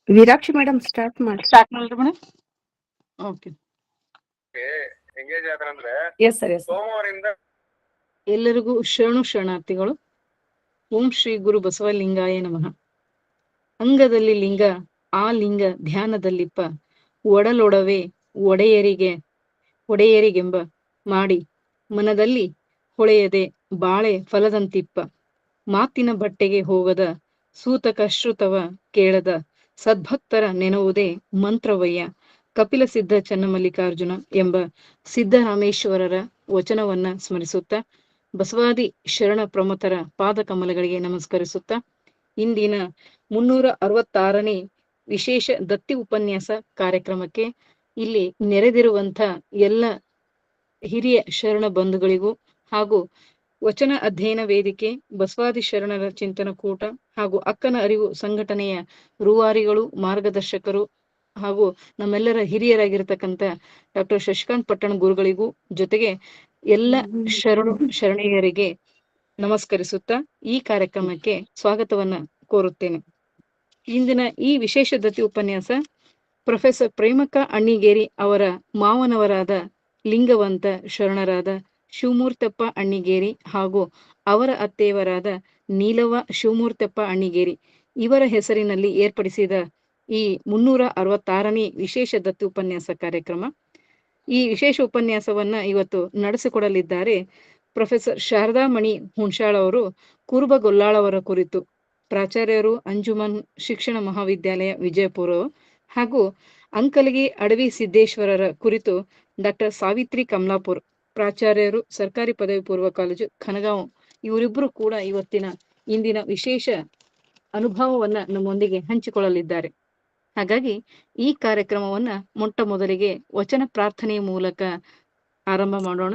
ವೀರಾಕ್ಷಿ madam start ಮಾಡಿ. Start ಮಾಡ್ರಿ madam. Okay. Engage ಆದ್ರಂದ್ರೆ ಎಸ್ ಸರ್, ಎಸ್. ಸೋಮವಾರದಿಂದ ಎಲ್ಲರಿಗೂ ಶರಣಾರ್ಥಿಗಳು. ಓಂ ಶ್ರೀ ಗುರು ಬಸವಲಿಂಗಾಯ ನಮಃ. ಅಂಗದಲ್ಲಿ ಲಿಂಗ, ಆ ಲಿಂಗ ಧ್ಯಾನದಲ್ಲಿಪ್ಪ, ಒಡಲೊಡವೆ ಒಡೆಯರಿಗೆಂಬ ಮಾಡಿ, ಮನದಲ್ಲಿ ಹೊಳೆಯದೆ ಬಾಳೆ ಫಲದಂತಿಪ್ಪ, ಮಾತಿನ ಬಟ್ಟೆಗೆ ಹೋಗದ ಸೂತಕ ಶ್ರುತವ ಕೇಳದ ಸದ್ಭಕ್ತರ ನೆನವುದೇ ಮಂತ್ರವಯ್ಯ, ಕಪಿಲ ಸಿದ್ಧ ಚನ್ನಮಲ್ಲಿಕಾರ್ಜುನ ಎಂಬ ಸಿದ್ದರಾಮೇಶ್ವರರ ವಚನವನ್ನ ಸ್ಮರಿಸುತ್ತಾ, ಬಸವಾದಿ ಶರಣ ಪ್ರಮುಖರ ಪಾದ ಕಮಲಗಳಿಗೆ ನಮಸ್ಕರಿಸುತ್ತಾ, ಇಂದಿನ 366ನೇ ವಿಶೇಷ ದತ್ತಿ ಉಪನ್ಯಾಸ ಕಾರ್ಯಕ್ರಮಕ್ಕೆ ಇಲ್ಲಿ ನೆರೆದಿರುವಂಥ ಎಲ್ಲ ಹಿರಿಯ ಶರಣ ಬಂಧುಗಳಿಗೂ ಹಾಗೂ ವಚನ ಅಧ್ಯಯನ ವೇದಿಕೆ, ಬಸವಾದಿ ಶರಣರ ಚಿಂತನ ಕೂಟ ಹಾಗೂ ಅಕ್ಕನ ಅರಿವು ಸಂಘಟನೆಯ ರೂವಾರಿಗಳು, ಮಾರ್ಗದರ್ಶಕರು ಹಾಗೂ ನಮ್ಮೆಲ್ಲರ ಹಿರಿಯರಾಗಿರ್ತಕ್ಕಂಥ ಡಾಕ್ಟರ್ ಶಶಿಕಾಂತ್ ಪಟ್ಟಣ ಗುರುಗಳಿಗೂ, ಜೊತೆಗೆ ಎಲ್ಲ ಶರಣೆಯರಿಗೆ ನಮಸ್ಕರಿಸುತ್ತಾ ಈ ಕಾರ್ಯಕ್ರಮಕ್ಕೆ ಸ್ವಾಗತವನ್ನ ಕೋರುತ್ತೇನೆ. ಇಂದಿನ ಈ ವಿಶೇಷ ದತ್ತಿ ಉಪನ್ಯಾಸ ಪ್ರೊಫೆಸರ್ ಪ್ರೇಮಕ್ಕ ಅಣ್ಣಿಗೇರಿ ಅವರ ಮಾವನವರಾದ ಲಿಂಗವಂತ ಶರಣರಾದ ಶಿವಮೂರ್ತಪ್ಪ ಅಣ್ಣಿಗೇರಿ ಹಾಗೂ ಅವರ ಅತ್ತೆಯವರಾದ ನೀಲವ್ವ ಶಿವಮೂರ್ತಪ್ಪ ಅಣ್ಣಿಗೇರಿ ಇವರ ಹೆಸರಿನಲ್ಲಿ ಏರ್ಪಡಿಸಿದ ಈ 366ನೇ ವಿಶೇಷ ದತ್ತಿ ಉಪನ್ಯಾಸ ಕಾರ್ಯಕ್ರಮ. ಈ ವಿಶೇಷ ಉಪನ್ಯಾಸವನ್ನ ಇವತ್ತು ನಡೆಸಿಕೊಡಲಿದ್ದಾರೆ ಪ್ರೊಫೆಸರ್ ಶಾರದಾಮಣಿ ಹುಣಸಾಳ್ ಅವರು, ಕುರುಬಗೊಲ್ಲಾಳವರ ಕುರಿತು, ಪ್ರಾಚಾರ್ಯರು ಅಂಜುಮನ್ ಶಿಕ್ಷಣ ಮಹಾವಿದ್ಯಾಲಯ ವಿಜಯಪುರ, ಹಾಗೂ ಅಂಕಲಗಿ ಅಡವಿ ಸಿದ್ದೇಶ್ವರರ ಕುರಿತು ಡಾಕ್ಟರ್ ಸಾವಿತ್ರಿ ಕಮಲಾಪುರ್, ಪ್ರಾಚಾರ್ಯರು ಸರ್ಕಾರಿ ಪದವಿ ಪೂರ್ವ ಕಾಲೇಜು ಖನಗಾಂವ್. ಇವರಿಬ್ಬರು ಕೂಡ ಇಂದಿನ ವಿಶೇಷ ಅನುಭವವನ್ನ ನಮ್ಮೊಂದಿಗೆ ಹಂಚಿಕೊಳ್ಳಲಿದ್ದಾರೆ. ಹಾಗಾಗಿ ಈ ಕಾರ್ಯಕ್ರಮವನ್ನ ಮೊಟ್ಟ ಮೊದಲಿಗೆ ವಚನ ಪ್ರಾರ್ಥನೆಯ ಮೂಲಕ ಆರಂಭ ಮಾಡೋಣ.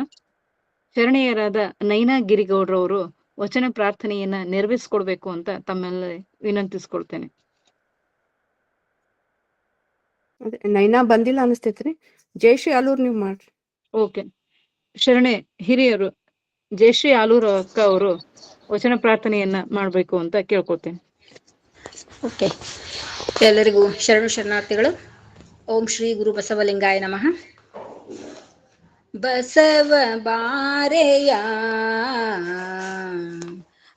ಶರಣೆಯರಾದ ನೈನಾ ಗಿರಿಗೌಡ್ರವರು ವಚನ ಪ್ರಾರ್ಥನೆಯನ್ನ ನೆರವೇರಿಸ್ಕೊಡ್ಬೇಕು ಅಂತ ತಮ್ಮೆಲ್ಲ ವಿನಂತಿಸ್ಕೊಳ್ತೇನೆ. ನೈನಾ ಬಂದಿಲ್ಲ ಅನಿಸ್ತೈತ್ರಿ. ಜಯಶ್ರೀ ಆಲೂರ್ ನೀವು ಮಾಡ್ರಿ. ಓಕೆ. ಶರಣೆ ಹಿರಿಯರು ಜಯಶ್ರೀ ಆಲೂರ್ ಅಕ್ಕ ಅವರು ವಚನ ಪ್ರಾರ್ಥನೆಯನ್ನ ಮಾಡ್ಬೇಕು ಅಂತ ಕೇಳ್ಕೊಳ್ತೇನೆ. ಓಕೆ. ಎಲ್ಲರಿಗೂ ಶರಣಾರ್ಥಿಗಳು. ಓಂ ಶ್ರೀ ಗುರು ಬಸವಲಿಂಗಾಯ ನಮಃ. ಬಸವ ಬಾರೆಯ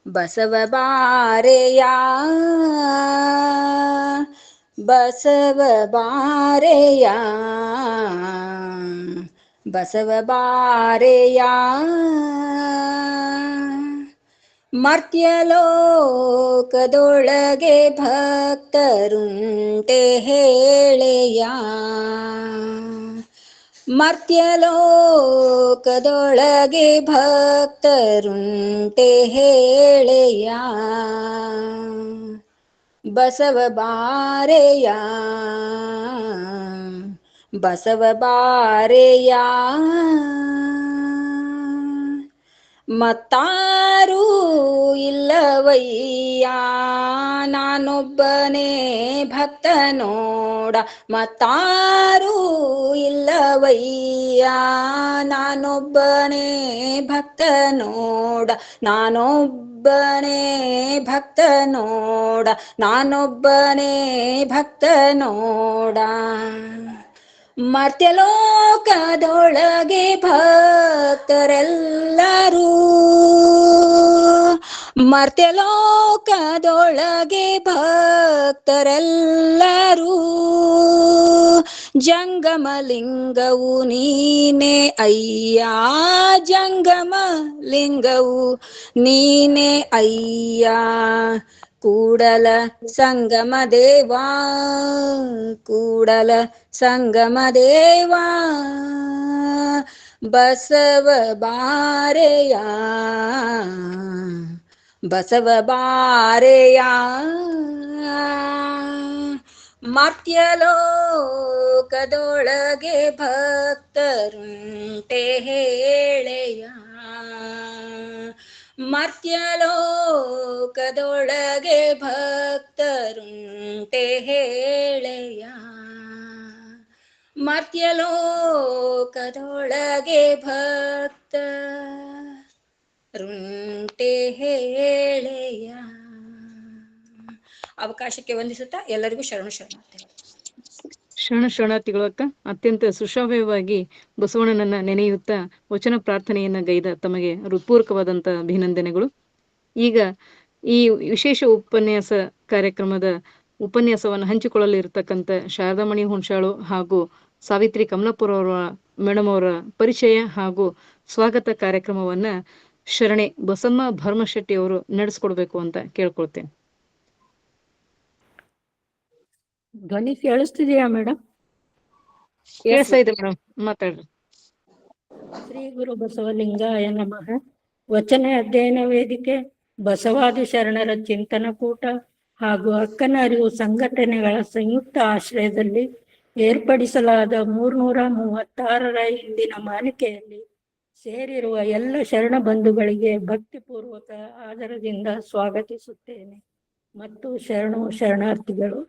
ಬಸವ ಬಾರೆಯ ಬಸವ ಬಾರೆಯ ಬಸವ ಬಾರೆಯ ಮರ್ತ್ಯಲೋಕದೊಳಗೆ ಭಕ್ತರುಂಟೆ ಹೇಳೆಯ, ಮರ್ತ್ಯಲೋಕದೊಳಗೆ ಭಕ್ತರುಂಟೆ ಹೇಳೆಯ, ಬಸವ ಬಾರೆಯ ಬಸವ ಬಾರೆಯ ಮತ್ತಾರೂ ಇಲ್ಲವಯ್ಯ ನಾನೊಬ್ಬನೇ ಭಕ್ತ ನೋಡ, ಮತ್ತಾರೂ ಇಲ್ಲವಯ್ಯ ನಾನೊಬ್ಬನೇ ಭಕ್ತ ನೋಡ, ನಾನೊಬ್ಬನೇ ಭಕ್ತ ನೋಡ, ನಾನೊಬ್ಬನೇ ಭಕ್ತ ನೋಡ. ಮರ್ತ್ಯಲೋಕದೊಳಗೆ ಭಕ್ತರೆಲ್ಲರೂ, ಮರ್ತ್ಯಲೋಕದೊಳಗೆ ಭಕ್ತರೆಲ್ಲರೂ, ಜಂಗಮಲಿಂಗವು ನೀನೇ ಅಯ್ಯ, ಜಂಗಮಲಿಂಗವು ನೀನೇ ಅಯ್ಯ, ಕೂಡಲ ಸಂಗಮ ದೇವಾ, ಕೂಡಲ ಸಂಗಮ ದೇವಾ, ಬಸವ ಬಾರೆಯ ಬಸವ ಬಾರೆಯ ಮರ್ತ್ಯಲೋಕದೊಳಗೆ ಭಕ್ತರುಂಟೆ ಹೇಳೆಯ, ಮರ್ತ್ಯಲೋಕದೊಳಗೆ ಭಕ್ತರುಂಟೆ ಹೇಳೆಯ, ಮರ್ತ್ಯಲೋಕದೊಳಗೆ ಭಕ್ತರುಂಟೆ ಹೇಳೆಯ. ಅವಕಾಶಕ್ಕೆ ವಂದಿಸುತ್ತಾ ಎಲ್ಲರಿಗೂ ಶರಣು ಶರಣಾರ್ಥಿಗಳು. ಶರಣಾರ್ಥಿಗಳು ಅಕ್ಕ. ಅತ್ಯಂತ ಸುಶ್ರಾವ್ಯವಾಗಿ ಬಸವಣ್ಣನನ್ನ ನೆನೆಯುತ್ತಾ ವಚನ ಪ್ರಾರ್ಥನೆಯನ್ನ ಗೈದ ತಮಗೆ ಹೃತ್ಪೂರ್ವಕವಾದಂತ ಅಭಿನಂದನೆಗಳು. ಈಗ ಈ ವಿಶೇಷ ಉಪನ್ಯಾಸ ಕಾರ್ಯಕ್ರಮದ ಉಪನ್ಯಾಸವನ್ನು ಹಂಚಿಕೊಳ್ಳಲಿರ್ತಕ್ಕಂಥ ಶಾರದಾಮಣಿ ಹುಣಸಾಳು ಹಾಗೂ ಸಾವಿತ್ರಿ ಕಮಲಾಪುರ ಅವರ ಮೇಡಮ್ ಅವರ ಪರಿಚಯ ಹಾಗೂ ಸ್ವಾಗತ ಕಾರ್ಯಕ್ರಮವನ್ನ ಶರಣೆ ಬಸಮ್ಮ ಭರ್ಮಶೆಟ್ಟಿ ಅವರು ನಡೆಸ್ಕೊಡ್ಬೇಕು ಅಂತ ಕೇಳ್ಕೊಳ್ತೇನೆ. ಧ್ವನಿ ಕೇಳಿಸ್ತಿದೆಯಾ ಮೇಡಮ್? ಕೇಳಿಸ್ತಾ ಇದೆ ಮೇಡಮ್, ಮಾತಾಡ್ರಿ. ಶ್ರೀ ಗುರು ಬಸವಲಿಂಗಾಯ ನಮಃ. ವಚನ ಅಧ್ಯಯನ ವೇದಿಕೆ, ಬಸವಾದಿ ಶರಣರ ಚಿಂತನ ಕೂಟ ಹಾಗೂ ಅಕ್ಕನ ಅರಿವು ಸಂಘಟನೆಗಳ ಸಂಯುಕ್ತ ಆಶ್ರಯದಲ್ಲಿ ಏರ್ಪಡಿಸಲಾದ 336ರ ಇಂದಿನ ಮಾಲಿಕೆಯಲ್ಲಿ ಸೇರಿರುವ ಎಲ್ಲ ಶರಣ ಬಂಧುಗಳಿಗೆ ಭಕ್ತಿಪೂರ್ವಕ ಆದರದಿಂದ ಸ್ವಾಗತಿಸುತ್ತೇನೆ ಮತ್ತು ಶರಣಾರ್ಥಿಗಳು.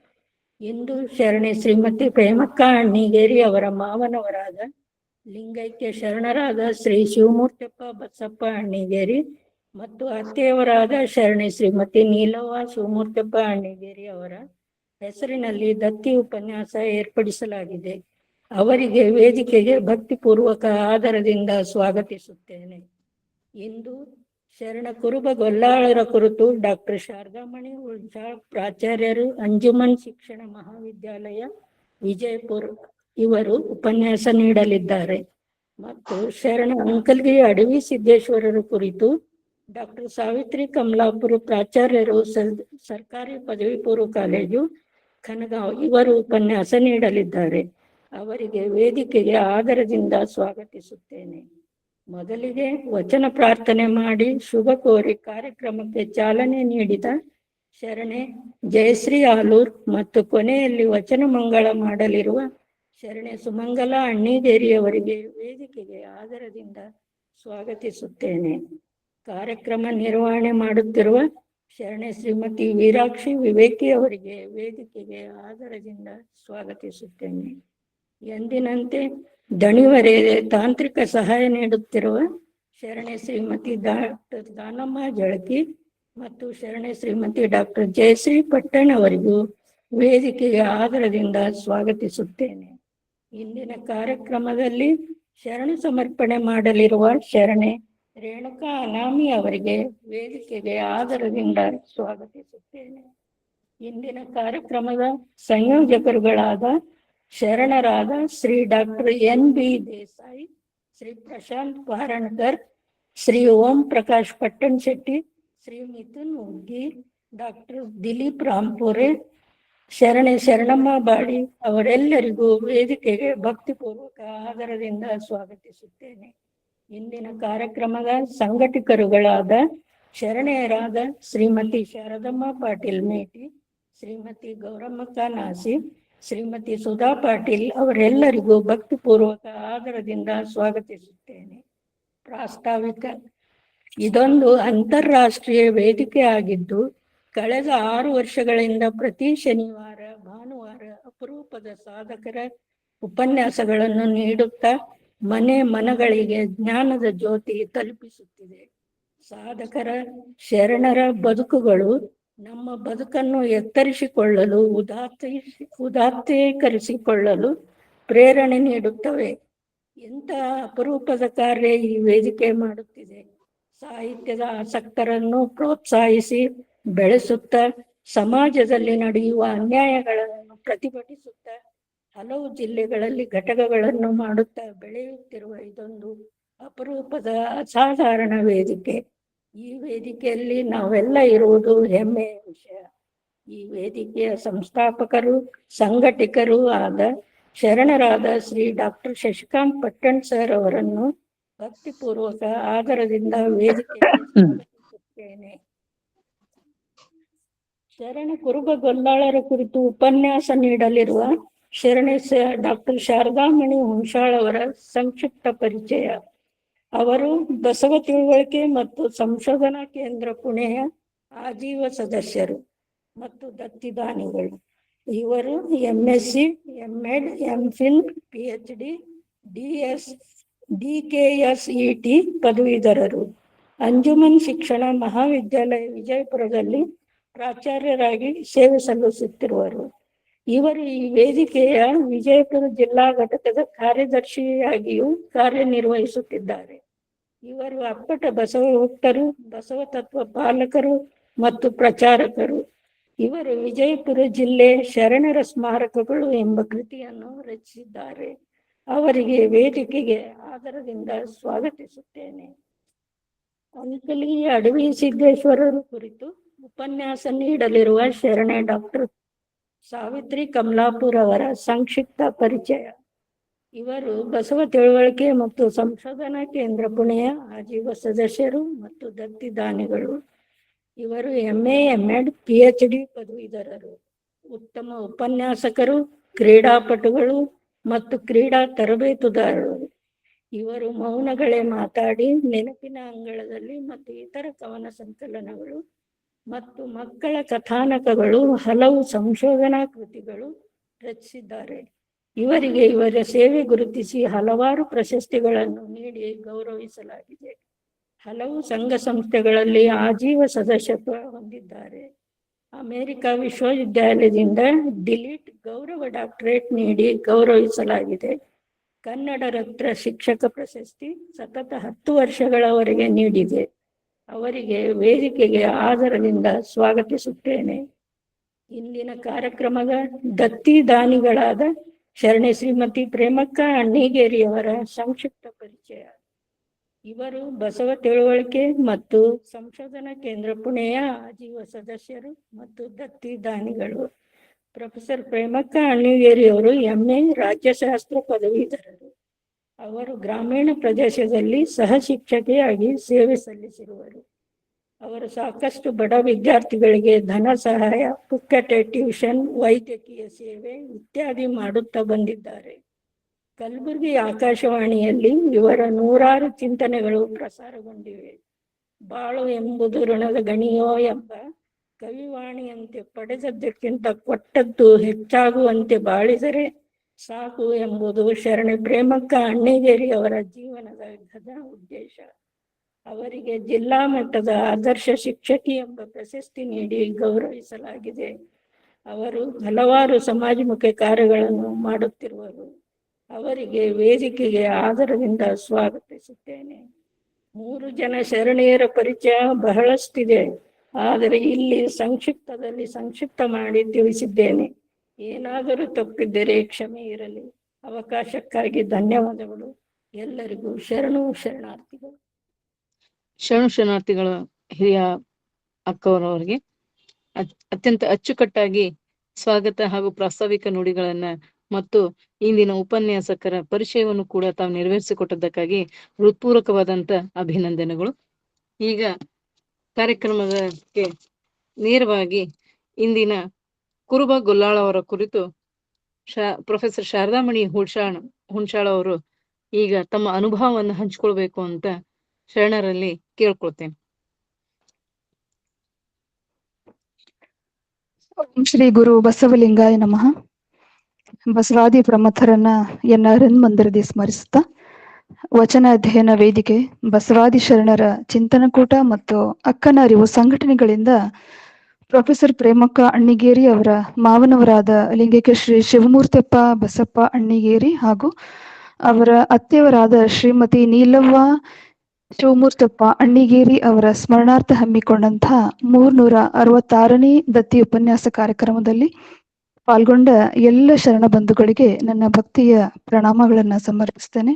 ಇಂದು ಶರಣೆ ಶ್ರೀಮತಿ ಪ್ರೇಮಕ್ಕ ಅಣ್ಣಿಗೇರಿ ಅವರ ಮಾವನವರಾದ ಲಿಂಗೈಕ್ಯ ಶರಣರಾದ ಶ್ರೀ ಶಿವಮೂರ್ತಿಪ್ಪ ಬಸಪ್ಪ ಅಣ್ಣಿಗೇರಿ ಮತ್ತು ಅತ್ತೆಯವರಾದ ಶರಣೆ ಶ್ರೀಮತಿ ನೀಲವ್ವ ಶಿವಮೂರ್ತಿಪ್ಪ ಅಣ್ಣಿಗೇರಿ ಅವರ ಹೆಸರಿನಲ್ಲಿ ದತ್ತಿ ಉಪನ್ಯಾಸ ಏರ್ಪಡಿಸಲಾಗಿದೆ. ಅವರಿಗೆ ವೇದಿಕೆಗೆ ಭಕ್ತಿಪೂರ್ವಕ ಆದರದಿಂದ ಸ್ವಾಗತಿಸುತ್ತೇನೆ. ಇಂದು ಶರಣ ಕುರುಬ ಗೊಲ್ಲಾಳರ ಕುರಿತು ಡಾಕ್ಟರ್ ಶಾರದಾಮಣಿ ಹುಣಸಾಳ್ ಪ್ರಾಚಾರ್ಯರು, ಅಂಜುಮನ್ ಶಿಕ್ಷಣ ಮಹಾವಿದ್ಯಾಲಯ ವಿಜಯಪುರ ಇವರು ಉಪನ್ಯಾಸ ನೀಡಲಿದ್ದಾರೆ. ಮತ್ತು ಶರಣ ಅಂಕಲ್ಗಿ ಅಡವಿ ಸಿದ್ದೇಶ್ವರರ ಕುರಿತು ಡಾಕ್ಟರ್ ಸಾವಿತ್ರಿ ಕಮಲಾಪುರ ಪ್ರಾಚಾರ್ಯರು, ಸರ್ಕಾರಿ ಪದವಿ ಪೂರ್ವ ಕಾಲೇಜು ಖನಗಾಂವ್ ಇವರು ಉಪನ್ಯಾಸ ನೀಡಲಿದ್ದಾರೆ. ಅವರಿಗೆ ವೇದಿಕೆಗೆ ಆದರದಿಂದ ಸ್ವಾಗತಿಸುತ್ತೇನೆ. ಮೊದಲಿಗೆ ವಚನ ಪ್ರಾರ್ಥನೆ ಮಾಡಿ ಶುಭ ಕೋರಿ ಕಾರ್ಯಕ್ರಮಕ್ಕೆ ಚಾಲನೆ ನೀಡಿದ ಶರಣೆ ಜಯಶ್ರೀ ಆಲೂರ್ ಮತ್ತು ಕೊನೆಯಲ್ಲಿ ವಚನ ಮಂಗಳ ಮಾಡಲಿರುವ ಶರಣೆ ಸುಮಂಗಲ ಅಣ್ಣಿಗೇರಿಯವರಿಗೆ ವೇದಿಕೆಗೆ ಆದರದಿಂದ ಸ್ವಾಗತಿಸುತ್ತೇನೆ. ಕಾರ್ಯಕ್ರಮ ನಿರ್ವಹಣೆ ಮಾಡುತ್ತಿರುವ ಶರಣೆ ಶ್ರೀಮತಿ ವೀರಾಕ್ಷಿ ವಿವೇಕಿ ಅವರಿಗೆ ವೇದಿಕೆಗೆ ಆದರದಿಂದ ಸ್ವಾಗತಿಸುತ್ತೇನೆ. ಎಂದಿನಂತೆ ದಣಿವರೆಯದೆ ತಾಂತ್ರಿಕ ಸಹಾಯ ನೀಡುತ್ತಿರುವ ಶರಣೆ ಶ್ರೀಮತಿ ಡಾಕ್ಟರ್ ದಾನಮ್ಮ ಜಳಕಿ ಮತ್ತು ಶರಣೆ ಶ್ರೀಮತಿ ಡಾಕ್ಟರ್ ಜಯಶ್ರೀ ಪಟ್ಟಣ್ ಅವರಿಗೂ ವೇದಿಕೆಗೆ ಆದರದಿಂದ ಸ್ವಾಗತಿಸುತ್ತೇನೆ. ಇಂದಿನ ಕಾರ್ಯಕ್ರಮದಲ್ಲಿ ಶರಣ ಸಮರ್ಪಣೆ ಮಾಡಲಿರುವ ಶರಣೆ ರೇಣುಕಾ ಅನಾಮಿ ಅವರಿಗೆ ವೇದಿಕೆಗೆ ಆದರದಿಂದ ಸ್ವಾಗತಿಸುತ್ತೇನೆ. ಇಂದಿನ ಕಾರ್ಯಕ್ರಮದ ಸಂಯೋಜಕರುಗಳಾದ ಶರಣರಾದ Shri doctor NB Desai, Shri Prashant ಪಾರಣಕರ್, Shri Om Prakash Pattan Shetty, Shri Mithun ಉಗ್ಗಿ, doctor Dilip Rampure, ಶರಣೆ Sharanamma body ಅವರೆಲ್ಲರಿಗೂ ವೇದಿಕೆಗೆ ಭಕ್ತಿಪೂರ್ವಕ ಆದರದಿಂದ ಸ್ವಾಗತಿಸುತ್ತೇನೆ. ಇಂದಿನ ಕಾರ್ಯಕ್ರಮದ ಸಂಘಟಕರುಗಳಾದ ಶರಣೆಯರಾದ ಶ್ರೀಮತಿ ಶಾರದಮ್ಮ ಪಾಟೀಲ್ ಮೇಟಿ, ಶ್ರೀಮತಿ ಗೌರಮ್ಮಕ್ಕ ನಾಸಿ, ಶ್ರೀಮತಿ ಸುಧಾ ಪಾಟೀಲ್ ಅವರೆಲ್ಲರಿಗೂ ಭಕ್ತಿಪೂರ್ವಕ ಆದರದಿಂದ ಸ್ವಾಗತಿಸುತ್ತೇನೆ. ಪ್ರಾಸ್ತಾವಿಕ: ಇದೊಂದು ಅಂತಾರಾಷ್ಟ್ರೀಯ ವೇದಿಕೆ ಆಗಿದ್ದು ಕಳೆದ 6 ವರ್ಷಗಳಿಂದ ಪ್ರತಿ ಶನಿವಾರ ಭಾನುವಾರ ಅಪರೂಪದ ಸಾಧಕರ ಉಪನ್ಯಾಸಗಳನ್ನು ನೀಡುತ್ತಾ ಮನೆ ಮನಗಳಿಗೆ ಜ್ಞಾನದ ಜ್ಯೋತಿ ತಲುಪಿಸುತ್ತಿದೆ. ಸಾಧಕರ ಶರಣರ ಬದುಕುಗಳು ನಮ್ಮ ಬದುಕನ್ನು ಎತ್ತರಿಸಿಕೊಳ್ಳಲು ಉದಾತ್ತೀಕರಿಸಿಕೊಳ್ಳಲು ಪ್ರೇರಣೆ ನೀಡುತ್ತವೆ. ಇಂತಹ ಅಪರೂಪದ ಕಾರ್ಯ ಈ ವೇದಿಕೆ ಮಾಡುತ್ತಿದೆ. ಸಾಹಿತ್ಯದ ಆಸಕ್ತರನ್ನು ಪ್ರೋತ್ಸಾಹಿಸಿ ಬೆಳೆಸುತ್ತಾ ಸಮಾಜದಲ್ಲಿ ನಡೆಯುವ ಅನ್ಯಾಯಗಳನ್ನು ಪ್ರತಿಭಟಿಸುತ್ತಾ ಹಲವು ಜಿಲ್ಲೆಗಳಲ್ಲಿ ಘಟಕಗಳನ್ನು ಮಾಡುತ್ತಾ ಬೆಳೆಯುತ್ತಿರುವ ಇದೊಂದು ಅಪರೂಪದ ಅಸಾಧಾರಣ ವೇದಿಕೆ. ಈ ವೇದಿಕೆಯಲ್ಲಿ ನಾವೆಲ್ಲ ಇರುವುದು ಹೆಮ್ಮೆಯ ವಿಷಯ. ಈ ವೇದಿಕೆಯ ಸಂಸ್ಥಾಪಕರು ಸಂಘಟಕರು ಆದ ಶರಣರಾದ ಶ್ರೀ ಡಾಕ್ಟರ್ ಶಶಿಕಾಂತ್ ಪಟ್ಟಣ್ ಸರ್ ಅವರನ್ನು ಭಕ್ತಿಪೂರ್ವಕ ಆದರದಿಂದ ವೇದಿಕೆಗೆ ಸ್ವಾಗತಿಸುತ್ತೇನೆ. ಶರಣ ಕುರುಬ ಗೊಲ್ಲಾಳರ ಕುರಿತು ಉಪನ್ಯಾಸ ನೀಡಲಿರುವ ಶರಣೆ ಡಾಕ್ಟರ್ ಶಾರದಾಮಣಿ ಹುಣಸಾಳ್ ಅವರ ಸಂಕ್ಷಿಪ್ತ ಪರಿಚಯ. ಅವರು ಬಸವ ತಿಳುವಳಿಕೆ ಮತ್ತು ಸಂಶೋಧನಾ ಕೇಂದ್ರ ಪುಣೆಯ ಆಜೀವ ಸದಸ್ಯರು ಮತ್ತು ದತ್ತಿದಾನಿಗಳು. ಇವರು MSc, MEd, MPhil, PhD, DKSET ಪದವೀಧರರು. ಅಂಜುಮನ್ ಶಿಕ್ಷಣ ಮಹಾವಿದ್ಯಾಲಯ ವಿಜಯಪುರದಲ್ಲಿ ಪ್ರಾಚಾರ್ಯರಾಗಿ ಸೇವೆ ಸಲ್ಲಿಸುತ್ತಿರುವರು. ಇವರು ಈ ವೇದಿಕೆಯ ವಿಜಯಪುರ ಜಿಲ್ಲಾ ಘಟಕದ ಕಾರ್ಯದರ್ಶಿಯಾಗಿಯೂ ಕಾರ್ಯನಿರ್ವಹಿಸುತ್ತಿದ್ದಾರೆ. ಇವರು ಅಪ್ಪಟ ಬಸವ ಭಕ್ತರು, ಬಸವ ತತ್ವ ಪಾಲಕರು ಮತ್ತು ಪ್ರಚಾರಕರು. ಇವರು ವಿಜಯಪುರ ಜಿಲ್ಲೆ ಶರಣರ ಸ್ಮಾರಕಗಳು ಎಂಬ ಕೃತಿಯನ್ನು ರಚಿಸಿದ್ದಾರೆ. ಅವರಿಗೆ ವೇದಿಕೆಗೆ ಆದರದಿಂದ ಸ್ವಾಗತಿಸುತ್ತೇನೆ. ಅಂಕಲಿ ಅಡವಿ ಸಿದ್ದೇಶ್ವರರ ಕುರಿತು ಉಪನ್ಯಾಸ ನೀಡಲಿರುವ ಶರಣೆ ಡಾಕ್ಟರ್ ಸಾವಿತ್ರಿ ಕಮಲಾಪುರ್ ಅವರ ಸಂಕ್ಷಿಪ್ತ ಪರಿಚಯ. ಇವರು ಬಸವ ತಿಳುವಳಿಕೆ ಮತ್ತು ಸಂಶೋಧನಾ ಕೇಂದ್ರ ಪುಣೆಯ ಆಜೀವ ಸದಸ್ಯರು ಮತ್ತು ದತ್ತಿದಾನಿಗಳು. ಇವರು MA, MEd, PhD ಪದವೀಧರರು, ಉತ್ತಮ ಉಪನ್ಯಾಸಕರು, ಕ್ರೀಡಾಪಟುಗಳು ಮತ್ತು ಕ್ರೀಡಾ ತರಬೇತುದಾರರು. ಇವರು ಮೌನಗಳೇ ಮಾತಾಡಿ, ನೆನಪಿನ ಅಂಗಳದಲ್ಲಿ ಮತ್ತು ಇತರ ಕವನ ಸಂಕಲನಗಳು ಮತ್ತು ಮಕ್ಕಳ ಕಥಾನಕಗಳು, ಹಲವು ಸಂಶೋಧನಾ ಕೃತಿಗಳು ರಚಿಸಿದ್ದಾರೆ. ಇವರಿಗೆ ಇವರ ಸೇವೆ ಗುರುತಿಸಿ ಹಲವಾರು ಪ್ರಶಸ್ತಿಗಳನ್ನು ನೀಡಿ ಗೌರವಿಸಲಾಗಿದೆ. ಹಲವು ಸಂಘ ಸಂಸ್ಥೆಗಳಲ್ಲಿ ಆಜೀವ ಸದಸ್ಯತ್ವ ಹೊಂದಿದ್ದಾರೆ. ಅಮೆರಿಕ ವಿಶ್ವವಿದ್ಯಾಲಯದಿಂದ ಡಿಲೀಟ್ ಗೌರವ ಡಾಕ್ಟರೇಟ್ ನೀಡಿ ಗೌರವಿಸಲಾಗಿದೆ. ಕನ್ನಡ ರತ್ನ ಶಿಕ್ಷಕ ಪ್ರಶಸ್ತಿ ಸತತ 10 ವರ್ಷಗಳವರೆಗೆ ನೀಡಿದೆ. ಅವರಿಗೆ ವೇದಿಕೆಗೆ ಆದರದಿಂದ ಸ್ವಾಗತಿಸುತ್ತೇನೆ. ಇಂದಿನ ಕಾರ್ಯಕ್ರಮದ ದತ್ತಿ ದಾನಿಗಳಾದ ಶರಣೆ ಶ್ರೀಮತಿ ಪ್ರೇಮಕ್ಕ ಅಣ್ಣಿಗೇರಿಯವರ ಸಂಕ್ಷಿಪ್ತ ಪರಿಚಯ. ಇವರು ಬಸವ ತಿಳುವಳಿಕೆ ಮತ್ತು ಸಂಶೋಧನಾ ಕೇಂದ್ರ ಪುಣೆಯ ಆಜೀವ ಸದಸ್ಯರು ಮತ್ತು ದತ್ತಿ ದಾನಿಗಳು. ಪ್ರೊಫೆಸರ್ ಪ್ರೇಮಕ್ಕ ಅಣ್ಣಿಗೇರಿಯವರು MA ರಾಜ್ಯಶಾಸ್ತ್ರ ಪದವೀಧರರು. ಅವರು ಗ್ರಾಮೀಣ ಪ್ರದೇಶದಲ್ಲಿ ಸಹ ಶಿಕ್ಷಕಿಯಾಗಿ ಸೇವೆ ಸಲ್ಲಿಸಿರುವರು. ಅವರು ಸಾಕಷ್ಟು ಬಡ ವಿದ್ಯಾರ್ಥಿಗಳಿಗೆ ಧನ ಸಹಾಯ, ಪುಕ್ಕಟೆ ಟ್ಯೂಷನ್, ವೈದ್ಯಕೀಯ ಸೇವೆ ಇತ್ಯಾದಿ ಮಾಡುತ್ತಾ ಬಂದಿದ್ದಾರೆ. ಕಲಬುರಗಿ ಆಕಾಶವಾಣಿಯಲ್ಲಿ ಇವರ 100 ಚಿಂತನೆಗಳು ಪ್ರಸಾರಗೊಂಡಿವೆ. ಬಾಳು ಎಂಬುದು ಋಣದ ಗಣಿಯೋ ಎಂಬ ಕವಿವಾಣಿಯಂತೆ ಪಡೆದದ್ದಕ್ಕಿಂತ ಕೊಟ್ಟದ್ದು ಹೆಚ್ಚಾಗುವಂತೆ ಬಾಳಿದರೆ ಸಾಕು ಎಂಬುದು ಶರಣೆ ಪ್ರೇಮಕ್ಕ ಅಣ್ಣಿಗೇರಿ ಅವರ ಜೀವನದ ಘನ ಉದ್ದೇಶ. ಅವರಿಗೆ ಜಿಲ್ಲಾ ಮಟ್ಟದ ಆದರ್ಶ ಶಿಕ್ಷಕಿ ಎಂಬ ಪ್ರಶಸ್ತಿ ನೀಡಿ ಗೌರವಿಸಲಾಗಿದೆ. ಅವರು ಹಲವಾರು ಸಮಾಜಮುಖಿ ಕಾರ್ಯಗಳನ್ನು ಮಾಡುತ್ತಿರುವರು. ಅವರಿಗೆ ವೇದಿಕೆಗೆ ಆದರದಿಂದ ಸ್ವಾಗತಿಸುತ್ತೇನೆ. 3 ಜನ ಶರಣೆಯರ ಪರಿಚಯ ಬಹಳಷ್ಟಿದೆ, ಆದರೆ ಇಲ್ಲಿ ಸಂಕ್ಷಿಪ್ತ ಮಾಡಿ ತಿಳಿಸಿದ್ದೇನೆ. ಏನಾದರೂ ತಪ್ಪಿದ್ದರೆ ಕ್ಷಮೆ ಇರಲಿ. ಅವಕಾಶಕ್ಕಾಗಿ ಧನ್ಯವಾದಗಳು. ಎಲ್ಲರಿಗೂ ಶರಣಾರ್ಥಿಗಳು. ಶರಣಾರ್ಥಿಗಳ ಹಿರಿಯ ಅಕ್ಕವರವರಿಗೆ ಅತ್ಯಂತ ಅಚ್ಚುಕಟ್ಟಾಗಿ ಸ್ವಾಗತ ಹಾಗೂ ಪ್ರಾಸ್ತಾವಿಕ ನುಡಿಗಳನ್ನ ಮತ್ತು ಇಂದಿನ ಉಪನ್ಯಾಸಕರ ಪರಿಚಯವನ್ನು ಕೂಡ ತಾವು ನೆರವೇರಿಸಿಕೊಟ್ಟದ್ದಕ್ಕಾಗಿ ಹೃತ್ಪೂರ್ವಕವಾದಂತ ಅಭಿನಂದನೆಗಳು. ಈಗ ಕಾರ್ಯಕ್ರಮಕ್ಕೆ ನೇರವಾಗಿ ಇಂದಿನ ಕುರುಬ ಗೊಲ್ಲಾಳ ಅವರ ಕುರಿತು ಪ್ರೊಫೆಸರ್ ಶಾರದಾಮಣಿ ಹುಣಸಾಳ ಅವರು ಈಗ ತಮ್ಮ ಅನುಭವವನ್ನು ಹಂಚಿಕೊಳ್ಬೇಕು ಅಂತ ಶರಣರಲ್ಲಿ ಕೇಳ್ಕೊಳ್ತೇನೆ. ಶ್ರೀ ಗುರು ಬಸವಲಿಂಗಾಯ ನಮಃ. ಬಸವಾದಿ ಪ್ರಮಥರನ್ನ ಎನ್ನಾರನ್ ಮಂದಿರದಿ ಸ್ಮರಿಸುತ್ತಾ ವಚನ ಅಧ್ಯಯನ ವೇದಿಕೆ, ಬಸವಾದಿ ಶರಣರ ಚಿಂತನಕೂಟ ಮತ್ತು ಅಕ್ಕನ ಅರಿವು ಸಂಘಟನೆಗಳಿಂದ ಪ್ರೊಫೆಸರ್ ಪ್ರೇಮಕ್ಕ ಅಣ್ಣಿಗೇರಿ ಅವರ ಮಾವನವರಾದ ಲಿಂಗೈಕ್ಯ ಶ್ರೀ ಶಿವಮೂರ್ತಿಯಪ್ಪ ಬಸಪ್ಪ ಅಣ್ಣಿಗೇರಿ ಹಾಗೂ ಅವರ ಅತ್ತೆಯವರಾದ ಶ್ರೀಮತಿ ನೀಲವ್ವ ಶಿವಮೂರ್ತಪ್ಪ ಅಣ್ಣಿಗೇರಿ ಅವರ ಸ್ಮರಣಾರ್ಥ ಹಮ್ಮಿಕೊಂಡಂತಹ 366ನೇ ದತ್ತಿ ಉಪನ್ಯಾಸ ಕಾರ್ಯಕ್ರಮದಲ್ಲಿ ಪಾಲ್ಗೊಂಡ ಎಲ್ಲ ಶರಣ ಬಂಧುಗಳಿಗೆ ನನ್ನ ಭಕ್ತಿಯ ಪ್ರಣಾಮಗಳನ್ನು ಸಮರ್ಪಿಸ್ತೇನೆ.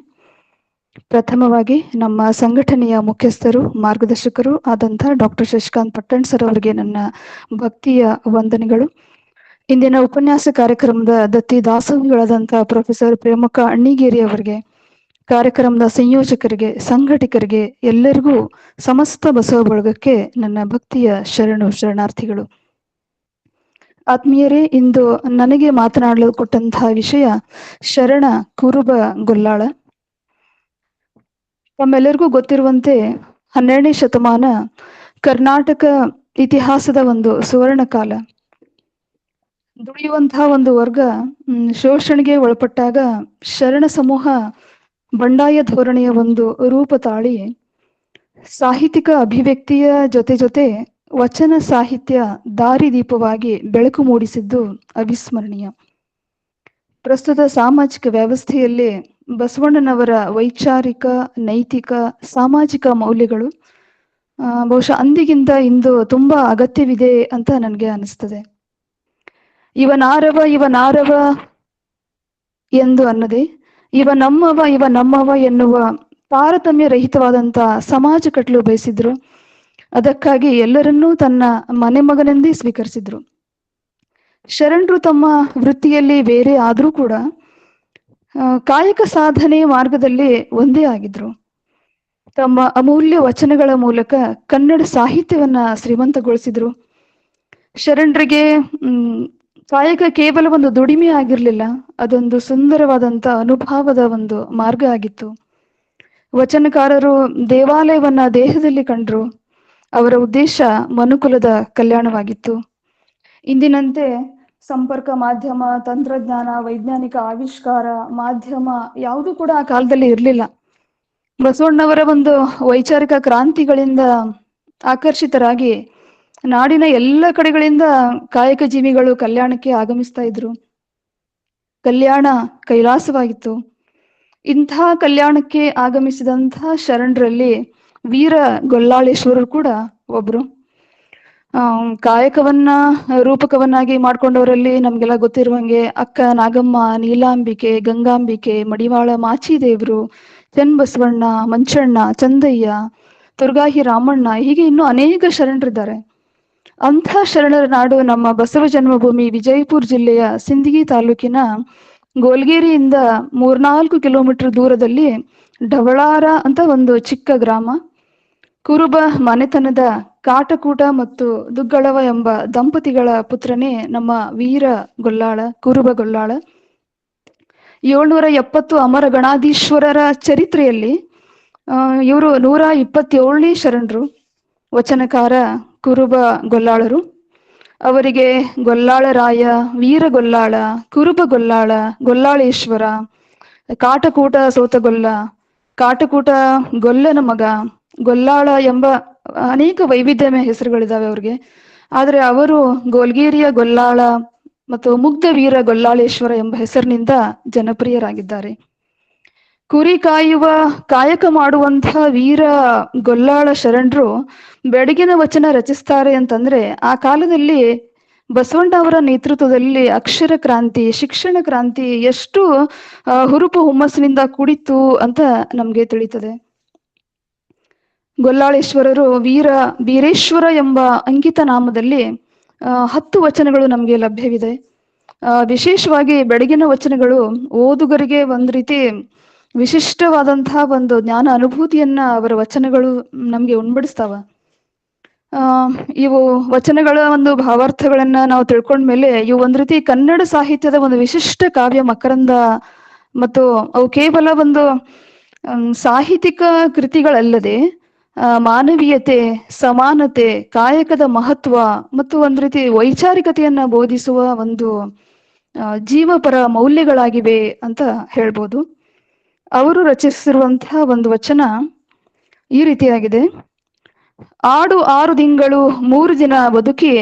ಪ್ರಥಮವಾಗಿ ನಮ್ಮ ಸಂಘಟನೆಯ ಮುಖ್ಯಸ್ಥರು, ಮಾರ್ಗದರ್ಶಕರು ಆದಂತಹ ಡಾಕ್ಟರ್ ಶಶಿಕಾಂತ್ ಪಟ್ಟಣ್ ಸರ್ ಅವರಿಗೆ ನನ್ನ ಭಕ್ತಿಯ ವಂದನೆಗಳು. ಇಂದಿನ ಉಪನ್ಯಾಸ ಕಾರ್ಯಕ್ರಮದ ದತ್ತಿ ದಾಸೋಹಿಗಳಾದಂತಹ ಪ್ರೊಫೆಸರ್ ಪ್ರೇಮಕ್ಕ ಅಣ್ಣಿಗೇರಿ ಅವರಿಗೆ, ಕಾರ್ಯಕ್ರಮದ ಸಂಯೋಜಕರಿಗೆ, ಸಂಘಟಕರಿಗೆ, ಎಲ್ಲರಿಗೂ ಸಮಸ್ತ ಬಸವ ಬಳಗಕ್ಕೆ ನನ್ನ ಭಕ್ತಿಯ ಶರಣಾರ್ಥಿಗಳು. ಆತ್ಮೀಯರೇ, ಇಂದು ನನಗೆ ಮಾತನಾಡಲು ಕೊಟ್ಟಂತಹ ವಿಷಯ ಶರಣ ಕುರುಬ ಗೊಲ್ಲಾಳ. ತಮ್ಮೆಲ್ಲರಿಗೂ ಗೊತ್ತಿರುವಂತೆ 12ನೇ ಶತಮಾನ ಕರ್ನಾಟಕ ಇತಿಹಾಸದ ಒಂದು ಸುವರ್ಣ ಕಾಲ. ದುಡಿಯುವಂತಹ ಒಂದು ವರ್ಗ ಶೋಷಣೆಗೆ ಒಳಪಟ್ಟಾಗ ಶರಣ ಸಮೂಹ ಬಂಡಾಯ ಧೋರಣೆಯ ಒಂದು ರೂಪ ತಾಳಿ ಸಾಹಿತ್ಯಿಕ ಅಭಿವ್ಯಕ್ತಿಯ ಜೊತೆ ವಚನ ಸಾಹಿತ್ಯ ದಾರಿದೀಪವಾಗಿ ಬೆಳಕು ಮೂಡಿಸಿದ್ದು ಅವಿಸ್ಮರಣೀಯ. ಪ್ರಸ್ತುತ ಸಾಮಾಜಿಕ ವ್ಯವಸ್ಥೆಯಲ್ಲಿ ಬಸವಣ್ಣನವರ ವೈಚಾರಿಕ, ನೈತಿಕ, ಸಾಮಾಜಿಕ ಮೌಲ್ಯಗಳು ಬಹುಶಃ ಅಂದಿಗಿಂತ ಇಂದು ತುಂಬಾ ಅಗತ್ಯವಿದೆ ಅಂತ ನನಗೆ ಅನಿಸ್ತದೆ. ಇವನಾರವ ಎಂದು ಅನ್ನದೆ ಇವ ನಮ್ಮವ ಎನ್ನುವ ತಾರತಮ್ಯ ರಹಿತವಾದಂತ ಸಮಾಜ ಕಟ್ಟಲು ಬಯಸಿದ್ರು. ಅದಕ್ಕಾಗಿ ಎಲ್ಲರನ್ನೂ ತನ್ನ ಮನೆ ಮಗನೆಂದೇ ಸ್ವೀಕರಿಸಿದ್ರು. ಶರಣರು ತಮ್ಮ ವೃತ್ತಿಯಲ್ಲಿ ಬೇರೆ ಆದರೂ ಕೂಡ ಕಾಯಕ ಸಾಧನೆ ಮಾರ್ಗದಲ್ಲಿ ಒಂದೇ ಆಗಿದ್ರು. ತಮ್ಮ ಅಮೂಲ್ಯ ವಚನಗಳ ಮೂಲಕ ಕನ್ನಡ ಸಾಹಿತ್ಯವನ್ನ ಶ್ರೀಮಂತಗೊಳಿಸಿದ್ರು. ಶರಣರಿಗೆ ಕಾಯಕ ಕೇವಲ ಒಂದು ದುಡಿಮೆ ಆಗಿರ್ಲಿಲ್ಲ, ಅದೊಂದು ಸುಂದರವಾದಂತ ಅನುಭವದ ಒಂದು ಮಾರ್ಗ ಆಗಿತ್ತು. ವಚನಕಾರರು ದೇವಾಲಯವನ್ನ ದೇಹದಲ್ಲಿ ಕಂಡ್ರು. ಅವರ ಉದ್ದೇಶ ಮನುಕುಲದ ಕಲ್ಯಾಣವಾಗಿತ್ತು. ಇಂದಿನಂತೆ ಸಂಪರ್ಕ ಮಾಧ್ಯಮ, ತಂತ್ರಜ್ಞಾನ, ವೈಜ್ಞಾನಿಕ ಆವಿಷ್ಕಾರ, ಮಾಧ್ಯಮ ಯಾವುದೂ ಕೂಡ ಆ ಕಾಲದಲ್ಲಿ ಇರಲಿಲ್ಲ. ಬಸವಣ್ಣವರ ಒಂದು ವೈಚಾರಿಕ ಕ್ರಾಂತಿಗಳಿಂದ ಆಕರ್ಷಿತರಾಗಿ ನಾಡಿನ ಎಲ್ಲ ಕಡೆಗಳಿಂದ ಕಾಯಕ ಜೀವಿಗಳು ಕಲ್ಯಾಣಕ್ಕೆ ಆಗಮಿಸ್ತಾ ಇದ್ರು. ಕಲ್ಯಾಣ ಕೈಲಾಸವಾಗಿತ್ತು. ಇಂಥ ಕಲ್ಯಾಣಕ್ಕೆ ಆಗಮಿಸಿದಂತಹ ಶರಣರಲ್ಲಿ ವೀರ ಗೊಲ್ಲಾಳೇಶ್ವರರು ಕೂಡ ಒಬ್ರು. ಕಾಯಕವನ್ನ ರೂಪಕವನ್ನಾಗಿ ಮಾಡ್ಕೊಂಡವರಲ್ಲಿ ನಮ್ಗೆಲ್ಲ ಗೊತ್ತಿರುವಂಗೆ ಅಕ್ಕ ನಾಗಮ್ಮ, ನೀಲಾಂಬಿಕೆ, ಗಂಗಾಂಬಿಕೆ, ಮಡಿವಾಳ ಮಾಚಿದೇವರು, ಚನ್ನಬಸವಣ್ಣ, ಮಂಚಣ್ಣ, ಚಂದಯ್ಯ, ತುರ್ಗಾಹಿ ರಾಮಣ್ಣ, ಹೀಗೆ ಇನ್ನೂ ಅನೇಕ ಶರಣರಿದ್ದಾರೆ. ಅಂಥ ಶರಣರ ನಾಡು ನಮ್ಮ ಬಸವ ಜನ್ಮಭೂಮಿ ವಿಜಯಪುರ ಜಿಲ್ಲೆಯ ಸಿಂದಗಿ ತಾಲೂಕಿನ ಗೋಲ್ಗೇರಿಯಿಂದ 3-4 ಕಿಲೋಮೀಟರ್ ದೂರದಲ್ಲಿ ಢವಳಾರ ಅಂತ ಒಂದು ಚಿಕ್ಕ ಗ್ರಾಮ. ಕುರುಬ ಮನೆತನದ ಕಾಟಕೂಟ ಮತ್ತು ದುಗ್ಗಳವ ಎಂಬ ದಂಪತಿಗಳ ಪುತ್ರನೇ ನಮ್ಮ ವೀರ ಗೊಲ್ಲಾಳ, ಕುರುಬ ಗೊಲ್ಲಾಳ. 770 ಅಮರ ಗಣಾಧೀಶ್ವರರ ಚರಿತ್ರೆಯಲ್ಲಿ ಇವರು 127ನೇ ಶರಣರು. ವಚನಕಾರ ಕುರುಬ ಗೊಲ್ಲಾಳರು. ಅವರಿಗೆ ಗೊಲ್ಲಾಳರಾಯ, ವೀರ ಗೊಲ್ಲಾಳ, ಕುರುಬ ಗೊಲ್ಲಾಳ, ಗೊಲ್ಲಾಳೇಶ್ವರ, ಕಾಟಕೂಟ ಸೋತಗೊಲ್ಲ, ಕಾಟಕೂಟ ಗೊಲ್ಲನ ಮಗ, ಗೊಲ್ಲಾಳ ಎಂಬ ಅನೇಕ ವೈವಿಧ್ಯಮಯ ಹೆಸರುಗಳಿದಾವೆ ಅವ್ರಿಗೆ. ಆದರೆ ಅವರು ಗೋಲ್ಗೇರಿಯ ಗೊಲ್ಲಾಳ ಮತ್ತು ಮುಗ್ಧ ವೀರ ಗೊಲ್ಲಾಳೇಶ್ವರ ಎಂಬ ಹೆಸರಿನಿಂದ ಜನಪ್ರಿಯರಾಗಿದ್ದಾರೆ. ಕುರಿ ಕಾಯುವ ಕಾಯಕ ಮಾಡುವಂತಹ ವೀರ ಗೊಲ್ಲಾಳ ಶರಣರು ಬೆಡಗಿನ ವಚನ ರಚಿಸ್ತಾರೆ ಅಂತಂದ್ರೆ ಆ ಕಾಲದಲ್ಲಿ ಬಸವಣ್ಣ ಅವರ ನೇತೃತ್ವದಲ್ಲಿ ಅಕ್ಷರ ಕ್ರಾಂತಿ, ಶಿಕ್ಷಣ ಕ್ರಾಂತಿ ಎಷ್ಟು ಹುರುಪು ಹುಮ್ಮಸ್ಸಿನಿಂದ ಕೂಡಿತ್ತು ಅಂತ ನಮ್ಗೆ ತಿಳಿತದೆ. ಗೊಲ್ಲಾಳೇಶ್ವರರು ವೀರೇಶ್ವರ ಎಂಬ ಅಂಕಿತ ನಾಮದಲ್ಲಿ 10 ವಚನಗಳು ನಮ್ಗೆ ಲಭ್ಯವಿದೆ. ವಿಶೇಷವಾಗಿ ಬೆಡಗಿನ ವಚನಗಳು ಓದುಗರಿಗೆ ಒಂದ್ ರೀತಿ ವಿಶಿಷ್ಟವಾದಂತಹ ಒಂದು ಜ್ಞಾನ ಅನುಭೂತಿಯನ್ನ ಅವರ ವಚನಗಳು ನಮ್ಗೆ ಉಣ್ಬಡಿಸ್ತಾವ. ಇವು ವಚನಗಳ ಒಂದು ಭಾವಾರ್ಥಗಳನ್ನ ನಾವು ತಿಳ್ಕೊಂಡ್ಮೇಲೆ ಇವು ಒಂದ್ ರೀತಿ ಕನ್ನಡ ಸಾಹಿತ್ಯದ ಒಂದು ವಿಶಿಷ್ಟ ಕಾವ್ಯ ಮಕರಂದ. ಮತ್ತು ಅವು ಕೇವಲ ಒಂದು ಸಾಹಿತ್ಯಿಕ ಕೃತಿಗಳಲ್ಲದೆ ಮಾನವೀಯತೆ, ಸಮಾನತೆ, ಕಾಯಕದ ಮಹತ್ವ ಮತ್ತು ಒಂದ್ ರೀತಿ ವೈಚಾರಿಕತೆಯನ್ನ ಬೋಧಿಸುವ ಒಂದು ಜೀವಪರ ಮೌಲ್ಯಗಳಾಗಿವೆ ಅಂತ ಹೇಳ್ಬೋದು. ಅವರು ರಚಿಸಿರುವಂತಹ ಒಂದು ವಚನ ಈ ರೀತಿಯಾಗಿದೆ. ಆಡು 6 ತಿಂಗಳು 3 ದಿನ ಬದುಕಿ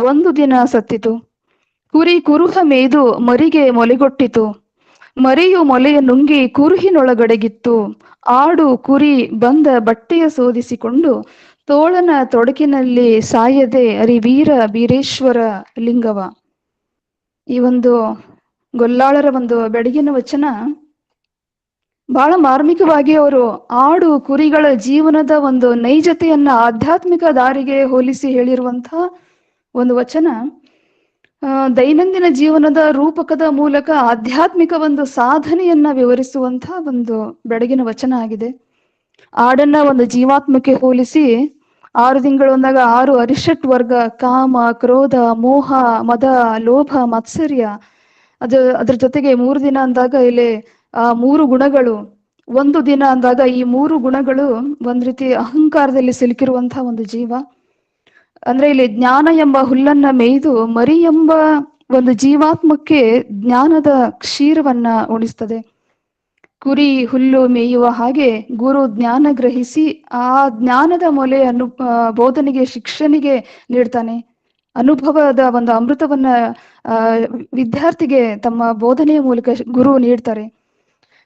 1 ದಿನ ಸತ್ತಿತು. ಕುರಿ ಕುರುಹ ಮೇಯ್ದು ಮರಿಗೆ ಮೊಲೆಗೊಟ್ಟಿತು. ಮರಿಯು ಮೊಲೆಯ ನುಂಗಿ ಕುರುಹಿನೊಳಗಡೆಗಿತ್ತು. ಆಡು ಕುರಿ ಬಂದ ಬಟ್ಟೆಯ ಸೋದಿಸಿಕೊಂಡು ತೋಳನ ತೊಡಕಿನಲ್ಲಿ ಸಾಯದೆ ವೀರ ಬೀರೇಶ್ವರ ಲಿಂಗವ. ಈ ಒಂದು ಗೊಲ್ಲಾಳರ ಒಂದು ಬೆಡಗಿನ ವಚನ ಬಹಳ ಮಾರ್ಮಿಕವಾಗಿ ಅವರು ಆಡು ಕುರಿಗಳ ಜೀವನದ ಒಂದು ನೈಜತೆಯನ್ನ ಆಧ್ಯಾತ್ಮಿಕ ದಾರಿಗೆ ಹೋಲಿಸಿ ಹೇಳಿರುವಂತಹ ಒಂದು ವಚನ. ದೈನಂದಿನ ಜೀವನದ ರೂಪಕದ ಮೂಲಕ ಆಧ್ಯಾತ್ಮಿಕ ಒಂದು ಸಾಧನೆಯನ್ನ ವಿವರಿಸುವಂತಹ ಒಂದು ಬೆಡಗಿನ ವಚನ ಆಗಿದೆ. ಆಡನ್ನ ಒಂದು ಜೀವಾತ್ಮಕ್ಕೆ ಹೋಲಿಸಿ 6 ತಿಂಗಳು ಅಂದಾಗ 6 ಅರಿಷಟ್ ವರ್ಗ, ಕಾಮ, ಕ್ರೋಧ, ಮೋಹ, ಮದ, ಲೋಭ, ಮಾತ್ಸರ್ಯ, ಅದ್ರ ಜೊತೆಗೆ 3 ದಿನ ಅಂದಾಗ ಇಲ್ಲಿ 3 ಗುಣಗಳು, 1 ದಿನ ಅಂದಾಗ ಈ 3 ಗುಣಗಳು ಒಂದ್ ರೀತಿ ಅಹಂಕಾರದಲ್ಲಿ ಸಿಲುಕಿರುವಂತಹ ಒಂದು ಜೀವ. ಅಂದ್ರೆ ಇಲ್ಲಿ ಜ್ಞಾನ ಎಂಬ ಹುಲ್ಲನ್ನ ಮೇಯ್ದು ಮರಿ ಎಂಬ ಒಂದು ಜೀವಾತ್ಮಕ್ಕೆ ಜ್ಞಾನದ ಕ್ಷೀರವನ್ನ ಉಣಿಸ್ತದೆ. ಕುರಿ ಹುಲ್ಲು ಮೇಯುವ ಹಾಗೆ ಗುರು ಜ್ಞಾನ ಗ್ರಹಿಸಿ ಆ ಜ್ಞಾನದ ಮೊಲೆ ಬೋಧನೆಗೆ ಶಿಕ್ಷಣಿಗೆ ನೀಡ್ತಾನೆ. ಅನುಭವದ ಒಂದು ಅಮೃತವನ್ನ ವಿದ್ಯಾರ್ಥಿಗೆ ತಮ್ಮ ಬೋಧನೆಯ ಮೂಲಕ ಗುರು ನೀಡ್ತಾರೆ.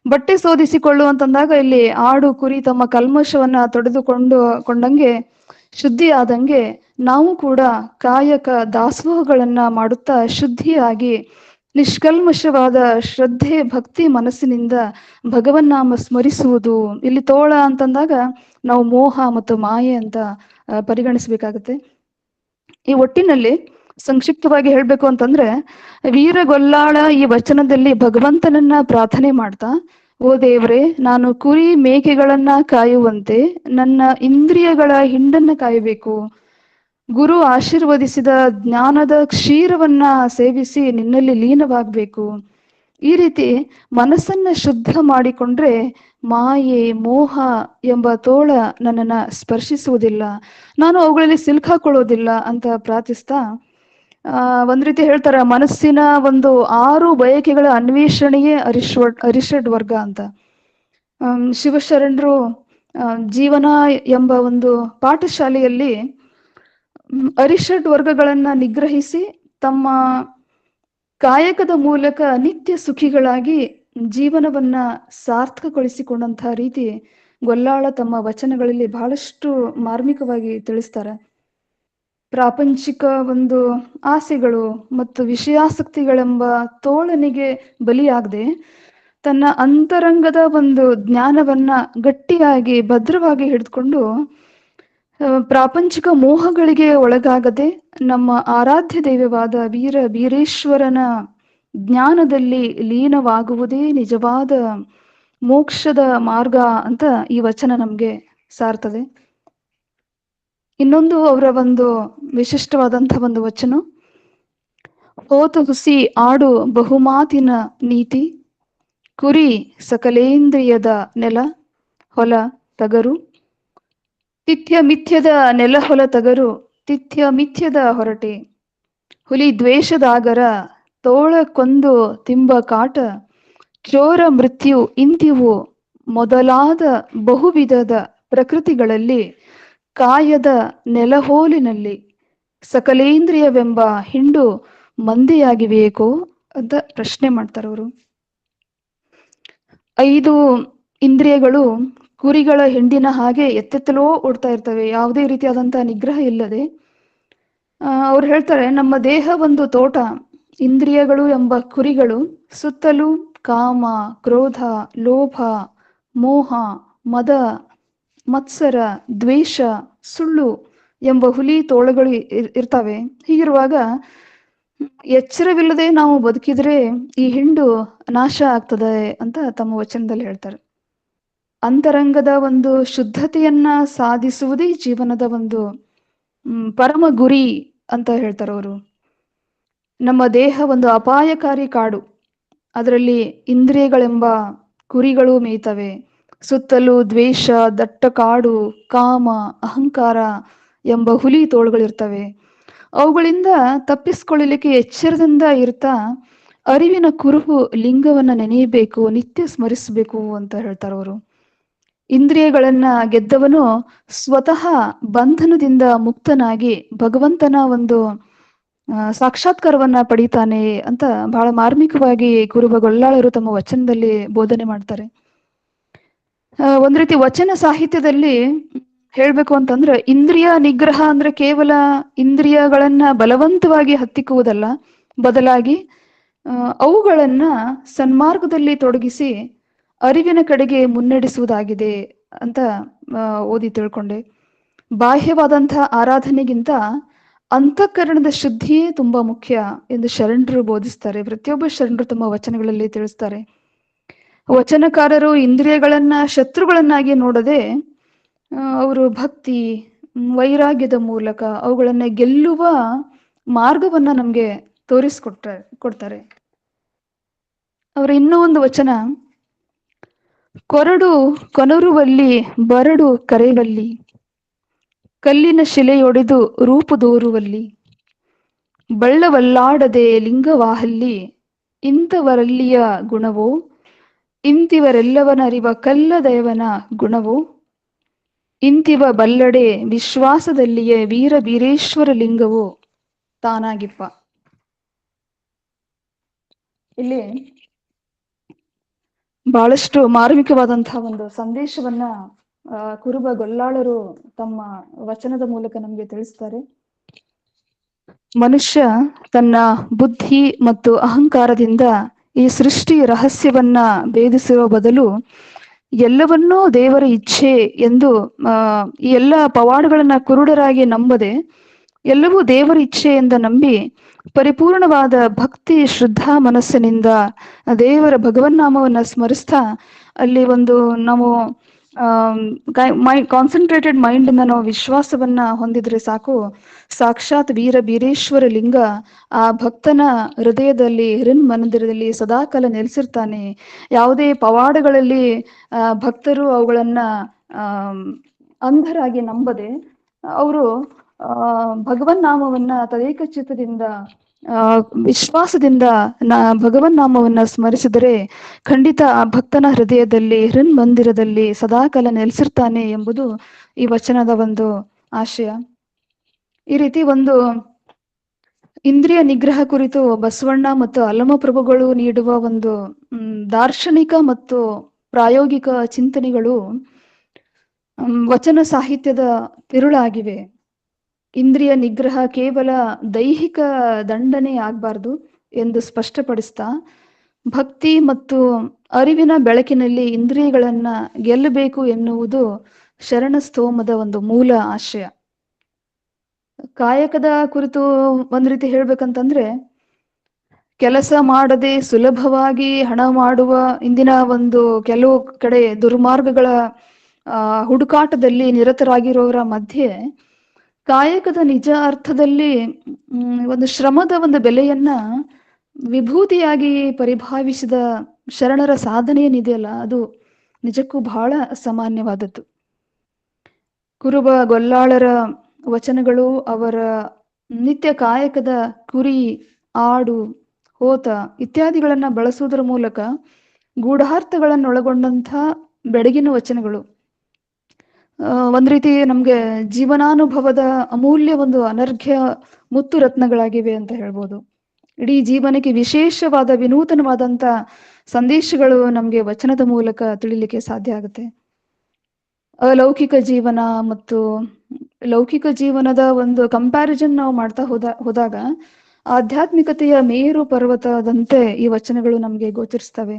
ಬಟ್ಟೆ ಶೋಧಿಸಿಕೊಳ್ಳುವಂತಂದಾಗ ಇಲ್ಲಿ ಆಡು ಕುರಿ ತಮ್ಮ ಕಲ್ಮಶವನ್ನ ಕೊಂಡಂಗೆ ಶುದ್ಧಿ ಆದಂಗೆ ನಾವು ಕೂಡ ಕಾಯಕ ದಾಸೋಹಗಳನ್ನ ಮಾಡುತ್ತಾ ಶುದ್ಧಿಯಾಗಿ ನಿಷ್ಕಲ್ಮಶವಾದ ಶ್ರದ್ಧೆ ಭಕ್ತಿ ಮನಸ್ಸಿನಿಂದ ಭಗವನ್ನಾಮ ಸ್ಮರಿಸುವುದು. ಇಲ್ಲಿ ತೋಳ ಅಂತಂದಾಗ ನಾವು ಮೋಹ ಮತ್ತು ಮಾಯೆ ಅಂತ ಪರಿಗಣಿಸಬೇಕಾಗತ್ತೆ. ಈ ಒಟ್ಟಿನಲ್ಲಿ ಸಂಕ್ಷಿಪ್ತವಾಗಿ ಹೇಳ್ಬೇಕು ಅಂತಂದ್ರೆ, ವೀರಗೊಲ್ಲಾಳ ಈ ವಚನದಲ್ಲಿ ಭಗವಂತನನ್ನ ಪ್ರಾರ್ಥನೆ ಮಾಡ್ತಾ, ಓ ದೇವ್ರೆ, ನಾನು ಕುರಿ ಮೇಕೆಗಳನ್ನ ಕಾಯುವಂತೆ ನನ್ನ ಇಂದ್ರಿಯಗಳ ಹಿಂಡನ್ನ ಕಾಯಬೇಕು. ಗುರು ಆಶೀರ್ವದಿಸಿದ ಜ್ಞಾನದ ಕ್ಷೀರವನ್ನ ಸೇವಿಸಿ ನಿನ್ನಲ್ಲಿ ಲೀನವಾಗಬೇಕು. ಈ ರೀತಿ ಮನಸ್ಸನ್ನ ಶುದ್ಧ ಮಾಡಿಕೊಂಡ್ರೆ ಮಾಯೆ ಮೋಹ ಎಂಬ ತೋಳ ನನ್ನನ್ನ ಸ್ಪರ್ಶಿಸುವುದಿಲ್ಲ, ನಾನು ಅವುಗಳಲ್ಲಿ ಸಿಲುಕಾಕೊಳ್ಳೋದಿಲ್ಲ ಅಂತ ಪ್ರಾರ್ಥಿಸ್ತಾ ಒಂದ್ ರೀತಿ ಹೇಳ್ತಾರ, ಮನಸ್ಸಿನ ಒಂದು 6 ಬಯಕೆಗಳ ಅನ್ವೇಷಣೆಯೇ ಅರಿಷಡ್ ವರ್ಗ ಅಂತ. ಶಿವಶರಣರು ಜೀವನ ಎಂಬ ಒಂದು ಪಾಠಶಾಲೆಯಲ್ಲಿ ಅರಿಷಡ್ ವರ್ಗಗಳನ್ನ ನಿಗ್ರಹಿಸಿ ತಮ್ಮ ಕಾಯಕದ ಮೂಲಕ ನಿತ್ಯ ಸುಖಿಗಳಾಗಿ ಜೀವನವನ್ನ ಸಾರ್ಥಕಗೊಳಿಸಿಕೊಂಡಂತಹ ರೀತಿ ಗೊಲ್ಲಾಳ ತಮ್ಮ ವಚನಗಳಲ್ಲಿ ಬಹಳಷ್ಟು ಮಾರ್ಮಿಕವಾಗಿ ತಿಳಿಸ್ತಾರೆ. ಪ್ರಾಪಂಚಿಕ ಒಂದು ಆಸೆಗಳು ಮತ್ತು ವಿಷಯಾಸಕ್ತಿಗಳೆಂಬ ತೋಳನಿಗೆ ಬಲಿಯಾಗದೆ ತನ್ನ ಅಂತರಂಗದ ಒಂದು ಜ್ಞಾನವನ್ನ ಗಟ್ಟಿಯಾಗಿ ಭದ್ರವಾಗಿ ಹಿಡಿದುಕೊಂಡು ಪ್ರಾಪಂಚಿಕ ಮೋಹಗಳಿಗೆ ಒಳಗಾಗದೆ ನಮ್ಮ ಆರಾಧ್ಯ ದೈವವಾದ ವೀರೇಶ್ವರನ ಜ್ಞಾನದಲ್ಲಿ ಲೀನವಾಗುವುದೇ ನಿಜವಾದ ಮೋಕ್ಷದ ಮಾರ್ಗ ಅಂತ ಈ ವಚನ ನಮ್ಗೆ ಸಾರ್ತದೆ. ಇನ್ನೊಂದು ಅವರ ಒಂದು ವಿಶಿಷ್ಟವಾದಂತಹ ಒಂದು ವಚನ, ಹೋತು ಹುಸಿ ಆಡು ಬಹುಮಾತಿನ ನೀತಿ, ಕುರಿ ಸಕಲೇಂದ್ರಿಯದ ನೆಲ ಹೊಲ ತಗರು, ತಿಥ್ಯ ಮಿಥ್ಯದ ನೆಲ ಹೊಲ ತಗರು, ತಿಥ್ಯ ಮಿಥ್ಯದ ಹೊರಟೆ, ಹುಲಿ ದ್ವೇಷದಾಗರ, ತೋಳ ಕೊಂದು ತಿಂಬ ಕಾಟ, ಚೋರ ಮೃತ್ಯು ಇಂತಿವು ಮೊದಲಾದ ಬಹುವಿಧದ ಪ್ರಕೃತಿಗಳಲ್ಲಿ ಕಾಯದ ನೆಲಹೋಲಿನಲ್ಲಿ ಸಕಲೇಂದ್ರಿಯವೆಂಬ ಹಿಂಡು ಮಂದೆಯಾಗಿವೆಯೇಕೋ ಅಂತ ಪ್ರಶ್ನೆ ಮಾಡ್ತಾರೆ ಅವರು. 5 ಇಂದ್ರಿಯಗಳು ಕುರಿಗಳ ಹಿಂಡಿನ ಹಾಗೆ ಎತ್ತೆತ್ತಲೋ ಓಡ್ತಾ ಇರ್ತವೆ, ಯಾವುದೇ ರೀತಿಯಾದಂತಹ ನಿಗ್ರಹ ಇಲ್ಲದೆ. ಅವ್ರು ಹೇಳ್ತಾರೆ, ನಮ್ಮ ದೇಹ ಒಂದು ತೋಟ, ಇಂದ್ರಿಯಗಳು ಎಂಬ ಕುರಿಗಳು ಸುತ್ತಲೂ ಕಾಮ ಕ್ರೋಧ ಲೋಭ ಮೋಹ ಮದ ಮತ್ಸರ ದ್ವೇಷ ಸುಳ್ಳು ಎಂಬ ಹುಲಿ ತೋಳಗಳು ಇರ್ತವೆ. ಹೀಗಿರುವಾಗ ಎಚ್ಚರವಿಲ್ಲದೆ ನಾವು ಬದುಕಿದ್ರೆ ಈ ಹಿಂಡು ನಾಶ ಆಗ್ತದೆ ಅಂತ ತಮ್ಮ ವಚನದಲ್ಲಿ ಹೇಳ್ತಾರೆ. ಅಂತರಂಗದ ಒಂದು ಶುದ್ಧತೆಯನ್ನ ಸಾಧಿಸುವುದೇ ಜೀವನದ ಒಂದು ಪರಮ ಗುರಿ ಅಂತ ಹೇಳ್ತಾರೆ ಅವರು. ನಮ್ಮ ದೇಹ ಒಂದು ಅಪಾಯಕಾರಿ ಕಾಡು, ಅದರಲ್ಲಿ ಇಂದ್ರಿಯಗಳೆಂಬ ಕುರಿಗಳು ಮೇಯ್ತವೆ. ಸುತ್ತಲೂ ದ್ವೇಷ ದಟ್ಟ ಕಾಡು, ಕಾಮ ಅಹಂಕಾರ ಎಂಬ ಹುಲಿ ತೋಳುಗಳಿರ್ತವೆ. ಅವುಗಳಿಂದ ತಪ್ಪಿಸ್ಕೊಳ್ಳಲಿಕ್ಕೆ ಎಚ್ಚರದಿಂದ ಇರ್ತಾ ಅರಿವಿನ ಕುರುಹು ಲಿಂಗವನ್ನ ನೆನೆಯಬೇಕು, ನಿತ್ಯ ಸ್ಮರಿಸಬೇಕು ಅಂತ ಹೇಳ್ತಾರೆ ಅವರು. ಇಂದ್ರಿಯಗಳನ್ನ ಗೆದ್ದವನು ಸ್ವತಃ ಬಂಧನದಿಂದ ಮುಕ್ತನಾಗಿ ಭಗವಂತನ ಒಂದು ಸಾಕ್ಷಾತ್ಕಾರವನ್ನ ಪಡೀತಾನೆ ಅಂತ ಬಹಳ ಮಾರ್ಮಿಕವಾಗಿ ಕುರುಬ ಗೊಲ್ಲಾಳರು ತಮ್ಮ ವಚನದಲ್ಲಿ ಬೋಧನೆ ಮಾಡ್ತಾರೆ. ಒಂದ್ ರೀತಿ ವಚನ ಸಾಹಿತ್ಯದಲ್ಲಿ ಹೇಳ್ಬೇಕು ಅಂತಂದ್ರೆ, ಇಂದ್ರಿಯ ನಿಗ್ರಹ ಅಂದ್ರೆ ಕೇವಲ ಇಂದ್ರಿಯಗಳನ್ನ ಬಲವಂತವಾಗಿ ಹತ್ತಿಕ್ಕುವುದಲ್ಲ, ಬದಲಾಗಿ ಅವುಗಳನ್ನ ಸನ್ಮಾರ್ಗದಲ್ಲಿ ತೊಡಗಿಸಿ ಅರಿವಿನ ಕಡೆಗೆ ಮುನ್ನಡೆಸುವುದಾಗಿದೆ ಅಂತ ಓದಿ ತಿಳ್ಕೊಂಡೆ. ಬಾಹ್ಯವಾದಂತಹ ಆರಾಧನೆಗಿಂತ ಅಂತಃಕರಣದ ಶುದ್ಧಿಯೇ ತುಂಬಾ ಮುಖ್ಯ ಎಂದು ಶರಣರು ಬೋಧಿಸ್ತಾರೆ. ಪ್ರತಿಯೊಬ್ಬ ಶರಣರು ತಮ್ಮ ವಚನಗಳಲ್ಲಿ ತಿಳಿಸ್ತಾರೆ. ವಚನಕಾರರು ಇಂದ್ರಿಯಗಳನ್ನ ಶತ್ರುಗಳನ್ನಾಗಿ ನೋಡದೆ ಅವರು ಭಕ್ತಿ ವೈರಾಗ್ಯದ ಮೂಲಕ ಅವುಗಳನ್ನ ಗೆಲ್ಲುವ ಮಾರ್ಗವನ್ನ ನಮ್ಗೆ ಕೊಡ್ತಾರೆ. ಅವರ ಇನ್ನೂ ಒಂದು ವಚನ, ಕೊರಡು ಕೊನರುವಲ್ಲಿ ಬರಡು ಕರೆವಲ್ಲಿ, ಕಲ್ಲಿನ ಶಿಲೆಯೊಡೆದು ರೂಪುದೋರುವಲ್ಲಿ, ಬಳ್ಳವಲ್ಲಾಡದೆ ಲಿಂಗವಾಹಲ್ಲಿ, ಇಂಥವರಲ್ಲಿಯ ಗುಣವೋ ಇಂತಿವರೆಲ್ಲವನರಿವ ಕಲ್ಲದಯವನ ಗುಣವು ಇಂತಿವ ಬಲ್ಲಡೆ ವಿಶ್ವಾಸದಲ್ಲಿಯೇ ವೀರ ವೀರೇಶ್ವರ ಲಿಂಗವು ತಾನಾಗಿಪ್ಪ. ಇಲ್ಲಿ ಬಹಳಷ್ಟು ಮಾರ್ಮಿಕವಾದಂತಹ ಒಂದು ಸಂದೇಶವನ್ನ ಕುರುಬ ಗೊಲ್ಲಾಳರು ತಮ್ಮ ವಚನದ ಮೂಲಕ ನಮಗೆ ತಿಳಿಸ್ತಾರೆ. ಮನುಷ್ಯ ತನ್ನ ಬುದ್ಧಿ ಮತ್ತು ಅಹಂಕಾರದಿಂದ ಈ ಸೃಷ್ಟಿ ರಹಸ್ಯವನ್ನ ಭೇದಿಸಿರುವ ಬದಲು ಎಲ್ಲವನ್ನೂ ದೇವರ ಇಚ್ಛೆ ಎಂದು ಈ ಎಲ್ಲ ಪವಾಡಗಳನ್ನ ಕುರುಡರಾಗಿ ನಂಬದೆ ಎಲ್ಲವೂ ದೇವರ ಇಚ್ಛೆ ಎಂದು ನಂಬಿ ಪರಿಪೂರ್ಣವಾದ ಭಕ್ತಿ ಶ್ರದ್ಧಾ ಮನಸ್ಸಿನಿಂದ ದೇವರ ಭಗವನ್ನಾಮವನ್ನ ಸ್ಮರಿಸ್ತಾ ಅಲ್ಲಿ ಒಂದು ನಾವು ಕಾನ್ಸಂಟ್ರೇಟೆಡ್ ಮೈಂಡ್ ಇಂದ ನಾವು ವಿಶ್ವಾಸವನ್ನ ಹೊಂದಿದ್ರೆ ಸಾಕು, ಸಾಕ್ಷಾತ್ ವೀರ ಬೀರೇಶ್ವರ ಲಿಂಗ ಆ ಭಕ್ತನ ಹೃದಯದಲ್ಲಿ ಮಂದಿರದಲ್ಲಿ ಸದಾಕಾಲ ನೆಲೆಸಿರ್ತಾನೆ. ಯಾವುದೇ ಪವಾಡಗಳಲ್ಲಿ ಭಕ್ತರು ಅವುಗಳನ್ನ ಅಂಧರಾಗಿ ನಂಬದೆ ಅವರು ಭಗವನ್ ನಾಮವನ್ನ ತದೇಕ ಚಿತ್ತದಿಂದ ವಿಶ್ವಾಸದಿಂದ ಭಗವನ್ ನಾಮವನ್ನ ಸ್ಮರಿಸಿದರೆ ಖಂಡಿತ ಆ ಭಕ್ತನ ಹೃದಯದಲ್ಲಿ ಮಂದಿರದಲ್ಲಿ ಸದಾಕಾಲ ನೆಲೆಸಿರ್ತಾನೆ ಎಂಬುದು ಈ ವಚನದ ಒಂದು ಆಶಯ. ಈ ರೀತಿ ಒಂದು ಇಂದ್ರಿಯ ನಿಗ್ರಹ ಕುರಿತು ಬಸವಣ್ಣ ಮತ್ತು ಅಲ್ಲಮಪ್ರಭುಗಳು ನೀಡುವ ಒಂದು ದಾರ್ಶನಿಕ ಮತ್ತು ಪ್ರಾಯೋಗಿಕ ಚಿಂತನೆಗಳು ವಚನ ಸಾಹಿತ್ಯದ ತಿರುಳಾಗಿವೆ. ಇಂದ್ರಿಯ ನಿಗ್ರಹ ಕೇವಲ ದೈಹಿಕ ದಂಡನೆ ಆಗ್ಬಾರ್ದು ಎಂದು ಸ್ಪಷ್ಟಪಡಿಸ್ತಾ ಭಕ್ತಿ ಮತ್ತು ಅರಿವಿನ ಬೆಳಕಿನಲ್ಲಿ ಇಂದ್ರಿಯಗಳನ್ನ ಗೆಲ್ಲಬೇಕು ಎನ್ನುವುದು ಶರಣ ಸ್ತೋಮದ ಒಂದು ಮೂಲ ಆಶಯ. ಕಾಯಕದ ಕುರಿತು ಒಂದ್ ರೀತಿ ಹೇಳ್ಬೇಕಂತಂದ್ರೆ, ಕೆಲಸ ಮಾಡದೆ ಸುಲಭವಾಗಿ ಹಣ ಮಾಡುವ ಇಂದಿನ ಒಂದು ಕೆಲವು ಕಡೆ ದುರ್ಮಾರ್ಗಗಳ ಹುಡುಕಾಟದಲ್ಲಿ ನಿರತರಾಗಿರೋರ ಮಧ್ಯೆ ಕಾಯಕದ ನಿಜ ಅರ್ಥದಲ್ಲಿ ಒಂದು ಶ್ರಮದ ಒಂದು ಬೆಲೆಯನ್ನ ವಿಭೂತಿಯಾಗಿ ಪರಿಭಾವಿಸಿದ ಶರಣರ ಸಾಧನೆ ಏನಿದೆಯಲ್ಲ, ಅದು ನಿಜಕ್ಕೂ ಬಹಳ ಅಸಾಮಾನ್ಯವಾದದ್ದು. ಕುರುಬ ಗೊಲ್ಲಾಳರ ವಚನಗಳು ಅವರ ನಿತ್ಯ ಕಾಯಕದ ಕುರಿ, ಆಡು, ಹೋತ ಇತ್ಯಾದಿಗಳನ್ನ ಬಳಸುವುದರ ಮೂಲಕ ಗೂಢಾರ್ಥಗಳನ್ನೊಳಗೊಂಡಂಥ ಬೆಡಗಿನ ವಚನಗಳು. ಒಂದ್ ರೀತಿ ನಮ್ಗೆ ಜೀವನಾನುಭವದ ಅಮೂಲ್ಯ ಒಂದು ಅನರ್ಘ್ಯ ಮುತ್ತು ರತ್ನಗಳಾಗಿವೆ ಅಂತ ಹೇಳ್ಬೋದು. ಇಡೀ ಜೀವನಕ್ಕೆ ವಿಶೇಷವಾದ ವಿನೂತನವಾದಂಥ ಸಂದೇಶಗಳು ನಮ್ಗೆ ವಚನದ ಮೂಲಕ ತಿಳಿಲಿಕ್ಕೆ ಸಾಧ್ಯ ಆಗುತ್ತೆ. ಅಲೌಕಿಕ ಜೀವನ ಮತ್ತು ಲೌಕಿಕ ಜೀವನದ ಒಂದು ಕಂಪ್ಯಾರಿಸನ್ ನಾವು ಮಾಡ್ತಾ ಹೋದಾಗ ಆಧ್ಯಾತ್ಮಿಕತೆಯ ಮೇರು ಪರ್ವತದಂತೆ ಈ ವಚನಗಳು ನಮ್ಗೆ ಗೋಚರಿಸ್ತವೆ.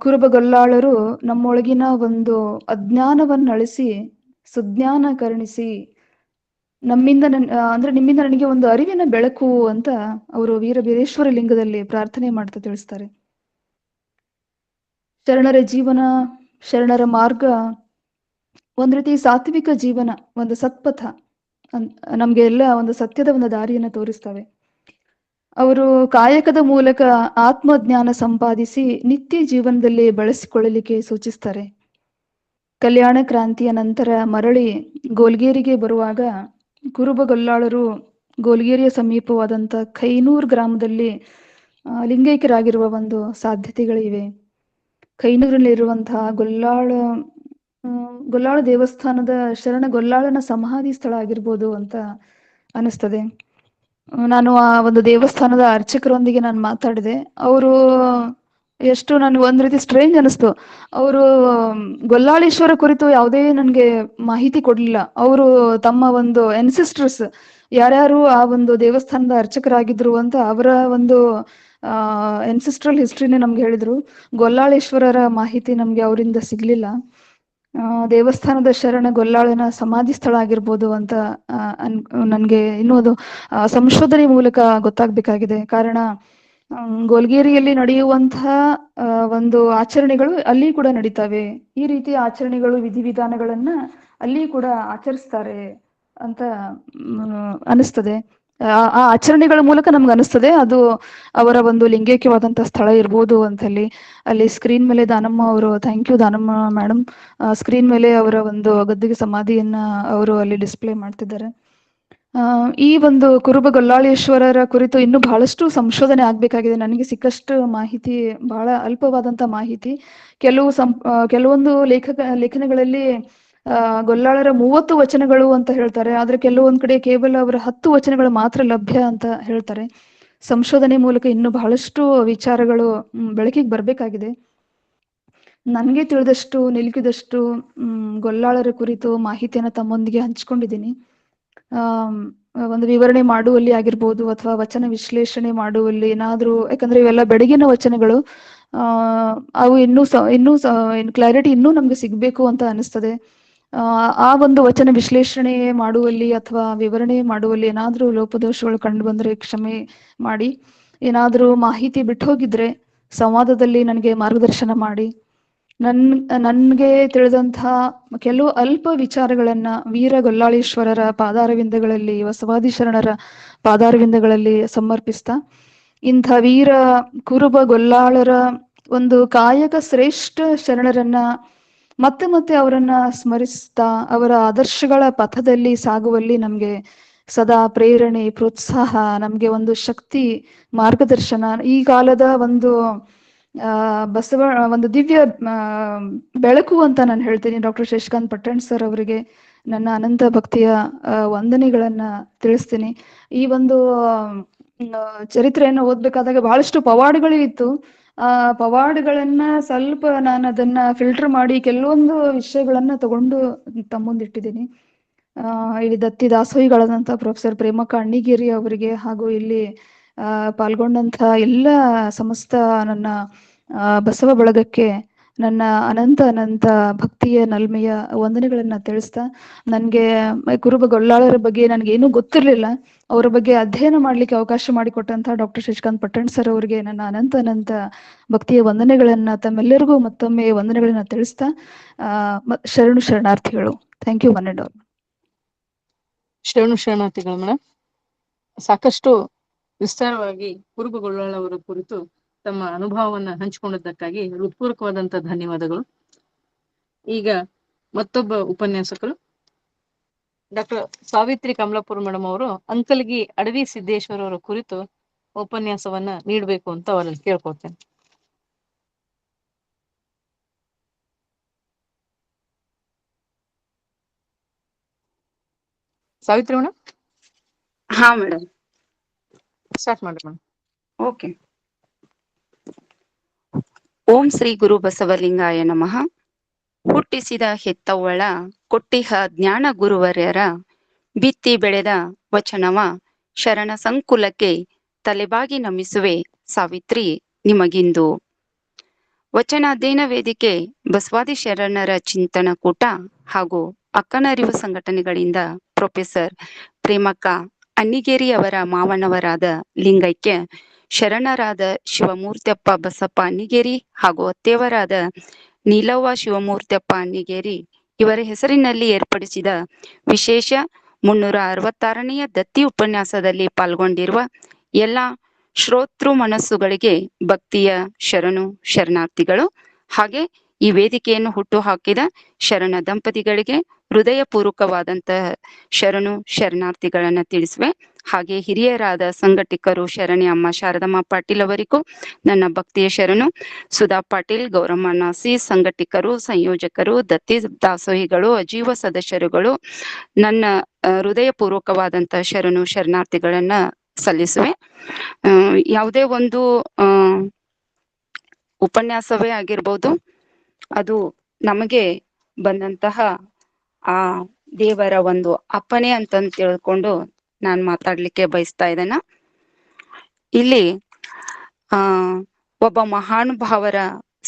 ಕುರುಬ ಗೊಲ್ಲಾಳರು ನಮ್ಮೊಳಗಿನ ಒಂದು ಅಜ್ಞಾನವನ್ನು ಅಳಿಸಿ ಸುಜ್ಞಾನ ಕರುಣಿಸಿ ನಿಮ್ಮಿಂದ ನನಗೆ ಒಂದು ಅರಿವಿನ ಬೆಳಕು ಅಂತ ಅವರು ವೀರ ಬೀರೇಶ್ವರ ಲಿಂಗದಲ್ಲಿ ಪ್ರಾರ್ಥನೆ ಮಾಡ್ತಾ ತಿಳಿಸ್ತಾರೆ. ಶರಣರ ಜೀವನ, ಶರಣರ ಮಾರ್ಗ ಒಂದ್ ರೀತಿ ಸಾತ್ವಿಕ ಜೀವನ, ಒಂದು ಸತ್ಪಥ ನಮ್ಗೆ ಎಲ್ಲ ಒಂದು ಸತ್ಯದ ಒಂದು ದಾರಿಯನ್ನು ತೋರಿಸ್ತವೆ. ಅವರು ಕಾಯಕದ ಮೂಲಕ ಆತ್ಮಜ್ಞಾನ ಸಂಪಾದಿಸಿ ನಿತ್ಯ ಜೀವನದಲ್ಲಿ ಬಳಸಿಕೊಳ್ಳಲಿಕ್ಕೆ ಸೂಚಿಸ್ತಾರೆ. ಕಲ್ಯಾಣ ಕ್ರಾಂತಿಯ ನಂತರ ಮರಳಿ ಗೋಲ್ಗೇರಿಗೆ ಬರುವಾಗ ಕುರುಬ ಗೊಲ್ಲಾಳರು ಗೋಲ್ಗೇರಿಯ ಸಮೀಪವಾದಂಥ ಖೈನೂರ್ ಗ್ರಾಮದಲ್ಲಿ ಲಿಂಗೈಕ್ಯರಾಗಿರುವ ಒಂದು ಸಾಧ್ಯತೆಗಳಿವೆ. ಖೈನೂರಿನಲ್ಲಿರುವಂತಹ ಗೊಲ್ಲಾಳ ದೇವಸ್ಥಾನದ ಶರಣ ಗೊಲ್ಲಾಳನ ಸಮಾಧಿ ಸ್ಥಳ ಆಗಿರ್ಬೋದು ಅಂತ ಅನಿಸ್ತದೆ. ನಾನು ಆ ಒಂದು ದೇವಸ್ಥಾನದ ಅರ್ಚಕರೊಂದಿಗೆ ನಾನು ಮಾತಾಡಿದೆ. ಅವರು ಎಷ್ಟು ನನಗೆ ಒಂದ್ ರೀತಿ ಸ್ಟ್ರೇಂಜ್ ಅನಿಸ್ತು. ಅವರು ಗೊಲ್ಲಾಳೇಶ್ವರ ಕುರಿತು ಯಾವುದೇ ನನಗೆ ಮಾಹಿತಿ ಕೊಡ್ಲಿಲ್ಲ. ಅವರು ತಮ್ಮ ಒಂದು ಎನ್ಸಿಸ್ಟರ್ಸ್ ಯಾರ್ಯಾರು ಆ ಒಂದು ದೇವಸ್ಥಾನದ ಅರ್ಚಕರಾಗಿದ್ರು ಅಂತ ಅವರ ಒಂದು ಎನ್ಸಿಸ್ಟ್ರಲ್ ಹಿಸ್ಟ್ರಿನೇ ನಮ್ಗೆ ಹೇಳಿದ್ರು. ಗೊಲ್ಲಾಳೇಶ್ವರರ ಮಾಹಿತಿ ನಮ್ಗೆ ಅವರಿಂದ ಸಿಗ್ಲಿಲ್ಲ. ದೇವಸ್ಥಾನದ ಶರಣ ಗೊಲ್ಲಾಳನ ಸಮಾಧಿ ಸ್ಥಳ ಆಗಿರ್ಬೋದು ಅಂತ ನನ್ಗೆ ಇನ್ನೂ ಅದು ಸಂಶೋಧನೆ ಮೂಲಕ ಗೊತ್ತಾಗ್ಬೇಕಾಗಿದೆ. ಕಾರಣ ಗೋಲ್ಗೇರಿಯಲ್ಲಿ ನಡೆಯುವಂತಹ ಒಂದು ಆಚರಣೆಗಳು ಅಲ್ಲಿ ಕೂಡ ನಡೀತವೆ. ಈ ರೀತಿಯ ಆಚರಣೆಗಳು, ವಿಧಿವಿಧಾನಗಳನ್ನ ಅಲ್ಲಿ ಕೂಡ ಆಚರಿಸ್ತಾರೆ ಅಂತ ಅನಿಸ್ತದೆ. ಆ ಆಚರಣೆಗಳ ಮೂಲಕ ನಮ್ಗೆ ಅನಿಸ್ತದೆ ಅದು ಅವರ ಒಂದು ಲಿಂಗೈಕ್ಯವಾದಂತಹ ಸ್ಥಳ ಇರ್ಬೋದು ಅಂತ ಹೇಳಿ. ಅಲ್ಲಿ ಸ್ಕ್ರೀನ್ ಮೇಲೆ ದಾನಮ್ಮ ಅವರು, thank you Danamma madam, screen ಮೇಲೆ ಅವರ ಒಂದು ಗದ್ದಿಗೆ ಸಮಾಧಿಯನ್ನ ಅವರು ಅಲ್ಲಿ ಡಿಸ್ಪ್ಲೇ ಮಾಡ್ತಿದ್ದಾರೆ. ಈ ಒಂದು ಕುರುಬ ಗೊಲ್ಲಾಳೇಶ್ವರರ ಕುರಿತು ಇನ್ನೂ ಬಹಳಷ್ಟು ಸಂಶೋಧನೆ ಆಗ್ಬೇಕಾಗಿದೆ. ನನಗೆ ಸಿಕ್ಕಷ್ಟು ಮಾಹಿತಿ ಬಹಳ ಅಲ್ಪವಾದಂತ ಮಾಹಿತಿ. ಕೆಲವೊಂದು ಲೇಖನಗಳಲ್ಲಿ ಗೊಲ್ಲಾಳರ 30 ವಚನಗಳು ಅಂತ ಹೇಳ್ತಾರೆ, ಆದ್ರೆ ಕೆಲವೊಂದ್ ಕಡೆ ಕೇವಲ ಅವರ 10 ವಚನಗಳು ಮಾತ್ರ ಲಭ್ಯ ಅಂತ ಹೇಳ್ತಾರೆ. ಸಂಶೋಧನೆ ಮೂಲಕ ಇನ್ನೂ ಬಹಳಷ್ಟು ವಿಚಾರಗಳು ಬೆಳಕಿಗೆ ಬರ್ಬೇಕಾಗಿದೆ. ನನ್ಗೆ ತಿಳಿದಷ್ಟು ನಿಲುಕಿದಷ್ಟು ಗೊಲ್ಲಾಳರ ಕುರಿತು ಮಾಹಿತಿಯನ್ನ ತಮ್ಮೊಂದಿಗೆ ಹಂಚ್ಕೊಂಡಿದ್ದೀನಿ. ಒಂದು ವಿವರಣೆ ಮಾಡುವಲ್ಲಿ ಆಗಿರ್ಬೋದು ಅಥವಾ ವಚನ ವಿಶ್ಲೇಷಣೆ ಮಾಡುವಲ್ಲಿ ಏನಾದ್ರೂ, ಯಾಕಂದ್ರೆ ಇವೆಲ್ಲ ಬೆಳಗಿನ ವಚನಗಳು, ಅವು ಇನ್ನೂ ಕ್ಲಾರಿಟಿ ಇನ್ನೂ ನಮ್ಗೆ ಸಿಗ್ಬೇಕು ಅಂತ ಅನಿಸ್ತದೆ. ಆ ಒಂದು ವಚನ ವಿಶ್ಲೇಷಣೆ ಮಾಡುವಲ್ಲಿ ಅಥವಾ ವಿವರಣೆ ಮಾಡುವಲ್ಲಿ ಏನಾದ್ರೂ ಲೋಪದೋಷಗಳು ಕಂಡು ಬಂದ್ರೆ ಕ್ಷಮೆ ಮಾಡಿ. ಏನಾದ್ರೂ ಮಾಹಿತಿ ಬಿಟ್ಟು ಹೋಗಿದ್ರೆ ಸಂವಾದದಲ್ಲಿ ನನಗೆ ಮಾರ್ಗದರ್ಶನ ಮಾಡಿ. ನನ್ಗೆ ತಿಳಿದಂತಹ ಕೆಲವು ಅಲ್ಪ ವಿಚಾರಗಳನ್ನ ವೀರ ಗೊಲ್ಲಾಳೇಶ್ವರರ ಪಾದಾರವಿಂದಗಳಲ್ಲಿ, ಬಸವಾದಿ ಶರಣರ ಪಾದಾರವಿಂದಗಳಲ್ಲಿ ಸಮರ್ಪಿಸ್ತಾ, ಇಂಥ ವೀರ ಕುರುಬ ಗೊಲ್ಲಾಳರ ಒಂದು ಕಾಯಕ ಶ್ರೇಷ್ಠ ಶರಣರನ್ನ ಮತ್ತೆ ಅವರನ್ನ ಸ್ಮರಿಸ್ತಾ ಅವರ ಆದರ್ಶಗಳ ಪಥದಲ್ಲಿ ಸಾಗುವಲ್ಲಿ ನಮ್ಗೆ ಸದಾ ಪ್ರೇರಣೆ, ಪ್ರೋತ್ಸಾಹ, ನಮ್ಗೆ ಒಂದು ಶಕ್ತಿ, ಮಾರ್ಗದರ್ಶನ. ಈ ಕಾಲದ ಒಂದು ಒಂದು ದಿವ್ಯ ಬೆಳಕು ಅಂತ ನಾನು ಹೇಳ್ತೀನಿ. ಡಾಕ್ಟರ್ ಶಶಿಕಾಂತ್ ಪಟ್ಟಣ್ ಸರ್ ಅವರಿಗೆ ನನ್ನ ಅನಂತ ಭಕ್ತಿಯ ವಂದನೆಗಳನ್ನ ತಿಳಿಸ್ತೀನಿ. ಈ ಒಂದು ಚರಿತ್ರೆಯನ್ನು ಓದ್ಬೇಕಾದಾಗ ಬಹಳಷ್ಟು ಪವಾಡಗಳು ಇತ್ತು. ಆ ಪವಾಡಗಳನ್ನ ಸ್ವಲ್ಪ ನಾನು ಅದನ್ನ ಫಿಲ್ಟರ್ ಮಾಡಿ ಕೆಲವೊಂದು ವಿಷಯಗಳನ್ನ ತಗೊಂಡು ತಮ್ಮುಂದಿಟ್ಟಿದ್ದೀನಿ. ಇಲ್ಲಿ ದತ್ತಿ ದಾಸೋಹಿಗಳಾದಂಥ ಪ್ರೊಫೆಸರ್ ಪ್ರೇಮಕ್ಕ ಅಣ್ಣಿಗೇರಿ ಅವರಿಗೆ ಹಾಗೂ ಇಲ್ಲಿ ಪಾಲ್ಗೊಂಡಂತ ಎಲ್ಲ ಸಮಸ್ತ ನನ್ನ ಬಸವ ಬಳಗಕ್ಕೆ ನನ್ನ ಅನಂತ ಭಕ್ತಿಯ ನಲ್ಮೆಯ ವಂದನೆಗಳನ್ನ ತಿಳಿಸ್ತಾ, ನನ್ಗೆ ಕುರುಬ ಗೊಲ್ಲಾಳರ ಬಗ್ಗೆ ನನಗೇನು ಗೊತ್ತಿರ್ಲಿಲ್ಲ. ಅವರ ಬಗ್ಗೆ ಅಧ್ಯಯನ ಮಾಡ್ಲಿಕ್ಕೆ ಅವಕಾಶ ಮಾಡಿಕೊಟ್ಟಂತ ಡಾಕ್ಟರ್ ಶಶಿಕಾಂತ್ ಪಟ್ಟಣ್ ಸರ್ ಅವರಿಗೆ ನನ್ನ ಅನಂತ ಭಕ್ತಿಯ ವಂದನೆಗಳನ್ನ, ತಮ್ಮೆಲ್ಲರಿಗೂ ಮತ್ತೊಮ್ಮೆ ವಂದನೆಗಳನ್ನ ತಿಳಿಸ್ತಾ ಶರಣಾರ್ಥಿಗಳು. Thank you one and all. ಶರಣಾರ್ಥಿಗಳು ಮೇಡಮ್. ಸಾಕಷ್ಟು ವಿಸ್ತಾರವಾಗಿ ಕುರುಬ ಗೊಲ್ಲಾಳವರ ಕುರಿತು ತಮ್ಮ ಅನುಭವವನ್ನ ಹಂಚಿಕೊಂಡದ್ದಕ್ಕಾಗಿ ಹೃತ್ಪೂರ್ವಕವಾದಂತ ಧನ್ಯವಾದಗಳು. ಈಗ ಮತ್ತೊಬ್ಬ ಉಪನ್ಯಾಸಕರು ಡಾಕ್ಟರ್ ಸಾವಿತ್ರಿ ಕಮಲಾಪುರ ಮೇಡಮ್ ಅವರು ಅಂಕಲ್ಗಿ ಅಡವಿ ಸಿದ್ದೇಶ್ವರ ಅವರ ಕುರಿತು ಉಪನ್ಯಾಸವನ್ನ ನೀಡಬೇಕು ಅಂತ ಅವರಲ್ಲಿ ಕೇಳ್ಕೊಳ್ತೇನೆ. ಸಾವಿತ್ರಿ ಮೇಡಮ್. ಹಾ ಮೇಡಮ್, ಸ್ಟಾರ್ಟ್ ಮಾಡ್ರಿ ಮೇಡಮ್. ಓಕೆ. ಓಂ ಶ್ರೀ ಗುರು ಬಸವಲಿಂಗಾಯ ನಮಃ. ಹುಟ್ಟಿಸಿದ ಹೆತ್ತವ್ವಳ ಕೊಟ್ಟಿಹ ಜ್ಞಾನ ಗುರುವರ್ಯರ ಬಿತ್ತಿ ಬೆಳೆದ ವಚನವ ಶರಣ ಸಂಕುಲಕ್ಕೆ ತಲೆಬಾಗಿ ನಮಿಸುವೆ ಸಾವಿತ್ರಿ ನಿಮಗಿಂದು. ವಚನಾಧ್ಯಯನ ವೇದಿಕೆ ಬಸವಾದಿ ಶರಣರ ಚಿಂತನ ಕೂಟ ಹಾಗೂ ಅಕ್ಕನರಿವು ಸಂಘಟನೆಗಳಿಂದ ಪ್ರೊಫೆಸರ್ ಪ್ರೇಮಕ್ಕ ಅಣ್ಣಿಗೇರಿ ಅವರ ಮಾವನವರಾದ ಲಿಂಗೈಕ್ಯ ಶರಣರಾದ ಶಿವಮೂರ್ತಿಯಪ್ಪ ಬಸಪ್ಪ ಅಣ್ಣಿಗೇರಿ ಹಾಗೂ ಅತ್ತೆಯವರಾದ ನೀಲವ್ವ ಶಿವಮೂರ್ತಿಯಪ್ಪ ಅಣ್ಣಿಗೇರಿ ಇವರ ಹೆಸರಿನಲ್ಲಿ ಏರ್ಪಡಿಸಿದ ವಿಶೇಷ 366ನೆಯ ದತ್ತಿ ಉಪನ್ಯಾಸದಲ್ಲಿ ಪಾಲ್ಗೊಂಡಿರುವ ಎಲ್ಲ ಶ್ರೋತೃ ಮನಸ್ಸುಗಳಿಗೆ ಭಕ್ತಿಯ ಶರಣಾರ್ಥಿಗಳು. ಹಾಗೆ ಈ ವೇದಿಕೆಯನ್ನು ಹುಟ್ಟು ಹಾಕಿದ ಶರಣ ದಂಪತಿಗಳಿಗೆ ಹೃದಯಪೂರ್ವಕವಾದಂತಹ ಶರಣಾರ್ಥಿಗಳನ್ನ ತಿಳಿಸುವೆ. ಹಾಗೆ ಹಿರಿಯರಾದ ಸಂಘಟಕರು ಶರಣಿ ಅಮ್ಮ ಶಾರದಮ್ಮ ಪಾಟೀಲ್ ಅವರಿಗೂ ನನ್ನ ಭಕ್ತಿಯ ಸುಧಾ ಪಾಟೀಲ್, ಗೌರಮ್ಮ ನಾಸಿ, ಸಂಘಟಕರು, ಸಂಯೋಜಕರು, ದತ್ತಿ ದಾಸೋಹಿಗಳು, ಅಜೀವ ಸದಸ್ಯರುಗಳು ನನ್ನ ಹೃದಯಪೂರ್ವಕವಾದಂತಹ ಶರಣಾರ್ಥಿಗಳನ್ನ ಸಲ್ಲಿಸುವೆ. ಯಾವುದೇ ಒಂದು ಉಪನ್ಯಾಸವೇ ಆಗಿರ್ಬೋದು, ಅದು ನಮಗೆ ಬಂದಂತಹ ಆ ದೇವರ ಒಂದು ಅಪ್ಪಣೆ ಅಂತ ತಿಳ್ಕೊಂಡು ನಾನು ಮಾತಾಡ್ಲಿಕ್ಕೆ ಬಯಸ್ತಾ ಇದ್ದೇನೆ. ಇಲ್ಲಿ ಒಬ್ಬ ಮಹಾನುಭಾವರ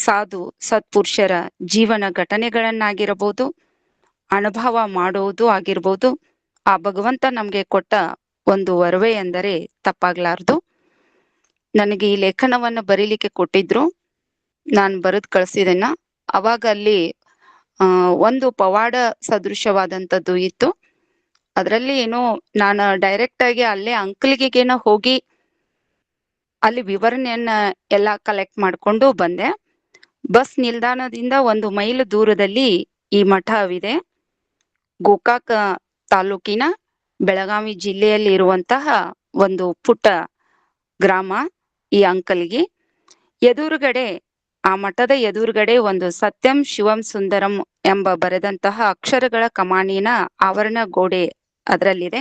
ಸಾಧು ಸತ್ಪುರುಷರ ಜೀವನ ಘಟನೆಗಳನ್ನಾಗಿರಬಹುದು, ಅನುಭವ ಮಾಡುವುದು ಆಗಿರ್ಬೋದು, ಆ ಭಗವಂತ ನಮ್ಗೆ ಕೊಟ್ಟ ಒಂದು ವರವೇ ಎಂದರೆ ತಪ್ಪಾಗ್ಲಾರ್ದು. ನನಗೆ ಈ ಲೇಖನವನ್ನು ಬರೀಲಿಕ್ಕೆ ಕೊಟ್ಟಿದ್ರು, ನಾನು ಬರೆದು ಕಳ್ಸಿದ್ದೇನ. ಅವಾಗ ಅಲ್ಲಿ ಒಂದು ಪವಾಡ ಸದೃಶವಾದಂಥದ್ದು ಇತ್ತು. ಅದರಲ್ಲಿ ಏನೋ ನಾನು ಡೈರೆಕ್ಟ್ ಆಗಿ ಅಲ್ಲೇ ಅಂಕಲ್ಗಿಗೇನೋ ಹೋಗಿ ಅಲ್ಲಿ ವಿವರಣೆಯನ್ನ ಎಲ್ಲ ಕಲೆಕ್ಟ್ ಮಾಡ್ಕೊಂಡು ಬಂದೆ. ಬಸ್ ನಿಲ್ದಾಣದಿಂದ 1 ಮೈಲ್ ದೂರದಲ್ಲಿ ಈ ಮಠವಿದೆ. ಗೋಕಾಕ ತಾಲೂಕಿನ ಬೆಳಗಾವಿ ಜಿಲ್ಲೆಯಲ್ಲಿ ಇರುವಂತಹ ಒಂದು ಪುಟ್ಟ ಗ್ರಾಮ ಈ ಅಂಕಲ್ಗಿ. ಎದುರುಗಡೆ ಆ ಮಠದ ಎದುರುಗಡೆ ಒಂದು ಸತ್ಯಂ ಶಿವಂ ಸುಂದರಂ ಎಂಬ ಬರೆದಂತಹ ಅಕ್ಷರಗಳ ಕಮಾನಿನ ಆವರಣ ಗೋಡೆ ಅದರಲ್ಲಿದೆ.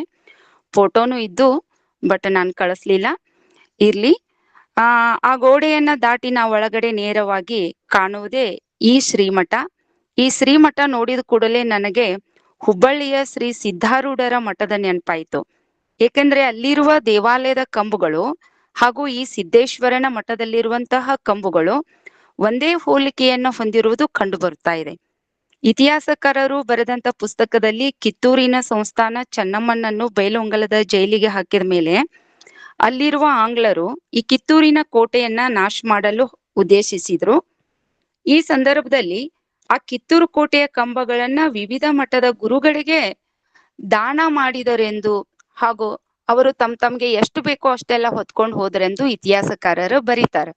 ಫೋಟೋನು ಇದ್ದು ಬಟ್ ನಾನು ಕಳಿಸ್ಲಿಲ್ಲ, ಇರ್ಲಿ. ಆ ಗೋಡೆಯನ್ನ ದಾಟಿ ನಾವು ಒಳಗಡೆ ನೇರವಾಗಿ ಕಾಣುವುದೇ ಈ ಶ್ರೀಮಠ. ಈ ಶ್ರೀಮಠ ನೋಡಿದ ಕೂಡಲೇ ನನಗೆ ಹುಬ್ಬಳ್ಳಿಯ ಶ್ರೀ ಸಿದ್ಧಾರೂಢರ ಮಠದ ನೆನಪಾಯಿತು. ಏಕೆಂದ್ರೆ ಅಲ್ಲಿರುವ ದೇವಾಲಯದ ಕಂಬುಗಳು ಹಾಗೂ ಈ ಸಿದ್ದೇಶ್ವರನ ಮಠದಲ್ಲಿರುವಂತಹ ಕಂಬುಗಳು ಒಂದೇ ಹೋಲಿಕೆಯನ್ನು ಹೊಂದಿರುವುದು ಕಂಡು ಬರ್ತಾ ಇದೆ. ಇತಿಹಾಸಕಾರರು ಬರೆದಂತ ಪುಸ್ತಕದಲ್ಲಿ ಕಿತ್ತೂರಿನ ಸಂಸ್ಥಾನ ಚೆನ್ನಮ್ಮನನ್ನು ಬೈಲೊಂಗಲದ ಜೈಲಿಗೆ ಹಾಕಿದ ಮೇಲೆ ಅಲ್ಲಿರುವ ಆಂಗ್ಲರು ಈ ಕಿತ್ತೂರಿನ ಕೋಟೆಯನ್ನ ನಾಶ ಮಾಡಲು ಉದ್ದೇಶಿಸಿದ್ರು. ಈ ಸಂದರ್ಭದಲ್ಲಿ ಆ ಕಿತ್ತೂರು ಕೋಟೆಯ ಕಂಬಗಳನ್ನ ವಿವಿಧ ಮಠದ ಗುರುಗಳಿಗೆ ದಾನ ಮಾಡಿದರೆಂದು ಹಾಗೂ ಅವರು ತಮ್ಗೆ ಎಷ್ಟು ಬೇಕೋ ಅಷ್ಟೆಲ್ಲ ಹೊತ್ಕೊಂಡು ಹೋದ್ರೆಂದು ಇತಿಹಾಸಕಾರರು ಬರೀತಾರೆ.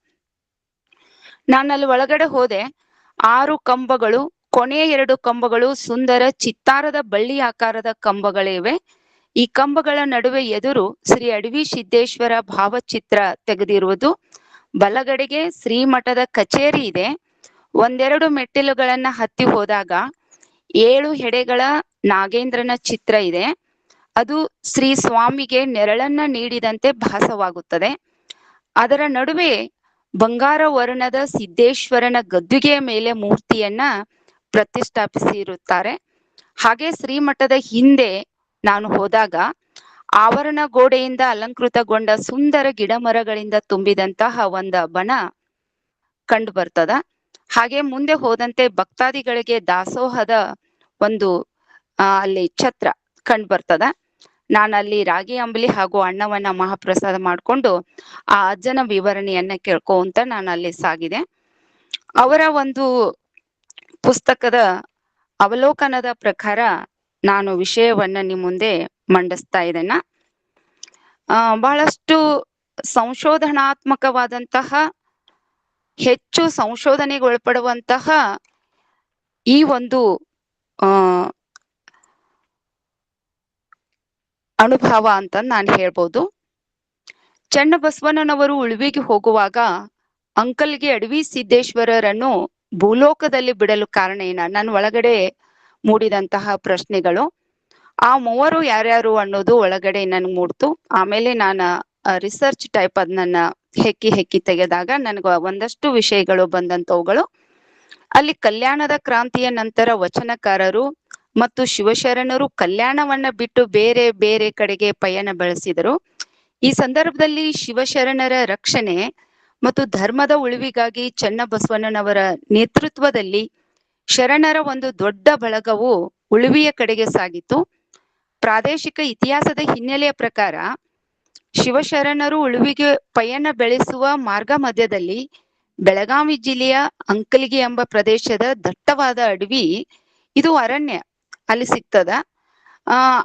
ನಾನಲ್ಲಿ ಒಳಗಡೆ ಹೋದೆ. 6 ಕಂಬಗಳು, ಕೊನೆಯ 2 ಕಂಬಗಳು ಸುಂದರ ಚಿತ್ತಾರದ ಬಳ್ಳಿ ಆಕಾರದ ಕಂಬಗಳಿವೆ. ಈ ಕಂಬಗಳ ನಡುವೆ ಎದುರು ಶ್ರೀ ಅಡವಿ ಸಿದ್ದೇಶ್ವರ ಭಾವಚಿತ್ರ ತೆಗೆದಿರುವುದು. ಬಲಗಡೆಗೆ ಶ್ರೀಮಠದ ಕಚೇರಿ ಇದೆ. 1-2 ಮೆಟ್ಟಿಲುಗಳನ್ನ ಹತ್ತಿ ಹೋದಾಗ 7 ಹೆಡೆಗಳ ನಾಗೇಂದ್ರನ ಚಿತ್ರ ಇದೆ. ಅದು ಶ್ರೀ ಸ್ವಾಮಿಗೆ ನೆರಳನ್ನ ನೀಡಿದಂತೆ ಭಾಸವಾಗುತ್ತದೆ. ಅದರ ನಡುವೆ ಬಂಗಾರ ವರ್ಣದ ಸಿದ್ದೇಶ್ವರನ ಗದ್ದುಗೆಯ ಮೇಲೆ ಮೂರ್ತಿಯನ್ನ ಪ್ರತಿಷ್ಠಾಪಿಸಿರುತ್ತಾರೆ. ಹಾಗೆ ಶ್ರೀಮಠದ ಹಿಂದೆ ನಾನು ಹೋದಾಗ ಆವರಣ ಗೋಡೆಯಿಂದ ಅಲಂಕೃತಗೊಂಡ ಸುಂದರ ಗಿಡ ಮರಗಳಿಂದ ತುಂಬಿದಂತಹ ಒಂದ ಬನ ಕಂಡು ಬರ್ತದ. ಹಾಗೆ ಮುಂದೆ ಹೋದಂತೆ ಭಕ್ತಾದಿಗಳಿಗೆ ದಾಸೋಹದ ಒಂದು ಅಲ್ಲಿ ಛತ್ರ ಕಂಡು ಬರ್ತದ. ನಾನು ಅಲ್ಲಿ ರಾಗಿ ಅಂಬಲಿ ಹಾಗೂ ಅನ್ನವನ್ನ ಮಹಾಪ್ರಸಾದ ಮಾಡ್ಕೊಂಡು ಆ ಅಜ್ಜನ ವಿವರಣೆಯನ್ನ ಕೇಳ್ಕೊಂತ ನಾನು ಅಲ್ಲಿ ಸಾಗಿದೆ. ಅವರ ಒಂದು ಪುಸ್ತಕದ ಅವಲೋಕನದ ಪ್ರಕಾರ ನಾನು ವಿಷಯವನ್ನ ನಿಮ್ಮ ಮುಂದೆ ಮಂಡಿಸ್ತಾ ಇದ್ದೇನೆ. ಬಹಳಷ್ಟು ಸಂಶೋಧನಾತ್ಮಕವಾದಂತಹ, ಹೆಚ್ಚು ಸಂಶೋಧನೆಗೆ ಒಳಪಡುವಂತಹ ಈ ಒಂದು ಅನುಭವ ಅಂತ ನಾನು ಹೇಳ್ಬೋದು. ಚನ್ನಬಸವಣ್ಣನವರು ಉಳುವಿಗೆ ಹೋಗುವಾಗ ಅಂಕಲ್ಗೆ ಅಡವಿ ಸಿದ್ದೇಶ್ವರರನ್ನು ಭೂಲೋಕದಲ್ಲಿ ಬಿಡಲು ಕಾರಣ ಏನ? ನನ್ನ ಒಳಗಡೆ ಮೂಡಿದಂತಹ ಪ್ರಶ್ನೆಗಳು. ಆ 3 ಯಾರ್ಯಾರು ಅನ್ನೋದು ಒಳಗಡೆ ನನ್ಗೆ ಮೂಡ್ತು. ಆಮೇಲೆ ನಾನು ರಿಸರ್ಚ್ ಟೈಪ್ ಅದನ್ನ ಹೆಕ್ಕಿ ತೆಗೆದಾಗ ನನಗ ಒಂದಷ್ಟು ವಿಷಯಗಳು ಬಂದಂತವುಗಳು. ಅಲ್ಲಿ ಕಲ್ಯಾಣದ ಕ್ರಾಂತಿಯ ನಂತರ ವಚನಕಾರರು ಮತ್ತು ಶಿವಶರಣರು ಕಲ್ಯಾಣವನ್ನ ಬಿಟ್ಟು ಬೇರೆ ಬೇರೆ ಕಡೆಗೆ ಪಯಣ ಬೆಳೆಸಿದರು. ಈ ಸಂದರ್ಭದಲ್ಲಿ ಶಿವಶರಣರ ರಕ್ಷಣೆ ಮತ್ತು ಧರ್ಮದ ಉಳಿವಿಗಾಗಿ ಚನ್ನಬಸವಣ್ಣನವರ ನೇತೃತ್ವದಲ್ಲಿ ಶರಣರ ಒಂದು ದೊಡ್ಡ ಬಳಗವು ಉಳುವಿಯ ಕಡೆಗೆ ಸಾಗಿತು. ಪ್ರಾದೇಶಿಕ ಇತಿಹಾಸದ ಹಿನ್ನೆಲೆಯ ಪ್ರಕಾರ ಶಿವಶರಣರು ಉಳುವಿಗೆ ಪಯಣ ಬೆಳೆಸುವ ಮಾರ್ಗ ಮಧ್ಯದಲ್ಲಿ ಬೆಳಗಾವಿ ಜಿಲ್ಲೆಯ ಅಂಕಲ್ಗಿ ಎಂಬ ಪ್ರದೇಶದ ದಟ್ಟವಾದ ಅಡವಿ, ಇದು ಅರಣ್ಯ, ಅಲ್ಲಿ ಸಿಗ್ತದ.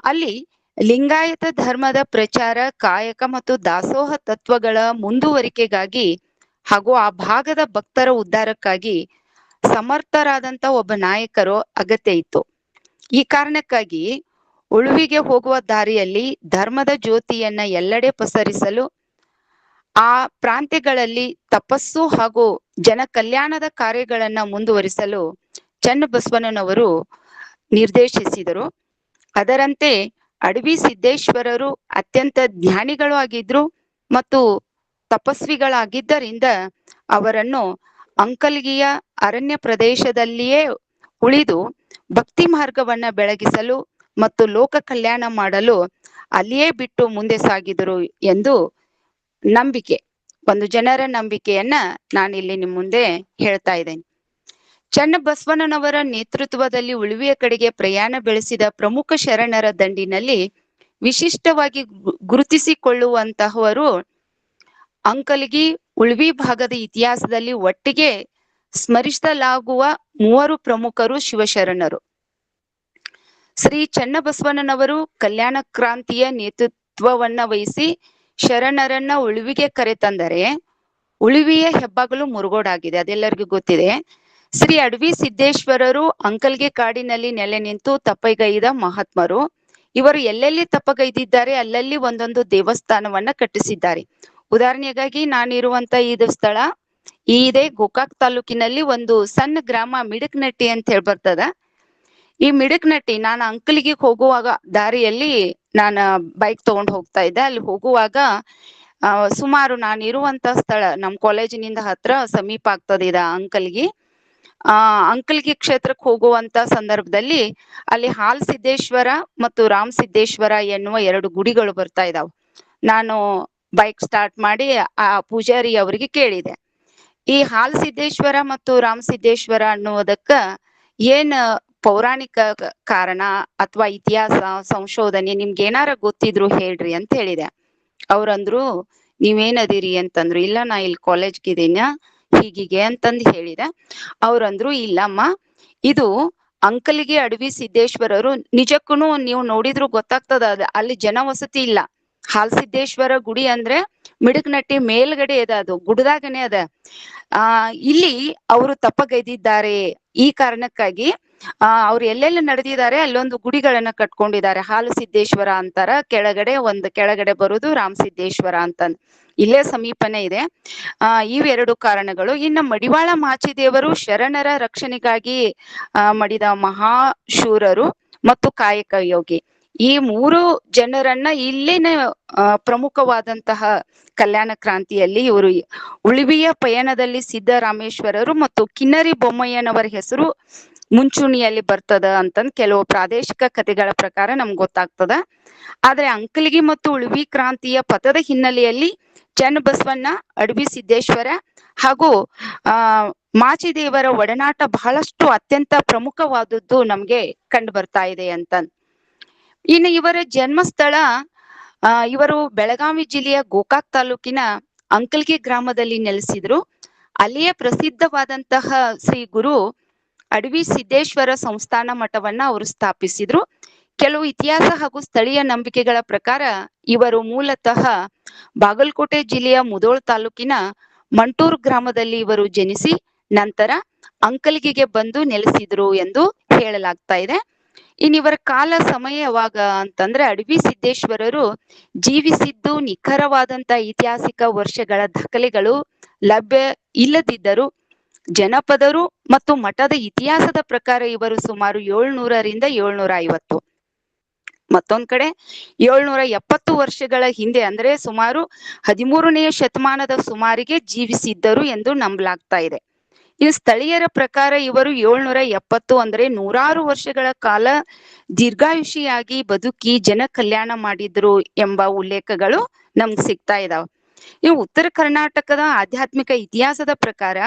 ಅಲ್ಲಿ ಲಿಂಗಾಯತ ಧರ್ಮದ ಪ್ರಚಾರ, ಕಾಯಕ ಮತ್ತು ದಾಸೋಹ ತತ್ವಗಳ ಮುಂದುವರಿಕೆಗಾಗಿ ಹಾಗೂ ಆ ಭಾಗದ ಭಕ್ತರ ಉದ್ಧಾರಕ್ಕಾಗಿ ಸಮರ್ಥರಾದಂತ ಒಬ್ಬ ನಾಯಕರು ಅಗತ್ಯ ಇತ್ತು. ಈ ಕಾರಣಕ್ಕಾಗಿ ಉಳುವಿಗೆ ಹೋಗುವ ದಾರಿಯಲ್ಲಿ ಧರ್ಮದ ಜ್ಯೋತಿಯನ್ನ ಎಲ್ಲೆಡೆ ಪಸರಿಸಲು, ಆ ಪ್ರಾಂತ್ಯಗಳಲ್ಲಿ ತಪಸ್ಸು ಹಾಗೂ ಜನ ಕಲ್ಯಾಣದ ಕಾರ್ಯಗಳನ್ನ ಮುಂದುವರಿಸಲು ಚನ್ನಬಸವಣ್ಣನವರು ನಿರ್ದೇಶಿಸಿದರು. ಅದರಂತೆ ಅಡವಿ ಸಿದ್ದೇಶ್ವರರು ಅತ್ಯಂತ ಜ್ಞಾನಿಗಳು ಆಗಿದ್ರು ಮತ್ತು ತಪಸ್ವಿಗಳಾಗಿದ್ದರಿಂದ ಅವರನ್ನು ಅಂಕಲ್ಗಿಯ ಅರಣ್ಯ ಪ್ರದೇಶದಲ್ಲಿಯೇ ಉಳಿದು ಭಕ್ತಿ ಮಾರ್ಗವನ್ನ ಬೆಳಗಿಸಲು ಮತ್ತು ಲೋಕ ಕಲ್ಯಾಣ ಮಾಡಲು ಅಲ್ಲಿಯೇ ಬಿಟ್ಟು ಮುಂದೆ ಸಾಗಿದರು ಎಂದು ನಂಬಿಕೆ, ಒಂದು ಜನರ ನಂಬಿಕೆಯನ್ನ ನಾನಿಲ್ಲಿ ನಿಮ್ಮ ಮುಂದೆ ಹೇಳ್ತಾ ಇದ್ದೇನೆ. ಚನ್ನಬಸವಣ್ಣನವರ ನೇತೃತ್ವದಲ್ಲಿ ಉಳುವಿಯ ಕಡೆಗೆ ಪ್ರಯಾಣ ಬೆಳೆಸಿದ ಪ್ರಮುಖ ಶರಣರ ದಂಡಿನಲ್ಲಿ ವಿಶಿಷ್ಟವಾಗಿ ಗುರುತಿಸಿಕೊಳ್ಳುವಂತಹವರು ಅಂಕಲ್ಗಿ ಉಳುವಿ ಭಾಗದ ಇತಿಹಾಸದಲ್ಲಿ ಒಟ್ಟಿಗೆ ಸ್ಮರಿಸಲಾಗುವ 3 ಪ್ರಮುಖರು ಶಿವಶರಣರು. ಶ್ರೀ ಚನ್ನಬಸವಣ್ಣನವರು ಕಲ್ಯಾಣ ಕ್ರಾಂತಿಯ ನೇತೃತ್ವವನ್ನ ವಹಿಸಿ ಶರಣರನ್ನ ಉಳುವಿಗೆ ಕರೆತಂದರೆ ಉಳುವಿಯ ಹೆಬ್ಬಾಗಲು ಮುರುಗೋಡಾಗಿದೆ, ಅದೆಲ್ಲರಿಗೂ ಗೊತ್ತಿದೆ. ಶ್ರೀ ಅಡವಿ ಸಿದ್ದೇಶ್ವರರು ಅಂಕಲ್ಗೆ ಕಾಡಿನಲ್ಲಿ ನೆಲೆ ನಿಂತು ತಪೈಗೈದ ಮಹಾತ್ಮರು. ಇವರು ಎಲ್ಲೆಲ್ಲಿ ತಪಗೈದಿದ್ದಾರೆ ಅಲ್ಲಲ್ಲಿ ಒಂದೊಂದು ದೇವಸ್ಥಾನವನ್ನ ಕಟ್ಟಿಸಿದ್ದಾರೆ. ಉದಾಹರಣೆಗಾಗಿ ನಾನಿರುವಂತ ಇದು ಸ್ಥಳ ಇದೆ ಗೋಕಾಕ್ ತಾಲೂಕಿನಲ್ಲಿ ಒಂದು ಸಣ್ಣ ಗ್ರಾಮ ಮಿಡಕ್ನಟ್ಟಿ ಅಂತ ಹೇಳಿ ಬರ್ತದ. ಈ ಮಿಡಕ್ನಟ್ಟಿ ನಾನು ಅಂಕಲಿಗೆ ಹೋಗುವಾಗ ದಾರಿಯಲ್ಲಿ ನಾನು ಬೈಕ್ ತಗೊಂಡ್ ಹೋಗ್ತಾ ಇದ್ದೆ. ಅಲ್ಲಿ ಹೋಗುವಾಗ ಸುಮಾರು ನಾನು ಇರುವಂತ ಸ್ಥಳ ನಮ್ ಕಾಲೇಜಿನಿಂದ ಹತ್ರ ಸಮೀಪ ಆಗ್ತದೆ ಇದ ಅಂಕಲ್ಗಿ. ಅಂಕಲ್ಗಿ ಕ್ಷೇತ್ರಕ್ಕೆ ಹೋಗುವಂತ ಸಂದರ್ಭದಲ್ಲಿ ಅಲ್ಲಿ ಹಾಲ್ ಸಿದ್ದೇಶ್ವರ ಮತ್ತು ರಾಮ್ ಸಿದ್ದೇಶ್ವರ ಎನ್ನುವ 2 ಗುಡಿಗಳು ಬರ್ತಾ ಇದಾವ. ನಾನು ಬೈಕ್ ಸ್ಟಾರ್ಟ್ ಮಾಡಿ ಆ ಪೂಜಾರಿ ಅವರಿಗೆ ಕೇಳಿದೆ, ಈ ಹಾಲ್ ಸಿದ್ದೇಶ್ವರ ಮತ್ತು ರಾಮ್ ಸಿದ್ದೇಶ್ವರ ಅನ್ನುವುದಕ್ಕ ಏನ್ ಪೌರಾಣಿಕ ಕಾರಣ ಅಥವಾ ಇತಿಹಾಸ ಸಂಶೋಧನೆ ನಿಮ್ಗೆ ಏನಾರ ಗೊತ್ತಿದ್ರು ಹೇಳ್ರಿ ಅಂತ ಹೇಳಿದೆ. ಅವ್ರಂದ್ರು ನೀವೇನದಿರಿ ಅಂತಂದ್ರು. ಇಲ್ಲ ನಾ ಇಲ್ಲಿ ಕಾಲೇಜ್ಗೆ ಇದೀನ ಹೀಗಿಗೆ ಅಂತಂದು ಹೇಳಿದೆ. ಅವ್ರಂದ್ರು ಇಲ್ಲಮ್ಮ, ಇದು ಅಂಕಲಿಗೆ ಅಡವಿ ಸಿದ್ದೇಶ್ವರರು ನಿಜಕ್ಕೂನು ನೀವು ನೋಡಿದ್ರು ಗೊತ್ತಾಗ್ತದ ಅಲ್ಲಿ ಜನವಸತಿ ಇಲ್ಲ. ಹಾಲ್ ಸಿದ್ದೇಶ್ವರ ಗುಡಿ ಅಂದ್ರೆ ಮಿಡಕ್ನಟ್ಟಿ ಮೇಲ್ಗಡೆ ಅದ, ಅದು ಗುಡ್ದಾಗನೆ ಅದ. ಇಲ್ಲಿ ಅವರು ತಪಗೈದಿದ್ದಾರೆ. ಈ ಕಾರಣಕ್ಕಾಗಿ ಅವ್ರು ಎಲ್ಲೆಲ್ಲಿ ನಡೆದಿದ್ದಾರೆ ಅಲ್ಲೊಂದು ಗುಡಿಗಳನ್ನ ಕಟ್ಕೊಂಡಿದ್ದಾರೆ. ಹಾಲು ಸಿದ್ದೇಶ್ವರ ಅಂತಾರ, ಕೆಳಗಡೆ ಬರುದು ರಾಮ್ ಸಿದ್ದೇಶ್ವರ ಅಂತ ಇಲ್ಲೇ ಸಮೀಪನೇ ಇದೆ. ಇವೆರಡು ಕಾರಣಗಳು. ಇನ್ನು ಮಡಿವಾಳ ಮಾಚಿದೇವರು ಶರಣರ ರಕ್ಷಣೆಗಾಗಿ ಮಡಿದ ಮಹಾಶೂರರು ಮತ್ತು ಕಾಯಕ ಯೋಗಿ. ಈ 3 ಜನರನ್ನ ಇಲ್ಲಿನ ಪ್ರಮುಖವಾದಂತಹ ಕಲ್ಯಾಣ ಕ್ರಾಂತಿಯಲ್ಲಿ ಇವರು ಉಳಿವಿಯ ಪಯಣದಲ್ಲಿ ಸಿದ್ದರಾಮೇಶ್ವರರು ಮತ್ತು ಕಿನ್ನರಿ ಬೊಮ್ಮಯ್ಯನವರ ಹೆಸರು ಮುಂಚೂಣಿಯಲ್ಲಿ ಬರ್ತದ ಅಂತಂದ್ ಕೆಲವು ಪ್ರಾದೇಶಿಕ ಕಥೆಗಳ ಪ್ರಕಾರ ನಮ್ಗೆ ಗೊತ್ತಾಗ್ತದ. ಆದ್ರೆ ಅಂಕಲಿಗಿ ಮತ್ತು ಉಳಿವಿ ಕ್ರಾಂತಿಯ ಪಥದ ಹಿನ್ನೆಲೆಯಲ್ಲಿ ಚನ್ನಬಸವಣ್ಣ, ಅಡವಿ ಸಿದ್ದೇಶ್ವರ ಹಾಗೂ ಮಾಚಿದೇವರ ಒಡನಾಟ ಬಹಳಷ್ಟು ಅತ್ಯಂತ ಪ್ರಮುಖವಾದದ್ದು ನಮ್ಗೆ ಕಂಡು ಬರ್ತಾ ಇದೆ ಅಂತ. ಇನ್ನು ಇವರ ಜನ್ಮಸ್ಥಳ ಇವರು ಬೆಳಗಾವಿ ಜಿಲ್ಲೆಯ ಗೋಕಾಕ್ ತಾಲೂಕಿನ ಅಂಕಲ್ಗಿ ಗ್ರಾಮದಲ್ಲಿ ನೆಲೆಸಿದ್ರು. ಅಲ್ಲಿಯೇ ಪ್ರಸಿದ್ಧವಾದಂತಹ ಶ್ರೀ ಗುರು ಅಡವಿ ಸಿದ್ದೇಶ್ವರ ಸಂಸ್ಥಾನ ಮಠವನ್ನ ಅವರು ಸ್ಥಾಪಿಸಿದ್ರು. ಕೆಲವು ಇತಿಹಾಸ ಹಾಗೂ ಸ್ಥಳೀಯ ನಂಬಿಕೆಗಳ ಪ್ರಕಾರ ಇವರು ಮೂಲತಃ ಬಾಗಲಕೋಟೆ ಜಿಲ್ಲೆಯ ಮುಧೋಳ ತಾಲೂಕಿನ ಮಂಟೂರ್ ಗ್ರಾಮದಲ್ಲಿ ಇವರು ಜನಿಸಿ ನಂತರ ಅಂಕಲ್ಗಿಗೆ ಬಂದು ನೆಲೆಸಿದ್ರು ಎಂದು ಹೇಳಲಾಗ್ತಾ ಇದೆ. ಇವರ ಕಾಲ ಸಮಯ ಯಾವಾಗ ಅಂತಂದ್ರೆ ಅಡವಿ ಸಿದ್ದೇಶ್ವರರು ಜೀವಿಸಿದ್ದು ನಿಖರವಾದಂತ ಐತಿಹಾಸಿಕ ವರ್ಷಗಳ ದಾಖಲೆಗಳು ಲಭ್ಯ ಇಲ್ಲದಿದ್ದರೂ ಜನಪದರು ಮತ್ತು ಮಠದ ಇತಿಹಾಸದ ಪ್ರಕಾರ ಇವರು ಸುಮಾರು 700ರಿಂದ 750, ಮತ್ತೊಂದ್ ಕಡೆ 770 ವರ್ಷಗಳ ಹಿಂದೆ ಅಂದ್ರೆ ಸುಮಾರು 13ನೇ ಶತಮಾನದ ಸುಮಾರಿಗೆ ಜೀವಿಸಿದ್ದರು ಎಂದು ನಂಬಲಾಗ್ತಾ ಇದೆ. ಇನ್ನು ಸ್ಥಳೀಯರ ಪ್ರಕಾರ ಇವರು 770 ಅಂದ್ರೆ 100 ವರ್ಷಗಳ ಕಾಲ ದೀರ್ಘಾಯುಷಿಯಾಗಿ ಬದುಕಿ ಜನ ಕಲ್ಯಾಣ ಮಾಡಿದ್ರು ಎಂಬ ಉಲ್ಲೇಖಗಳು ನಮ್ಗೆ ಸಿಗ್ತಾ ಇದಾವೆ. ಇನ್ನು ಉತ್ತರ ಕರ್ನಾಟಕದ ಆಧ್ಯಾತ್ಮಿಕ ಇತಿಹಾಸದ ಪ್ರಕಾರ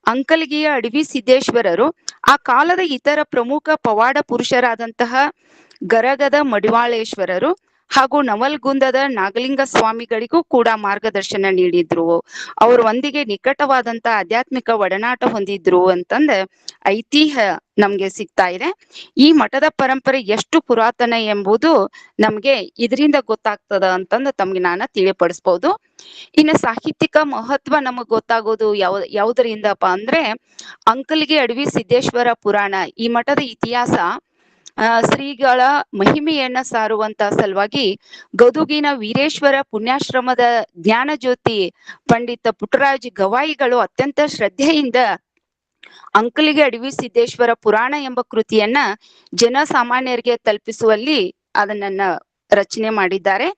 ಅಂಕಲ್ಗಿಯ ಅಡವಿ ಸಿದ್ದೇಶ್ವರರು ಆ ಕಾಲದ ಇತರ ಪ್ರಮುಖ ಪವಾಡ ಪುರುಷರಾದಂತಹ ಗರಗದ ಮಡಿವಾಳೇಶ್ವರರು ಹಾಗೂ ನವಲ್ಗುಂದದ ನಾಗಲಿಂಗ ಸ್ವಾಮಿಗಳಿಗೂ ಕೂಡ ಮಾರ್ಗದರ್ಶನ ನೀಡಿದ್ರು. ಅವರು ಒಂದಿಗೆ ನಿಕಟವಾದಂತ ಆಧ್ಯಾತ್ಮಿಕ ಒಡನಾಟ ಹೊಂದಿದ್ರು ಅಂತಂದ ಐತಿಹ್ಯ ನಮ್ಗೆ ಸಿಗ್ತಾ ಇದೆ. ಈ ಮಠದ ಪರಂಪರೆ ಎಷ್ಟು ಪುರಾತನ ಎಂಬುದು ನಮ್ಗೆ ಇದರಿಂದ ಗೊತ್ತಾಗ್ತದ ಅಂತಂದು ತಮ್ಗೆ ನಾನು ತಿಳಿಪಡಿಸ್ಬೋದು. ಇನ್ನು ಸಾಹಿತ್ಯಿಕ ಮಹತ್ವ ನಮಗ್ ಗೊತ್ತಾಗೋದು ಯಾವುದರಿಂದಪ್ಪ ಅಂದ್ರೆ ಅಂಕಲ್ಗಿ ಅಡವಿ ಸಿದ್ದೇಶ್ವರ ಪುರಾಣ. ಈ ಮಠದ ಇತಿಹಾಸ ಶ್ರೀಗಳ ಮಹಿಮೆಯನ್ನ ಸಾರುವಂತ ಸಲುವಾಗಿ ಗದುಗಿನ ವೀರೇಶ್ವರ ಪುಣ್ಯಾಶ್ರಮದ ಜ್ಞಾನ ಜ್ಯೋತಿ ಪಂಡಿತ ಪುಟ್ಟರಾಜ್ ಗವಾಯಿಗಳು ಅತ್ಯಂತ ಶ್ರದ್ಧೆಯಿಂದ ಅಂಕಲ್ಗಿ ಅಡವಿ ಸಿದ್ದೇಶ್ವರ ಪುರಾಣ ಎಂಬ ಕೃತಿಯನ್ನ ಜನಸಾಮಾನ್ಯರಿಗೆ ತಲುಪಿಸುವಲ್ಲಿ ಅದನ್ನ ರಚನೆ ಮಾಡಿದ್ದಾರೆ.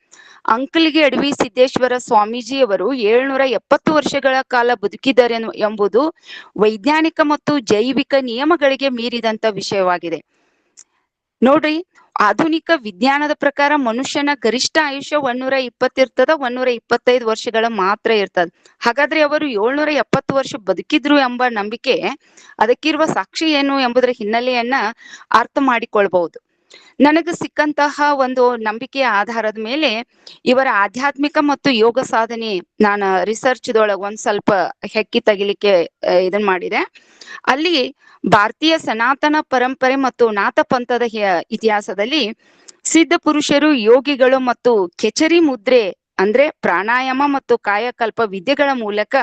ಅಂಕಲ್ಗಿ ಅಡವಿ ಸಿದ್ದೇಶ್ವರ ಸ್ವಾಮೀಜಿಯವರು 770 ವರ್ಷಗಳ ಕಾಲ ಬದುಕಿದ್ದಾರೆ ಎಂಬುದು ವೈಜ್ಞಾನಿಕ ಮತ್ತು ಜೈವಿಕ ನಿಯಮಗಳಿಗೆ ಮೀರಿದಂತ ವಿಷಯವಾಗಿದೆ. ನೋಡ್ರಿ, ಆಧುನಿಕ ವಿಜ್ಞಾನದ ಪ್ರಕಾರ ಮನುಷ್ಯನ ಗರಿಷ್ಠ ಆಯುಷ್ಯ 120 ಇರ್ತದ, 125 ವರ್ಷಗಳ ಮಾತ್ರ ಇರ್ತದ. ಹಾಗಾದ್ರೆ ಅವರು 770 ವರ್ಷ ಬದುಕಿದ್ರು ಎಂಬ ನಂಬಿಕೆ ಅದಕ್ಕಿರುವ ಸಾಕ್ಷಿ ಏನು ಎಂಬುದರ ಹಿನ್ನೆಲೆಯನ್ನ ಅರ್ಥ ಮಾಡಿಕೊಳ್ಬಹುದು. ನನಗೆ ಸಿಕ್ಕಂತಹ ಒಂದು ನಂಬಿಕೆಯ ಆಧಾರದ ಮೇಲೆ ಇವರ ಆಧ್ಯಾತ್ಮಿಕ ಮತ್ತು ಯೋಗ ಸಾಧನೆ ನಾನು ರಿಸರ್ಚ್ದೊಳಗೆ ಒಂದ್ ಸ್ವಲ್ಪ ಹೆಕ್ಕಿ ತೆಗಿಲಿಕ್ಕೆ ಇದನ್ ಮಾಡಿದೆ. ಅಲ್ಲಿ ಭಾರತೀಯ ಸನಾತನ ಪರಂಪರೆ ಮತ್ತು ನಾಥ ಪಂಥದ ಇತಿಹಾಸದಲ್ಲಿ ಸಿದ್ಧ ಪುರುಷರು, ಯೋಗಿಗಳು ಮತ್ತು ಕೆಚರಿ ಮುದ್ರೆ ಅಂದ್ರೆ ಪ್ರಾಣಾಯಾಮ ಮತ್ತು ಕಾಯಕಲ್ಪ ವಿದ್ಯೆಗಳ ಮೂಲಕ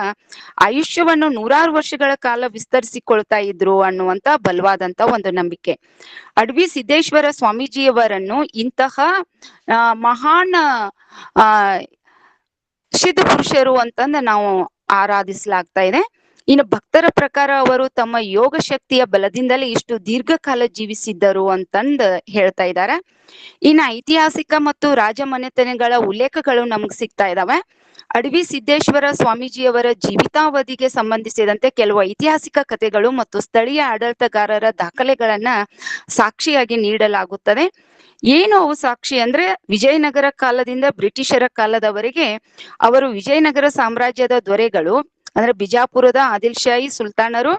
ಆಯುಷ್ಯವನ್ನು 100 ವರ್ಷಗಳ ಕಾಲ ವಿಸ್ತರಿಸಿಕೊಳ್ತಾ ಇದ್ರು ಅನ್ನುವಂತ ಬಲವಾದಂತ ಒಂದು ನಂಬಿಕೆ. ಅಡವಿ ಸಿದ್ದೇಶ್ವರ ಸ್ವಾಮೀಜಿಯವರನ್ನು ಇಂತಹ ಮಹಾನ್ ಆ ಸಿದ್ಧ ಪುರುಷರು ಅಂತಂದ ನಾವು ಆರಾಧಿಸಲಾಗ್ತಾ ಇದೆ. ಇನ್ನು ಭಕ್ತರ ಪ್ರಕಾರ ಅವರು ತಮ್ಮ ಯೋಗ ಶಕ್ತಿಯ ಬಲದಿಂದಲೇ ಇಷ್ಟು ದೀರ್ಘಕಾಲ ಜೀವಿಸಿದ್ದರು ಅಂತಂದ ಹೇಳ್ತಾ ಇದ್ದಾರೆ. ಇನ್ನು ಐತಿಹಾಸಿಕ ಮತ್ತು ರಾಜಮನೆತನಗಳ ಉಲ್ಲೇಖಗಳು ನಮ್ಗೆ ಸಿಗ್ತಾ ಇದಾವೆ. ಅಡವಿ ಸಿದ್ದೇಶ್ವರ ಸ್ವಾಮೀಜಿಯವರ ಜೀವಿತಾವಧಿಗೆ ಸಂಬಂಧಿಸಿದಂತೆ ಕೆಲವು ಐತಿಹಾಸಿಕ ಕಥೆಗಳು ಮತ್ತು ಸ್ಥಳೀಯ ಆಡಳಿತಗಾರರ ದಾಖಲೆಗಳನ್ನ ಸಾಕ್ಷಿಯಾಗಿ ನೀಡಲಾಗುತ್ತದೆ. ಏನು ಅವು ಸಾಕ್ಷಿ ಅಂದ್ರೆ, ವಿಜಯನಗರ ಕಾಲದಿಂದ ಬ್ರಿಟಿಷರ ಕಾಲದವರೆಗೆ ಅವರು ವಿಜಯನಗರ ಸಾಮ್ರಾಜ್ಯದ ದೊರೆಗಳು ಅಂದ್ರೆ ಬಿಜಾಪುರದ ಆದಿಲ್ ಶಾಹಿ ಸುಲ್ತಾನರು,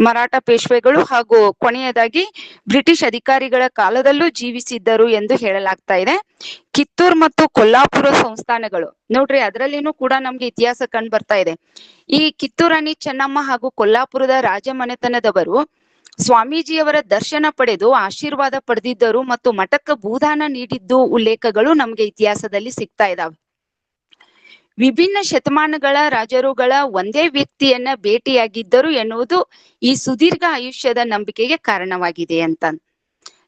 ಮರಾಠ ಪೇಶ್ವೆಗಳು ಹಾಗೂ ಕೊನೆಯದಾಗಿ ಬ್ರಿಟಿಷ್ ಅಧಿಕಾರಿಗಳ ಕಾಲದಲ್ಲೂ ಜೀವಿಸಿದ್ದರು ಎಂದು ಹೇಳಲಾಗ್ತಾ ಇದೆ. ಕಿತ್ತೂರ್ ಮತ್ತು ಕೊಲ್ಲಾಪುರ ಸಂಸ್ಥಾನಗಳು ನೋಡ್ರಿ, ಅದರಲ್ಲಿನೂ ಕೂಡ ನಮ್ಗೆ ಇತಿಹಾಸ ಕಂಡು ಬರ್ತಾ ಇದೆ. ಈ ಕಿತ್ತೂರಾಣಿ ಚೆನ್ನಮ್ಮ ಹಾಗೂ ಕೊಲ್ಲಾಪುರದ ರಾಜಮನೆತನದವರು ಸ್ವಾಮೀಜಿಯವರ ದರ್ಶನ ಪಡೆದು ಆಶೀರ್ವಾದ ಪಡೆದಿದ್ದರು ಮತ್ತು ಮಠಕ್ಕೆ ಭೂದಾನ ನೀಡಿದ್ದು ಉಲ್ಲೇಖಗಳು ನಮ್ಗೆ ಇತಿಹಾಸದಲ್ಲಿ ಸಿಗ್ತಾ ಇದಾವೆ. ವಿಭಿನ್ನ ಶತಮಾನಗಳ ರಾಜರುಗಳ ಒಂದೇ ವ್ಯಕ್ತಿಯನ್ನ ಭೇಟಿಯಾಗಿದ್ದರು ಎನ್ನುವುದು ಈ ಸುದೀರ್ಘ ಆಯುಷ್ಯದ ನಂಬಿಕೆಗೆ ಕಾರಣವಾಗಿದೆ ಅಂತ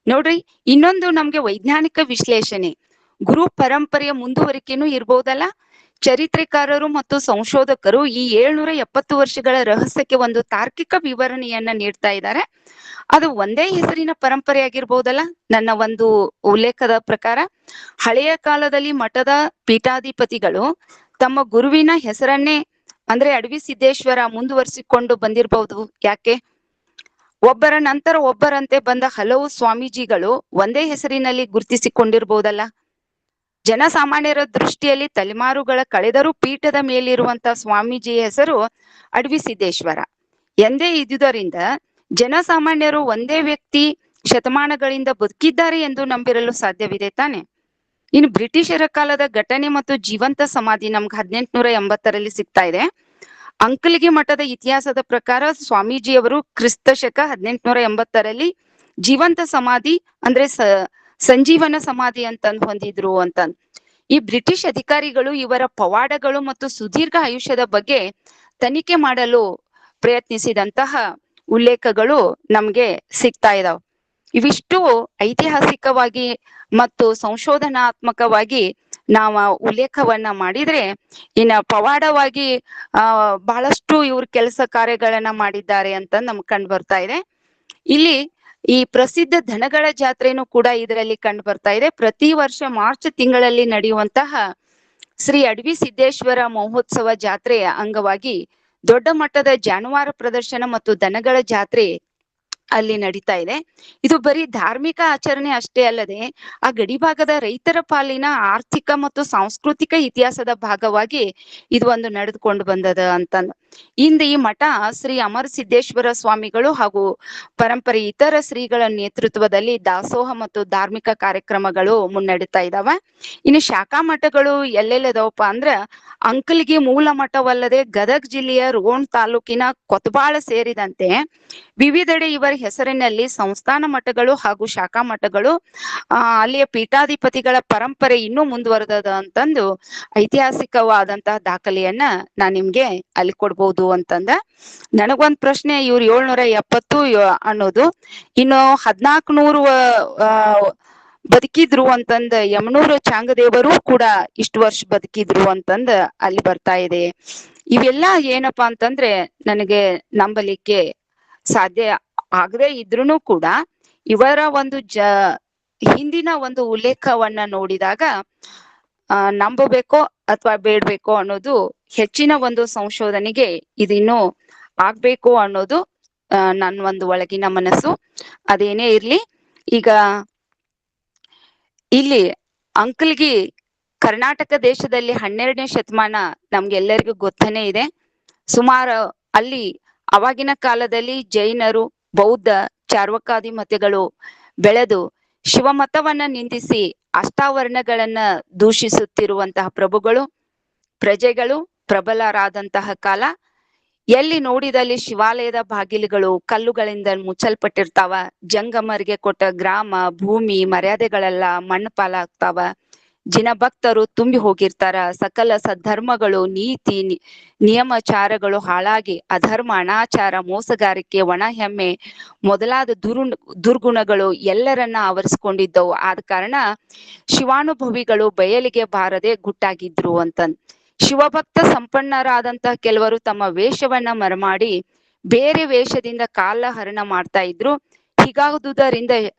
ನೋಡ್ರಿ. ಇನ್ನೊಂದು ನಮ್ಗೆ ವೈಜ್ಞಾನಿಕ ವಿಶ್ಲೇಷಣೆ, ಗುರು ಪರಂಪರೆಯ ಮುಂದುವರಿಕೆನೂ ಇರ್ಬೋದಲ್ಲ. ಚರಿತ್ರೆಕಾರರು ಮತ್ತು ಸಂಶೋಧಕರು ಈ 770 ವರ್ಷಗಳ ರಹಸ್ಯಕ್ಕೆ ಒಂದು ತಾರ್ಕಿಕ ವಿವರಣೆಯನ್ನ ನೀಡ್ತಾ ಇದ್ದಾರೆ. ಅದು ಒಂದೇ ಹೆಸರಿನ ಪರಂಪರೆ ಆಗಿರ್ಬೋದಲ್ಲ. ನನ್ನ ಒಂದು ಉಲ್ಲೇಖದ ಪ್ರಕಾರ ಹಳೆಯ ಕಾಲದಲ್ಲಿ ಮಠದ ಪೀಠಾಧಿಪತಿಗಳು ತಮ್ಮ ಗುರುವಿನ ಹೆಸರನ್ನೇ ಅಂದ್ರೆ ಅಡವಿ ಸಿದ್ದೇಶ್ವರ ಮುಂದುವರಿಸಿಕೊಂಡು ಬಂದಿರಬಹುದು. ಯಾಕೆ? ಒಬ್ಬರ ನಂತರ ಒಬ್ಬರಂತೆ ಬಂದ ಹಲವು ಸ್ವಾಮೀಜಿಗಳು ಒಂದೇ ಹೆಸರಿನಲ್ಲಿ ಗುರುತಿಸಿಕೊಂಡಿರ್ಬೋದಲ್ಲ. ಜನಸಾಮಾನ್ಯರ ದೃಷ್ಟಿಯಲ್ಲಿ ತಲೆಮಾರುಗಳ ಕಳೆದರೂ ಪೀಠದ ಮೇಲಿರುವಂತ ಸ್ವಾಮೀಜಿಯ ಹೆಸರು ಅಡವಿ ಸಿದ್ದೇಶ್ವರ ಎಂದೇ ಇದ್ದುದರಿಂದ ಜನಸಾಮಾನ್ಯರು ಒಂದೇ ವ್ಯಕ್ತಿ ಶತಮಾನಗಳಿಂದ ಬದುಕಿದ್ದಾರೆ ಎಂದು ನಂಬಿರಲು ಸಾಧ್ಯವಿದೆ ತಾನೆ. ಇನ್ನು ಬ್ರಿಟಿಷರ ಕಾಲದ ಘಟನೆ ಮತ್ತು ಜೀವಂತ ಸಮಾಧಿ ನಮ್ಗೆ 1880ರಲ್ಲಿ ಸಿಗ್ತಾ ಇದೆ. ಅಂಕಲಗಿ ಮಠದ ಇತಿಹಾಸದ ಪ್ರಕಾರ ಸ್ವಾಮೀಜಿಯವರು ಕ್ರಿಸ್ತ ಶಕ 1880ರಲ್ಲಿ ಜೀವಂತ ಸಮಾಧಿ ಅಂದ್ರೆ ಸಂಜೀವನ ಸಮಾಧಿ ಅಂತಂದು ಹೊಂದಿದ್ರು ಅಂತ. ಈ ಬ್ರಿಟಿಷ್ ಅಧಿಕಾರಿಗಳು ಇವರ ಪವಾಡಗಳು ಮತ್ತು ಸುದೀರ್ಘ ಆಯುಷ್ಯದ ಬಗ್ಗೆ ತನಿಖೆ ಮಾಡಲು ಪ್ರಯತ್ನಿಸಿದಂತಹ ಉಲ್ಲೇಖಗಳು ನಮ್ಗೆ ಸಿಗ್ತಾ ಇದಾವೆ. ಇವಿಷ್ಟು ಐತಿಹಾಸಿಕವಾಗಿ ಮತ್ತು ಸಂಶೋಧನಾತ್ಮಕವಾಗಿ ನಾವು ಉಲ್ಲೇಖವನ್ನ ಮಾಡಿದ್ರೆ, ಇನ್ನ ಪವಾಡವಾಗಿ ಬಹಳಷ್ಟು ಇವ್ರ ಕೆಲಸ ಕಾರ್ಯಗಳನ್ನ ಮಾಡಿದ್ದಾರೆ ಅಂತ ನಮ್ಗೆ ಕಂಡು ಬರ್ತಾ ಇದೆ. ಇಲ್ಲಿ ಈ ಪ್ರಸಿದ್ಧ ದನಗಳ ಜಾತ್ರೆನೂ ಕೂಡ ಇದರಲ್ಲಿ ಕಂಡು ಬರ್ತಾ ಇದೆ. ಪ್ರತಿ ವರ್ಷ ಮಾರ್ಚ್ ತಿಂಗಳಲ್ಲಿ ನಡೆಯುವಂತಹ ಶ್ರೀ ಅಡವಿ ಸಿದ್ದೇಶ್ವರ ಮಹೋತ್ಸವ ಜಾತ್ರೆಯ ಅಂಗವಾಗಿ ದೊಡ್ಡ ಮಟ್ಟದ ಜಾನುವಾರು ಪ್ರದರ್ಶನ ಮತ್ತು ದನಗಳ ಜಾತ್ರೆ ಅಲ್ಲಿ ನಡೀತಾ ಇದೆ. ಇದು ಬರೀ ಧಾರ್ಮಿಕ ಆಚರಣೆ ಅಷ್ಟೇ ಅಲ್ಲದೆ ಆ ಗಡಿಭಾಗದ ರೈತರ ಪಾಲಿನ ಆರ್ಥಿಕ ಮತ್ತು ಸಾಂಸ್ಕೃತಿಕ ಇತಿಹಾಸದ ಭಾಗವಾಗಿ ಇದು ಒಂದು ನಡೆದುಕೊಂಡು ಬಂದದ ಅಂತಂದು. ಇಂದು ಈ ಮಠ ಶ್ರೀ ಅಮರ ಸಿದ್ದೇಶ್ವರ ಸ್ವಾಮಿಗಳು ಹಾಗೂ ಪರಂಪರೆ ಇತರ ಶ್ರೀಗಳ ನೇತೃತ್ವದಲ್ಲಿ ದಾಸೋಹ ಮತ್ತು ಧಾರ್ಮಿಕ ಕಾರ್ಯಕ್ರಮಗಳು ಮುನ್ನಡೀತಾ ಇದಾವೆ. ಇನ್ನು ಶಾಖಾ ಮಠಗಳು ಎಲ್ಲೆಲ್ಲದವಪ್ಪ ಅಂದ್ರ ಅಂಕಲ್ಗಿ ಮೂಲ ಮಠವಲ್ಲದೆ ಗದಗ್ ಜಿಲ್ಲೆಯ ರೋಣ ತಾಲೂಕಿನ ಕೊತ್ಬಾಳ ಸೇರಿದಂತೆ ವಿವಿಧೆಡೆ ಇವರ ಹೆಸರಿನಲ್ಲಿ ಸಂಸ್ಥಾನ ಮಠಗಳು ಹಾಗೂ ಶಾಖಾ ಮಠಗಳು ಅಲ್ಲಿಯ ಪೀಠಾಧಿಪತಿಗಳ ಪರಂಪರೆ ಇನ್ನೂ ಮುಂದುವರೆದದ ಅಂತಂದು ಐತಿಹಾಸಿಕವಾದಂತಹ ದಾಖಲೆಯನ್ನ ನಾನ್ ನಿಮ್ಗೆ ಅಲ್ಲಿ ಕೊಡ್ಬೋದು ಅಂತಂದ. ನನಗೊಂದ್ ಪ್ರಶ್ನೆ, ಇವ್ರು 770 ಅನ್ನೋದು ಇನ್ನು 1400 ಬದುಕಿದ್ರು ಅಂತಂದ ಯಮನೂರು ಚಾಂಗದೇವರು ಕೂಡ ಇಷ್ಟು ವರ್ಷ ಬದುಕಿದ್ರು ಅಂತಂದ ಅಲ್ಲಿ ಬರ್ತಾ ಇದೆ. ಇವೆಲ್ಲ ಏನಪ್ಪಾ ಅಂತಂದ್ರೆ ನನಗೆ ನಂಬಲಿಕ್ಕೆ ಸಾಧ್ಯ ಆಗದೆ ಇದ್ರೂನು ಕೂಡ ಇವರ ಒಂದು ಹಿಂದಿನ ಒಂದು ಉಲ್ಲೇಖವನ್ನ ನೋಡಿದಾಗ ನಂಬಬೇಕೋ ಅಥವಾ ಬೇಡ್ಬೇಕೋ ಅನ್ನೋದು ಹೆಚ್ಚಿನ ಒಂದು ಸಂಶೋಧನೆಗೆ ಇದಿನ್ನೂ ಆಗ್ಬೇಕು ಅನ್ನೋದು ನನ್ನ ಒಂದು ಒಳಗಿನ ಮನಸ್ಸು. ಅದೇನೇ ಇರ್ಲಿ, ಈಗ ಇಲ್ಲಿ ಅಂಕಲ್ಗಿ ಕರ್ನಾಟಕ ದೇಶದಲ್ಲಿ 12ನೇ ಶತಮಾನ ನಮ್ಗೆಲ್ಲರಿಗೂ ಗೊತ್ತನೇ ಇದೆ. ಸುಮಾರು ಅಲ್ಲಿ ಅವಾಗಿನ ಕಾಲದಲ್ಲಿ ಜೈನರು, ಬೌದ್ಧ, ಚಾರ್ವಕಾದಿ ಮತಗಳು ಬೆಳೆದು ಶಿವಮತವನ್ನ ನಿಂದಿಸಿ ಅಷ್ಟಾವರ್ಣಗಳನ್ನ ದೂಷಿಸುತ್ತಿರುವಂತಹ ಪ್ರಭುಗಳು, ಪ್ರಜೆಗಳು ಪ್ರಬಲರಾದಂತಹ ಕಾಲ. ಎಲ್ಲಿ ನೋಡಿದಲ್ಲಿ ಶಿವಾಲಯದ ಬಾಗಿಲುಗಳು ಕಲ್ಲುಗಳಿಂದ ಮುಚ್ಚಲ್ಪಟ್ಟಿರ್ತಾವ. ಜಂಗಮರಿಗೆ ಕೊಟ್ಟ ಗ್ರಾಮ, ಭೂಮಿ, ಮರ್ಯಾದೆಗಳೆಲ್ಲ ಮಣ್ಣು ಪಾಲಾಗ್ತಾವ. ಜಿನಭಕ್ತರು ತುಂಬಿ ಹೋಗಿರ್ತಾರ. ಸಕಲ ಸದ್ಧರ್ಮಗಳು, ನೀತಿ ನಿಯಮಾಚಾರಗಳು ಹಾಳಾಗಿ ಅಧರ್ಮ, ಅನಾಚಾರ, ಮೋಸಗಾರಿಕೆ, ಒಣ ಹೆಮ್ಮೆ ಮೊದಲಾದ ದುರ್ಗುಣಗಳು ಎಲ್ಲರನ್ನ ಆವರಿಸ್ಕೊಂಡಿದ್ದವು. ಆದ ಕಾರಣ ಶಿವಾನುಭವಿಗಳು ಬಯಲಿಗೆ ಬಾರದೆ ಗುಟ್ಟಾಗಿದ್ರು ಅಂತಂದ್. ಶಿವಭಕ್ತ ಸಂಪನ್ನರಾದಂತಹ ಕೆಲವರು ತಮ್ಮ ವೇಷವನ್ನ ಮರಮಾಡಿ ಬೇರೆ ವೇಷದಿಂದ ಕಾಲಹರಣ ಮಾಡ್ತಾ ಇದ್ರು. ಹೀಗಾದುದರಿಂದ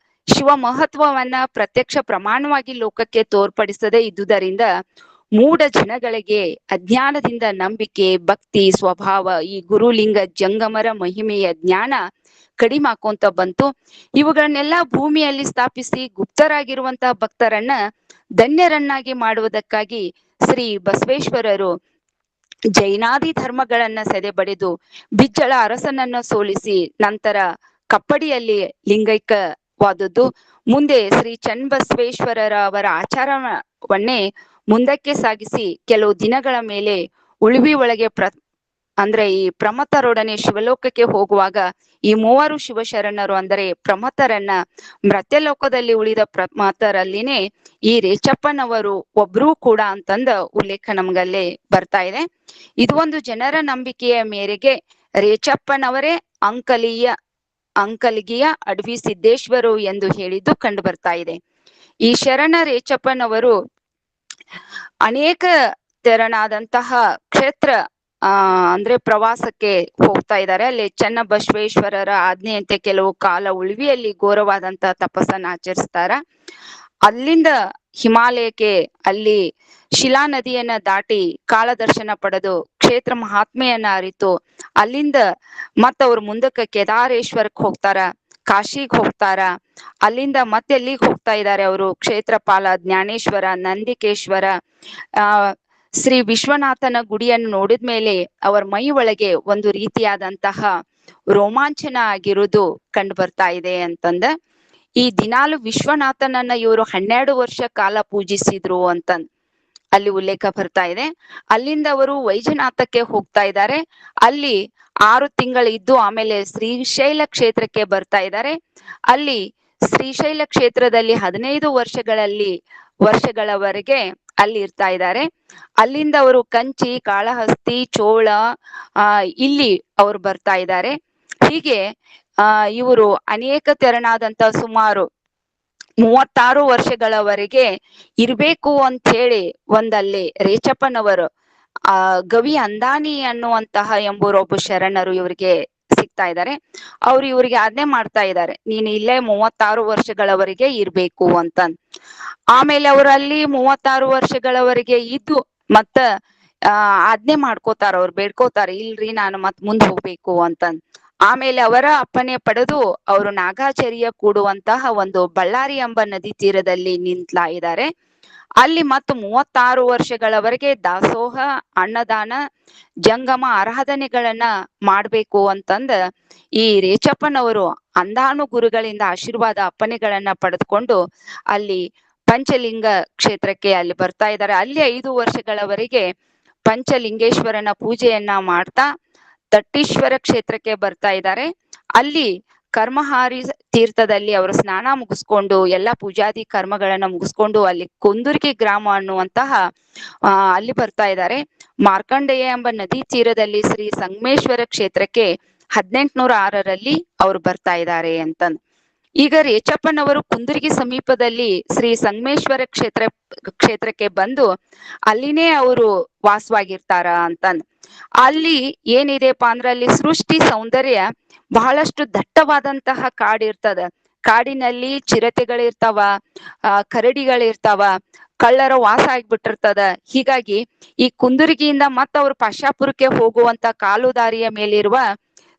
ಶಿವ ಮಹತ್ವವನ್ನ ಪ್ರತ್ಯಕ್ಷ ಪ್ರಮಾಣವಾಗಿ ಲೋಕಕ್ಕೆ ತೋರ್ಪಡಿಸದೇ ಇದ್ದುದರಿಂದ ಮೂಢ ಜನಗಳಿಗೆ ಅಜ್ಞಾನದಿಂದ ನಂಬಿಕೆ, ಭಕ್ತಿ, ಸ್ವಭಾವ, ಈ ಗುರುಲಿಂಗ ಜಂಗಮರ ಮಹಿಮೆಯ ಜ್ಞಾನ ಕಡಿಮೆ ಆಕೊಂತ ಬಂತು. ಇವುಗಳನ್ನೆಲ್ಲ ಭೂಮಿಯಲ್ಲಿ ಸ್ಥಾಪಿಸಿ ಗುಪ್ತರಾಗಿರುವಂತಹ ಭಕ್ತರನ್ನ ಧನ್ಯರನ್ನಾಗಿ ಮಾಡುವುದಕ್ಕಾಗಿ ಶ್ರೀ ಬಸವೇಶ್ವರರು ಜೈನಾದಿ ಧರ್ಮಗಳನ್ನ ಸೆದೆಬಡಿದು ಬಿಜ್ಜಳ ಅರಸನನ್ನ ಸೋಲಿಸಿ ನಂತರ ಕಪ್ಪಡಿಯಲ್ಲಿ ಲಿಂಗೈಕ್ಯವಾದದ್ದು. ಮುಂದೆ ಶ್ರೀ ಚನ್ನಬಸವೇಶ್ವರರ ಅವರ ಆಚಾರವನ್ನೇ ಮುಂದಕ್ಕೆ ಸಾಗಿಸಿ ಕೆಲವು ದಿನಗಳ ಮೇಲೆ ಉಳುವಿ ಒಳಗೆ ಅಂದ್ರೆ ಈ ಪ್ರಮಥರೊಡನೆ ಶಿವಲೋಕಕ್ಕೆ ಹೋಗುವಾಗ ಈ ಮೂವರು ಶಿವಶರಣರು ಅಂದರೆ ಪ್ರಮಥರನ್ನ ಮೃತ್ಯಲೋಕದಲ್ಲಿ ಉಳಿದ ಪ್ರಮಥರಲ್ಲಿನೇ ಈ ರೇಚಪ್ಪನವರು ಒಬ್ರೂ ಕೂಡ ಅಂತಂದ ಉಲ್ಲೇಖ ನಮ್ಗಲ್ಲೇ ಬರ್ತಾ ಇದೆ. ಇದು ಒಂದು ಜನರ ನಂಬಿಕೆಯ ಮೇರೆಗೆ ರೇಚಪ್ಪನವರೇ ಅಂಕಲಿಗಿಯ ಅಡವಿ ಸಿದ್ದೇಶ್ವರು ಎಂದು ಹೇಳಿದ್ದು ಕಂಡು ಬರ್ತಾ ಇದೆ. ಈ ಶರಣ ರೇಚಪ್ಪನವರು ಅನೇಕ ತೆರನಾದಂತಹ ಕ್ಷೇತ್ರ ಅಂದ್ರೆ ಪ್ರವಾಸಕ್ಕೆ ಹೋಗ್ತಾ ಇದ್ದಾರೆ. ಅಲ್ಲಿ ಚನ್ನಬಸವೇಶ್ವರರ ಆಜ್ಞೆಯಂತೆ ಕೆಲವು ಕಾಲ ಉಳ್ವಿಯಲ್ಲಿ ಘೋರವಾದಂತಹ ತಪಸ್ಸನ್ನ ಆಚರಿಸ್ತಾರ. ಅಲ್ಲಿಂದ ಹಿಮಾಲಯಕ್ಕೆ ಅಲ್ಲಿ ಶಿಲಾ ನದಿಯನ್ನ ದಾಟಿ ಕಾಲದರ್ಶನ ಪಡೆದು ಕ್ಷೇತ್ರ ಮಹಾತ್ಮೆಯನ್ನ ಅರಿತು ಅಲ್ಲಿಂದ ಮತ್ತವ್ರು ಮುಂದಕ್ಕೆ ಕೇದಾರೇಶ್ವರಕ್ಕೆ ಹೋಗ್ತಾರ, ಕಾಶಿಗೆ ಹೋಗ್ತಾರ. ಅಲ್ಲಿಂದ ಮತ್ತೆ ಎಲ್ಲಿಗೆ ಹೋಗ್ತಾ ಇದ್ದಾರೆ ಅವರು? ಕ್ಷೇತ್ರಪಾಲ, ಜ್ಞಾನೇಶ್ವರ, ನಂದಿಕೇಶ್ವರ, ಶ್ರೀ ವಿಶ್ವನಾಥನ ಗುಡಿಯನ್ನು ನೋಡಿದ್ಮೇಲೆ ಅವರ ಮೈ ಒಳಗೆ ಒಂದು ರೀತಿಯಾದಂತಹ ರೋಮಾಂಚನ ಆಗಿರುವುದು ಕಂಡು ಬರ್ತಾ ಇದೆ ಅಂತಂದ. ಈ ದಿನಾಲು ವಿಶ್ವನಾಥನನ್ನ ಇವರು 12 ವರ್ಷ ಕಾಲ ಪೂಜಿಸಿದ್ರು ಅಂತಂದ್ ಅಲ್ಲಿ ಉಲ್ಲೇಖ ಬರ್ತಾ ಇದೆ. ಅಲ್ಲಿಂದ ಅವರು ವೈಜನಾಥಕ್ಕೆ ಹೋಗ್ತಾ ಇದ್ದಾರೆ. ಅಲ್ಲಿ 6 ತಿಂಗಳು ಇದ್ದು ಆಮೇಲೆ ಶ್ರೀಶೈಲ ಕ್ಷೇತ್ರಕ್ಕೆ ಬರ್ತಾ ಇದ್ದಾರೆ. ಅಲ್ಲಿ ಶ್ರೀಶೈಲ ಕ್ಷೇತ್ರದಲ್ಲಿ 15 ವರ್ಷಗಳವರೆಗೆ ಅಲ್ಲಿ ಇರ್ತಾ ಇದ್ದಾರೆ. ಅಲ್ಲಿಂದ ಅವರು ಕಂಚಿ, ಕಾಳಹಸ್ತಿ, ಚೋಳ ಇಲ್ಲಿ ಅವರು ಬರ್ತಾ ಇದ್ದಾರೆ. ಹೀಗೆ ಇವರು ಅನೇಕ ತೆರನಾದಂತ ಸುಮಾರು 36 ವರ್ಷಗಳವರೆಗೆ ಇರ್ಬೇಕು ಅಂತ ಹೇಳಿ ಒಂದಲ್ಲಿ ರೇಚಪ್ಪನವರು ಗವಿ ಅಂದಾನಿ ಅನ್ನುವಂತಹ ಎಂಬುವರೊಬ್ಬ ಶರಣರು ಇವರಿಗೆ ಸಿಗ್ತಾ ಇದ್ದಾರೆ. ಅವ್ರು ಇವರಿಗೆ ಆಜ್ಞೆ ಮಾಡ್ತಾ ಇದ್ದಾರೆ, ನೀನು ಇಲ್ಲೇ 36 ವರ್ಷಗಳವರೆಗೆ ಇರ್ಬೇಕು ಅಂತ. ಆಮೇಲೆ ಅವರಲ್ಲಿ 36 ವರ್ಷಗಳವರೆಗೆ ಇದ್ದು ಮತ್ತ ಆಜ್ಞೆ ಮಾಡ್ಕೋತಾರ, ಅವ್ರು ಬೇಡ್ಕೋತಾರ, ಇಲ್ರಿ ನಾನು ಮತ್ ಮುಂದ್ ಹೋಗ್ಬೇಕು ಅಂತಂದ್. ಆಮೇಲೆ ಅವರ ಅಪ್ಪಣೆ ಪಡೆದು ಅವರು ನಾಗಾಚರಿಯ ಕೂಡುವಂತಹ ಒಂದು ಬಳ್ಳಾರಿ ಎಂಬ ನದಿ ತೀರದಲ್ಲಿ ನಿಂತ್ಲಾ ಇದ್ದಾರೆ. ಅಲ್ಲಿ ಮತ್ತು 36 ವರ್ಷಗಳವರೆಗೆ ದಾಸೋಹ, ಅನ್ನದಾನ, ಜಂಗಮ ಆರಾಧನೆಗಳನ್ನ ಮಾಡ್ಬೇಕು ಅಂತಂದ ಈ ರೇಚಪ್ಪನವರು ಅಂದಾನು ಗುರುಗಳಿಂದ ಆಶೀರ್ವಾದ ಅಪ್ಪಣೆಗಳನ್ನ ಪಡೆದುಕೊಂಡು ಅಲ್ಲಿ ಪಂಚಲಿಂಗ ಕ್ಷೇತ್ರಕ್ಕೆ ಅಲ್ಲಿ ಬರ್ತಾ ಇದ್ದಾರೆ. ಅಲ್ಲಿ 5 ವರ್ಷಗಳವರೆಗೆ ಪಂಚಲಿಂಗೇಶ್ವರನ ಪೂಜೆಯನ್ನ ಮಾಡ್ತಾ ತಟ್ಟೀಶ್ವರ ಕ್ಷೇತ್ರಕ್ಕೆ ಬರ್ತಾ ಇದ್ದಾರೆ. ಅಲ್ಲಿ ಕರ್ಮಹಾರಿ ತೀರ್ಥದಲ್ಲಿ ಅವರು ಸ್ನಾನ ಮುಗಿಸ್ಕೊಂಡು ಎಲ್ಲಾ ಪೂಜಾದಿ ಕರ್ಮಗಳನ್ನ ಮುಗಿಸ್ಕೊಂಡು ಅಲ್ಲಿ ಕುಂದುರ್ಗಿ ಗ್ರಾಮ ಅನ್ನುವಂತಹ ಅಲ್ಲಿ ಬರ್ತಾ ಇದ್ದಾರೆ. ಮಾರ್ಕಂಡೇಯ ಎಂಬ ನದಿ ತೀರದಲ್ಲಿ ಶ್ರೀ ಸಂಗಮೇಶ್ವರ ಕ್ಷೇತ್ರಕ್ಕೆ 1806ರಲ್ಲಿ ಅವರು ಬರ್ತಾ ಇದ್ದಾರೆ ಅಂತಂದ್. ಈಗ ರೇಚಪ್ಪನವರು ಕುಂದುರ್ಗಿ ಸಮೀಪದಲ್ಲಿ ಶ್ರೀ ಸಂಗಮೇಶ್ವರ ಕ್ಷೇತ್ರಕ್ಕೆ ಬಂದು ಅಲ್ಲಿನೇ ಅವರು ವಾಸವಾಗಿರ್ತಾರ ಅಂತಂದ್. ಅಲ್ಲಿ ಏನಿದೆಪ್ಪ ಅಂದ್ರೆ ಅಲ್ಲಿ ಸೃಷ್ಟಿ ಸೌಂದರ್ಯ ಬಹಳಷ್ಟು ದಟ್ಟವಾದಂತಹ ಕಾಡಿರ್ತದ. ಕಾಡಿನಲ್ಲಿ ಚಿರತೆಗಳಿರ್ತಾವ, ಕರಡಿಗಳಿರ್ತಾವ, ಕಳ್ಳರ ವಾಸ ಆಗ್ಬಿಟ್ಟಿರ್ತದ. ಹೀಗಾಗಿ ಈ ಕುಂದುರ್ಗಿಯಿಂದ ಮತ್ತ ಅವ್ರು ಪಾಶಾಪುರಕ್ಕೆ ಹೋಗುವಂತ ಕಾಲು ದಾರಿಯ ಮೇಲಿರುವ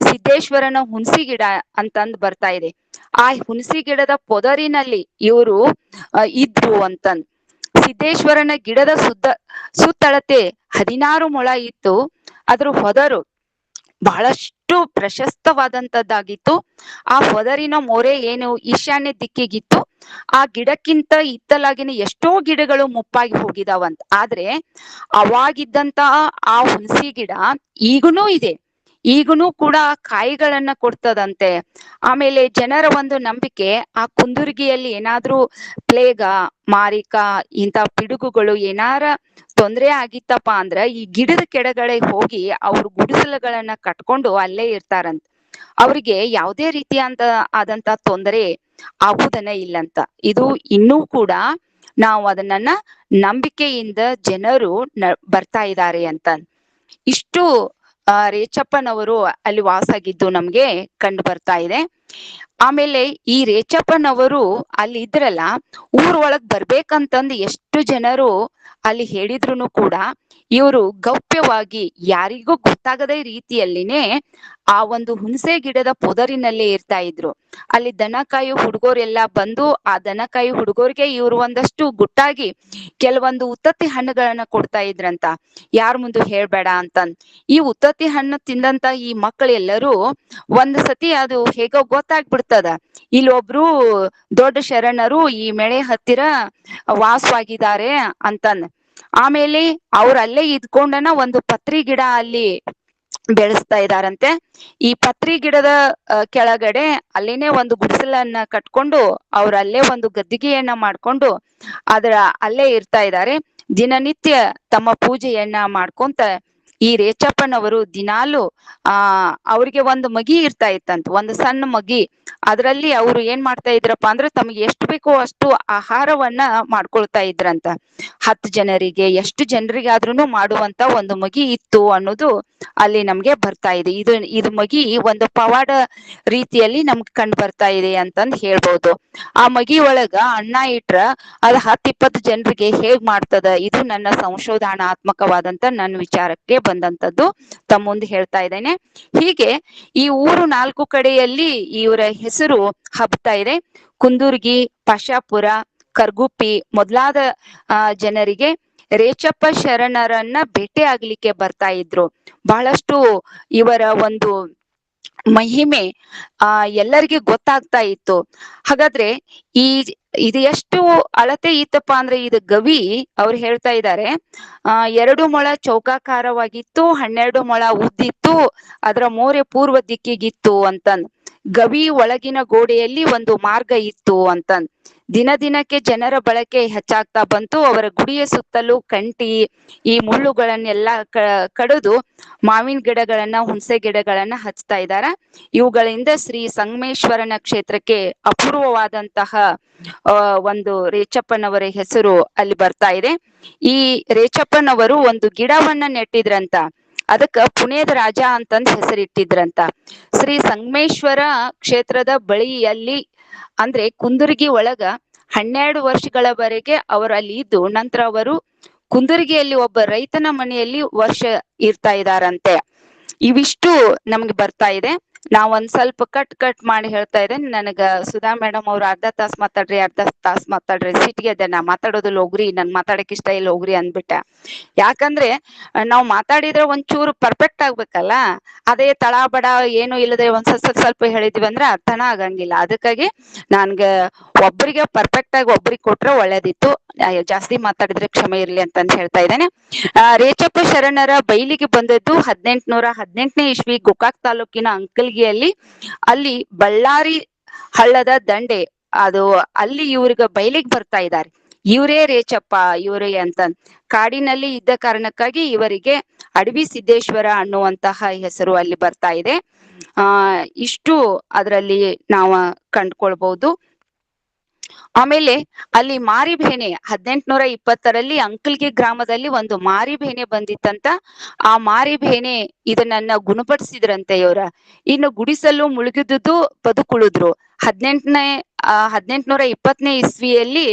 ಸಿದ್ದೇಶ್ವರನ ಹುಣಸಿ ಗಿಡ ಅಂತಂದ್ ಬರ್ತಾ ಇದೆ. ಆ ಹುಣಸಿ ಗಿಡದ ಪೊದರಿನಲ್ಲಿ ಇವರು ಇದ್ರು ಅಂತಂದ್. ಸಿದ್ದೇಶ್ವರನ ಗಿಡದ ಸುತ್ತಳತೆ 16 ಮೊಳ ಇತ್ತು. ಅದ್ರ ಹೊದರು ಬಹಳಷ್ಟು ಪ್ರಶಸ್ತವಾದಂತದ್ದಾಗಿತ್ತು. ಆ ಹೊದರಿನ ಮೊರೆ ಏನು ಈಶಾನ್ಯ ದಿಕ್ಕಿಗಿತ್ತು. ಆ ಗಿಡಕ್ಕಿಂತ ಇತ್ತಲಾಗಿನ ಎಷ್ಟೋ ಗಿಡಗಳು ಮುಪ್ಪಾಗಿ ಹೋಗಿದಾವಂತ. ಆದ್ರೆ ಅವಾಗಿದ್ದಂತ ಆ ಹುಣಸಿ ಗಿಡ ಈಗನೂ ಇದೆ. ಈಗನೂ ಕೂಡ ಕಾಯಿಗಳನ್ನ ಕೊಡ್ತದಂತೆ. ಆಮೇಲೆ ಜನರ ಒಂದು ನಂಬಿಕೆ ಆ ಕುಂದುರ್ಗಿಯಲ್ಲಿ ಏನಾದ್ರೂ ಪ್ಲೇಗ, ಮಾರಿಕ ಇಂತ ಪಿಡುಗುಗಳು ಏನಾರ ತೊಂದ್ರೆ ಆಗಿತ್ತಪ್ಪ ಅಂದ್ರ ಈ ಗಿಡದ ಕೆಳಗಡೆ ಹೋಗಿ ಅವ್ರ ಗುಡಿಸಲುಗಳನ್ನ ಕಟ್ಕೊಂಡು ಅಲ್ಲೇ ಇರ್ತಾರಂತ. ಅವ್ರಿಗೆ ಯಾವುದೇ ರೀತಿಯಂತ ಆದಂತ ತೊಂದರೆ ಆಗುವುದನ್ನ ಇಲ್ಲಂತ. ಇದು ಇನ್ನೂ ಕೂಡ ನಾವು ಅದನ್ನ ನಂಬಿಕೆಯಿಂದ ಜನರು ಬರ್ತಾ ಇದ್ದಾರೆ ಅಂತ. ಇಷ್ಟು ರೇಚಪ್ಪನವರು ಅಲ್ಲಿ ವಾಸಾಗಿದ್ದು ನಮ್ಗೆ ಕಂಡು ಬರ್ತಾ ಇದೆ. ಆಮೇಲೆ ಈ ರೇಚಪ್ಪನವರು ಅಲ್ಲಿ ಇದ್ರಲ್ಲ, ಊರ್ ಒಳಗ್ ಬರ್ಬೇಕಂತಂದು ಎಷ್ಟು ಜನರು ಅಲ್ಲಿ ಹೇಳಿದ್ರು ಕೂಡ ಇವರು ಗೌಪ್ಯವಾಗಿ ಯಾರಿಗೂ ಗೊತ್ತಾಗದ ರೀತಿಯಲ್ಲಿನೇ ಆ ಒಂದು ಹುಣಸೆ ಗಿಡದ ಪೊದರಿನಲ್ಲೇ ಇರ್ತಾ ಇದ್ರು. ಅಲ್ಲಿ ದನಕಾಯಿ ಹುಡುಗರೆಲ್ಲ ಬಂದು ಆ ದನಕಾಯಿ ಹುಡುಗರಿಗೆ ಇವ್ರು ಒಂದಷ್ಟು ಗುಟ್ಟಾಗಿ ಕೆಲವೊಂದು ಉತ್ತತ್ತಿ ಹಣ್ಣುಗಳನ್ನ ಕೊಡ್ತಾ ಇದ್ರಂತ, ಯಾರ ಮುಂದೆ ಹೇಳ್ಬೇಡ ಅಂತಂದ್. ಈ ಉತ್ತತ್ತಿ ಹಣ್ಣು ತಿಂದಂತ ಈ ಮಕ್ಕಳೆಲ್ಲರೂ ಒಂದ್ ಸತಿ ಅದು ಹೇಗೋ ಗೊತ್ತಾಗ್ಬಿಡ್ತದ, ಇಲ್ಲೊಬ್ರು ದೊಡ್ಡ ಶರಣರು ಈ ಮಳೆ ಹತ್ತಿರ ವಾಸವಾಗಿದ್ದಾರೆ ಅಂತಂದ್. ಆಮೇಲೆ ಅವ್ರ ಅಲ್ಲೇ ಇದ್ಕೊಂಡನ ಒಂದು ಪತ್ರಿ ಗಿಡ ಅಲ್ಲಿ ಬೆಳೆಸ್ತಾ ಇದಾರಂತೆ. ಈ ಪತ್ರಿ ಗಿಡದ ಕೆಳಗಡೆ ಅಲ್ಲಿನೇ ಒಂದು ಗುಡಿಸಲನ್ನ ಕಟ್ಕೊಂಡು ಅವ್ರ ಅಲ್ಲೇ ಒಂದು ಗದ್ದಿಗೆಯನ್ನ ಮಾಡ್ಕೊಂಡು ಅಲ್ಲೇ ಇರ್ತಾ ಇದ್ದಾರೆ. ದಿನನಿತ್ಯ ತಮ್ಮ ಪೂಜೆಯನ್ನ ಮಾಡ್ಕೊಂತ ಈ ರೇಚಪ್ಪನವರು ದಿನಾಲು ಅವ್ರಿಗೆ ಒಂದು ಮಗಿ ಇರ್ತಾ ಇತ್ತಂತ, ಒಂದು ಸಣ್ಣ ಮಗಿ. ಅದ್ರಲ್ಲಿ ಅವ್ರು ಏನ್ ಮಾಡ್ತಾ ಇದ್ರಪ್ಪ ಅಂದ್ರೆ ತಮಗೆ ಎಷ್ಟು ಬೇಕೋ ಅಷ್ಟು ಆಹಾರವನ್ನ ಮಾಡ್ಕೊಳ್ತಾ ಇದ್ರಂತ. 10 ಜನರಿಗೆ ಎಷ್ಟು ಜನರಿಗಾದ್ರೂ ಮಾಡುವಂತ ಒಂದು ಮಗಿ ಇತ್ತು ಅನ್ನೋದು ಅಲ್ಲಿ ನಮ್ಗೆ ಬರ್ತಾ ಇದೆ. ಇದು ಮಗಿ ಒಂದು ಪವಾಡ ರೀತಿಯಲ್ಲಿ ನಮ್ಗೆ ಕಂಡು ಬರ್ತಾ ಇದೆ ಅಂತಂದ್ ಹೇಳ್ಬೋದು. ಆ ಮಗಿ ಒಳಗ ಅನ್ನ ಇಟ್ರ ಅದ್ 10-20 ಜನರಿಗೆ ಹೇಗ್ ಮಾಡ್ತದ, ಇದು ನನ್ನ ಸಂಶೋಧನಾತ್ಮಕವಾದಂತ ನನ್ನ ವಿಚಾರಕ್ಕೆ ಬಂದಂತದ್ದು ತಮ್ಮ ಮುಂದೆ ಹೇಳ್ತಾ ಇದ್ದೇನೆ. ಹೀಗೆ ಈ ಊರು 4 ಕಡೆಯಲ್ಲಿ ಇವರ ಹೆಸರು ಹಬ್ತಾ ಇದೆ. ಕುಂದುರ್ಗಿ, ಪಾಶಾಪುರ, ಕರ್ಗುಪ್ಪಿ ಮೊದಲಾದ ಜನರಿಗೆ ರೇಚಪ್ಪ ಶರಣರನ್ನ ಭೇಟಿ ಆಗ್ಲಿಕ್ಕೆ ಬರ್ತಾ ಇದ್ರು. ಬಹಳಷ್ಟು ಇವರ ಒಂದು ಮಹಿಮೆ ಎಲ್ಲರಿಗೆ ಗೊತ್ತಾಗ್ತಾ ಇತ್ತು. ಹಾಗಾದ್ರೆ ಇದು ಎಷ್ಟು ಅಳತೆ ಇತ್ತಪ್ಪ ಅಂದ್ರೆ ಇದು ಗವಿ ಅವ್ರು ಹೇಳ್ತಾ ಇದ್ದಾರೆ 2 ಮೊಳ ಚೌಕಾಕಾರವಾಗಿತ್ತು, 12 ಮೊಳ ಉದ್ದಿತ್ತು, ಅದರ ಮೋರೆ ಪೂರ್ವ ದಿಕ್ಕಿಗಿತ್ತು ಅಂತಂದ್. ಗವಿ ಒಳಗಿನ ಗೋಡೆಯಲ್ಲಿ ಒಂದು ಮಾರ್ಗ ಇತ್ತು ಅಂತಂದ್. ದಿನಕ್ಕೆ ಜನರ ಬಳಕೆ ಹೆಚ್ಚಾಗ್ತಾ ಬಂತು. ಅವರ ಗುಡಿಯ ಸುತ್ತಲೂ ಕಂಟಿ ಈ ಮುಳ್ಳುಗಳನ್ನೆಲ್ಲ ಕಡಿದು ಮಾವಿನ ಗಿಡಗಳನ್ನ, ಹುಣಸೆ ಗಿಡಗಳನ್ನ ಹಚ್ತಾ ಇದಾರ. ಇವುಗಳಿಂದ ಶ್ರೀ ಸಂಗಮೇಶ್ವರನ ಕ್ಷೇತ್ರಕ್ಕೆ ಅಪೂರ್ವವಾದಂತಹ ಒಂದು ರೇಚಪ್ಪನವರ ಹೆಸರು ಅಲ್ಲಿ ಬರ್ತಾ ಇದೆ. ಈ ರೇಚಪ್ಪನವರು ಒಂದು ಗಿಡವನ್ನ ನೆಟ್ಟಿದ್ರಂತ, ಅದಕ್ಕ ಪುಣೇದ ರಾಜ ಅಂತಂದ್ ಹೆಸರಿಟ್ಟಿದ್ರಂತ. ಶ್ರೀ ಸಂಗಮೇಶ್ವರ ಕ್ಷೇತ್ರದ ಬಳಿಯಲ್ಲಿ ಅಂದ್ರೆ ಕುಂದುರ್ಗಿ ಒಳಗ 12 ವರ್ಷಗಳವರೆಗೆ ಅವರು ಅಲ್ಲಿ ಇದ್ದು ನಂತರ ಅವರು ಕುಂದುರ್ಗಿಯಲ್ಲಿ ಒಬ್ಬ ರೈತನ ಮನೆಯಲ್ಲಿ ವರ್ಷ ಇರ್ತಾ ಇದಾರಂತೆ. ಇವಿಷ್ಟು ನಮ್ಗೆ ಬರ್ತಾ ಇದೆ. ನಾವ್ ಒಂದ್ ಸ್ವಲ್ಪ ಕಟ್ ಮಾಡಿ ಹೇಳ್ತಾ ಇದ್ದೇನೆ. ನನಗ ಸುಧಾ ಮೇಡಮ್ ಅವ್ರು ಅರ್ಧ ತಾಸ್ ಮಾತಾಡ್ರಿ ಸಿಟಿಗೆ ಅದೇ ನಾ ಮಾತಾಡೋದಿಲ್ಲ ಹೋಗ್ರಿ, ನನ್ ಮಾತಾಡಕ್ ಇಷ್ಟ ಇಲ್ಲ ಹೋಗ್ರಿ ಅಂದ್ಬಿಟ್ಟ. ಯಾಕಂದ್ರೆ ನಾವ್ ಮಾತಾಡಿದ್ರೆ ಒಂಚೂರು ಪರ್ಫೆಕ್ಟ್ ಆಗ್ಬೇಕಲ್ಲ, ಅದೇ ತಳ ಬಡ ಏನು ಇಲ್ಲದೆ ಒಂದ್ ಸ್ವಲ್ಪ ಹೇಳಿದ್ವಿ ಅಂದ್ರೆ ಅರ್ಥನ ಆಗಂಗಿಲ್ಲ. ಅದಕ್ಕಾಗಿ ನನ್ಗ ಒಬ್ರಿಗೆ ಪರ್ಫೆಕ್ಟ್ ಆಗಿ ಒಬ್ರಿಗೆ ಕೊಟ್ರೆ ಒಳ್ಳೇದಿತ್ತು. ಜಾಸ್ತಿ ಮಾತಾಡಿದ್ರೆ ಕ್ಷಮೆ ಇರ್ಲಿ ಅಂತಂದ್ ಹೇಳ್ತಾ ಇದ್ದೇನೆ. ರೇಚಪ್ಪ ಶರಣರ ಬೈಲಿಗೆ ಬಂದದ್ದು 1818ನೇ ಇಸ್ವಿ ಗೋಕಾಕ್ ತಾಲೂಕಿನ ಅಂಕಲ್ಗಿಯಲ್ಲಿ. ಅಲ್ಲಿ ಬಳ್ಳಾರಿ ಹಳ್ಳದ ದಂಡೆ ಅದು ಅಲ್ಲಿ ಇವ್ರಿಗೆ ಬೈಲಿಗೆ ಬರ್ತಾ ಇದ್ದಾರೆ. ಇವರೇ ರೇಚಪ್ಪ ಇವರೇ ಅಂತ. ಕಾಡಿನಲ್ಲಿ ಇದ್ದ ಕಾರಣಕ್ಕಾಗಿ ಇವರಿಗೆ ಅಡವಿ ಸಿದ್ದೇಶ್ವರ ಅನ್ನುವಂತಹ ಹೆಸರು ಅಲ್ಲಿ ಬರ್ತಾ ಇದೆ. ಇಷ್ಟು ಅದರಲ್ಲಿ ನಾವು ಕಂಡ್ಕೊಳ್ಬಹುದು. ಆಮೇಲೆ ಅಲ್ಲಿ ಮಾರಿಬೇನೆ 1820ರಲ್ಲಿ ಅಂಕಲ್ಗಿ ಗ್ರಾಮದಲ್ಲಿ ಒಂದು ಮಾರಿಬೇನೆ ಬಂದಿತ್ತಂತ. ಆ ಮಾರಿಬೇನೆ ಇದನ್ನ ಗುಣಪಡಿಸಿದ್ರಂತೆ ಇವ್ರ. ಇನ್ನು ಗುಡಿಸಲು ಮುಳುಗಿದುದು ಬದುಕುಳಿದ್ರು. 1820ನೇ ಇಸ್ವಿಯಲ್ಲಿ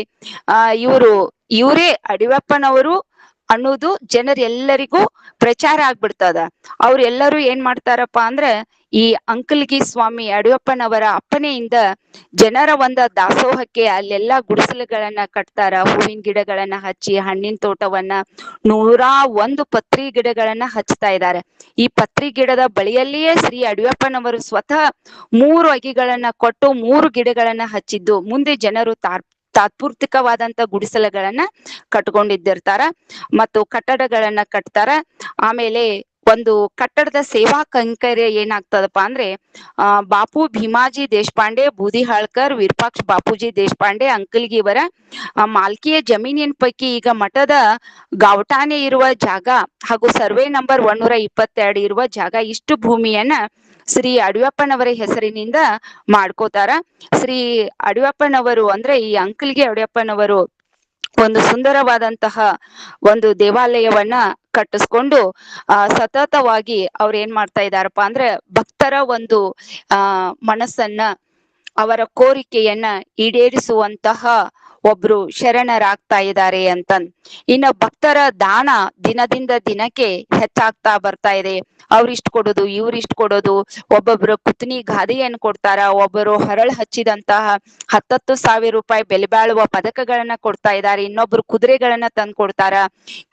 ಇವರೇ ಅಡಿವಪ್ಪನವರು ಅನ್ನೋದು ಜನರೆಲ್ಲರಿಗೂ ಪ್ರಚಾರ ಆಗ್ಬಿಡ್ತದ. ಅವ್ರೆಲ್ಲರೂ ಏನ್ ಮಾಡ್ತಾರಪ್ಪ ಅಂದ್ರೆ ಈ ಅಂಕಲ್ಗಿ ಸ್ವಾಮಿ ಯಡಿಯೂರಪ್ಪನವರ ಅಪ್ಪನೆಯಿಂದ ಜನರ ಒಂದು ದಾಸೋಹಕ್ಕೆ ಅಲ್ಲೆಲ್ಲಾ ಗುಡಿಸಲುಗಳನ್ನ ಕಟ್ತಾರ. ಹೂವಿನ ಗಿಡಗಳನ್ನ ಹಚ್ಚಿ ಹಣ್ಣಿನ ತೋಟವನ್ನ 101 ಪತ್ರಿ ಗಿಡಗಳನ್ನ ಹಚ್ತಾ ಇದ್ದಾರೆ. ಈ ಪತ್ರಿ ಗಿಡದ ಬಳಿಯಲ್ಲಿಯೇ ಶ್ರೀ ಯಡಿಯೂರಪ್ಪನವರು ಸ್ವತಃ 3 ಅಗಿಗಳನ್ನ ಕೊಟ್ಟು 3 ಗಿಡಗಳನ್ನ ಹಚ್ಚಿದ್ದು ಮುಂದೆ ಜನರು ತಾತ್ಪೂರ್ತಿಕವಾದಂತ ಗುಡಿಸಲುಗಳನ್ನ ಕಟ್ಕೊಂಡಿದ್ದಿರ್ತಾರ ಮತ್ತು ಕಟ್ಟಡಗಳನ್ನ ಕಟ್ತಾರ. ಆಮೇಲೆ ಒಂದು ಕಟ್ಟಡದ ಸೇವಾ ಕೈಂಕರ್ಯ ಏನಾಗ್ತದಪ್ಪ ಅಂದ್ರೆ ಬಾಪು ಭೀಮಾಜಿ ದೇಶಪಾಂಡೆ, ಬೂದಿಹಾಳ್ಕರ್, ವಿರೂಪಾಕ್ಷ ಬಾಪೂಜಿ ದೇಶಪಾಂಡೆ ಅಂಕಲ್ಗಿ ಇವರ ಮಾಲ್ಕಿಯ ಜಮೀನಿನ ಪೈಕಿ ಈಗ ಮಠದ ಗಾವಟಾನೆ ಇರುವ ಜಾಗ ಹಾಗೂ ಸರ್ವೆ ನಂಬರ್ 122 ಇರುವ ಜಾಗ, ಇಷ್ಟು ಭೂಮಿಯನ್ನ ಶ್ರೀ ಅಡಿಯಪ್ಪನವರ ಹೆಸರಿನಿಂದ ಮಾಡ್ಕೋತಾರ. ಶ್ರೀ ಅಡಿಯಪ್ಪನವರು ಅಂದ್ರೆ ಈ ಅಂಕಲ್ಗಿ ಅಡಿಯಪ್ಪನವರು ಒಂದು ಸುಂದರವಾದಂತಹ ಒಂದು ದೇವಾಲಯವನ್ನ ಕಟ್ಟಿಸ್ಕೊಂಡು ಸತತವಾಗಿ ಅವ್ರು ಏನ್ ಮಾಡ್ತಾ ಇದಾರಪ್ಪ ಅಂದ್ರೆ ಭಕ್ತರ ಒಂದು ಮನಸ್ಸನ್ನ, ಅವರ ಕೋರಿಕೆಯನ್ನ ಈಡೇರಿಸುವಂತಹ ಒಬ್ರು ಶರಣರಾಗ್ತಾ ಇದ್ದಾರೆ ಅಂತ. ಇನ್ನು ಭಕ್ತರ ದಾನ ದಿನದಿಂದ ದಿನಕ್ಕೆ ಹೆಚ್ಚಾಗ್ತಾ ಬರ್ತಾ ಇದೆ. ಅವ್ರಿಷ್ಟ್ ಕೊಡೋದು, ಇವ್ರಿಷ್ಟ್ ಕೊಡೋದು, ಒಬ್ಬೊಬ್ರು ಕುತ್ನಿ ಗಾದೆಯನ್ನು ಕೊಡ್ತಾರ, ಒಬ್ಬರು ಹರಳು ಹಚ್ಚಿದಂತಹ 10,000 ರೂಪಾಯಿ ಬೆಲೆ ಬಾಳುವ ಪದಕಗಳನ್ನ ಕೊಡ್ತಾ ಇದ್ದಾರೆ, ಇನ್ನೊಬ್ರು ಕುದುರೆಗಳನ್ನ ತಂದು ಕೊಡ್ತಾರ,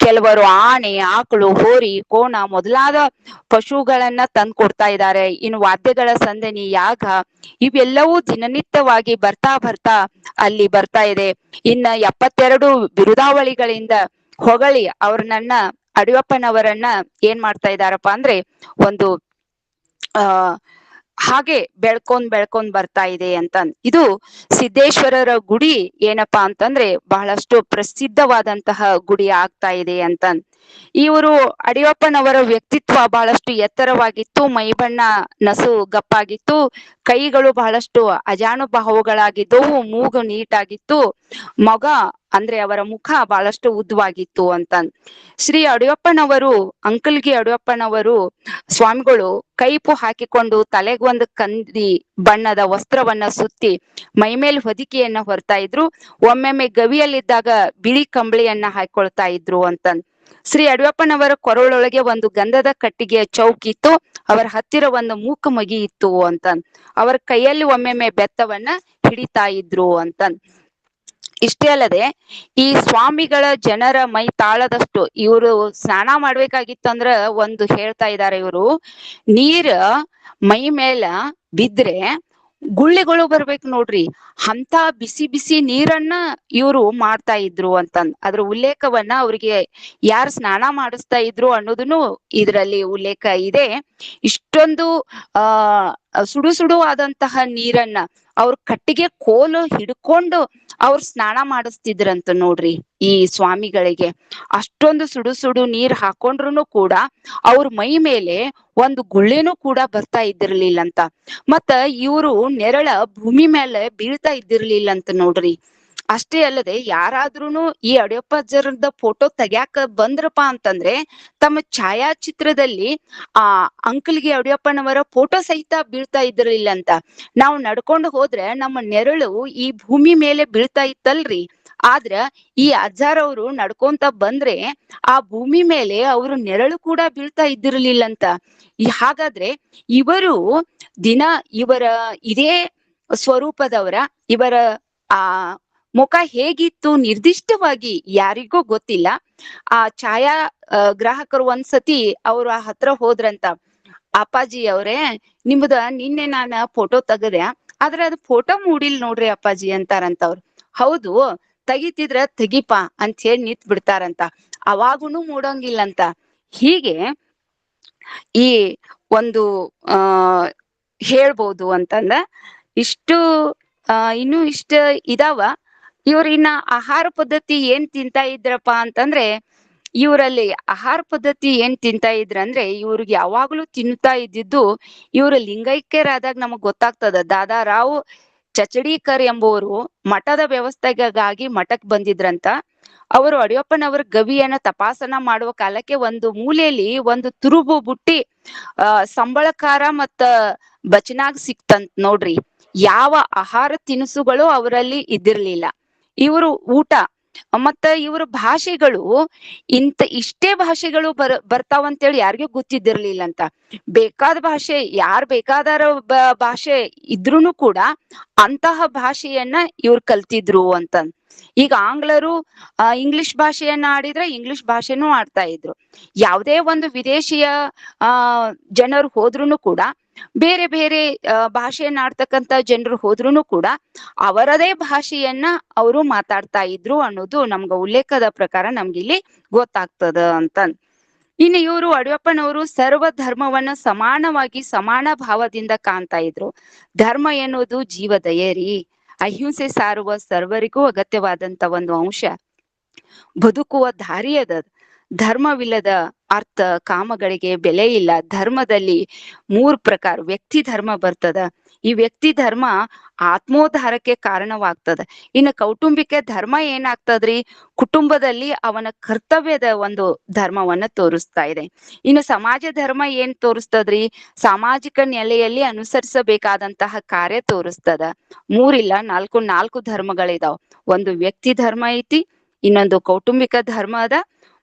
ಕೆಲವರು ಆನೆ, ಆಕಳು, ಹೋರಿ, ಕೋಣ ಮೊದಲಾದ ಪಶುಗಳನ್ನ ತಂದು ಕೊಡ್ತಾ ಇದ್ದಾರೆ. ಇನ್ನು ವಾದ್ಯಗಳ ಸಂದಣಿ, ಯಾಗ ಇವೆಲ್ಲವೂ ದಿನನಿತ್ಯವಾಗಿ ಬರ್ತಾ ಬರ್ತಾ ಅಲ್ಲಿ ಬರ್ತಾ ಇದೆ. ಇನ್ನ 72 ಬಿರುದಾವಳಿಗಳಿಂದ ಹೊಗಳಿ ಅವ್ರನ್ನ ಅಡಿಯಪ್ಪನವರನ್ನ ಏನ್ ಮಾಡ್ತಾ ಇದಾರಪ್ಪ ಅಂದ್ರೆ ಒಂದು ಹಾಗೆ ಬೆಳ್ಕೊಂಡ್ ಬರ್ತಾ ಇದೆ ಅಂತ. ಇದು ಸಿದ್ದೇಶ್ವರರ ಗುಡಿ ಏನಪ್ಪಾ ಅಂತಂದ್ರೆ ಬಹಳಷ್ಟು ಪ್ರಸಿದ್ಧವಾದಂತಹ ಗುಡಿ ಆಗ್ತಾ ಇದೆ ಅಂತ. ಇವರು ಅಡಿಯಪ್ಪನವರ ವ್ಯಕ್ತಿತ್ವ ಬಹಳಷ್ಟು ಎತ್ತರವಾಗಿತ್ತು, ಮೈಬಣ್ಣ ನಸು ಗಪ್ಪಾಗಿತ್ತು, ಕೈಗಳು ಬಹಳಷ್ಟು ಅಜಾನುಬಾಹುಗಳಾಗಿದ್ದವು, ಮೂಗು ನೀಟಾಗಿತ್ತು, ಮೊಗ ಅಂದ್ರೆ ಅವರ ಮುಖ ಬಹಳಷ್ಟು ಉದ್ದವಾಗಿತ್ತು ಅಂತ. ಶ್ರೀ ಅಡಿಯಪ್ಪನವರು, ಅಂಕಲ್ಗಿ ಅಡಿಯಪ್ಪನವರು ಸ್ವಾಮಿಗಳು ಕೈಪು ಹಾಕಿಕೊಂಡು ತಲೆಗೆ ಒಂದು ಕಂದಿ ಬಣ್ಣದ ವಸ್ತ್ರವನ್ನ ಸುತ್ತಿ ಮೈಮೇಲ್ ಹೊದಿಕೆಯನ್ನ ಹೊರ್ತಾ ಇದ್ರು. ಒಮ್ಮೆಮ್ಮೆ ಗವಿಯಲ್ಲಿದ್ದಾಗ ಬಿಳಿ ಕಂಬಳಿಯನ್ನ ಹಾಕೊಳ್ತಾ ಇದ್ರು ಅಂತ. ಶ್ರೀ ಅಡಿಯಪ್ಪನವರ ಕೊರಳೊಳಗೆ ಒಂದು ಗಂಧದ ಕಟ್ಟಿಗೆಯ ಚೌಕಿತ್ತು, ಅವರ ಹತ್ತಿರ ಒಂದು ಮೂಕ ಮಗಿ ಇತ್ತು ಅಂತ. ಅವರ ಕೈಯಲ್ಲಿ ಒಮ್ಮೆಮ್ಮೆ ಬೆತ್ತವನ್ನ ಹಿಡಿತಾ ಇದ್ರು ಅಂತ. ಇಷ್ಟೇ ಅಲ್ಲದೆ ಈ ಸ್ವಾಮಿಗಳ ಜನರ ಮೈ ತಾಳದಷ್ಟು ಇವರು ಸ್ನಾನ ಮಾಡ್ಬೇಕಾಗಿತ್ತಂದ್ರ ಒಂದು ಹೇಳ್ತಾ ಇದ್ದಾರೆ ಇವರು, ನೀರ ಮೈ ಮೇಲ ಬಿದ್ರೆ ಗುಳ್ಳೆಗಳು ಬರ್ಬೇಕು ನೋಡ್ರಿ, ಅಂತ ಬಿಸಿ ಬಿಸಿ ನೀರನ್ನ ಇವರು ಮಾಡ್ತಾ ಇದ್ರು ಅಂತಂದ್ ಅದ್ರ ಉಲ್ಲೇಖವನ್ನ ಅವ್ರಿಗೆ ಯಾರು ಸ್ನಾನ ಮಾಡಿಸ್ತಾ ಇದ್ರು ಅನ್ನೋದನ್ನು ಇದರಲ್ಲಿ ಉಲ್ಲೇಖ ಇದೆ. ಇಷ್ಟೊಂದು ಸುಡು ಆದಂತಹ ನೀರನ್ನ ಅವ್ರ ಕಟ್ಟಿಗೆ ಕೋಲು ಹಿಡ್ಕೊಂಡು ಅವ್ರು ಸ್ನಾನ ಮಾಡಿಸ್ತಿದ್ರಂತ ನೋಡ್ರಿ. ಈ ಸ್ವಾಮಿಗಳಿಗೆ ಅಷ್ಟೊಂದು ಸುಡು ನೀರ್ ಹಾಕೊಂಡ್ರು ಕೂಡ ಅವ್ರ ಮೈ ಮೇಲೆ ಒಂದು ಗುಳ್ಳೆನೂ ಕೂಡ ಬರ್ತಾ ಇದ್ದಿರ್ಲಿಲ್ಲಂತ. ಮತ್ತ ಇವರು ನೆರಳ ಭೂಮಿ ಮೇಲೆ ಬೀಳ್ತಾ ಇದ್ದಿರ್ಲಿಲ್ಲಂತ ನೋಡ್ರಿ. ಅಷ್ಟೇ ಅಲ್ಲದೆ ಯಾರಾದ್ರೂನು ಈ ಅಡಿಯಪ್ಪಜ್ಜರದ ಫೋಟೋ ತೆಗ್ಯಾಕ ಬಂದ್ರಪ್ಪ ಅಂತಂದ್ರೆ ತಮ್ಮ ಛಾಯಾಚಿತ್ರದಲ್ಲಿ ಅಂಕಲ್ಗಿ ಅಡಿಯಪ್ಪನವರ ಫೋಟೋ ಸಹಿತ ಬೀಳ್ತಾ ಇದ್ದಿರ್ಲಿಲ್ಲಂತ. ನಾವು ನಡ್ಕೊಂಡು ಹೋದ್ರೆ ನಮ್ಮ ನೆರಳು ಈ ಭೂಮಿ ಮೇಲೆ ಬೀಳ್ತಾ ಇತ್ತಲ್ರಿ, ಆದ್ರ ಈ ಅಜ್ಜಾರವ್ರು ನಡ್ಕೊಂತ ಬಂದ್ರೆ ಆ ಭೂಮಿ ಮೇಲೆ ಅವರು ನೆರಳು ಕೂಡ ಬೀಳ್ತಾ ಇದ್ದಿರ್ಲಿಲ್ಲಂತ. ಹಾಗಾದ್ರೆ ಇವರು ಇವರ ಇದೇ ಸ್ವರೂಪದವರ, ಇವರ ಮುಖ ಹೇಗಿತ್ತು ನಿರ್ದಿಷ್ಟವಾಗಿ ಯಾರಿಗೂ ಗೊತ್ತಿಲ್ಲ. ಆ ಛಾಯಾ ಗ್ರಾಹಕರು ಒಂದ್ಸತಿ ಅವ್ರ ಹತ್ರ ಹೋದ್ರಂತ, ಅಪ್ಪಾಜಿ ಅವ್ರೇ ನಿಮ್ದ ನಿನ್ನೆ ನಾನ ಫೋಟೋ ತೆಗದೆ, ಆದ್ರೆ ಅದು ಫೋಟೋ ಮೂಡಿಲ್ ನೋಡ್ರಿ ಅಪ್ಪಾಜಿ ಅಂತಾರಂತ. ಅವ್ರು ಹೌದು ತೆಗಿತಿದ್ರ ತೆಗಿಪಾ ಅಂತ ಹೇಳಿ ನಿಂತ್ ಬಿಡ್ತಾರಂತ, ಅವಾಗೂನು ಮೂಡಂಗಿಲ್ಲಂತ. ಹೀಗೆ ಈ ಒಂದು ಹೇಳ್ಬೋದು ಅಂತಂದ. ಇಷ್ಟು ಇನ್ನು ಇಷ್ಟ ಇದಾವ. ಇವ್ರಿನ್ನ ಆಹಾರ ಪದ್ಧತಿ ಏನ್ ತಿಂತಾ ಇದ್ರಪ್ಪ ಅಂತಂದ್ರೆ, ಇವರಲ್ಲಿ ಆಹಾರ ಪದ್ಧತಿ ಏನ್ ತಿಂತಾ ಇದ್ರಂದ್ರೆ ಇವ್ರಿಗೆ ಯಾವಾಗ್ಲೂ ತಿನ್ನುತ್ತಾ ಇದ್ದಿದ್ದು, ಇವ್ರ ಲಿಂಗೈಕ್ಯರಾದಾಗ ನಮಗ್ ಗೊತ್ತಾಗ್ತದ. ದಾದಾರಾವ್ ಚಚಡೀಕರ್ ಎಂಬುವರು ಮಠದ ವ್ಯವಸ್ಥೆಗಾಗಿ ಮಠಕ್ ಬಂದಿದ್ರಂತ. ಅವರು ಅಡಿಯಪ್ಪನವರ ಗವಿಯನ್ನ ತಪಾಸಣಾ ಮಾಡುವ ಕಾಲಕ್ಕೆ ಒಂದು ಮೂಲೆಯಲ್ಲಿ ಒಂದು ತುರುಬು ಬುಟ್ಟಿ ಸಂಬಳಕಾರ ಮತ್ತ ಬಚನಾಗ್ ಸಿಕ್ತಂತ ನೋಡ್ರಿ. ಯಾವ ಆಹಾರ ತಿನಿಸುಗಳು ಅವರಲ್ಲಿ ಇದ್ದಿರ್ಲಿಲ್ಲ. ಇವರು ಊಟ ಮತ್ತ ಇವ್ರ ಭಾಷೆಗಳು ಇಷ್ಟೇ ಭಾಷೆಗಳು ಬರ್ತಾವಂತೇಳಿ ಯಾರಿಗೂ ಗೊತ್ತಿದ್ದಿರ್ಲಿಲ್ಲಂತ. ಬೇಕಾದ ಭಾಷೆ ಯಾರ್ ಬೇಕಾದಾರ ಭಾಷೆ ಇದ್ರೂನು ಕೂಡ ಅಂತಹ ಭಾಷೆಯನ್ನ ಇವ್ರು ಕಲ್ತಿದ್ರು ಅಂತ. ಈಗ ಆಂಗ್ಲರು ಇಂಗ್ಲಿಷ್ ಭಾಷೆಯನ್ನ ಆಡಿದ್ರೆ ಇಂಗ್ಲಿಷ್ ಭಾಷೆನೂ ಆಡ್ತಾ ಇದ್ರು. ಯಾವುದೇ ಒಂದು ವಿದೇಶಿಯ ಜನರು ಹೋದ್ರುನು ಕೂಡ, ಬೇರೆ ಬೇರೆ ಭಾಷೆಯನ್ನ ಆಡ್ತಕ್ಕಂತ ಜನರು ಹೋದ್ರುನು ಕೂಡ ಅವರದೇ ಭಾಷೆಯನ್ನ ಅವರು ಮಾತಾಡ್ತಾ ಇದ್ರು ಅನ್ನೋದು ನಮ್ಗ ಉಲ್ಲೇಖದ ಪ್ರಕಾರ ನಮ್ಗಿಲ್ಲಿ ಗೊತ್ತಾಗ್ತದ ಅಂತ. ಇನ್ನು ಇವರು ಅಡಿಯಪ್ಪನವರು ಸರ್ವ ಧರ್ಮವನ್ನ ಸಮಾನವಾಗಿ ಸಮಾನ ಭಾವದಿಂದ ಕಾಣ್ತಾ ಇದ್ರು. ಧರ್ಮ ಎನ್ನುವುದು ಜೀವದಯೆ ರೀ. ಅಹಿಂಸೆ ಸಾರುವ ಸರ್ವರಿಗೂ ಅಗತ್ಯವಾದಂತ ಒಂದು ಅಂಶ. ಬದುಕುವ ದಾರಿ ಅದ. ಧರ್ಮವಿಲ್ಲದ ಅರ್ಥ ಕಾಮಗಳಿಗೆ ಬೆಲೆ ಇಲ್ಲ. ಧರ್ಮದಲ್ಲಿ 3 ಪ್ರಕಾರ ವ್ಯಕ್ತಿ ಧರ್ಮ ಬರ್ತದ. ಈ ವ್ಯಕ್ತಿ ಧರ್ಮ ಆತ್ಮೋದ್ಧಾರಕ್ಕೆ ಕಾರಣವಾಗ್ತದ. ಇನ್ನು ಕೌಟುಂಬಿಕ ಧರ್ಮ ಏನಾಗ್ತದ್ರಿ, ಕುಟುಂಬದಲ್ಲಿ ಅವನ ಕರ್ತವ್ಯದ ಒಂದು ಧರ್ಮವನ್ನ ತೋರಿಸ್ತಾ ಇದೆ. ಇನ್ನು ಸಮಾಜ ಧರ್ಮ ಏನ್ ತೋರಿಸ್ತದ್ರಿ, ಸಾಮಾಜಿಕ ನೆಲೆಯಲ್ಲಿ ಅನುಸರಿಸಬೇಕಾದಂತಹ ಕಾರ್ಯ ತೋರಿಸ್ತದ. 3 ಇಲ್ಲ 4 ಧರ್ಮಗಳಿದಾವ್. ಒಂದು ವ್ಯಕ್ತಿ ಧರ್ಮ ಐತಿ, ಇನ್ನೊಂದು ಕೌಟುಂಬಿಕ ಧರ್ಮ ಅದ,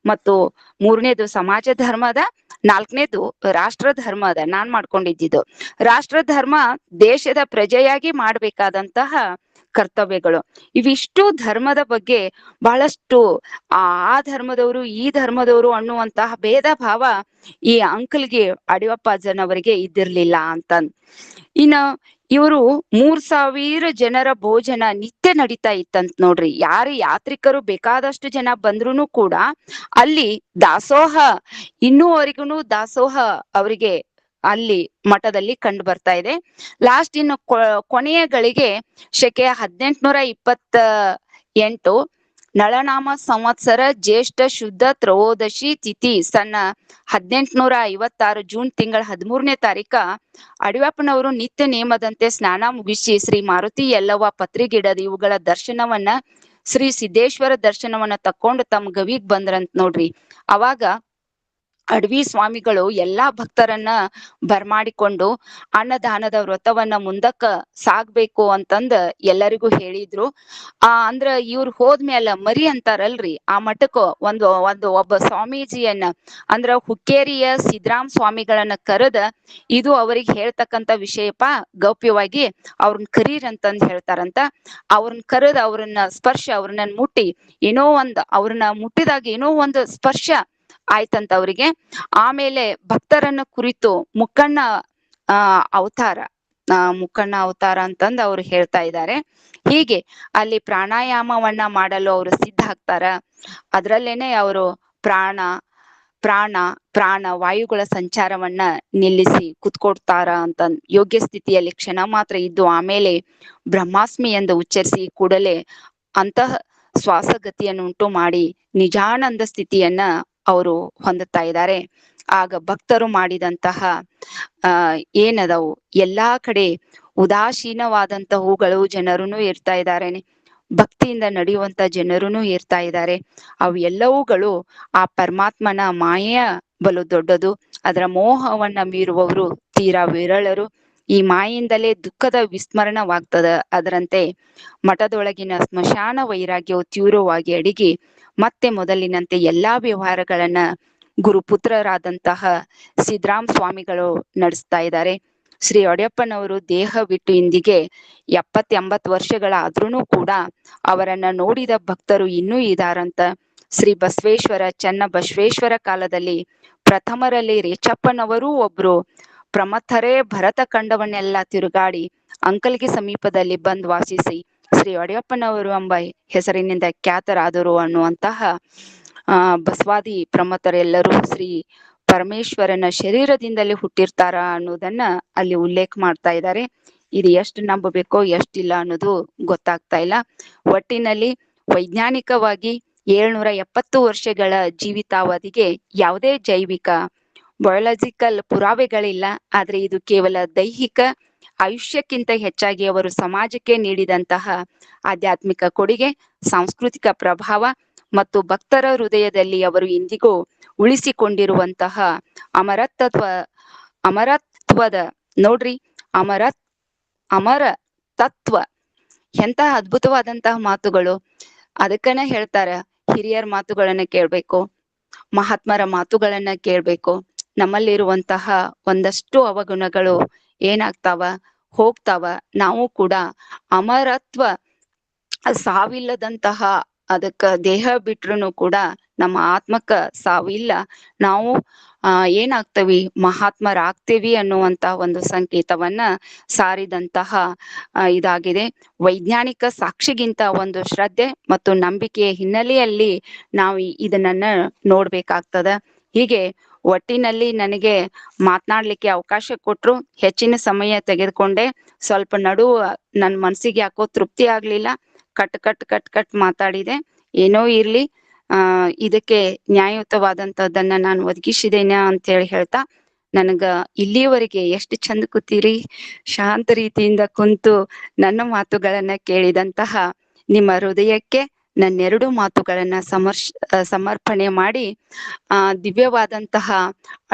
ಮತ್ತು 3ನೇದು ಸಮಾಜ ಧರ್ಮ ಅದ, 4ನೇದು ರಾಷ್ಟ್ರ ಧರ್ಮ ಅದ. ನಾನ್ ಮಾಡ್ಕೊಂಡಿದ್ದು ರಾಷ್ಟ್ರ ಧರ್ಮ ದೇಶದ ಪ್ರಜೆಯಾಗಿ ಮಾಡ್ಬೇಕಾದಂತಹ ಕರ್ತವ್ಯಗಳು. ಇವಿಷ್ಟು ಧರ್ಮದ ಬಗ್ಗೆ ಬಹಳಷ್ಟು ಆ ಧರ್ಮದವರು ಈ ಧರ್ಮದವರು ಅನ್ನುವಂತಹ ಭೇದ ಭಾವ ಈ ಅಂಕಲ್ಗೆ ಅಡಿಯಪ್ಪಜ್ಜನವರಿಗೆ ಇದ್ದಿರ್ಲಿಲ್ಲ ಅಂತ. ಇನ್ನ ಇವರು 3000 ಜನರ ಭೋಜನ ನಿತ್ಯ ನಡೀತಾ ಇತ್ತಂತ ನೋಡ್ರಿ. ಯಾರು ಯಾತ್ರಿಕರು ಬೇಕಾದಷ್ಟು ಜನ ಬಂದ್ರು ಕೂಡ ಅಲ್ಲಿ ದಾಸೋಹ ಇನ್ನೂವರೆಗೂ ದಾಸೋಹ ಅವರಿಗೆ ಅಲ್ಲಿ ಮಠದಲ್ಲಿ ಕಂಡು ಬರ್ತಾ ಇದೆ. ಲಾಸ್ಟ್ ಇನ್ನು ಕೊನೆಯ ಗಳಿಗೆ ಶಕೆ 1828 ನಳನಾಮ ಸಂವತ್ಸರ ಜ್ಯೇಷ್ಠ ಶುದ್ಧ ತ್ರಯೋದಶಿ ತಿಥಿ ಸನ್ನ 1856 ಜೂನ್ ತಿಂಗಳ 13ನೇ ತಾರೀಕ ಅಡಿಯಪ್ಪನವರು ನಿತ್ಯ ನೇಮದಂತೆ ಸ್ನಾನ ಮುಗಿಸಿ ಶ್ರೀ ಮಾರುತಿ ಯಲ್ಲವ್ವ ಪತ್ರಿಗಿಡದ ಇವುಗಳ ದರ್ಶನವನ್ನ, ಶ್ರೀ ಸಿದ್ದೇಶ್ವರ ದರ್ಶನವನ್ನ ತಕ್ಕೊಂಡು ತಮ್ಮ ಗವಿಗ್ ಬಂದ್ರಂತ ನೋಡ್ರಿ. ಅವಾಗ ಅಡವಿ ಸ್ವಾಮಿಗಳು ಎಲ್ಲಾ ಭಕ್ತರನ್ನ ಬರ್ಮಾಡಿಕೊಂಡು ಅನ್ನದಾನದ ವ್ರತವನ್ನ ಮುಂದಕ್ಕ ಸಾಗ್ಬೇಕು ಅಂತಂದ ಎಲ್ಲರಿಗೂ ಹೇಳಿದ್ರು. ಅಂದ್ರ ಇವ್ರು ಹೋದ್ಮೇಲೆ ಮರಿ ಅಂತಾರಲ್ರಿ, ಆ ಮಠಕ್ಕ ಒಬ್ಬ ಸ್ವಾಮೀಜಿಯನ್ನ ಅಂದ್ರ ಹುಕ್ಕೇರಿಯ ಸಿದ್ದರಾಮ್ ಸ್ವಾಮಿಗಳನ್ನ ಕರೆದ ಇದು ಅವ್ರಿಗೆ ಹೇಳ್ತಕ್ಕಂತ ವಿಷಯಪ್ಪ, ಗೌಪ್ಯವಾಗಿ ಅವ್ರನ್ನ ಕರೀರಂತಂದ್ ಹೇಳ್ತಾರಂತ. ಅವ್ರನ್ನ ಕರೆದ ಅವ್ರನ್ನ ಸ್ಪರ್ಶ, ಅವ್ರನ್ನ ಮುಟ್ಟಿ ಏನೋ ಅವ್ರನ್ನ ಮುಟ್ಟಿದಾಗ ಏನೋ ಒಂದು ಸ್ಪರ್ಶ ಆಯ್ತಂತ ಅವ್ರಿಗೆ. ಆಮೇಲೆ ಭಕ್ತರನ್ನ ಕುರಿತು ಮುಕ್ಕಣ್ಣ ಅವತಾರ ಅಂತಂದು ಅವ್ರು ಹೇಳ್ತಾ ಇದ್ದಾರೆ. ಹೀಗೆ ಅಲ್ಲಿ ಪ್ರಾಣಾಯಾಮವನ್ನ ಮಾಡಲು ಅವರು ಸಿದ್ಧ ಆಗ್ತಾರ. ಅದ್ರಲ್ಲೇನೆ ಅವರು ಪ್ರಾಣ ವಾಯುಗಳ ಸಂಚಾರವನ್ನ ನಿಲ್ಲಿಸಿ ಕುತ್ಕೊಡ್ತಾರ ಅಂತ. ಯೋಗ್ಯ ಸ್ಥಿತಿಯಲ್ಲಿ ಕ್ಷಣ ಮಾತ್ರ ಇದ್ದು ಆಮೇಲೆ ಬ್ರಹ್ಮಾಸ್ಮಿ ಎಂದು ಉಚ್ಚರಿಸಿ ಕೂಡಲೇ ಅಂತಹ ಶ್ವಾಸಗತಿಯನ್ನು ಉಂಟು ಮಾಡಿ ನಿಜಾನಂದ ಸ್ಥಿತಿಯನ್ನ ಅವರು ಹೊಂದುತ್ತಾ ಇದ್ದಾರೆ. ಆಗ ಭಕ್ತರು ಮಾಡಿದಂತಹ ಏನದವು ಎಲ್ಲಾ ಕಡೆ ಉದಾಸೀನವಾದಂತ ಹೂಗಳು ಜನರೂ ಇರ್ತಾ ಇದ್ದಾರೇನೆ, ಭಕ್ತಿಯಿಂದ ನಡೆಯುವಂತ ಜನರೂ ಇರ್ತಾ ಇದ್ದಾರೆ. ಅವು ಎಲ್ಲವುಗಳು ಆ ಪರಮಾತ್ಮನ ಮಾಯೆಯ ಬಲು ದೊಡ್ಡದು. ಅದರ ಮೋಹವನ್ನ ಮೀರುವವರು ತೀರಾ ವಿರಳರು. ಈ ಮಾಯಿಂದಲೇ ದುಃಖದ ವಿಸ್ಮರಣವಾಗ್ತದ. ಅದರಂತೆ ಮಠದೊಳಗಿನ ಸ್ಮಶಾನ ವೈರಾಗ್ಯವು ತೀವ್ರವಾಗಿ ಅಡಿಗಿ ಮತ್ತೆ ಮೊದಲಿನಂತೆ ಎಲ್ಲಾ ವ್ಯವಹಾರಗಳನ್ನ ಗುರುಪುತ್ರರಾದಂತಹ ಸಿದ್ದರಾಮ್ ಸ್ವಾಮಿಗಳು ನಡೆಸ್ತಾ ಇದ್ದಾರೆ. ಶ್ರೀ ಅಡಿಯಪ್ಪನವರು ದೇಹ ಬಿಟ್ಟು ಇಂದಿಗೆ 70-80 ವರ್ಷಗಳಾದ್ರೂ ಕೂಡ ಅವರನ್ನ ನೋಡಿದ ಭಕ್ತರು ಇನ್ನೂ ಇದಾರಂತ. ಶ್ರೀ ಬಸವೇಶ್ವರ ಚನ್ನಬಸವೇಶ್ವರ ಕಾಲದಲ್ಲಿ ಪ್ರಥಮರಲ್ಲಿ ರೇಚಪ್ಪನವರೂ ಒಬ್ರು ಪ್ರಮಥರೇ ಭರತ ಖಂಡವನ್ನೆಲ್ಲ ತಿರುಗಾಡಿ ಅಂಕಲ್ಗೆ ಸಮೀಪದಲ್ಲಿ ಬಂದ್ ವಾಸಿಸಿ ಶ್ರೀ ಅಡಿಯಪ್ಪನವರು ಎಂಬ ಹೆಸರಿನಿಂದ ಖ್ಯಾತರಾದರು ಅನ್ನುವಂತಹ ಬಸವಾದಿ ಪ್ರಮಥರೆಲ್ಲರೂ ಶ್ರೀ ಪರಮೇಶ್ವರನ ಶರೀರದಿಂದಲೇ ಹುಟ್ಟಿರ್ತಾರ ಅನ್ನೋದನ್ನ ಅಲ್ಲಿ ಉಲ್ಲೇಖ ಮಾಡ್ತಾ ಇದ್ದಾರೆ. ಇದು ಎಷ್ಟು ನಂಬಬೇಕೋ ಎಷ್ಟಿಲ್ಲ ಅನ್ನೋದು ಗೊತ್ತಾಗ್ತಾ ಇಲ್ಲ. ಒಟ್ಟಿನಲ್ಲಿ ವೈಜ್ಞಾನಿಕವಾಗಿ 770 ವರ್ಷಗಳ ಜೀವಿತಾವಧಿಗೆ ಯಾವುದೇ ಜೈವಿಕ ಬಯೋಲಾಜಿಕಲ್ ಪುರಾವೆಗಳಿಲ್ಲ. ಆದ್ರೆ ಇದು ಕೇವಲ ದೈಹಿಕ ಆಯುಷ್ಯಕ್ಕಿಂತ ಹೆಚ್ಚಾಗಿ ಅವರು ಸಮಾಜಕ್ಕೆ ನೀಡಿದಂತಹ ಆಧ್ಯಾತ್ಮಿಕ ಕೊಡುಗೆ, ಸಾಂಸ್ಕೃತಿಕ ಪ್ರಭಾವ ಮತ್ತು ಭಕ್ತರ ಹೃದಯದಲ್ಲಿ ಅವರು ಇಂದಿಗೂ ಉಳಿಸಿಕೊಂಡಿರುವಂತಹ ಅಮರತ್ವದ ನೋಡ್ರಿ, ಅಮರ ತತ್ವ ಎಂತಹ ಅದ್ಭುತವಾದಂತಹ ಮಾತುಗಳು. ಅದಕ್ಕನ ಹೇಳ್ತಾರ, ಹಿರಿಯರ ಮಾತುಗಳನ್ನ ಕೇಳ್ಬೇಕು, ಮಹಾತ್ಮರ ಮಾತುಗಳನ್ನ ಕೇಳ್ಬೇಕು. ನಮ್ಮಲ್ಲಿರುವಂತಹ ಒಂದಷ್ಟು ಅವಗುಣಗಳು ಏನಾಗ್ತಾವ, ಹೋಗ್ತಾವ. ನಾವು ಕೂಡ ಅಮರತ್ವ ಸಾವಿಲ್ಲದಂತಹ, ಅದಕ್ಕ ದೇಹ ಬಿಟ್ರು ಕೂಡ ನಮ್ಮ ಆತ್ಮಕ್ಕ ಸಾವಿಲ್ಲ. ನಾವು ಏನಾಗ್ತವಿ, ಮಹಾತ್ಮರಾಗ್ತೇವಿ ಅನ್ನುವಂತ ಒಂದು ಸಂಕೇತವನ್ನ ಸಾರಿದಂತಹ ಇದಾಗಿದೆ. ವೈಜ್ಞಾನಿಕ ಸಾಕ್ಷಿಗಿಂತ ಒಂದು ಶ್ರದ್ಧೆ ಮತ್ತು ನಂಬಿಕೆಯ ಹಿನ್ನೆಲೆಯಲ್ಲಿ ನಾವು ಇದನ್ನ ನೋಡ್ಬೇಕಾಗ್ತದ. ಹೀಗೆ ಒಟ್ಟಿನಲ್ಲಿ ನನಗೆ ಮಾತನಾಡ್ಲಿಕ್ಕೆ ಅವಕಾಶ ಕೊಟ್ರು. ಹೆಚ್ಚಿನ ಸಮಯ ತೆಗೆದುಕೊಂಡೆ. ಸ್ವಲ್ಪ ನಡುವ ನನ್ನ ಮನಸ್ಸಿಗೆ ಯಾಕೋ ತೃಪ್ತಿ ಆಗ್ಲಿಲ್ಲ. ಕಟ್ ಮಾತಾಡಿದೆ. ಏನೋ ಇರ್ಲಿ, ಇದಕ್ಕೆ ನ್ಯಾಯಯುತವಾದಂತದ್ದನ್ನ ನಾನು ಒದಗಿಸಿದ್ದೇನೆ ಅಂತ ಹೇಳಿ ಹೇಳ್ತಾ, ನನಗ ಇಲ್ಲಿಯವರೆಗೆ ಎಷ್ಟು ಚಂದ ಕೂತೀರಿ, ಶಾಂತ ರೀತಿಯಿಂದ ಕುಂತು ನನ್ನ ಮಾತುಗಳನ್ನ ಕೇಳಿದಂತಹ ನಿಮ್ಮ ಹೃದಯಕ್ಕೆ ನನ್ನೆರಡು ಮಾತುಗಳನ್ನ ಸಮರ್ಪಣೆ ಮಾಡಿ, ದಿವ್ಯವಾದಂತಹ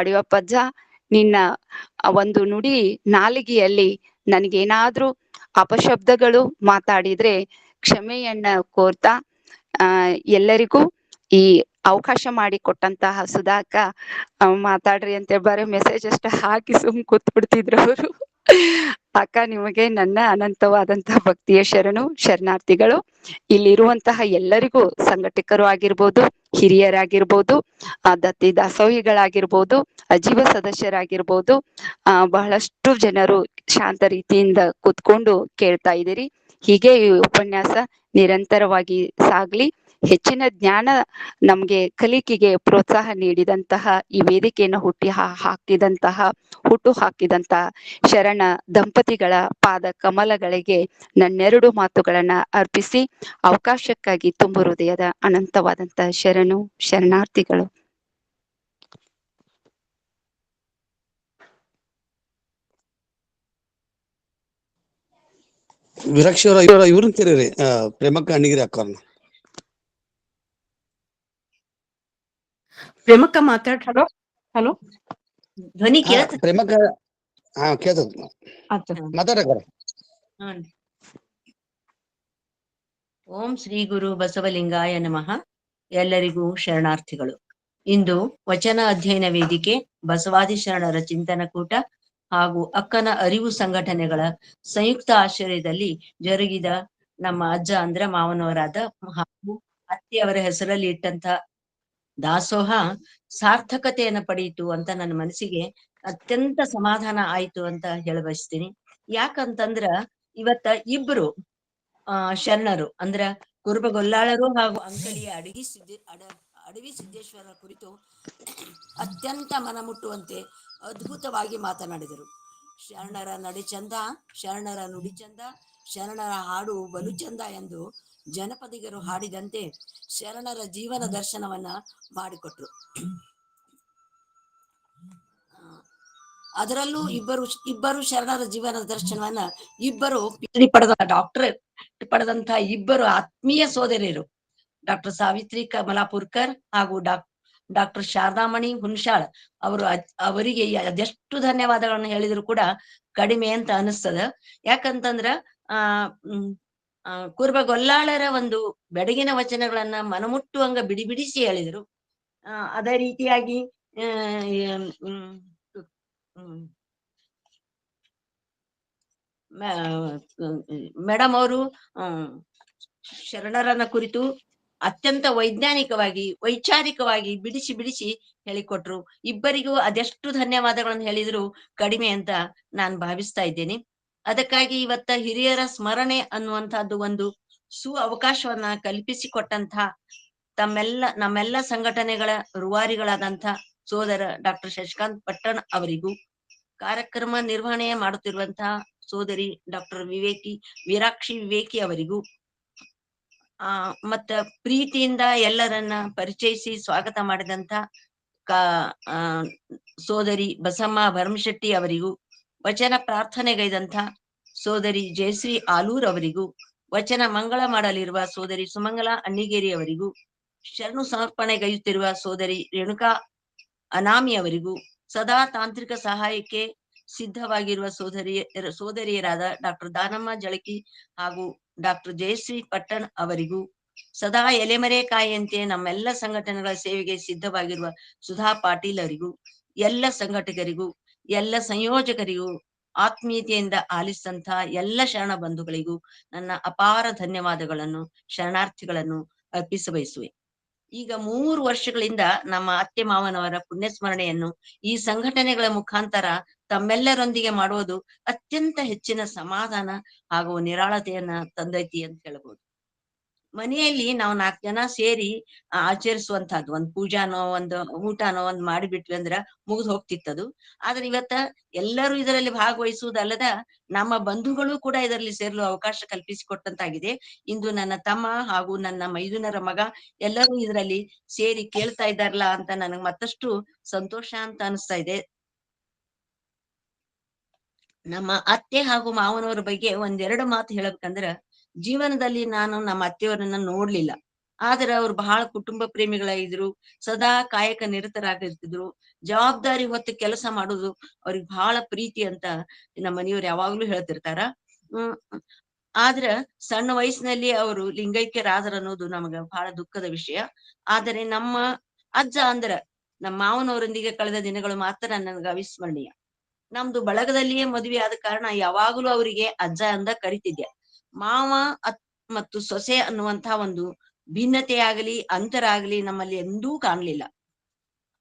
ಅಡಿಯಪ್ಪಜ್ಜ, ನಿನ್ನ ಒಂದು ನುಡಿ ನಾಲಿಗೆಯಲ್ಲಿ ನನಗೇನಾದ್ರೂ ಅಪಶಬ್ದಗಳು ಮಾತಾಡಿದ್ರೆ ಕ್ಷಮೆಯನ್ನ ಕೋರ್ತಾ, ಎಲ್ಲರಿಗೂ ಈ ಅವಕಾಶ ಮಾಡಿ ಕೊಟ್ಟಂತಹ ಸುಧಾಕ ಮಾತಾಡ್ರಿ ಅಂತ ಬರೋ ಮೆಸೇಜ್ ಅಷ್ಟ ಹಾಕಿ ಕೂತ್ಬಿಡ್ತಿದ್ರು ಅವರು. ಅಕ್ಕ, ನಿಮಗೆ ನನ್ನ ಅನಂತವಾದಂತಹ ಭಕ್ತಿಯ ಶರಣಾರ್ಥಿಗಳು. ಇಲ್ಲಿರುವಂತಹ ಎಲ್ಲರಿಗೂ, ಸಂಘಟಕರು ಆಗಿರ್ಬೋದು, ಹಿರಿಯರಾಗಿರ್ಬೋದು, ದತ್ತಿ ದಾಸೋಹಿಗಳಾಗಿರ್ಬೋದು, ಅಜೀವ ಸದಸ್ಯರಾಗಿರ್ಬೋದು, ಬಹಳಷ್ಟು ಜನರು ಶಾಂತ ರೀತಿಯಿಂದ ಕೂತ್ಕೊಂಡು ಕೇಳ್ತಾ ಇದ್ದೀರಿ. ಹೀಗೆ ಈ ಉಪನ್ಯಾಸ ನಿರಂತರವಾಗಿ ಸಾಗ್ಲಿ. ಹೆಚ್ಚಿನ ಜ್ಞಾನ ನಮ್ಗೆ ಕಲಿಕೆಗೆ ಪ್ರೋತ್ಸಾಹ ನೀಡಿದಂತಹ, ಈ ವೇದಿಕೆಯನ್ನು ಹುಟ್ಟು ಹಾಕಿದಂತಹ ಶರಣ ದಂಪತಿಗಳ ಪಾದ ಕಮಲಗಳಿಗೆ ನನ್ನೆರಡು ಮಾತುಗಳನ್ನ ಅರ್ಪಿಸಿ, ಅವಕಾಶಕ್ಕಾಗಿ ತುಂಬು ಹೃದಯದ ಅನಂತವಾದಂತಹ ಶರಣಾರ್ಥಿಗಳು. ವಿರಾಕ್ಷಿ ಅವರ ಇವ್ರನ್ನ ಕೇಳಿರಿ, ಪ್ರೇಮಕ್ಕ ಅಣ್ಣಿಗಿರಿ ಅಕ್ಕವ್ರನ್ನ. ಪ್ರೇಮಕ್ಕ ಮಾತಾಡ್. ಹಲೋ ಹಲೋ, ಧ್ವನಿ ಕೇಳತ್ತ? ಪ್ರೇಮಕ್ಕ ಕೇಳ್ತದ, ಮಾತಾಡಕ್ಕಾರ. ಓಂ ಶ್ರೀ ಗುರು ಬಸವಲಿಂಗಾಯ ನಮಃ. ಎಲ್ಲರಿಗೂ ಶರಣಾರ್ಥಿಗಳು. ಇಂದು ವಚನ ಅಧ್ಯಯನ ವೇದಿಕೆ, ಬಸವಾದಿ ಶರಣರ ಚಿಂತನ ಕೂಟ ಹಾಗೂ ಅಕ್ಕನ ಅರಿವು ಸಂಘಟನೆಗಳ ಸಂಯುಕ್ತ ಆಶ್ರಯದಲ್ಲಿ ಜರುಗಿದ ನಮ್ಮ ಅಜ್ಜ ಅಂದ್ರ ಮಾವನವರಾದ ಹಾಗೂ ಅತ್ತೆಯವರ ಹೆಸರಲ್ಲಿ ಇಟ್ಟಂತ ದಾಸೋಹ ಸಾರ್ಥಕತೆಯನ್ನು ಪಡೆಯಿತು ಅಂತ ನನ್ನ ಮನಸ್ಸಿಗೆ ಅತ್ಯಂತ ಸಮಾಧಾನ ಆಯ್ತು ಅಂತ ಹೇಳಬಯಸ್ತೀನಿ. ಯಾಕಂತಂದ್ರ ಇವತ್ತ ಇಬ್ರು ಶರಣರು ಅಂದ್ರ ಕುರುಬಗೊಲ್ಲಾಳರು ಹಾಗೂ ಅಂಕಲಿಯ ಅಡವಿ ಸಿದ್ದೇಶ್ವರ ಕುರಿತು ಅತ್ಯಂತ ಮನಮುಟ್ಟುವಂತೆ ಅದ್ಭುತವಾಗಿ ಮಾತನಾಡಿದರು. ಶರಣರ ನಡೆ ಚಂದ, ಶರಣರ ನುಡಿ ಚಂದ, ಶರಣರ ಹಾಡು ಬಲು ಚಂದ ಎಂದು ಜನಪದಿಗರು ಹಾಡಿದಂತೆ ಶರಣರ ಜೀವನ ದರ್ಶನವನ್ನ ಮಾಡಿಕೊಟ್ರು. ಅದರಲ್ಲೂ ಇಬ್ಬರು ಶರಣರ ಜೀವನ ದರ್ಶನವನ್ನ ಇಬ್ಬರು ಡಾಕ್ಟರೇಟ್ ಪಡೆದಂತ ಇಬ್ಬರು ಆತ್ಮೀಯ ಸೋದರಿಯರು, ಡಾಕ್ಟರ್ ಸಾವಿತ್ರಿ ಕಮಲಾಪುರ್ಕರ್ ಹಾಗೂ ಡಾಕ್ಟರ್ ಶಾರದಾಮಣಿ ಹುನ್ಶಾಳ್ ಅವರಿಗೆ ಅದೆಷ್ಟು ಧನ್ಯವಾದಗಳನ್ನು ಹೇಳಿದ್ರು ಕೂಡ ಕಡಿಮೆ ಅಂತ ಅನಿಸ್ತದ. ಯಾಕಂತಂದ್ರ ಕುರುಬಗೊಲ್ಲಾಳರ ಒಂದು ಬೆಡಗಿನ ವಚನಗಳನ್ನ ಮನಮುಟ್ಟುವಂಗ ಬಿಡಿಸಿ ಹೇಳಿದ್ರು. ಅದೇ ರೀತಿಯಾಗಿ ಮೇಡಮ್ ಅವರು ಶರಣರನ್ನ ಕುರಿತು ಅತ್ಯಂತ ವೈಚಾರಿಕವಾಗಿ ಬಿಡಿಸಿ ಹೇಳಿಕೊಟ್ರು. ಇಬ್ಬರಿಗೂ ಅದೆಷ್ಟು ಧನ್ಯವಾದಗಳನ್ನು ಹೇಳಿದ್ರು ಕಡಿಮೆ ಅಂತ ನಾನು ಭಾವಿಸ್ತಾ ಇದ್ದೇನೆ. ಅದಕ್ಕಾಗಿ ಇವತ್ತ ಹಿರಿಯರ ಸ್ಮರಣೆ ಅನ್ನುವಂತಹದ್ದು ಒಂದು ಅವಕಾಶವನ್ನ ಕಲ್ಪಿಸಿಕೊಟ್ಟಂತ ನಮ್ಮೆಲ್ಲ ಸಂಘಟನೆಗಳ ರೂವಾರಿಗಳಾದಂಥ ಸೋದರ ಡಾಕ್ಟರ್ ಶಶಿಕಾಂತ್ ಪಟ್ಟಣ್ ಅವರಿಗೂ, ಕಾರ್ಯಕ್ರಮ ನಿರ್ವಹಣೆ ಮಾಡುತ್ತಿರುವಂತಹ ಸೋದರಿ ಡಾಕ್ಟರ್ ವೀರಾಕ್ಷಿ ವಿವೇಕಿ ಅವರಿಗೂ, ಮತ್ತ ಪ್ರೀತಿಯಿಂದ ಎಲ್ಲರನ್ನ ಪರಿಚಯಿಸಿ ಸ್ವಾಗತ ಮಾಡಿದಂತ ಸೋದರಿ ಬಸಮ್ಮ ಭರಮಶೆಟ್ಟಿ ಅವರಿಗೂ, ವಚನ ಪ್ರಾರ್ಥನೆಗೈದಂಥ ಸೋದರಿ ಜಯಶ್ರೀ ಆಲೂರ್ ಅವರಿಗೂ, ವಚನ ಮಂಗಳ ಮಾಡಲಿರುವ ಸೋದರಿ ಸುಮಂಗಲ ಅಣ್ಣಿಗೇರಿ ಅವರಿಗೂ, ಶರಣು ಸಮರ್ಪಣೆಗೈಯುತ್ತಿರುವ ಸೋದರಿ ರೇಣುಕಾ ಅನಾಮಿ ಅವರಿಗೂ, ಸದಾ ತಾಂತ್ರಿಕ ಸಹಾಯಕ್ಕೆ ಸಿದ್ಧವಾಗಿರುವ ಸೋದರಿಯರಾದ ಡಾಕ್ಟರ್ ದಾನಮ್ಮ ಜಳಕಿ ಹಾಗೂ ಡಾಕ್ಟರ್ ಜಯಶ್ರೀ ಪಟ್ಟಣ್ ಅವರಿಗೂ, ಸದಾ ಎಲೆಮರೆ ಕಾಯಿಯಂತೆ ನಮ್ಮೆಲ್ಲ ಸಂಘಟನೆಗಳ ಸೇವೆಗೆ ಸಿದ್ಧವಾಗಿರುವ ಸುಧಾ ಪಾಟೀಲ್ ಅವರಿಗೂ, ಎಲ್ಲ ಸಂಘಟಕರಿಗೂ, ಎಲ್ಲ ಸಂಯೋಜಕರಿಗೂ, ಆತ್ಮೀಯತೆಯಿಂದ ಆಲಿಸಿದಂತ ಎಲ್ಲ ಶರಣ ಬಂಧುಗಳಿಗೂ ನನ್ನ ಅಪಾರ ಧನ್ಯವಾದಗಳನ್ನು, ಶರಣಾರ್ಥಿಗಳನ್ನು ಅರ್ಪಿಸಬಯಸುವೆ. ಈಗ 3 ವರ್ಷಗಳಿಂದ ನಮ್ಮ ಅತ್ತೆ ಮಾವನವರ ಪುಣ್ಯಸ್ಮರಣೆಯನ್ನು ಈ ಸಂಘಟನೆಗಳ ಮುಖಾಂತರ ತಮ್ಮೆಲ್ಲರೊಂದಿಗೆ ಮಾಡುವುದು ಅತ್ಯಂತ ಹೆಚ್ಚಿನ ಸಮಾಧಾನ ಹಾಗೂ ನಿರಾಳತೆಯನ್ನ ತಂದೈತಿ ಅಂತ ಹೇಳ್ಬೋದು. ಮನೆಯಲ್ಲಿ ನಾವು 4 ಜನ ಸೇರಿ ಆಚರಿಸುವಂತಹದ್ದು ಒಂದ್ ಪೂಜಾನೋ ಒಂದು ಊಟನೋ ಒಂದ್ ಮಾಡಿಬಿಟ್ವಿ ಅಂದ್ರ ಮುಗಿದು ಹೋಗ್ತಿತ್ತದು. ಆದ್ರೆ ಇವತ್ತ ಎಲ್ಲರೂ ಇದರಲ್ಲಿ ಭಾಗವಹಿಸುವುದಲ್ಲದ ನಮ್ಮ ಬಂಧುಗಳು ಕೂಡ ಇದರಲ್ಲಿ ಸೇರಲು ಅವಕಾಶ ಕಲ್ಪಿಸಿಕೊಟ್ಟಂತಾಗಿದೆ. ಇಂದು ನನ್ನ ತಮ್ಮ ಹಾಗೂ ನನ್ನ ಮೈದುನರ ಮಗ ಎಲ್ಲರೂ ಇದರಲ್ಲಿ ಸೇರಿ ಕೇಳ್ತಾ ಇದ್ದಾರಲ್ಲ ಅಂತ ನನಗ್ ಮತ್ತಷ್ಟು ಸಂತೋಷ ಅಂತ ಅನಿಸ್ತಾ ಇದೆ. ನಮ್ಮ ಅತ್ತೆ ಹಾಗೂ ಮಾವನವರ ಬಗ್ಗೆ ಒಂದೆರಡು ಮಾತು ಹೇಳ್ಬೇಕಂದ್ರ, ಜೀವನದಲ್ಲಿ ನಾನು ನಮ್ಮ ಅತ್ತೆಯವರನ್ನ ನೋಡ್ಲಿಲ್ಲ. ಆದ್ರೆ ಅವ್ರು ಬಹಳ ಕುಟುಂಬ ಪ್ರೇಮಿಗಳಾಗಿದ್ರು, ಸದಾ ಕಾಯಕ ನಿರತರಾಗಿರ್ತಿದ್ರು, ಜವಾಬ್ದಾರಿ ಹೊತ್ತು ಕೆಲಸ ಮಾಡುದು ಅವ್ರಿಗೆ ಬಹಳ ಪ್ರೀತಿ ಅಂತ ನಮ್ಮ ಮನೆಯವ್ರು ಯಾವಾಗ್ಲೂ ಹೇಳ್ತಿರ್ತಾರ. ಆದ್ರ ಸಣ್ಣ ವಯಸ್ಸಿನಲ್ಲಿ ಅವರು ಲಿಂಗೈಕ್ಯರಾದ್ರ ಅನ್ನೋದು ನಮಗ ಬಹಳ ದುಃಖದ ವಿಷಯ. ಆದರೆ ನಮ್ಮ ಅಜ್ಜ ಅಂದ್ರ ನಮ್ಮ ಮಾವನವರೊಂದಿಗೆ ಕಳೆದ ದಿನಗಳು ಮಾತ್ರ ನನಗ ಅವಿಸ್ಮರಣೀಯ. ನಮ್ದು ಬಳಗದಲ್ಲಿಯೇ ಮದುವೆ ಆದ ಕಾರಣ ಯಾವಾಗಲೂ ಅವರಿಗೆ ಅಜ್ಜ ಅಂದ ಕರಿತಿದ್ದೆ. ಮಾವ ಮತ್ತು ಸೊಸೆ ಅನ್ನುವಂತಹ ಒಂದು ಭಿನ್ನತೆ ಆಗಲಿ ಅಂತರ ಆಗಲಿ ನಮ್ಮಲ್ಲಿ ಎಂದೂ ಕಾಣ್ಲಿಲ್ಲ.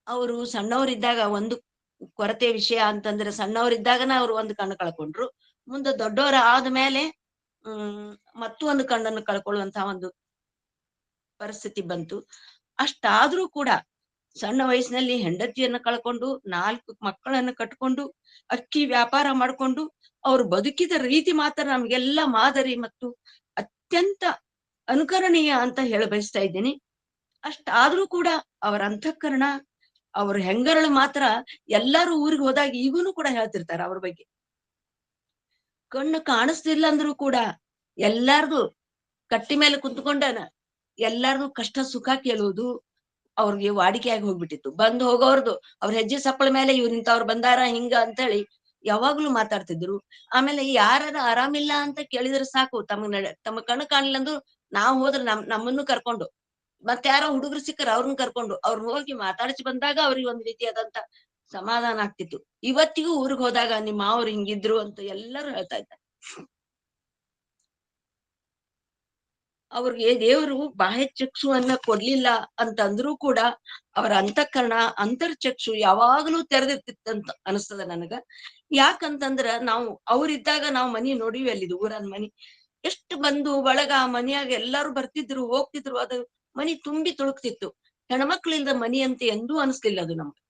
ಅವರು ಸಣ್ಣವರಿದ್ದಾಗ ಒಂದು ಕೊರತೆ ವಿಷಯ ಅಂತಂದ್ರೆ, ಸಣ್ಣವರಿದ್ದಾಗನ ಅವ್ರು ಒಂದು ಕಣ್ಣು ಕಳ್ಕೊಂಡ್ರು. ಮುಂದೆ ದೊಡ್ಡವರ ಆದ್ಮೇಲೆ ಮತ್ತೂ ಒಂದು ಕಣ್ಣನ್ನು ಕಳ್ಕೊಳ್ಳುವಂತಹ ಒಂದು ಪರಿಸ್ಥಿತಿ ಬಂತು. ಅಷ್ಟಾದ್ರೂ ಕೂಡ ಸಣ್ಣ ವಯಸ್ಸಿನಲ್ಲಿ ಹೆಂಡತಿಯನ್ನ ಕಳ್ಕೊಂಡು 4 ಮಕ್ಕಳನ್ನು ಕಟ್ಕೊಂಡು ಅಕ್ಕಿ ವ್ಯಾಪಾರ ಮಾಡ್ಕೊಂಡು ಅವ್ರು ಬದುಕಿದ ರೀತಿ ಮಾತ್ರ ನಮ್ಗೆಲ್ಲ ಮಾದರಿ ಮತ್ತು ಅತ್ಯಂತ ಅನುಕರಣೀಯ ಅಂತ ಹೇಳ ಬಯಸ್ತಾ ಇದ್ದೀನಿ. ಅಷ್ಟಾದ್ರೂ ಕೂಡ ಅವರ ಅಂತಃಕರಣ, ಅವ್ರ ಹೆಂಗರಳು ಮಾತ್ರ ಎಲ್ಲಾರು ಊರಿಗೆ ಹೋದಾಗ ಈಗೂನು ಕೂಡ ಹೇಳ್ತಿರ್ತಾರ ಅವ್ರ ಬಗ್ಗೆ. ಕಣ್ಣು ಕಾಣಿಸ್ತಿಲ್ಲ ಅಂದ್ರೂ ಕೂಡ ಎಲ್ಲಾರ್ದು ಕಟ್ಟಿ ಮೇಲೆ ಕುಂತ್ಕೊಂಡನ ಎಲ್ಲಾರ್ದು ಕಷ್ಟ ಸುಖ ಕೇಳುವುದು ಅವ್ರಿಗೆ ವಾಡಿಕೆಯಾಗಿ ಹೋಗ್ಬಿಟ್ಟಿತ್ತು. ಬಂದು ಹೋಗೋರ್ದು ಅವ್ರ ಹೆಜ್ಜೆ ಸಪ್ಪಳ ಮೇಲೆ ಇವ್ರು ಇಂಥವ್ರು ಬಂದಾರ ಹಿಂಗ ಅಂತೇಳಿ ಯಾವಾಗ್ಲೂ ಮಾತಾಡ್ತಿದ್ರು. ಆಮೇಲೆ ಯಾರಾರ ಆರಾಮಿಲ್ಲ ಅಂತ ಕೇಳಿದ್ರೆ ಸಾಕು, ತಮ್ಮ ಕಣ್ಣು ಕಾಣಿಲ್ಲ ಅಂದ್ರು ನಾವ್ ಹೋದ್ರೆ ನಮ್ಮನ್ನು ಕರ್ಕೊಂಡು, ಮತ್ ಯಾರೋ ಹುಡುಗರು ಸಿಕ್ಕರ ಅವ್ರನ್ನ ಕರ್ಕೊಂಡು ಅವ್ರನ್ನ ಹೋಗಿ ಮಾತಾಡಿಸಿ ಬಂದಾಗ ಅವ್ರಿಗೆ ಒಂದ್ ರೀತಿಯಾದಂತ ಸಮಾಧಾನ ಆಗ್ತಿತ್ತು. ಇವತ್ತಿಗೂ ಊರಿಗೆ ಹೋದಾಗ ನಿಮ್ಮ ಅವ್ರು ಹಿಂಗಿದ್ರು ಅಂತ ಎಲ್ಲರೂ ಹೇಳ್ತಾ ಇದ್ದಾರೆ. ಅವ್ರಿಗೆ ದೇವರು ಬಾಹ್ಯ ಚಕ್ಷುವನ್ನ ಕೊಡ್ಲಿಲ್ಲ ಅಂತಂದ್ರೂ ಕೂಡ ಅವರ ಅಂತಃಕರಣ ಅಂತರ್ಚಕ್ಷು ಯಾವಾಗ್ಲೂ ತೆರೆದಿರ್ತಿತ್ತಂತ ಅನಿಸ್ತದ ನನಗ. ಯಾಕಂತಂದ್ರ ನಾವು ಅವ್ರಿದ್ದಾಗ ನಾವು ಮನಿ ನೋಡಿವಿ, ಅಲ್ಲಿದು ಊರನ್ ಮನಿ ಎಷ್ಟು ಬಂದು ಬಳಗ ಮನಿಯಾಗ ಎಲ್ಲಾರು ಬರ್ತಿದ್ರು ಹೋಗ್ತಿದ್ರು, ಅದು ಮನಿ ತುಂಬಿ ತುಳುಕ್ತಿತ್ತು. ಹೆಣ್ಮಕ್ಳಿಂದ ಮನಿ ಅಂತ ಎಂದೂ ಅನಿಸ್ಲಿಲ್ಲ ಅದು ನಮ್ಗೆ.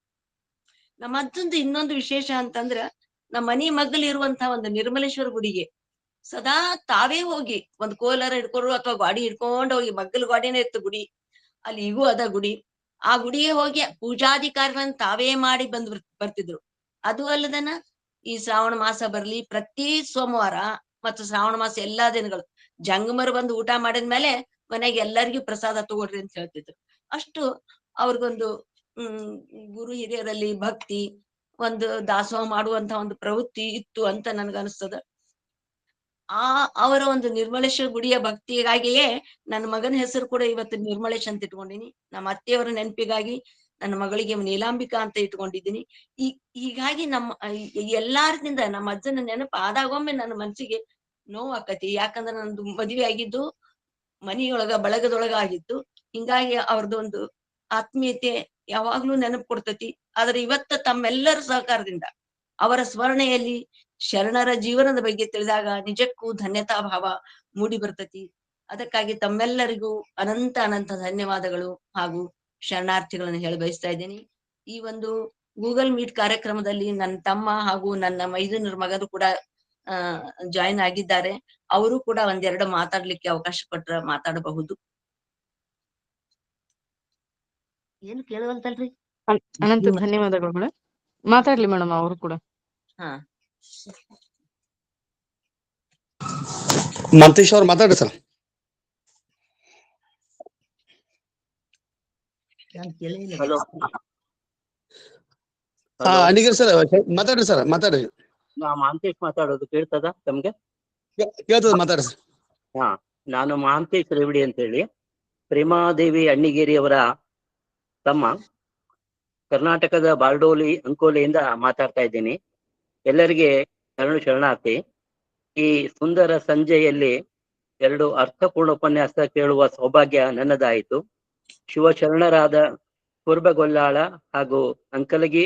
ನಮ್ಮ ಅಜ್ಜಂದು ಇನ್ನೊಂದು ವಿಶೇಷ ಅಂತಂದ್ರ, ನಮ್ಮ ಮನಿ ಮಗ್ಗಲಿರುವಂತಹ ಒಂದು ನಿರ್ಮಲೇಶ್ವರ ಗುಡಿಗೆ ಸದಾ ತಾವೇ ಹೋಗಿ ಒಂದ್ ಕೋಲಾರ ಹಿಡ್ಕೊಂಡು ಅಥವಾ ಗಾಡಿ ಹಿಡ್ಕೊಂಡ್ ಹೋಗಿ, ಮಗ್ಗಲ್ ಗಾಡಿನೇ ಇತ್ತು ಗುಡಿ, ಅಲ್ಲಿ ಈಗೂ ಅದ ಗುಡಿ. ಆ ಗುಡಿಗೆ ಹೋಗಿ ಪೂಜಾಧಿಕಾರಿಗಳನ್ನ ತಾವೇ ಮಾಡಿ ಬರ್ತಿದ್ರು. ಅದು ಅಲ್ಲದನ ಈ ಶ್ರಾವಣ ಮಾಸ ಬರ್ಲಿ ಪ್ರತಿ ಸೋಮವಾರ ಮತ್ತು ಶ್ರಾವಣ ಮಾಸ ಎಲ್ಲಾ ದಿನಗಳು ಜಂಗಮರು ಬಂದು ಊಟ ಮಾಡಿದ್ಮೇಲೆ ಮನೆಗೆ ಎಲ್ಲರಿಗೂ ಪ್ರಸಾದ ತಗೊಳ್ರಿ ಅಂತ ಹೇಳ್ತಿದ್ರು. ಅಷ್ಟು ಅವ್ರಿಗೊಂದು ಗುರು ಹಿರಿಯರಲ್ಲಿ ಭಕ್ತಿ, ಒಂದು ದಾಸೋಹ ಮಾಡುವಂತ ಒಂದು ಪ್ರವೃತ್ತಿ ಇತ್ತು ಅಂತ ನನ್ಗನ್ಸ್ತದ. ಅವರ ಒಂದು ನಿರ್ಮಲೇಶ್ವರ ಗುಡಿಯ ಭಕ್ತಿಗಾಗಿಯೇ ನನ್ನ ಮಗನ ಹೆಸರು ಕೂಡ ಇವತ್ತು ನಿರ್ಮಲೇಶ್ ಅಂತ ಇಟ್ಕೊಂಡಿನಿ. ನಮ್ಮ ಅತ್ತೆಯವರ ನೆನಪಿಗಾಗಿ ನನ್ನ ಮಗಳಿಗೆ ನೀಲಾಂಬಿಕಾ ಅಂತ ಇಟ್ಕೊಂಡಿದ್ದೀನಿ. ಹೀಗಾಗಿ ಎಲ್ಲಾರ್ದಿಂದ ನಮ್ಮ ಅಜ್ಜನ ನೆನಪು ಆದಾಗೊಮ್ಮೆ ನನ್ನ ಮನ್ಸಿಗೆ ನೋವಾಕತಿ. ಯಾಕಂದ್ರೆ ನಂದು ಮದುವೆ ಆಗಿದ್ದು ಮನಿಯೊಳಗ ಬಳಗದೊಳಗ ಆಗಿತ್ತು. ಹಿಂಗಾಗಿ ಅವ್ರದ್ದು ಒಂದು ಆತ್ಮೀಯತೆ ಯಾವಾಗ್ಲೂ ನೆನಪು ಕೊಡ್ತತಿ. ಆದ್ರೆ ಇವತ್ತ ತಮ್ಮೆಲ್ಲರ ಸಹಕಾರದಿಂದ ಅವರ ಸ್ಮರಣೆಯಲ್ಲಿ ಶರಣರ ಜೀವನದ ಬಗ್ಗೆ ತಿಳಿದಾಗ ನಿಜಕ್ಕೂ ಧನ್ಯತಾ ಭಾವ ಮೂಡಿ ಬರ್ತತಿ. ಅದಕ್ಕಾಗಿ ತಮ್ಮೆಲ್ಲರಿಗೂ ಅನಂತ ಅನಂತ ಧನ್ಯವಾದಗಳು ಹಾಗೂ ಶರಣಾರ್ಥಿಗಳನ್ನು ಹೇಳಿ ಬಯಸ್ತಾ ಇದ್ದೀನಿ. ಈ ಒಂದು ಗೂಗಲ್ ಮೀಟ್ ಕಾರ್ಯಕ್ರಮದಲ್ಲಿ ನನ್ನ ತಮ್ಮ ಹಾಗೂ ನನ್ನ ಮೈದುನರ ಮಗರು ಕೂಡ ಜಾಯಿನ್ ಆಗಿದ್ದಾರೆ. ಅವರು ಕೂಡ ಒಂದೆರಡು ಮಾತಾಡ್ಲಿಕ್ಕೆ ಅವಕಾಶ ಕೊಟ್ರ ಮಾತಾಡಬಹುದು. ಏನು ಕೇಳುವಂತಲ್ರಿ? ಅನಂತ ಧನ್ಯವಾದಗಳು ಮೇಡಮ್. ಮಾತಾಡ್ಲಿ ಮೇಡಮ್ ಅವರು ಕೂಡ. ಹಾ, ಮಂತೇಶ್ ಅವ್ರು ಮಾತಾಡ್ರಿ ಸರ್. ಹಲೋ, ಅಣಿಗಿರಿ ಸರ್ ಮಾತಾಡ್ರಿ ಸರ್, ಮಾತಾಡ್ರಿ. ನಾ ಮಹಾಂತೇಶ್ ಮಾತಾಡೋದು ಕೇಳ್ತದ ತಮ್ಗೆ? ಕೇಳ್ತದ, ಮಾತಾಡ್ರಿ ಸರ್. ಹಾ, ನಾನು ಮಹಾಂತೇಶ್ ರೇವಡಿ ಅಂತ ಹೇಳಿ ಪ್ರೇಮಾದೇವಿ ಅಣ್ಣಿಗೇರಿ ಅವರ ತಮ್ಮ, ಕರ್ನಾಟಕದ ಬಾರ್ಡೋಲಿ ಅಂಕೋಲೆಯಿಂದ ಮಾತಾಡ್ತಾ ಇದ್ದೀನಿ. ಎಲ್ಲರಿಗೆ ಶರಣಾರ್ಥಿ. ಈ ಸುಂದರ ಸಂಜೆಯಲ್ಲಿ 2 ಅರ್ಥಪೂರ್ಣ ಉಪನ್ಯಾಸ ಕೇಳುವ ಸೌಭಾಗ್ಯ ನನ್ನದಾಯಿತು. ಶಿವಶರಣರಾದ ಕುರ್ಬಗೊಲ್ಲಾಳ ಹಾಗೂ ಅಂಕಲಗಿ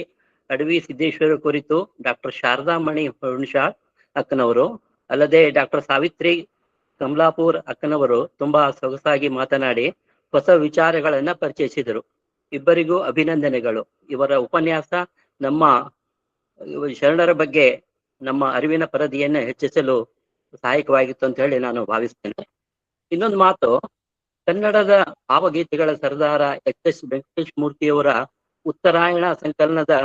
ಅಡವಿ ಸಿದ್ದೇಶ್ವರ ಕುರಿತು ಡಾಕ್ಟರ್ ಶಾರದಾಮಣಿ ಹುಣಸಾಳ್ ಅಕ್ಕನವರು, ಅಲ್ಲದೆ ಡಾಕ್ಟರ್ ಸಾವಿತ್ರಿ ಕಮಲಾಪುರ್ ಅಕ್ಕನವರು ತುಂಬಾ ಸೊಗಸಾಗಿ ಮಾತನಾಡಿ ಹೊಸ ವಿಚಾರಗಳನ್ನ ಪರಿಚಯಿಸಿದರು. ಇಬ್ಬರಿಗೂ ಅಭಿನಂದನೆಗಳು. ಇವರ ಉಪನ್ಯಾಸ ನಮ್ಮ ಶರಣರ ಬಗ್ಗೆ ನಮ್ಮ ಅರಿವಿನ ಪರದಿಯನ್ನು ಹೆಚ್ಚಿಸಲು ಸಹಾಯಕವಾಗಿತ್ತು ಅಂತ ಹೇಳಿ ನಾನು ಭಾವಿಸ್ತೇನೆ. ಇನ್ನೊಂದು ಮಾತು, ಕನ್ನಡದ ಭಾವಗೀತೆಗಳ ಸರ್ದಾರ ಎಚ್.ಎಸ್. ವೆಂಕಟೇಶ್ ಮೂರ್ತಿಯವರ ಉತ್ತರಾಯಣ ಸಂಕಲನದ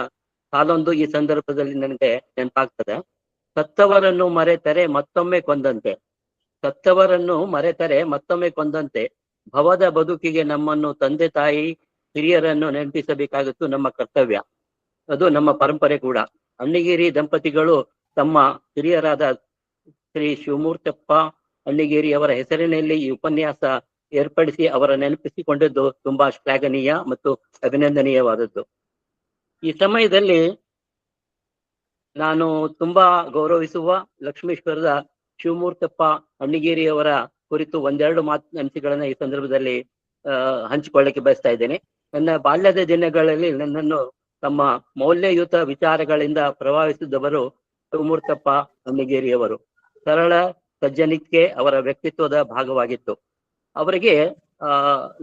ಸಾಲೊಂದು ಈ ಸಂದರ್ಭದಲ್ಲಿ ನನಗೆ ನೆನಪಾಗ್ತದೆ. ಸತ್ತವರನ್ನು ಮರೆತರೆ ಮತ್ತೊಮ್ಮೆ ಕೊಂದಂತೆ, ಸತ್ತವರನ್ನು ಮರೆತರೆ ಮತ್ತೊಮ್ಮೆ ಕೊಂದಂತೆ, ಭವದ ಬದುಕಿಗೆ ನಮ್ಮನ್ನು ತಂದೆ ತಾಯಿ ಹಿರಿಯರನ್ನು ನೆನಪಿಸಬೇಕಾಗಿತ್ತು ನಮ್ಮ ಕರ್ತವ್ಯ. ಅದು ನಮ್ಮ ಪರಂಪರೆ ಕೂಡ. ಅಣ್ಣಿಗೇರಿ ದಂಪತಿಗಳು ತಮ್ಮ ಹಿರಿಯರಾದ ಶ್ರೀ ಶಿವಮೂರ್ತಪ್ಪ ಅಣ್ಣಿಗೇರಿ ಅವರ ಹೆಸರಿನಲ್ಲಿ ಈ ಉಪನ್ಯಾಸ ಏರ್ಪಡಿಸಿ ಅವರ ನೆನಪಿಸಿಕೊಂಡಿದ್ದು ತುಂಬಾ ಶ್ಲಾಘನೀಯ ಮತ್ತು ಅಭಿನಂದನೀಯವಾದದ್ದು. ಈ ಸಮಯದಲ್ಲಿ ನಾನು ತುಂಬಾ ಗೌರವಿಸುವ ಲಕ್ಷ್ಮೇಶ್ವರದ ಶಿವಮೂರ್ತಪ್ಪ ಅಣ್ಣಿಗೇರಿ ಅವರ ಕುರಿತು ಒಂದೆರಡು ಅನಿಸಿಕೆಗಳನ್ನ ಈ ಸಂದರ್ಭದಲ್ಲಿ ಹಂಚಿಕೊಳ್ಳಕ್ಕೆ ಬಯಸ್ತಾ ಇದ್ದೇನೆ. ನನ್ನ ಬಾಲ್ಯದ ದಿನಗಳಲ್ಲಿ ನನ್ನನ್ನು ತಮ್ಮ ಮೌಲ್ಯಯುತ ವಿಚಾರಗಳಿಂದ ಪ್ರಭಾವಿಸಿದವರು ಶಿವಮೂರ್ತಪ್ಪ ಅಣ್ಣಿಗೇರಿಯವರು. ಸರಳ ಸಜ್ಜನಿಕೆ ಅವರ ವ್ಯಕ್ತಿತ್ವದ ಭಾಗವಾಗಿತ್ತು. ಅವರಿಗೆ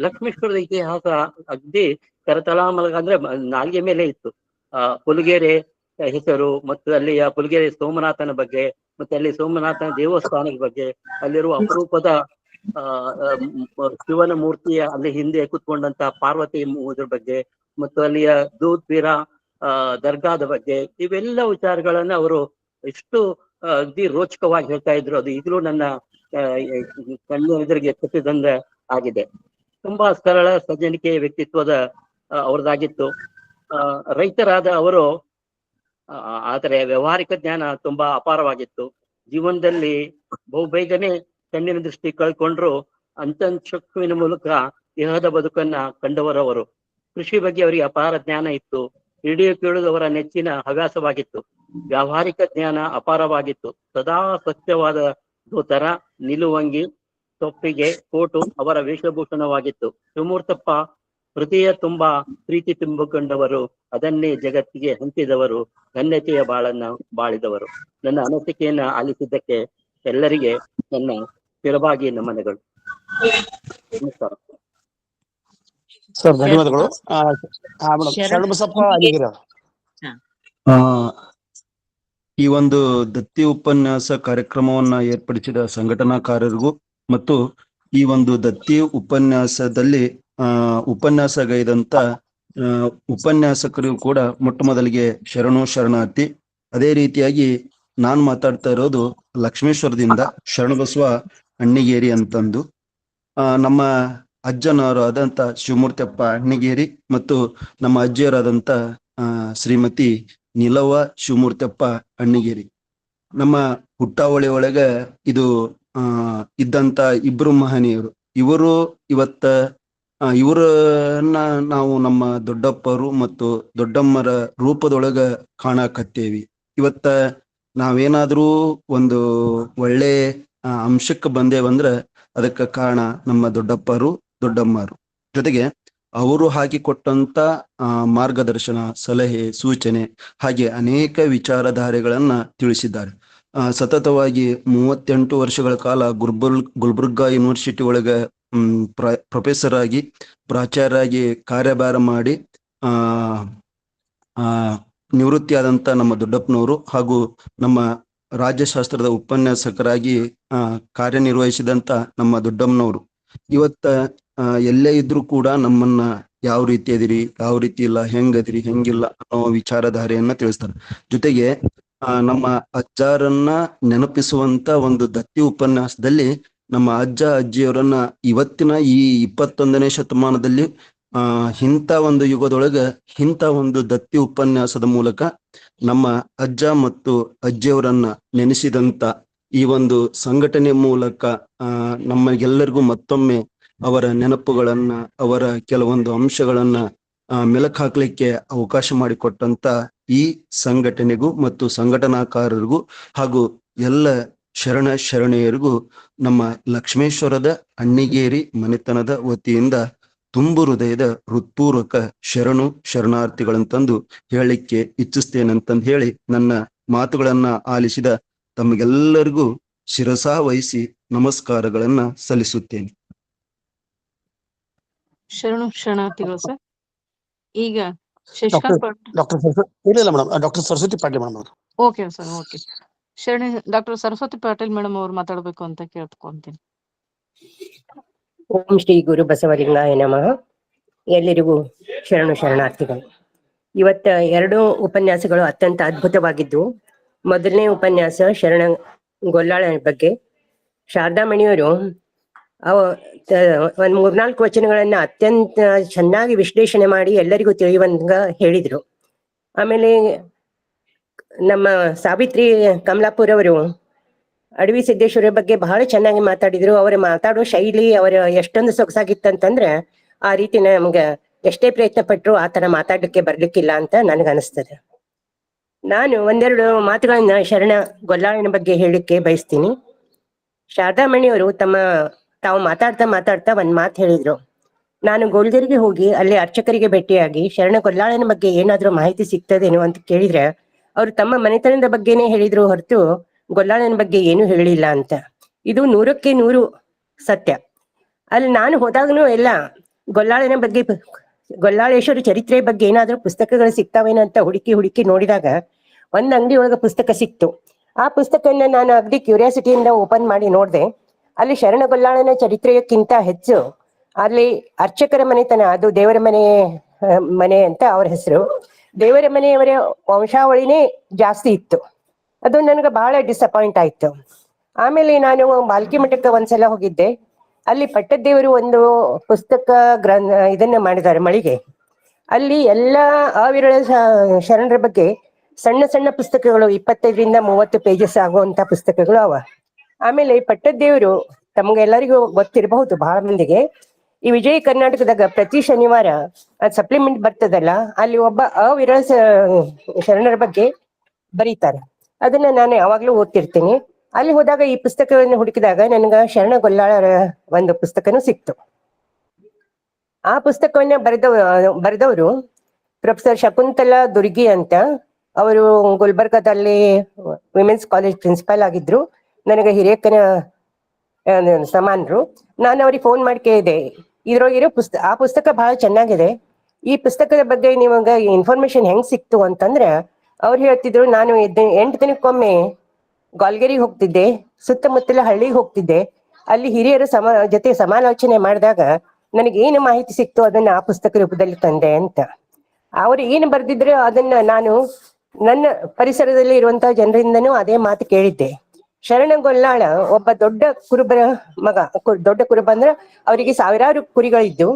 ಲಕ್ಷ್ಮೇಶ್ವರದ ಇತಿಹಾಸ ಅಗ್ದಿ ಕರತಲಾಮಲ ಅಂದ್ರೆ ನಾಲ್ಗೆ ಮೇಲೆ ಇತ್ತು. ಪುಲಿಗೆರೆ ಹೆಸರು ಮತ್ತು ಅಲ್ಲಿಯ ಪುಲಿಗೆರೆ ಸೋಮನಾಥನ ಬಗ್ಗೆ, ಮತ್ತೆ ಅಲ್ಲಿ ಸೋಮನಾಥನ ದೇವಸ್ಥಾನದ ಬಗ್ಗೆ, ಅಲ್ಲಿರುವ ಅಪರೂಪದ ಶಿವನ ಮೂರ್ತಿಯ ಅಲ್ಲಿ ಹಿಂದೆ ಕೂತ್ಕೊಂಡಂತ ಪಾರ್ವತಿ ಇದ್ರ ಬಗ್ಗೆ, ಮತ್ತು ಅಲ್ಲಿಯ ದೂದ್ ಪೀರ ದರ್ಗಾದ ಬಗ್ಗೆ, ಇವೆಲ್ಲ ವಿಚಾರಗಳನ್ನ ಅವರು ಎಷ್ಟು ಅಗ್ದಿ ರೋಚಕವಾಗಿ ಹೇಳ್ತಾ ಇದ್ರು. ಅದು ಈಗಲೂ ನನ್ನ ಕಣ್ಣು ಎದುರಿಗೆ ಕಟ್ಟಿದಂಗ ಆಗಿದೆ. ತುಂಬಾ ಸರಳ ಸಜ್ಜನಿಕೆ ವ್ಯಕ್ತಿತ್ವದ ಅವ್ರದ್ದಾಗಿತ್ತು. ರೈತರಾದ ಅವರು ಆದರೆ ವ್ಯವಹಾರಿಕ ಜ್ಞಾನ ತುಂಬಾ ಅಪಾರವಾಗಿತ್ತು. ಜೀವನದಲ್ಲಿ ಬಹುಬೇಗನೆ ಕಣ್ಣಿನ ದೃಷ್ಟಿ ಕಳ್ಕೊಂಡ್ರು ಅಂತಃಚಕ್ಷುವಿನ ಮೂಲಕ ಇಹದ ಬದುಕನ್ನ ಕಂಡವರವರು. ಕೃಷಿ ಬಗ್ಗೆ ಅವರಿಗೆ ಅಪಾರ ಜ್ಞಾನ ಇತ್ತು. ರೇಡಿಯೋ ಕೇಳುವುದವರ ನೆಚ್ಚಿನ ಹವ್ಯಾಸವಾಗಿತ್ತು. ವ್ಯಾವಹಾರಿಕ ಜ್ಞಾನ ಅಪಾರವಾಗಿತ್ತು. ಸದಾ ಸ್ವಚ್ಛವಾದ ಧೋತರ, ನಿಲುವಂಗಿ, ತೊಪ್ಪಿಗೆ, ಕೋಟು ಅವರ ವೇಷಭೂಷಣವಾಗಿತ್ತು. ಶಿವಮೂರ್ತಪ್ಪ ಹೃದಯ ತುಂಬಾ ಪ್ರೀತಿ ತುಂಬಿಕೊಂಡವರು, ಅದನ್ನೇ ಜಗತ್ತಿಗೆ ಹಂಚಿದವರು, ಧನ್ಯತೆಯ ಬಾಳನ್ನ ಬಾಳಿದವರು. ನನ್ನ ಅನಿಸಿಕೆಯನ್ನ ಆಲಿಸಿದ್ದಕ್ಕೆ ಎಲ್ಲರಿಗೆ ನನ್ನ ಸ್ಥಿರವಾಗಿ ನಮನಗಳು. ನಮಸ್ಕಾರ ಸರ್, ಧನ್ಯವಾದಗಳು. ಶರಣಬಸಪ್ಪ ಅಣ್ಣಿಗೇರಿ ಈ ಒಂದು ದತ್ತಿ ಉಪನ್ಯಾಸ ಕಾರ್ಯಕ್ರಮವನ್ನ ಏರ್ಪಡಿಸಿದ ಸಂಘಟನಾಕಾರರಿಗೂ ಮತ್ತು ಈ ಒಂದು ದತ್ತಿ ಉಪನ್ಯಾಸದಲ್ಲಿ ಉಪನ್ಯಾಸಗೈದಂತ ಉಪನ್ಯಾಸಕರಿಗೂ ಕೂಡ ಮೊಟ್ಟ ಮೊದಲಿಗೆ ಶರಣಾರ್ಥಿ. ಅದೇ ರೀತಿಯಾಗಿ ನಾನ್ ಮಾತಾಡ್ತಾ ಇರೋದು ಲಕ್ಷ್ಮೇಶ್ವರದಿಂದ ಶರಣಬಸವ ಅಣ್ಣಿಗೇರಿ ಅಂತಂದು. ನಮ್ಮ ಅಜ್ಜನವರಾದಂತ ಶಿವಮೂರ್ತಪ್ಪ ಅಣ್ಣಿಗೇರಿ ಮತ್ತು ನಮ್ಮ ಅಜ್ಜಿಯರಾದಂತ ಶ್ರೀಮತಿ ನಿಲವ್ವ ಶಿವಮೂರ್ತಪ್ಪ ಅಣ್ಣಿಗೇರಿ. ನಮ್ಮ ಹುಟ್ಟಾವಳಿ ಒಳಗ ಇದು ಇದ್ದಂತ ಇಬ್ರು ಮಹನೀಯರು. ಇವರು ಇವರನ್ನ ನಾವು ನಮ್ಮ ದೊಡ್ಡಪ್ಪರು ಮತ್ತು ದೊಡ್ಡಮ್ಮರ ರೂಪದೊಳಗ ಕಾಣಕತ್ತೇವಿ. ಇವತ್ತ ನಾವೇನಾದ್ರೂ ಒಂದು ಒಳ್ಳೆ ಅಂಶಕ್ಕೆ ಬಂದೇವಂದ್ರ ಅದಕ್ಕೆ ಕಾರಣ ನಮ್ಮ ದೊಡ್ಡಪ್ಪರು ದೊಡ್ಡಮ್ಮರು. ಜೊತೆಗೆ ಅವರು ಹಾಕಿಕೊಟ್ಟಂತ ಮಾರ್ಗದರ್ಶನ, ಸಲಹೆ, ಸೂಚನೆ ಹಾಗೆ ಅನೇಕ ವಿಚಾರಧಾರೆಗಳನ್ನ ತಿಳಿಸಿದ್ದಾರೆ. ಸತತವಾಗಿ 38 ವರ್ಷಗಳ ಕಾಲ ಗುಲ್ಬರ್ಗಾ ಯೂನಿವರ್ಸಿಟಿ ಒಳಗ ಪ್ರೊಫೆಸರ್ ಆಗಿ ಪ್ರಾಚಾರ್ಯರಾಗಿ ಕಾರ್ಯಭಾರ ಮಾಡಿ ನಿವೃತ್ತಿಯಾದಂತ ನಮ್ಮ ದೊಡ್ಡಪ್ಪನವರು ಹಾಗೂ ನಮ್ಮ ರಾಜ್ಯಶಾಸ್ತ್ರದ ಉಪನ್ಯಾಸಕರಾಗಿ ಕಾರ್ಯನಿರ್ವಹಿಸಿದಂತ ನಮ್ಮ ದೊಡ್ಡಮ್ಮನವರು ಇವತ್ತ ಎಲ್ಲೇ ಇದ್ರೂ ಕೂಡ ನಮ್ಮನ್ನ ಯಾವ ರೀತಿ ಅದಿರಿ, ಯಾವ ರೀತಿ ಇಲ್ಲ, ಹೆಂಗದಿರಿ, ಹೆಂಗಿಲ್ಲ ಅನ್ನೋ ವಿಚಾರಧಾರೆಯನ್ನ ತಿಳಿಸ್ತಾರೆ. ಜೊತೆಗೆ ನಮ್ಮ ಅಜ್ಜಾರನ್ನ ನೆನಪಿಸುವಂತ ಒಂದು ದತ್ತಿ ಉಪನ್ಯಾಸದಲ್ಲಿ ನಮ್ಮ ಅಜ್ಜ ಅಜ್ಜಿಯವರನ್ನ ಇವತ್ತಿನ ಈ 21ನೇ ಶತಮಾನದಲ್ಲಿ ಇಂಥ ಒಂದು ಯುಗದೊಳಗ ಇಂಥ ಒಂದು ದತ್ತಿ ಉಪನ್ಯಾಸದ ಮೂಲಕ ನಮ್ಮ ಅಜ್ಜ ಮತ್ತು ಅಜ್ಜಿಯವರನ್ನ ನೆನೆಸಿದಂತ ಈ ಒಂದು ಸಂಘಟನೆ ಮೂಲಕ ನಮಗೆಲ್ಲರಿಗೂ ಮತ್ತೊಮ್ಮೆ ಅವರ ನೆನಪುಗಳನ್ನ, ಅವರ ಕೆಲವೊಂದು ಅಂಶಗಳನ್ನ ಮೆಲುಕು ಹಾಕ್ಲಿಕ್ಕೆ ಅವಕಾಶ ಮಾಡಿಕೊಟ್ಟಂತ ಈ ಸಂಘಟನೆಗೂ ಮತ್ತು ಸಂಘಟನಾಕಾರರಿಗೂ ಹಾಗೂ ಎಲ್ಲ ಶರಣೆಯರಿಗೂ ನಮ್ಮ ಲಕ್ಷ್ಮೇಶ್ವರದ ಅಣ್ಣಿಗೇರಿ ಮನೆತನದ ವತಿಯಿಂದ ತುಂಬು ಹೃದಯದ ಹೃತ್ಪೂರ್ವಕ ಶರಣಾರ್ಥಿಗಳಂತಂದು ಹೇಳಲಿಕ್ಕೆ ಇಚ್ಛಿಸ್ತೇನಂತಂದು ಹೇಳಿ ನನ್ನ ಮಾತುಗಳನ್ನ ಆಲಿಸಿದ ತಮಗೆಲ್ಲರಿಗೂ ಶಿರಸಾ ವಹಿಸಿ ನಮಸ್ಕಾರಗಳನ್ನ ಸಲ್ಲಿಸುತ್ತೇನೆ. ಶರಣು ಶರಣಾರ್ಥಿಗಳು ಸರ್. ಈಗ ಶಶಿಕಾಂತ್ ಪಾಟೀಲ್. ಇಲ್ಲ madam, doctor Saraswati Patil madam ಅವರು. Okay sir, okay. Doctor Saraswati Patil madam ಅವ್ರು ಮಾತಾಡ್ಬೇಕು ಅಂತ ಕೇಳ್ಕೊಂತೀನಿ. ಓಂ ಶ್ರೀ ಗುರು ಬಸವಲಿಂಗಾಯ ನಮಃ. ಎಲ್ಲರಿಗೂ ಶರಣು ಶರಣಾರ್ಥಿಗಳು. ಇವತ್ತ ಎರಡು ಉಪನ್ಯಾಸಗಳು ಅತ್ಯಂತ ಅದ್ಭುತವಾಗಿದ್ದು, ಮೊದಲನೇ ಉಪನ್ಯಾಸ ಶರಣ ಗೊಲ್ಲಾಳ ಬಗ್ಗೆ. ಶಾರದಾಮಣಿಯವರು ಒಂದ್ 3-4 ವಚನಗಳನ್ನ ಅತ್ಯಂತ ಚೆನ್ನಾಗಿ ವಿಶ್ಲೇಷಣೆ ಮಾಡಿ ಎಲ್ಲರಿಗೂ ತಿಳಿಯುವಂಗ ಹೇಳಿದ್ರು. ಆಮೇಲೆ ನಮ್ಮ ಸಾವಿತ್ರಿ ಕಮಲಾಪುರ್ ಅವರು ಅಡವಿ ಸಿದ್ದೇಶ್ವರ ಬಗ್ಗೆ ಬಹಳ ಚೆನ್ನಾಗಿ ಮಾತಾಡಿದ್ರು. ಅವರ ಮಾತಾಡೋ ಶೈಲಿ ಅವರ ಎಷ್ಟೊಂದು ಸೊಗಸಾಗಿತ್ತಂತಂದ್ರೆ ಆ ರೀತಿ ನಮ್ಗೆ ಎಷ್ಟೇ ಪ್ರಯತ್ನ ಪಟ್ರು ಆ ತರ ಮಾತಾಡ್ಲಿಕ್ಕೆ ಬರ್ಲಿಕ್ಕಿಲ್ಲ ಅಂತ ನನಗನ್ನಿಸ್ತದೆ. ನಾನು ಒಂದೆರಡು ಮಾತುಗಳನ್ನ ಶರಣ ಗೊಲ್ಲಾಳನ ಬಗ್ಗೆ ಹೇಳಿಕ್ಕೆ ಬಯಸ್ತೀನಿ. ಶಾರದಾಮಣಿಯವರು ತಾವು ಮಾತಾಡ್ತಾ ಒಂದ್ ಮಾತು ಹೇಳಿದ್ರು. ನಾನು ಗೋಲ್ಗರಿಗೆ ಹೋಗಿ ಅಲ್ಲಿ ಅರ್ಚಕರಿಗೆ ಭೇಟಿಯಾಗಿ ಶರಣ ಗೊಲ್ಲಾಳನ ಬಗ್ಗೆ ಏನಾದ್ರೂ ಮಾಹಿತಿ ಸಿಗ್ತದೇನೋ ಅಂತ ಕೇಳಿದ್ರೆ ಅವ್ರು ತಮ್ಮ ಮನೆತನದ ಬಗ್ಗೆನೇ ಹೇಳಿದ್ರು ಹೊರತು ಗೊಲ್ಲಾಳನ ಬಗ್ಗೆ ಏನು ಹೇಳಿಲ್ಲ ಅಂತ. ಇದು 100ಕ್ಕೆ 100 ಸತ್ಯ. ಅಲ್ಲಿ ನಾನು ಹೋದಾಗನು ಎಲ್ಲ ಗೊಲ್ಲಾಳನ ಬಗ್ಗೆ, ಗೊಲ್ಲಾಳೇಶ್ವರ ಚರಿತ್ರೆ ಬಗ್ಗೆ ಏನಾದ್ರೂ ಪುಸ್ತಕಗಳು ಸಿಗ್ತಾವೇನೋ ಅಂತ ಹುಡುಕಿ ನೋಡಿದಾಗ ಒಂದ್ ಅಂಗಡಿ ಒಳಗ ಪುಸ್ತಕ ಸಿಕ್ತು. ಆ ಪುಸ್ತಕನ್ನ ನಾನು ಅಗದಿ ಕ್ಯೂರಿಯಾಸಿಟಿಯಿಂದ ಓಪನ್ ಮಾಡಿ ನೋಡ್ದೆ. ಅಲ್ಲಿ ಶರಣ ಗೊಲ್ಲಾಳನ ಚರಿತ್ರೆಯಕ್ಕಿಂತ ಹೆಚ್ಚು ಅಲ್ಲಿ ಅರ್ಚಕರ ಮನೆತನ, ಅದು ದೇವರ ಮನೆ ಅಂತ ಅವ್ರ ಹೆಸರು, ದೇವರ ಮನೆಯವರ ವಂಶಾವಳಿನೇ ಜಾಸ್ತಿ ಇತ್ತು. ಅದು ನನಗೆ ಬಹಳ ಡಿಸಪಾಯಿಂಟ್ ಆಯ್ತು. ಆಮೇಲೆ ನಾನು ಬಾಲ್ಕಿ ಮಠಕ್ಕೆ ಒಂದ್ಸಲ ಹೋಗಿದ್ದೆ. ಅಲ್ಲಿ ಪಟ್ಟದೇವರು ಒಂದು ಪುಸ್ತಕ ಇದನ್ನ ಮಾಡಿದ್ದಾರೆ, ಮಳಿಗೆ. ಅಲ್ಲಿ ಎಲ್ಲಾ ಅವಿರಳ ಶರಣರ ಬಗ್ಗೆ ಸಣ್ಣ ಸಣ್ಣ ಪುಸ್ತಕಗಳು, 25ರಿಂದ 30 ಪೇಜಸ್ ಆಗುವಂತ ಪುಸ್ತಕಗಳು ಅವ. ಆಮೇಲೆ ಪಟ್ಟದೇವರು ತಮ್ಗೆಲ್ಲರಿಗೂ ಗೊತ್ತಿರಬಹುದು ಬಹಳ ಮಂದಿಗೆ, ಈ ವಿಜಯ ಕರ್ನಾಟಕದಾಗ ಪ್ರತಿ ಶನಿವಾರ ಸಪ್ಲಿಮೆಂಟ್ ಬರ್ತದಲ್ಲ, ಅಲ್ಲಿ ಒಬ್ಬ ಅವಿರಳ ಶರಣರ ಬಗ್ಗೆ ಬರೀತಾರೆ. ಅದನ್ನ ನಾನು ಯಾವಾಗ್ಲೂ ಓದ್ತಿರ್ತೀನಿ. ಅಲ್ಲಿ ಹೋದಾಗ ಈ ಪುಸ್ತಕಗಳನ್ನು ಹುಡುಕಿದಾಗ ನನಗ ಶರಣ ಗೊಲ್ಲಾಳರ ಒಂದು ಪುಸ್ತಕನೂ ಸಿಕ್ತು. ಆ ಪುಸ್ತಕವನ್ನ ಬರೆದವರು ಪ್ರೊಫೆಸರ್ ಶಕುಂತಲಾ ದುರ್ಗಿ ಅಂತ. ಅವರು ಗುಲ್ಬರ್ಗಾದಲ್ಲಿ ವಿಮೆನ್ಸ್ ಕಾಲೇಜ್ ಪ್ರಿನ್ಸಿಪಾಲ್ ಆಗಿದ್ರು. ನನಗೆ ಹಿರಿಯಕ್ಕನ ಸಮಾನರು. ನಾನು ಅವ್ರಿಗೆ ಫೋನ್ ಮಾಡಿ ಕೇಳಿದೆ, ಇದ್ರೊಳಗಿರೋ ಆ ಪುಸ್ತಕ ಬಹಳ ಚೆನ್ನಾಗಿದೆ, ಈ ಪುಸ್ತಕದ ಬಗ್ಗೆ ನಿಮಗೆ ಇನ್ಫಾರ್ಮೇಶನ್ ಹೆಂಗ್ ಸಿಕ್ತು ಅಂತಂದ್ರೆ ಅವ್ರು ಹೇಳ್ತಿದ್ರು, ನಾನು 8 ದಿನಕ್ಕೊಮ್ಮೆ ಗಾಲ್ಗೇರಿಗೆ ಹೋಗ್ತಿದ್ದೆ, ಸುತ್ತಮುತ್ತಲ ಹಳ್ಳಿಗೆ ಹೋಗ್ತಿದ್ದೆ. ಅಲ್ಲಿ ಹಿರಿಯರ ಜೊತೆ ಸಮಾಲೋಚನೆ ಮಾಡಿದಾಗ ನನಗೆ ಏನು ಮಾಹಿತಿ ಸಿಕ್ತು ಅದನ್ನ ಆ ಪುಸ್ತಕ ರೂಪದಲ್ಲಿ ತಂದೆ ಅಂತ. ಅವ್ರು ಏನು ಬರ್ದಿದ್ರು ಅದನ್ನ ನಾನು ನನ್ನ ಪರಿಸರದಲ್ಲಿ ಇರುವಂತಹ ಜನರಿಂದನೂ ಅದೇ ಮಾತು ಕೇಳಿದ್ದೆ. ಶರಣ ಗೊಲ್ಲಾಳ ಒಬ್ಬ ದೊಡ್ಡ ಕುರುಬರ ಮಗ. ದೊಡ್ಡ ಕುರುಬ ಅಂದ್ರೆ ಅವರಿಗೆ ಸಾವಿರಾರು ಕುರಿಗಳಿದ್ದು,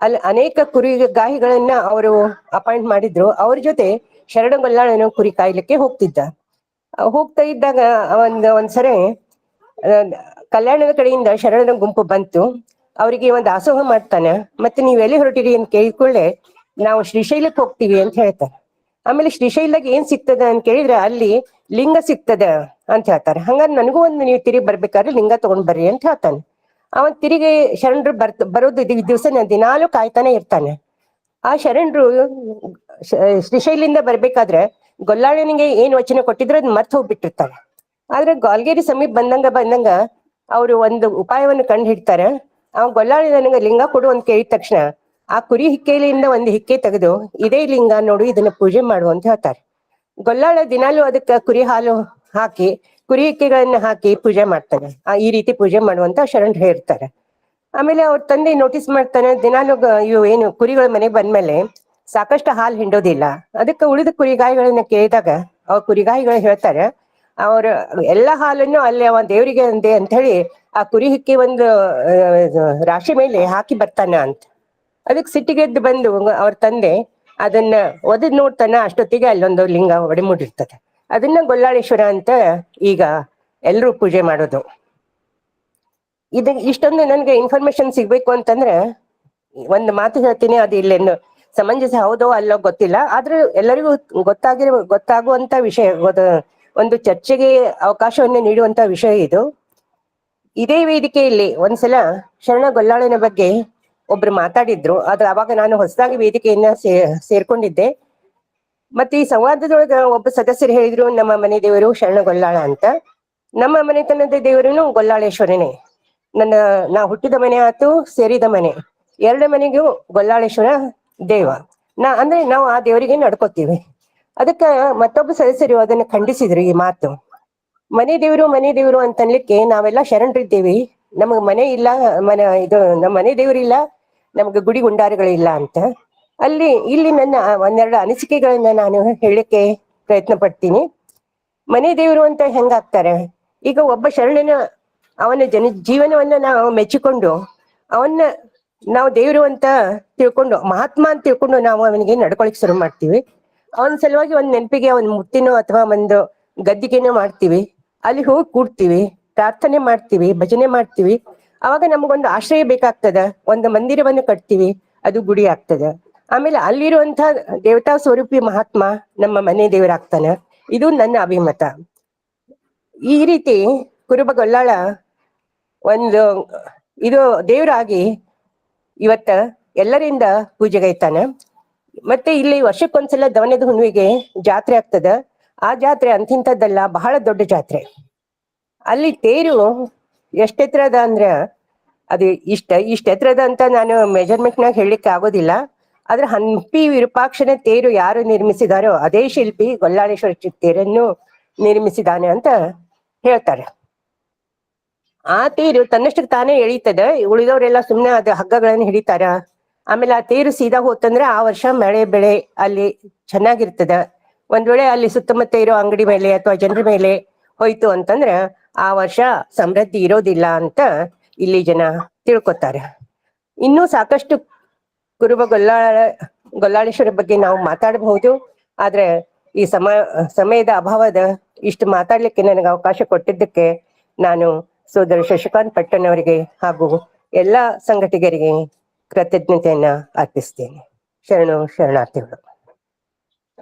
ಅಲ್ಲಿ ಅನೇಕ ಕುರಿಗಾಹಿಗಳನ್ನ ಅವರು ಅಪಾಯಿಂಟ್ ಮಾಡಿದ್ರು. ಅವ್ರ ಜೊತೆ ಶರಣ ಗೊಲ್ಲಾಳನು ಕುರಿ ಕಾಯ್ಲಿಕ್ಕೆ ಹೋಗ್ತಾ ಇದ್ದಾಗ ಒಂದ್ಸರಿ ಕಲ್ಯಾಣದ ಕಡೆಯಿಂದ ಶರಣರ ಗುಂಪು ಬಂತು. ಅವರಿಗೆ ಒಂದು ದಾಸೋಹ ಮಾಡ್ತಾನೆ. ಮತ್ತೆ ನೀವ್ ಎಲ್ಲಿ ಹೊರಟಿರಿ ಅಂತ ಕೇಳಿಕೊಳ್ಳೆ, ನಾವು ಶ್ರೀಶೈಲಕ್ಕೆ ಹೋಗ್ತೀವಿ ಅಂತ ಹೇಳ್ತಾರೆ. ಆಮೇಲೆ ಶ್ರೀಶೈಲಾಗ ಏನ್ ಸಿಗ್ತದ ಅಂತ ಕೇಳಿದ್ರೆ ಅಲ್ಲಿ ಲಿಂಗ ಸಿಗ್ತದ ಅಂತ ಹೇಳ್ತಾರೆ. ಹಂಗಾರೆ ನನಗೂ ನೀವು ತಿರುಗಿ ಬರ್ಬೇಕಾದ್ರೆ ಲಿಂಗ ತಗೊಂಡ್ ಬರ್ರಿ ಅಂತ ಹೇಳ್ತಾನೆ. ಅವನ್ ತಿರುಗಿ ಶರಣರು ಬರೋದು ದಿವಸ ದಿನಾಲೂ ಕಾಯ್ತಾನೆ ಇರ್ತಾನೆ. ಆ ಶರಣರು ಶ್ರೀಶೈಲಿಂದ ಬರ್ಬೇಕಾದ್ರೆ ಗೊಲ್ಲಾಳನಿಗೆ ಏನ್ ವಚನ ಕೊಟ್ಟಿದ್ರೆ ಅದ್ ಮರ್ತ್ ಹೋಗ್ಬಿಟ್ಟಿರ್ತಾರೆ. ಆದ್ರೆ ಗಾಲ್ಗೇರಿ ಸಮೀಪ ಬಂದಂಗ ಅವರು ಒಂದು ಉಪಾಯವನ್ನು ಕಂಡು ಹಿಡ್ತಾರೆ. ಗೊಲ್ಲಾಳಿ ನನಗೆ ಲಿಂಗ ಕೊಡು ಅಂತ ಕೇಳಿದ ತಕ್ಷಣ ಆ ಕುರಿ ಹಿಕ್ಕೆಲಿಂದ ಒಂದು ಹಿಕ್ಕೆ ತೆಗೆದು, ಇದೇ ಲಿಂಗ ನೋಡು, ಇದನ್ನ ಪೂಜೆ ಮಾಡು ಅಂತ ಹೇಳ್ತಾರೆ. ಗೊಲ್ಲಾಳ ದಿನಾಲೂ ಅದಕ್ಕೆ ಕುರಿ ಹಾಲು ಹಾಕಿ, ಕುರಿ ಹಿಕ್ಕೆಗಳನ್ನ ಹಾಕಿ ಪೂಜೆ ಮಾಡ್ತಾನೆ. ಈ ರೀತಿ ಪೂಜೆ ಮಾಡುವಂತ ಶರಣರು ಹೇಳ್ತಾರೆ. ಆಮೇಲೆ ಅವ್ರ ತಂದೆ ನೋಟಿಸ್ ಮಾಡ್ತಾನೆ, ದಿನಾಲೂ ಇವು ಏನು ಕುರಿಗಳ ಮನೆಗೆ ಬಂದ್ಮೇಲೆ ಸಾಕಷ್ಟು ಹಾಲು ಹಿಂಡೋದಿಲ್ಲ. ಅದಕ್ಕೆ ಉಳಿದ ಕುರಿಗಾಯಿಗಳನ್ನ ಕೇಳಿದಾಗ ಅವ್ರ ಕುರಿಗಾಯಿಗಳು ಹೇಳ್ತಾರೆ, ಅವ್ರ ಎಲ್ಲಾ ಹಾಲನ್ನು ಅಲ್ಲಿ ಅವ ದೇವರಿಗೆ ಅಂದೆ ಅಂತ ಹೇಳಿ ಆ ಕುರಿ ಹಿಕ್ಕಿ ಒಂದು ರಾಶಿ ಮೇಲೆ ಹಾಕಿ ಬರ್ತಾನ ಅಂತ. ಅದಕ್ಕೆ ಸಿಟ್ಟಿಗೆದ್ದು ಬಂದು ಅವ್ರ ತಂದೆ ಅದನ್ನ ಒದದ್ ನೋಡ್ತಾನ. ಅಷ್ಟೊತ್ತಿಗೆ ಅಲ್ಲೊಂದು ಲಿಂಗ ಒಡೆಮೂಡಿರ್ತದೆ. ಅದನ್ನ ಗೊಲ್ಲಾಳೇಶ್ವರ ಅಂತ ಈಗ ಎಲ್ರೂ ಪೂಜೆ ಮಾಡೋದು. ಇಷ್ಟೊಂದು ನನ್ಗೆ ಇನ್ಫಾರ್ಮೇಶನ್ ಸಿಗ್ಬೇಕು ಅಂತಂದ್ರೆ ಒಂದು ಮಾತು ಹೇಳ್ತೀನಿ, ಅದು ಇಲ್ಲೇನು ಸಮಂಜಸ ಹೌದೋ ಅಲ್ಲೋ ಗೊತ್ತಿಲ್ಲ, ಆದ್ರೆ ಎಲ್ಲರಿಗೂ ಗೊತ್ತಾಗುವಂತ ವಿಷಯ, ಒಂದು ಚರ್ಚೆಗೆ ಅವಕಾಶವನ್ನು ನೀಡುವಂತ ವಿಷಯ ಇದು. ಇದೇ ವೇದಿಕೆಯಲ್ಲಿ ಒಂದ್ಸಲ ಶರಣ ಗೊಲ್ಲಾಳನ ಬಗ್ಗೆ ಒಬ್ರು ಮಾತಾಡಿದ್ರು. ಆದ್ರೆ ಅವಾಗ ನಾನು ಹೊಸದಾಗಿ ವೇದಿಕೆಯನ್ನ ಸೇರ್ಕೊಂಡಿದ್ದೆ. ಮತ್ತೆ ಈ ಸಂವಾದದೊಳಗ ಒಬ್ಬ ಸದಸ್ಯರು ಹೇಳಿದ್ರು, ನಮ್ಮ ಮನೆ ದೇವರು ಶರಣ ಗೊಲ್ಲಾಳ ಅಂತ. ನಮ್ಮ ಮನೆತನದ ದೇವರುನು ಗೊಲ್ಲಾಳೇಶ್ವರನೇ. ನಾ ಹುಟ್ಟಿದ ಮನೆ ಆತು, ಸೇರಿದ ಮನೆ, ಎರಡು ಮನೆಗೂ ಗೊಲ್ಲಾಳೇಶ್ವರ ದೇವ. ಅಂದ್ರೆ ನಾವು ಆ ದೇವರಿಗೆ ನಡ್ಕೋತೀವಿ. ಅದಕ್ಕ ಮತ್ತೊಬ್ಬ ಸದಸ್ಯರು ಅದನ್ನ ಖಂಡಿಸಿದ್ರು ಈ ಮಾತು. ಮನೆ ದೇವರು ಅಂತನ್ಲಿಕ್ಕೆ ನಾವೆಲ್ಲ ಶರಣರಿದ್ದೀವಿ, ನಮಗ್ ಮನೆ ಇಲ್ಲ, ನಮ್ಮ ಮನೆ ದೇವರಿಲ್ಲ, ನಮ್ಗೆ ಗುಡಿ ಗುಂಡಾರಗಳಿಲ್ಲ ಅಂತ. ಇಲ್ಲಿ ನನ್ನ ಒಂದೆರಡು ಅನಿಸಿಕೆಗಳನ್ನ ನಾನು ಹೇಳಲಿಕ್ಕೆ ಪ್ರಯತ್ನ ಪಡ್ತೀನಿ. ಮನೆ ದೇವರು ಅಂತ ಹೆಂಗಾಗ್ತಾರೆ? ಈಗ ಒಬ್ಬ ಶರಣನ ಅವನ ಜೀವನವನ್ನ ನಾವು ಮೆಚ್ಚಿಕೊಂಡು ಅವನ್ನ ನಾವು ದೇವರು ಅಂತ ತಿಳ್ಕೊಂಡು, ಮಹಾತ್ಮ ಅಂತ ತಿಳ್ಕೊಂಡು ನಾವು ಅವನಿಗೆ ನಡ್ಕೊಳಿಕ್ ಶುರು ಮಾಡ್ತೀವಿ. ಅವನ ಸಲುವಾಗಿ ಒಂದ್ ನೆನಪಿಗೆ ಒಂದ್ ಮುತ್ತಿನೋ ಅಥವಾ ಒಂದು ಗದ್ದಿಗೆನೋ ಮಾಡ್ತೀವಿ. ಅಲ್ಲಿ ಹೋಗಿ ಕೂಡ್ತೀವಿ, ಪ್ರಾರ್ಥನೆ ಮಾಡ್ತೀವಿ, ಭಜನೆ ಮಾಡ್ತೀವಿ. ಅವಾಗ ನಮಗೊಂದು ಆಶ್ರಯ ಬೇಕಾಗ್ತದ, ಒಂದು ಮಂದಿರವನ್ನು ಕಟ್ತೀವಿ, ಅದು ಗುಡಿ ಆಗ್ತದ. ಆಮೇಲೆ ಅಲ್ಲಿರುವಂತ ದೇವತಾ ಸ್ವರೂಪಿ ಮಹಾತ್ಮ ನಮ್ಮ ಮನೆ ದೇವರಾಗ್ತಾನ. ಇದು ನನ್ನ ಅಭಿಮತ. ಈ ರೀತಿ ಕುರುಬ ಗೊಲ್ಲಾಳ ಇದು ದೇವರಾಗಿ ಇವತ್ತ ಎಲ್ಲರಿಂದ ಪೂಜೆಗೈತಾನ. ಮತ್ತೆ ಇಲ್ಲಿ ವರ್ಷಕ್ಕೊಂದ್ಸಲ ದವನದ ಹುಣ್ಣಿಮೆಗೆ ಜಾತ್ರೆ ಆಗ್ತದ. ಆ ಜಾತ್ರೆ ಅಂತಿಂತದ್ದಲ್ಲ, ಬಹಳ ದೊಡ್ಡ ಜಾತ್ರೆ. ಅಲ್ಲಿ ತೇರು ಎಷ್ಟೆತ್ರದ ಅಂದ್ರ ಅದು ಇಷ್ಟ ಎತ್ರದ ಅಂತ ನಾನು ಮೆಜರ್ಮೆಂಟ್ನಾಗ ಹೇಳಲಿಕ್ಕೆ ಆಗೋದಿಲ್ಲ. ಆದ್ರೆ ಹಂಪಿ ವಿರೂಪಾಕ್ಷನ ತೇರು ಯಾರು ನಿರ್ಮಿಸಿದಾರೋ ಅದೇ ಶಿಲ್ಪಿ ಗೊಲ್ಲಾಳೇಶ್ವರ ತೇರನ್ನು ನಿರ್ಮಿಸಿದಾನೆ ಅಂತ ಹೇಳ್ತಾರೆ. ಆ ತೇರು ತನ್ನಷ್ಟಕ್ಕೆ ತಾನೇ ಎಳೀತದ, ಉಳಿದವರೆಲ್ಲ ಸುಮ್ನೆ ಅದು ಹಗ್ಗಗಳನ್ನು ಹಿಡಿತಾರ. ಆಮೇಲೆ ಆ ತೇರು ಸೀದಾ ಹೋತಂದ್ರೆ ಆ ವರ್ಷ ಮಳೆ ಬೆಳೆ ಅಲ್ಲಿ ಚೆನ್ನಾಗಿರ್ತದ. ಒಂದ್ ವೇಳೆ ಅಲ್ಲಿ ಸುತ್ತಮುತ್ತ ಇರೋ ಅಂಗಡಿ ಮೇಲೆ ಅಥವಾ ಜನರ ಮೇಲೆ ಹೋಯ್ತು ಅಂತಂದ್ರ ಆ ವರ್ಷ ಸಮೃದ್ಧಿ ಇರೋದಿಲ್ಲ ಅಂತ ಇಲ್ಲಿ ಜನ ತಿಳ್ಕೊತಾರೆ. ಇನ್ನೂ ಸಾಕಷ್ಟು ಕುರುಬ ಗೊಲ್ಲಾಳೇಶ್ವರ ಬಗ್ಗೆ ನಾವು ಮಾತಾಡಬಹುದು. ಆದ್ರೆ ಈ ಸಮಯದ ಅಭಾವದ ಇಷ್ಟು ಮಾತಾಡ್ಲಿಕ್ಕೆ ನನಗೆ ಅವಕಾಶ ಕೊಟ್ಟಿದ್ದಕ್ಕೆ ನಾನು ಸೋದರ ಶಶಿಕಾಂತ್ ಪಟ್ಟಣ್ ಅವರಿಗೆ ಹಾಗೂ ಎಲ್ಲಾ ಸಂಘಟಕರಿಗೆ ಕೃತಜ್ಞತೆಯನ್ನ ಅರ್ಪಿಸ್ತೇನೆ. ಶರಣಾರ್ಥಿಗಳು.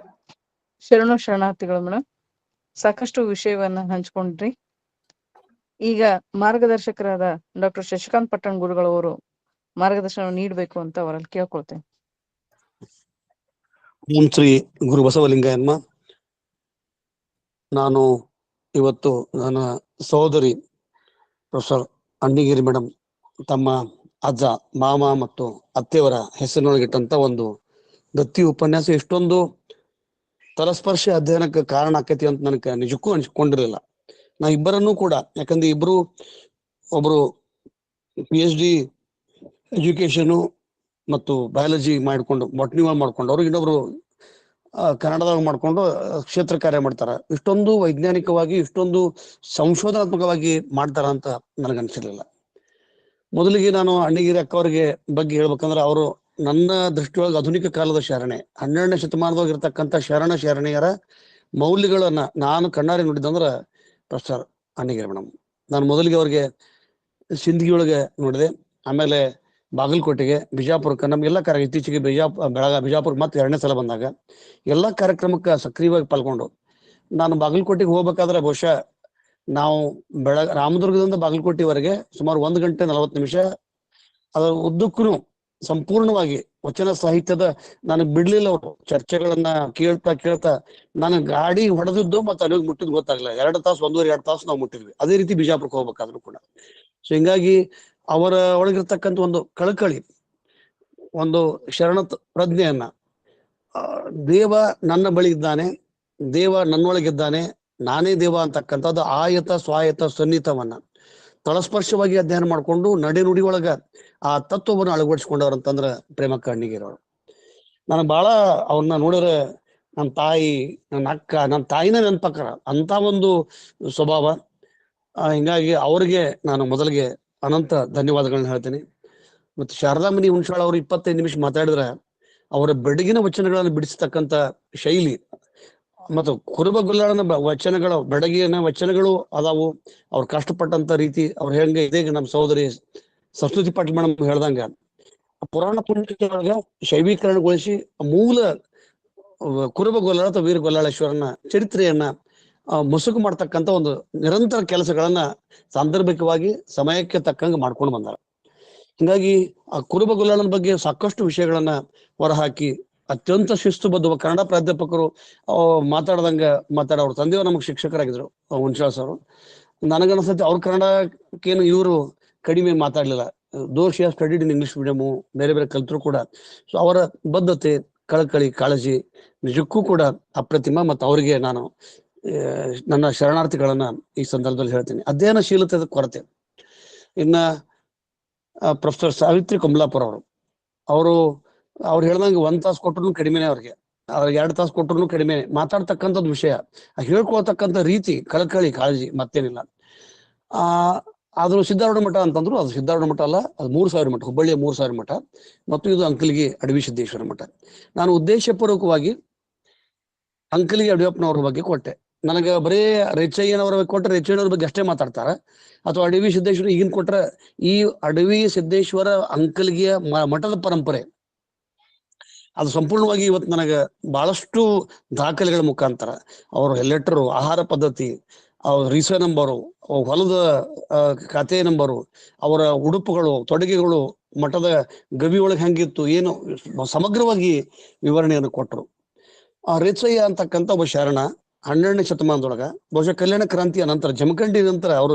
ಶರಣಾರ್ಥಿಗಳು ಮೇಡಮ್. ಸಾಕಷ್ಟು ವಿಷಯವನ್ನ ಹಂಚ್ಕೊಂಡ್ರಿ. ಈಗ ಮಾರ್ಗದರ್ಶಕರಾದ ಡಾಕ್ಟರ್ ಶಶಿಕಾಂತ್ ಪಟ್ಟಣ್ ಗುರುಗಳವರು ಮಾರ್ಗದರ್ಶನ ನೀಡಬೇಕು ಅಂತ ಅವರಲ್ಲಿ ಕೇಳ್ಕೊಳ್ತೇನೆ. ಓಂ ಶ್ರೀ ಗುರು ಬಸವಲಿಂಗಯ್ಯನ್ಮ. ನಾನು ಇವತ್ತು ನನ್ನ ಸಹೋದರಿ ಪ್ರೊಫೆಸರ್ ಅಣ್ಣಿಗಿರಿ ಮೇಡಮ್ ತಮ್ಮ ಅಜ್ಜ, ಮಾಮ ಮತ್ತು ಅತ್ತೆಯವರ ಹೆಸರಿನೊಳಗಿಟ್ಟಂತ ಒಂದು ದತ್ತಿ ಉಪನ್ಯಾಸ ಎಷ್ಟೊಂದು ತಲಸ್ಪರ್ಶಿ ಅಧ್ಯಯನಕ್ಕೆ ಕಾರಣ ಆಕೈತಿ ಅಂತ ನನಗೆ ನಿಜಕ್ಕೂ ಅನ್ಸ್ಕೊಂಡಿರಲಿಲ್ಲ. ನಾ ಇಬ್ಬರನ್ನೂ ಕೂಡ, ಯಾಕಂದ್ರೆ ಒಬ್ರು PhD ಎಜುಕೇಶನು ಮತ್ತು ಬಯಾಲಜಿ ಮಾಡ್ಕೊಂಡು ಬಾಟ್ನಿ ಮಾಡ್ಕೊಂಡವ್ರು, ಇನ್ನೊಬ್ರು ಕನ್ನಡದಾಗ ಮಾಡ್ಕೊಂಡು ಕ್ಷೇತ್ರ ಕಾರ್ಯ ಮಾಡ್ತಾರ. ಇಷ್ಟೊಂದು ವೈಜ್ಞಾನಿಕವಾಗಿ, ಇಷ್ಟೊಂದು ಸಂಶೋಧನಾತ್ಮಕವಾಗಿ ಮಾಡ್ತಾರ ಅಂತ ನನಗನ್ಸಿರ್ಲಿಲ್ಲ. ಮೊದಲಿಗೆ ನಾನು ಅಣ್ಣಿಗಿರಿ ಅಕ್ಕವರಿಗೆ ಬಗ್ಗೆ ಹೇಳ್ಬೇಕಂದ್ರೆ, ಅವರು ನನ್ನ ದೃಷ್ಟಿಯೊಳಗೆ ಆಧುನಿಕ ಕಾಲದ ಶರಣೆ, 12ನೇ ಶತಮಾನದಾಗ ಇರ್ತಕ್ಕಂಥ ಶರಣೆಯರ ಮೌಲ್ಯಗಳನ್ನ ನಾನು ಕಣ್ಣಾರೆ ನೋಡಿದಂದ್ರ ಪ್ರೊಫೆಸರ್ ಅಣ್ಣಿಗಿರಿ ಮೇಡಮ್. ನಾನು ಮೊದಲಿಗೆ ಅವ್ರಿಗೆ ಸಿಂದಗಿ ಒಳಗೆ ನೋಡಿದೆ, ಆಮೇಲೆ ಬಾಗಲಕೋಟೆಗೆ, ಬಿಜಾಪುರಕ್ಕೆ, ನಮ್ಗೆಲ್ಲ ಇತ್ತೀಚೆಗೆ ಬಿಜಾಪುರ ಮತ್ತೆ 2ನೇ ಸಲ ಬಂದಾಗ ಎಲ್ಲಾ ಕಾರ್ಯಕ್ರಮಕ್ಕೆ ಸಕ್ರಿಯವಾಗಿ ಪಾಲ್ಗೊಂಡು, ನಾನು ಬಾಗಲಕೋಟೆಗೆ ಹೋಗ್ಬೇಕಾದ್ರೆ ಬಹುಶಃ ನಾವು ರಾಮದುರ್ಗದಿಂದ ಬಾಗಲಕೋಟೆವರೆಗೆ ಸುಮಾರು 1 ಗಂಟೆ 40 ನಿಮಿಷ ಅದರ ಉದ್ದಕ್ಕೂ ಸಂಪೂರ್ಣವಾಗಿ ವಚನ ಸಾಹಿತ್ಯದ ನನಗೆ ಬಿಡ್ಲಿಲ್ಲ. ಅವರು ಚರ್ಚೆಗಳನ್ನ ಕೇಳ್ತಾ ನಾನು ಗಾಡಿ ಹೊಡೆದಿದ್ದು ಮತ್ತೆ ಅಲ್ಲಿಗೆ ಮುಟ್ಟಿದ್ ಗೊತ್ತಾಗ್ಲಿಲ್ಲ. 2 ತಾಸು 1.5-2 ತಾಸು ನಾವು ಮುಟ್ಟಿದ್ವಿ. ಅದೇ ರೀತಿ ಬಿಜಾಪುರಕ್ಕೆ ಹೋಗ್ಬೇಕಾದ್ರು ಕೂಡ. ಸೊ ಹಿಂಗಾಗಿ ಅವರ ಒಳಗಿರ್ತಕ್ಕಂಥ ಒಂದು ಕಳಕಳಿ, ಒಂದು ಶರಣ ಪ್ರಜ್ಞೆಯನ್ನ, ದೇವ ನನ್ನ ಬಳಿ ಇದ್ದಾನೆ, ದೇವ ನನ್ನೊಳಗಿದ್ದಾನೆ, ನಾನೇ ದೇವ ಅಂತಕ್ಕಂಥದ್ದು ಆಯತ ಸ್ವಾಯತ ಸನ್ನಿಹಿತವನ್ನ ತಳಸ್ಪರ್ಶವಾಗಿ ಅಧ್ಯಯನ ಮಾಡ್ಕೊಂಡು ನಡೆನುಡಿ ಒಳಗ ಆ ತತ್ವವನ್ನು ಅಳವಡಿಸ್ಕೊಂಡವ್ರಂತಂದ್ರ ಪ್ರೇಮಕ್ಕ ಅಣ್ಣಿಗಿರವರು. ನನಗೆ ಬಹಳ ಅವ್ರನ್ನ ನೋಡಿದ್ರೆ ನನ್ನ ತಾಯಿ, ನನ್ನ ಅಕ್ಕ, ನನ್ನ ತಾಯಿನ ನೆನಪಕ್ಕರ ಅಂತ ಒಂದು ಸ್ವಭಾವ. ಹಿಂಗಾಗಿ ಅವ್ರಿಗೆ ನಾನು ಮೊದಲಿಗೆ ಅನಂತ ಧನ್ಯವಾದಗಳನ್ನ ಹೇಳ್ತೀನಿ. ಮತ್ತು ಶಾರದಾಮಣಿ ಹುಣಸಾಳ ಅವರು 25 ನಿಮಿಷ ಮಾತಾಡಿದ್ರೆ ಅವರ ಬೆಡಗಿನ ವಚನಗಳನ್ನು ಬಿಡಿಸ್ತಕ್ಕಂಥ ಶೈಲಿ ಮತ್ತು ಕುರುಬ ಗೊಲ್ಲಾಳನ ವಚನಗಳು, ಬೆಡಗಿನ ವಚನಗಳು ಅದಾವು. ಅವ್ರು ಕಷ್ಟಪಟ್ಟಂತ ರೀತಿ, ಅವ್ರು ಹೆಂಗೆ ಇದೆ, ನಮ್ಮ ಸಹೋದರಿ ಸರಸ್ವತಿ ಪಾಟೀಲ್ ಮೇಡಮ್ ಹೇಳ್ದಂಗ ಪುರಾಣ ಪುಣ್ಯೊಳಗ ಶೈವೀಕರಣಗೊಳಿಸಿ ಮೂಲ ಕುರುಬ ಗೊಲ್ಲಾಳ ಅಥವಾ ವೀರ ಗೊಲ್ಲಾಳೇಶ್ವರನ ಚರಿತ್ರೆಯನ್ನ ಮುಸುಕು ಮಾಡ್ತಕ್ಕಂಥ ಒಂದು ನಿರಂತರ ಕೆಲಸಗಳನ್ನ ಸಾಂದರ್ಭಿಕವಾಗಿ ಸಮಯಕ್ಕೆ ತಕ್ಕಂಗೆ ಮಾಡ್ಕೊಂಡು ಬಂದಾರ. ಹಿಂಗಾಗಿ ಆ ಕುರುಬ ಗೊಲ್ಲಾಳನ ಬಗ್ಗೆ ಸಾಕಷ್ಟು ವಿಷಯಗಳನ್ನ ಹೊರಹಾಕಿ ಅತ್ಯಂತ ಶಿಸ್ತುಬದ್ಧ ಕನ್ನಡ ಪ್ರಾಧ್ಯಾಪಕರು ಅವ್ರ ತಂದೆಯವರು ನಮಗೆ ಶಿಕ್ಷಕರಾಗಿದ್ರು, ಹುಣಸಾಳ ಸರ್. ನನಗನ್ಸತಿ ಅವ್ರ ಕನ್ನಡಕ್ಕೇನು ಇವರು ಕಡಿಮೆ ಮಾತಾಡ್ಲಿಲ್ಲ. ದೋಷ ಸ್ಟಡಿಡ್ ಇನ್ ಇಂಗ್ಲಿಷ್ ಮೀಡಿಯಮು, ಬೇರೆ ಬೇರೆ ಕಲ್ತರು ಕೂಡ. ಸೊ ಅವರ ಬದ್ಧತೆ, ಕಳಕಳಿ, ಕಾಳಜಿ ನಿಜಕ್ಕೂ ಕೂಡ ಅಪ್ರತಿಮ. ಮತ್ತು ಅವರಿಗೆ ನಾನು ನನ್ನ ಶರಣಾರ್ಥಿಗಳನ್ನ ಈ ಸಂದರ್ಭದಲ್ಲಿ ಹೇಳ್ತೀನಿ. ಅಧ್ಯಯನಶೀಲತೆ ಕೊರತೆ. ಇನ್ನ ಪ್ರೊಫೆಸರ್ ಸಾವಿತ್ರಿ ಕಮಲಾಪುರ ಅವ್ರು ಹೇಳ್ದಂಗೆ 1 ತಾಸು ಕೊಟ್ಟರು ಕಡಿಮೆನೆ, ಅವ್ರಿಗೆ 2 ತಾಸು ಕೊಟ್ಟರು ಕಡಿಮೆ. ಮಾತಾಡ್ತಕ್ಕಂಥದ್ದು ವಿಷಯ, ಹೇಳ್ಕೊಳ್ತಕ್ಕಂಥ ರೀತಿ, ಕಳಕಳಿ, ಕಾಳಜಿ, ಮತ್ತೇನಿಲ್ಲ. ಆದ್ರೂ ಸಿದ್ಧಾರೂಢ ಮಠ ಅಂತಂದ್ರು, ಅದು ಸಿದ್ಧಾರೂಢ ಮಠ ಅಲ್ಲ, ಅದು 3000 ಮಠ, ಹುಬ್ಬಳ್ಳಿಯ 3000 ಮಠ, ಮತ್ತು ಇದು ಅಂಕಲಿಗೆ ಅಡವಿ ಸಿದ್ದೇಶ್ವರ ಮಠ. ನಾನು ಉದ್ದೇಶಪೂರ್ವಕವಾಗಿ ಅಂಕಲಿಗೆ ಯಡಿಯೂರಪ್ಪನವ್ರ ಬಗ್ಗೆ ಕೊಟ್ಟೆ. ನನಗೆ ಬರೀ ರೆಚ್ಚಯ್ಯನವರ ಬಗ್ಗೆ ಕೊಟ್ಟರೆ ರೆಚ್ಚಯ್ಯನವ್ರ ಬಗ್ಗೆ ಅಷ್ಟೇ ಮಾತಾಡ್ತಾರ, ಅಥವಾ ಅಡವಿ ಸಿದ್ದೇಶ್ವರ ಈಗಿನ ಕೊಟ್ರೆ ಈ ಅಡವಿ ಸಿದ್ದೇಶ್ವರ ಅಂಕಲಿಗೆಯ ಮಠದ ಪರಂಪರೆ ಅದು ಸಂಪೂರ್ಣವಾಗಿ ಇವತ್ತು ನನಗೆ ಬಹಳಷ್ಟು ದಾಖಲೆಗಳ ಮುಖಾಂತರ ಅವರು ಲೆಟರು, ಆಹಾರ ಪದ್ಧತಿ, ಅವ್ರ ರಿಸ ನಂಬರು, ಹೊಲದ ಖಾತೆ ನಂಬರು, ಅವರ ಉಡುಪುಗಳು, ತೊಡುಗೆಗಳು, ಮಠದ ಗವಿ ಒಳಗೆ ಹೆಂಗಿತ್ತು ಏನು ಸಮಗ್ರವಾಗಿ ವಿವರಣೆಯನ್ನು ಕೊಟ್ಟರು. ರೇಚಯ್ಯ ಅಂತಕ್ಕಂಥ ಒಬ್ಬ ಶರಣ 12ನೇ ಶತಮಾನದೊಳಗ, ಬಹುಶಃ ಕಲ್ಯಾಣ ಕ್ರಾಂತಿಯ ನಂತರ, ಜಮಖಂಡಿ ನಂತರ ಅವರು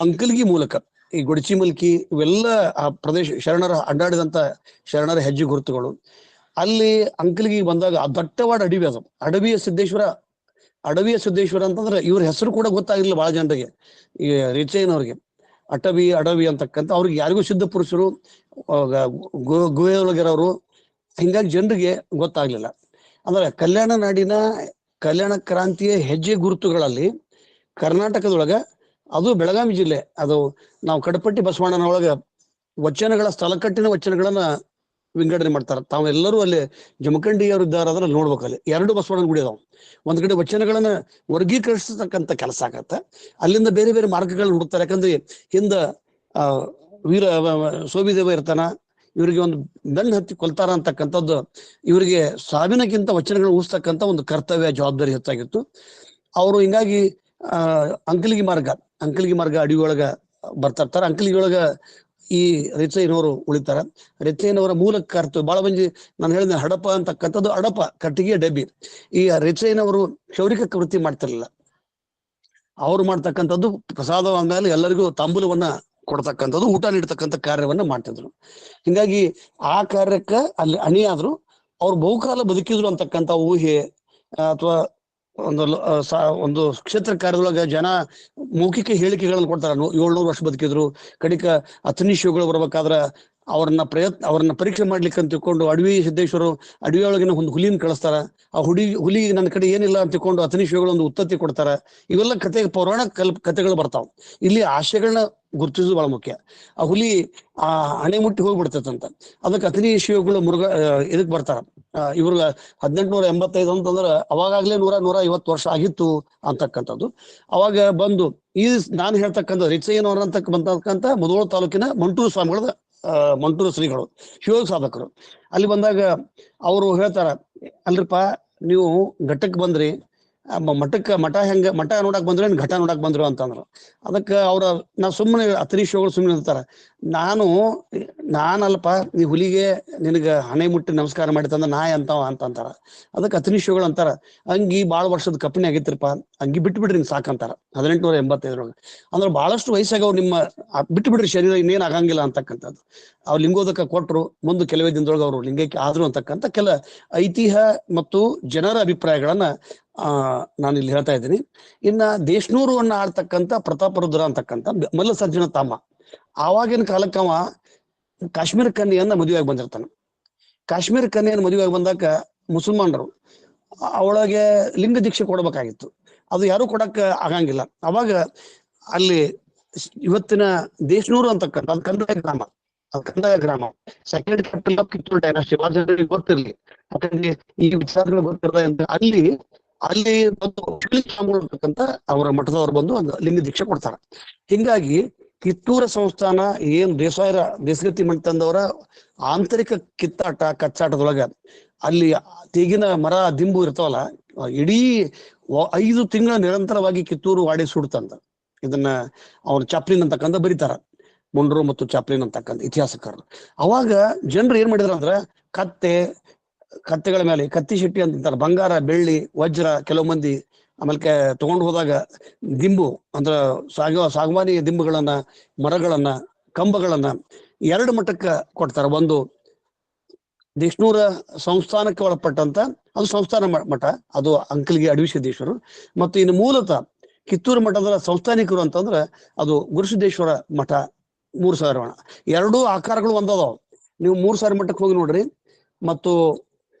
ಅಂಕಲ್ಗಿ ಮೂಲಕ ಈ ಗೊಡಚಿಮಲ್ಕಿ ಇವೆಲ್ಲ ಆ ಪ್ರದೇಶ ಶರಣರ ಅಡ್ಡಾಡಿದಂತ ಶರಣರ ಹೆಜ್ಜೆ ಗುರುತುಗಳು. ಅಲ್ಲಿ ಅಂಕಲ್ಗಿ ಬಂದಾಗ ಆ ದಟ್ಟವಾದ ಅಡವಿ, ಅದು ಅಡವಿಯ ಸಿದ್ದೇಶ್ವರ ಅಂತಂದ್ರೆ ಇವ್ರ ಹೆಸರು ಕೂಡ ಗೊತ್ತಾಗಿರ್ಲಿಲ್ಲ ಬಹಳ ಜನರಿಗೆ, ಈ ರೇಚಯ್ಯನವ್ರಿಗೆ. ಅಡವಿ ಅಂತಕ್ಕಂಥ ಅವ್ರಿಗೆ ಯಾರಿಗೂ ಸಿದ್ಧ ಪುರುಷರು, ಗುಹೆಯೊಳಗಿರೋರು, ಹಿಂಗಾಗಿ ಜನರಿಗೆ ಗೊತ್ತಾಗ್ಲಿಲ್ಲ. ಅಂದ್ರೆ ಕಲ್ಯಾಣ ನಾಡಿನ ಕಲ್ಯಾಣ ಕ್ರಾಂತಿಯ ಹೆಜ್ಜೆ ಗುರುತುಗಳಲ್ಲಿ ಕರ್ನಾಟಕದೊಳಗ, ಅದು ಬೆಳಗಾವಿ ಜಿಲ್ಲೆ, ಅದು ನಾವು ಕಡಪಟ್ಟಿ ಬಸವಣ್ಣನೊಳಗ ವಚನಗಳ ಸ್ಥಳಕಟ್ಟಿನ ವಚನಗಳನ್ನ ವಿಂಗಡಣೆ ಮಾಡ್ತಾರೆ. ತಾವೆಲ್ಲರೂ ಅಲ್ಲಿ ಜಮಖಂಡಿಯವರು ಇದ್ದಾರೆ, ಅದ್ರಲ್ಲಿ ನೋಡ್ಬೇಕಲ್ಲಿ 2 ಬಸವಣ್ಣನ ಗುಡಿ ಅದಾವ. ಒಂದ್ ಕಡೆ ವಚನಗಳನ್ನ ವರ್ಗೀಕರಿಸತಕ್ಕಂಥ ಕೆಲಸ ಆಗತ್ತೆ, ಅಲ್ಲಿಂದ ಬೇರೆ ಬೇರೆ ಮಾರ್ಗಗಳನ್ನ ಹುಡುಕ್ತಾರೆ. ಯಾಕಂದ್ರೆ ಹಿಂದ ವೀರ ಸೋಬಿದೇವ ಇರ್ತಾನ, ಇವರಿಗೆ ಒಂದು ಬೆನ್ನು ಹತ್ತಿ ಕೊಲ್ತಾರ ಅಂತಕ್ಕಂಥದ್ದು, ಇವರಿಗೆ ಸಾವಿನಕ್ಕಿಂತ ವಚನಗಳು ಊಹಿಸ್ತಕ್ಕಂಥ ಒಂದು ಕರ್ತವ್ಯ, ಜವಾಬ್ದಾರಿ ಹೆಚ್ಚಾಗಿತ್ತು. ಅವರು ಹಿಂಗಾಗಿ ಅಂಕಲಿಗೆ ಮಾರ್ಗ ಅಡವಿ ಒಳಗ ಬರ್ತಿರ್ತಾರ. ಅಂಕಲಿಗೆ ಒಳಗ ಈ ರೆಚ್ಚಯ್ಯನವರು ಉಳಿತಾರ. ರೆಚ್ಚಯ್ಯನವರ ಮೂಲ ಕರ್ತವ್ಯ ಬಹಳ ಮಂದಿ, ನಾನು ಹೇಳಿದ ಹಡಪ ಅಂತಕ್ಕಂಥದ್ದು, ಅಡಪ ಕಟ್ಟಿಗೆ ಡಬ್ಬಿ. ಈ ರೆಚ್ಚಯ್ಯನವರು ಕ್ಷೌರಿಕ ವೃತ್ತಿ ಮಾಡ್ತಿರ್ಲಿಲ್ಲ. ಅವ್ರು ಮಾಡ್ತಕ್ಕಂಥದ್ದು ಪ್ರಸಾದ ಆದ್ಮೇಲೆ ಎಲ್ಲರಿಗೂ ತಾಂಬೂಲವನ್ನ ಕೊಡ್ತಕ್ಕಂಥದ್ದು, ಊಟ ನೀಡ್ತಕ್ಕಂಥ ಕಾರ್ಯವನ್ನ ಮಾಡ್ತಿದ್ರು. ಹಿಂಗಾಗಿ ಆ ಕಾರ್ಯಕ್ಕೆ ಅಲ್ಲಿ ಅಣಿಯಾದ್ರು. ಅವ್ರು ಬಹುಕಾಲ ಬದುಕಿದ್ರು ಅಂತಕ್ಕಂಥ ಊಹೆ, ಅಥವಾ ಒಂದು ಕ್ಷೇತ್ರ ಕಾರ್ಯದೊಳಗ ಜನ ಮೌಖಿಕ ಹೇಳಿಕೆಗಳನ್ನು ಕೊಡ್ತಾರ. 700 ವರ್ಷ ಬದುಕಿದ್ರು. ಕಡಿಕ ಅಥನಿಶಿಗಳು ಬರ್ಬೇಕಾದ್ರ ಅವ್ರನ್ನ ಪರೀಕ್ಷೆ ಮಾಡ್ಲಿಕ್ಕೆ ಅಂತ ತಿಳ್ಕೊಂಡು ಅಡವಿ ಸಿದ್ದೇಶ್ವರು ಅಡವಿಯೊಳಗಿನ ಒಂದು ಹುಲಿನ ಕಳಿಸ್ತಾರ. ಆ ಹುಲಿ ನನ್ನ ಕಡೆ ಏನಿಲ್ಲ ಅಂತ ತಿಳ್ಕೊಂಡು ಅಥನಿಶಿಗಳು ಒಂದು ಉತ್ತತ್ತಿ ಕೊಡ್ತಾರ. ಇವೆಲ್ಲ ಪೌರಾಣ ಕಥೆಗಳು ಬರ್ತಾವ. ಇಲ್ಲಿ ಆಶಯಗಳನ್ನ ಗುರುತಿಸೋದು ಬಹಳ ಮುಖ್ಯ. ಆ ಹುಲಿ ಹಣೆ ಮುಟ್ಟಿ ಹೋಗ್ಬಿಡ್ತೈತಂತ, ಅದಕ್ಕೆ ಅಥನಿಶಿಗಳು ಇದಕ್ ಬರ್ತಾರ. ಇವ್ರ 1885 ಅಂತಂದ್ರ ಅವಾಗಾಗ್ಲೇ 150 ವರ್ಷ ಆಗಿತ್ತು ಅಂತಕ್ಕಂಥದ್ದು. ಅವಾಗ ಬಂದು ಈ ನಾನು ಹೇಳ್ತಕ್ಕಂಥ ರೆಚ್ಚಯ್ಯನವರ ಅಂತ ಬಂತಕ್ಕಂಥ ಮುಧೋಳ ತಾಲೂಕಿನ ಮಂಟೂರು ಸ್ವಾಮಿಗಳ ಮಂಟೂರು ಶ್ರೀಗಳು, ಶಿವ ಸಾಧಕರು. ಅಲ್ಲಿ ಬಂದಾಗ ಅವರು ಹೇಳ್ತಾರ, ಅಲ್ರಿಪ್ಪ ನೀವು ಘಟ್ಟಕ್ಕೆ ಬಂದ್ರಿ, ಮಠ ನೋಡಕ್ ಬಂದ್ರೆ ಘಟ ನೋಡಕ್ ಬಂದ್ರು ಅಂತಂದ್ರು. ಅದಕ್ಕೆ ನಾ ಸುಮ್ಮನೆ ಅಥನಿಶಿಗಳು ಸುಮ್ಮನೆ ಇರ್ತಾರ. ನಾನಲ್ಪ ನೀ ಹುಲಿಗೆ ನಿನಗ ಹಣೆ ಮುಟ್ಟಿ ನಮಸ್ಕಾರ ಮಾಡಿತಂದ್ರ ನಾಯಿ ಅಂತಾರ. ಅದಕ್ಕೆ ಅಥನಿಶಿಗಳು ಅಂತಾರ, ಅಂಗಿ ಬಾಳ ವರ್ಷದ ಕಪ್ಪಣಿ ಆಗೈತ್ರಿಪ್ಪ, ಅಂಗಿ ಬಿಟ್ಬಿಡ್ರಿ ನಿಂಗೆ ಸಾಕಂತಾರ. 1885 ಅಂದ್ರೆ ಬಹಳಷ್ಟು ವಯಸ್ಸಾಗವ್ರು, ನಿಮ್ಮ ಬಿಟ್ಬಿಡ್ರಿ ಶರೀರ ಇನ್ನೇನ್ ಆಗಂಗಿಲ್ಲ ಅಂತಕ್ಕಂಥದ್ದು. ಅವ್ರು ಲಿಂಗೋದಕ ಕೊಟ್ಟರು. ಮುಂದೆ ಕೆಲವೇ ದಿನದೊಳಗೆ ಅವರು ಲಿಂಗಕ್ಕೆ ಆದ್ರು ಅಂತಕ್ಕಂಥ ಕೆಲ ಐತಿಹ್ಯ ಮತ್ತು ಜನರ ಅಭಿಪ್ರಾಯಗಳನ್ನ ನಾನು ಇಲ್ಲಿ ಹೇಳ್ತಾ ಇದ್ದೀನಿ. ಇನ್ನ ದೇಶನೂರನ್ನ ಆಳ್ತಕ್ಕಂಥ ಪ್ರತಾಪರುದ್ರ ಅಂತಕ್ಕಂಥ ಮಲ್ಲಸರ್ಜನ ತಮ್ಮ, ಆವಾಗಿನ ಕಾಲಕ್ಕೆ ಅವ ಕಾಶ್ಮೀರ ಕನ್ಯೆಯನ್ನ ಮದುವೆಯಾಗಿ ಬಂದಿರ್ತಾನೆ. ಕಾಶ್ಮೀರ ಕನ್ಯೆಯನ್ನು ಮದುವೆಯಾಗಿ ಬಂದಾಗ ಮುಸಲ್ಮಾನರು ಅವಳಿಗೆ ಲಿಂಗ ದೀಕ್ಷೆ ಕೊಡ್ಬೇಕಾಗಿತ್ತು. ಅದು ಯಾರು ಕೊಡಕ್ ಆಗಂಗಿಲ್ಲ. ಅವಾಗ ಅಲ್ಲಿ ಇವತ್ತಿನ ದೇಶನೂರು ಅಂತಕ್ಕಂಥ ಅದು ಕಂದಾಯ ಗ್ರಾಮ, second capital of Kittur dynasty. ಜನರಿಗೆ ಗೊತ್ತಿರ್ಲಿ, ಯಾಕಂದ್ರೆ ಈ ವಿಚಾರಗಳು ಗೊತ್ತಿರದ ಅಂತ ಅಲ್ಲಿ ಅಂತಕ್ಕಂಥ ಅವರ ಮಠದವ್ರು ಬಂದು ಒಂದು ಲಿಂಗ ದೀಕ್ಷೆ ಕೊಡ್ತಾರ. ಹಿಂಗಾಗಿ ಕಿತ್ತೂರ ಸಂಸ್ಥಾನ ಏನ್ ದೇಶಗತಿ ಮಂಟಂದವರ ಆಂತರಿಕ ಕಿತ್ತಾಟ ಕಚ್ಚಾಟದೊಳಗ ಅಲ್ಲಿ ತೆಗಿನ ಮರ ದಿಂಬು ಇರ್ತಾವಲ್ಲ, ಇಡೀ 5 ತಿಂಗಳ ನಿರಂತರವಾಗಿ ಕಿತ್ತೂರು ವಾಡಿ ಸುಡ್ತಂತ. ಇದನ್ನ ಅವ್ರು ಚಾಪ್ಲಿನ್ ಅಂತಕ್ಕಂಥ ಬರೀತಾರ, ಮೊಂಡ್ರೋ ಮತ್ತು ಚಾಪ್ಲಿನ್ ಅಂತಕ್ಕಂಥ ಇತಿಹಾಸಕಾರರು. ಅವಾಗ ಜನರು ಏನ್ ಮಾಡಿದ್ರ ಅಂದ್ರ ಕತ್ತೆಗಳ ಮೇಲೆ ಕತ್ತಿ ಶೆಟ್ಟಿ ಅಂತಾರೆ, ಬಂಗಾರ ಬೆಳ್ಳಿ ವಜ್ರ, ಕೆಲವು ಮಂದಿ ಆಮೇಲೆ ತಗೊಂಡು ಹೋದಾಗ ದಿಂಬು ಅಂದ್ರ ಸಾಗವಾನಿ ದಿಂಬುಗಳನ್ನ, ಮರಗಳನ್ನ, ಕಂಬಗಳನ್ನ 2 ಮಠಕ್ಕೆ ಕೊಡ್ತಾರೆ. ಒಂದು ದೇಶನೂರ ಸಂಸ್ಥಾನಕ್ಕೆ ಒಳಪಟ್ಟಂತ ಅದು ಸಂಸ್ಥಾನ ಮಠ, ಅದು ಅಂಕಲ್ಗಿ ಅಡವಿ ಸಿದ್ದೇಶ್ವರ. ಮತ್ತು ಇನ್ನು ಮೂಲತಃ ಕಿತ್ತೂರು ಮಠದ ಸಂಸ್ಥಾನಿಕರು ಅಂತಂದ್ರೆ ಅದು ಗುರುಸಿದ್ದೇಶ್ವರ ಮಠ 3000 ಎರಡೂ ಆಕಾರಗಳು ಒಂದದಾವ. ನೀವು 3000 ಮಠಕ್ಕೆ ಹೋಗಿ ನೋಡ್ರಿ, ಮತ್ತು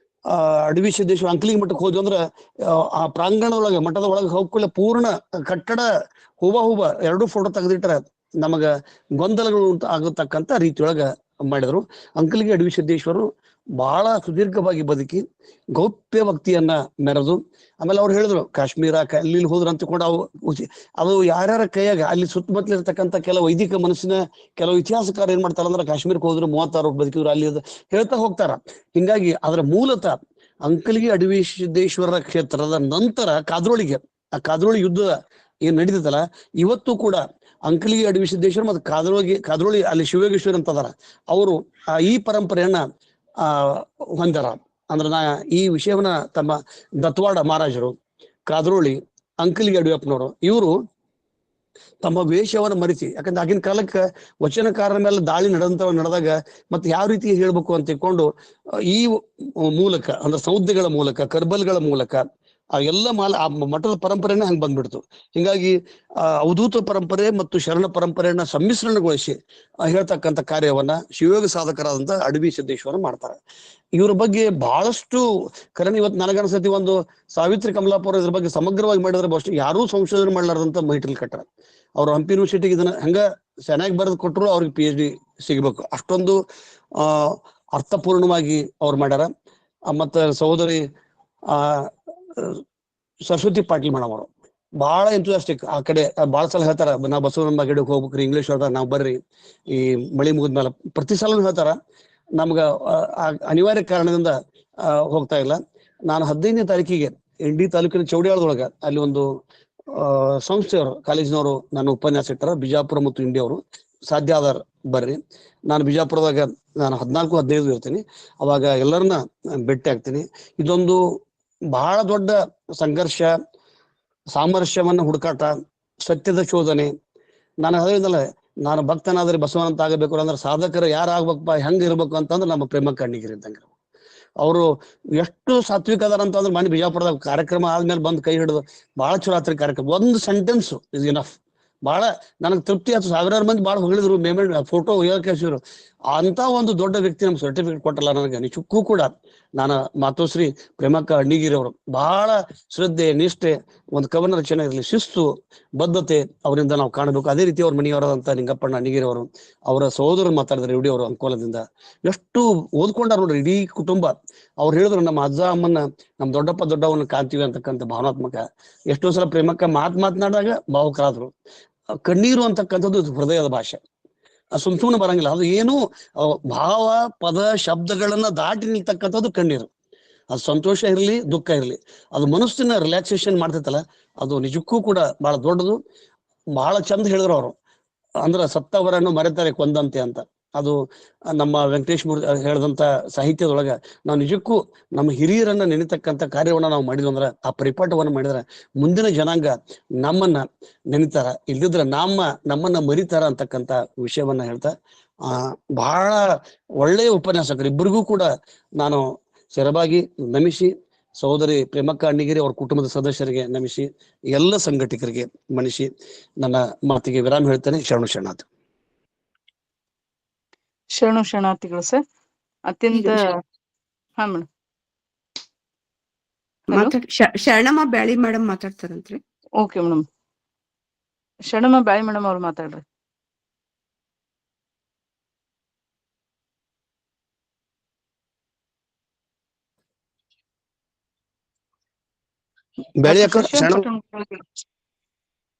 ಅಡವಿ ಸಿದ್ದೇಶ್ವರ ಅಂಕಲಿಗೆ ಮಠಕ್ಕೆ ಹೋದ್ವಿ ಅಂದ್ರೆ ಆ ಪ್ರಾಂಗಣದೊಳಗೆ ಮಠದ ಒಳಗೆ ಹೋಗ್ಕೊಳ್ಳೆ ಪೂರ್ಣ ಕಟ್ಟಡ ಹೂಬ 2 ಫೋಟೋ ತೆಗೆದಿಟ್ರೆ ನಮಗ ಗೊಂದಲಗಳು ಆಗತಕ್ಕಂತ ರೀತಿಯೊಳಗ ಮಾಡಿದ್ರು. ಅಂಕಲಿಗೆ ಅಡವಿ ಸಿದ್ದೇಶ್ವರರು ಬಹಳ ಸುದೀರ್ಘವಾಗಿ ಬದುಕಿ ಗೌಪ್ಯ ಭಕ್ತಿಯನ್ನ ಮೆರೆದು, ಆಮೇಲೆ ಅವ್ರು ಹೇಳಿದ್ರು ಕಾಶ್ಮೀರ ಅಲ್ಲಿ ಹೋದ್ರು ಅಂತಕೊಂಡು ಅದು ಯಾರ್ಯಾರ ಕೈಯಾಗ ಅಲ್ಲಿ ಸುತ್ತಮುತ್ತಲಿರ್ತಕ್ಕಂಥ ಕೆಲವು ವೈದಿಕ ಮನಸ್ಸಿನ ಕೆಲವು ಇತಿಹಾಸಕಾರ ಏನ್ ಮಾಡ್ತಾರ ಅಂದ್ರೆ ಕಾಶ್ಮೀರಕ್ಕೆ ಹೋದ್ರು 36 ಬದುಕಿದ್ರು ಅಲ್ಲಿ ಹೇಳ್ತಾ ಹೋಗ್ತಾರ. ಹಿಂಗಾಗಿ ಅದರ ಮೂಲತಃ ಅಂಕಲಿಗೆ ಅಡವಿ ಸಿದ್ದೇಶ್ವರರ ಕ್ಷೇತ್ರದ ನಂತರ ಕಾದ್ರೋಳಿಗೆ, ಆ ಕಾದ್ರೋಳಿ ಯುದ್ಧ ಏನ್ ನಡೀತದಲ್ಲ, ಇವತ್ತು ಕೂಡ ಅಂಕಲಿಗೆ ಅಡವಿ ಸಿದ್ದೇಶ್ವರ ಮತ್ತು ಕಾದ್ರೋಳಿ ಅಲ್ಲಿ ಶಿವಯೋಗೇಶ್ವರ ಅಂತ ಅದಾರ, ಅವರು ಈ ಪರಂಪರೆಯನ್ನ ಹೊಂದಾರ. ಅಂದ್ರೆ ಈ ವಿಷಯವನ್ನ ತಮ್ಮ ದತ್ವಾಡ ಮಹಾರಾಜರು, ಕಾದ್ರೋಳಿ, ಅಂಕಲಿಗೆ ಅಡವಿಯಪ್ಪನವರು ಇವರು ತಮ್ಮ ವೇಷವನ್ನು ಮರೆಸಿ, ಯಾಕಂದ್ರೆ ಆಗಿನ ಕಾಲಕ್ಕೆ ವಚನಕಾರರ ಮೇಲೆ ದಾಳಿ ನಡೆದಾಗ ಮತ್ತೆ ಯಾವ ರೀತಿ ಹೇಳ್ಬೇಕು ಅಂತ ತಿಳ್ಕೊಂಡು ಈ ಮೂಲಕ ಅಂದ್ರೆ ಸೌದೆಗಳ ಮೂಲಕ, ಕರ್ಬಲ್ಗಳ ಮೂಲಕ ಆ ಎಲ್ಲ ಆ ಮಠದ ಪರಂಪರೆನ ಹಂಗೆ ಬಂದ್ಬಿಡ್ತು. ಹಿಂಗಾಗಿ ಅವಧೂತ ಪರಂಪರೆ ಮತ್ತು ಶರಣ ಪರಂಪರೆಯನ್ನ ಸಮ್ಮಿಶ್ರಣಗೊಳಿಸಿ ಹೇಳ್ತಕ್ಕಂಥ ಕಾರ್ಯವನ್ನ ಶಿವಯೋಗ ಸಾಧಕರಾದಂತ ಅಡವಿ ಸಿದ್ದೇಶ್ವರ ಮಾಡ್ತಾರೆ. ಇವ್ರ ಬಗ್ಗೆ ಬಹಳಷ್ಟು ಕರೆನ ಇವತ್ತು ನನಗನ್ಸತಿ ಒಂದು ಸಾವಿತ್ರಿ ಕಮಲಾಪುರ ಇದ್ರ ಬಗ್ಗೆ ಸಮಗ್ರವಾಗಿ ಮಾಡಿದ್ರೆ ಬಹುಶಃ ಯಾರೂ ಸಂಶೋಧನೆ ಮಾಡ್ಲಾರ್ದಂತ ಮೈಟಲ್ ಕಟ್ಟರ. ಅವ್ರು ಹಂಪಿ ಯೂನಿವರ್ಸಿಟಿಗೆ ಇದನ್ನ ಹೆಂಗ ಚೆನ್ನಾಗಿ ಬರೆದು ಕೊಟ್ಟರು ಅವ್ರಿಗೆ PhD ಸಿಗ್ಬೇಕು, ಅಷ್ಟೊಂದು ಅರ್ಥಪೂರ್ಣವಾಗಿ ಅವ್ರು ಮಾಡ್ಯಾರ. ಮತ್ತ ಸಹೋದರಿ ಸರಸ್ವತಿ ಪಾಟೀಲ್ ಮೇಡಮ್ ಅವರು ಬಹಳ ಎಂಥೂಸಿಯಾಸ್ಟಿಕ್. ಆ ಕಡೆ ಬಹಳ ಸಲ ಹೇಳ್ತಾರ, ನಾವು ಬಸವನಮ್ಮ ಗಿಡಕ್ಕೆ ಹೋಗ್ಬೇಕ್ರಿ, ಇಂಗ್ಲೀಷ್ ಹೇಳ್ತಾರ, ನಾವು ಬರ್ರಿ ಈ ಮಳಿ ಮುಗಿದ್ಮೇಲೆ ಪ್ರತಿ ಸಲ ಹೇಳ್ತಾರ. ನಮ್ಗ ಅನಿವಾರ್ಯ ಕಾರಣದಿಂದ ಹೋಗ್ತಾ ಇಲ್ಲ. ನಾನು 15ನೇ ತಾರೀಕಿಗೆ ಇಂಡಿ ತಾಲೂಕಿನ ಚೌಡಿಯಾಳದೊಳಗ ಅಲ್ಲಿ ಒಂದು ಸಂಸ್ಥೆಯವರು ಕಾಲೇಜಿನವರು ನಾನು ಉಪನ್ಯಾಸ ಇಟ್ಟಾರ, ಬಿಜಾಪುರ ಮತ್ತು ಇಂಡಿ ಅವರು. ಸಾಧ್ಯ ಆದಾರ ಬರ್ರಿ. ನಾನು ಬಿಜಾಪುರದಾಗ ನಾನು 14-15 ಇರ್ತೀನಿ, ಅವಾಗ ಎಲ್ಲರನ್ನ ಭೇಟಿ ಆಗ್ತೀನಿ. ಇದೊಂದು ಬಹಳ ದೊಡ್ಡ ಸಂಘರ್ಷ, ಸಾಮರಸ್ಯವನ್ನ ಹುಡುಕಾಟ, ಸತ್ಯದ ಶೋಧನೆ. ನಾನು ಹೇಳಿದಲ್ಲ, ನಾನು ಭಕ್ತನಾದ್ರೆ ಬಸವನಂತ ಆಗಬೇಕು ಅಂದ್ರೆ ಸಾಧಕರು ಯಾರು ಆಗ್ಬೇಕಪ್ಪ, ಹೆಂಗ ಇರ್ಬೇಕು ಅಂತಂದ್ರೆ ನಮ್ಮ ಪ್ರೇಮಕ್ಕ ಅಣ್ಣಿಗಿರಿ ಇದ್ದಂಗೆ. ಅವರು ಎಷ್ಟು ಸಾತ್ವಿಕ ಅದಾರ ಅಂತಂದ್ರೆ ಮನೆ ಬಿಜಾಪುರದಾಗ ಕಾರ್ಯಕ್ರಮ ಆದ್ಮೇಲೆ ಬಂದು ಕೈ ಹಿಡಿದು ಬಹಳ ಚಲೋ ಆತ್ರಿ ಕಾರ್ಯಕ್ರಮ. ಒಂದು ಸೆಂಟೆನ್ಸ್ ಇಸ್ ಇನಫ್. ಬಹಳ ನನಗೆ ತೃಪ್ತಿ ಆಯ್ತು. 1000 ಮಂದಿ ಬಹಳ ಹೊಗಳಿದ್ರು, ಫೋಟೋ ಹೋಗಿದ್ರು. ಅಂತ ಒಂದು ದೊಡ್ಡ ವ್ಯಕ್ತಿ ನಮ್ಗೆ ಸರ್ಟಿಫಿಕೇಟ್ ಕೊಟ್ಟಲ್ಲ ನನಗೆ ನಿಜಕ್ಕೂ ಕೂಡ. ನಾನು ಮಾತೋಶ್ರೀ ಪ್ರೇಮಕ್ಕ ಅಣ್ಣಿಗಿರಿ ಅವರು ಬಹಳ ಶ್ರದ್ಧೆ, ನಿಷ್ಠೆ, ಒಂದು ಕವನ ರಚನೆ ಇರಲಿ, ಶಿಸ್ತು, ಬದ್ಧತೆ ಅವರಿಂದ ನಾವು ಕಾಣಬೇಕು. ಅದೇ ರೀತಿ ಅವ್ರ ಮನೆಯವರಾದಂತ ನಿಂಗಪ್ಪಣ್ಣ ಅಣ್ಣಿಗಿರಿ ಅವರು, ಅವರ ಸಹೋದರರು ಮಾತಾಡಿದ್ರು ರೆಡ್ಡಿ ಅವರು ಅಂಕೋಲದಿಂದ. ಎಷ್ಟು ಓದ್ಕೊಂಡಾರ ನೋಡ್ರಿ ಇಡೀ ಕುಟುಂಬ. ಅವ್ರು ಹೇಳಿದ್ರು ನಮ್ಮ ಅಜ್ಜ ಅಮ್ಮನ್ನ ನಮ್ಮ ದೊಡ್ಡವನ್ನ ಕಾಣ್ತೀವಿ ಅಂತಕ್ಕಂಥ ಭಾವನಾತ್ಮಕ. ಎಷ್ಟೋ ಸಲ ಪ್ರೇಮಕ್ಕ ಮಾತನಾಡಿದಾಗ ಭಾವುಕರಾದ್ರು. ಕಣ್ಣೀರು ಅಂತಕ್ಕಂಥದ್ದು ಹೃದಯದ ಭಾಷೆ, ಸುಮ್ನೆ ಬರಂಗಿಲ್ಲ. ಅದು ಏನು ಭಾವ, ಪದ, ಶಬ್ದಗಳನ್ನ ದಾಟಿ ನಿಲ್ತಕ್ಕಂಥದ್ದು ಕಣ್ಣೀರು. ಅದು ಸಂತೋಷ ಇರಲಿ, ದುಃಖ ಇರಲಿ, ಅದು ಮನಸ್ಸಿನ ರಿಲ್ಯಾಕ್ಸೇಷನ್ ಮಾಡ್ತೈತಲ್ಲ, ಅದು ನಿಜಕ್ಕೂ ಕೂಡ ಬಹಳ ದೊಡ್ಡದು. ಬಹಳ ಚಂದ ಹೇಳಿದ್ರು ಅವರು. ಅಂದ್ರ ಸತ್ತವರನ್ನು ಮರೆತಾರೆ ಕೊಂದಂತೆ ಅಂತ. ಅದು ನಮ್ಮ ವೆಂಕಟೇಶ್ ಮೂರ್ತಿ ಹೇಳಿದಂತ ಸಾಹಿತ್ಯದೊಳಗ ನಾವು ನಿಜಕ್ಕೂ ನಮ್ಮ ಹಿರಿಯರನ್ನ ನೆನೆತಕ್ಕಂಥ ಕಾರ್ಯವನ್ನ ನಾವು ಮಾಡಿದ್ವಿ ಅಂದ್ರೆ, ಆ ಪರಿಪಾಠವನ್ನ ಮಾಡಿದ್ರೆ ಮುಂದಿನ ಜನಾಂಗ ನಮ್ಮನ್ನ ನೆನಿತಾರ, ಇಲ್ದಿದ್ರೆ ನಮ್ಮನ್ನ ಮರಿತಾರ ಅಂತಕ್ಕಂಥ ವಿಷಯವನ್ನ ಹೇಳ್ತಾ ಬಹಳ ಒಳ್ಳೆಯ ಉಪನ್ಯಾಸಕರು ಇಬ್ಬರಿಗೂ ಕೂಡ ನಾನು ಸೆರಬಾಗಿ ನಮಿಸಿ, ಸಹೋದರಿ ಪ್ರೇಮಕ್ಕ ಅಣ್ಣಿಗಿರಿ ಅವ್ರ ಕುಟುಂಬದ ಸದಸ್ಯರಿಗೆ ನಮಿಸಿ, ಎಲ್ಲ ಸಂಘಟಕರಿಗೆ ಮನಿಸಿ ನನ್ನ ಮಾತಿಗೆ ವಿರಾಮ ಹೇಳ್ತೇನೆ. ಶರಣು ಶರಣಾರ್ಥಿ. ಶರಣಾರ್ಥಿಗಳು ಸರ್. ಅತ್ಯಂತ ಹಾ ಮೇಡಮ್ ಶರಣಮ್ಮ ಬ್ಯಾಳಿ ಮೇಡಮ್ ಮಾತಾಡ್ತಾರಂತ್ರಿ. ಓಕೆ ಮೇಡಮ್, ಶರಣಮ್ಮ ಬ್ಯಾಳಿ ಮೇಡಮ್ ಅವ್ರು ಮಾತಾಡ್ರಿ.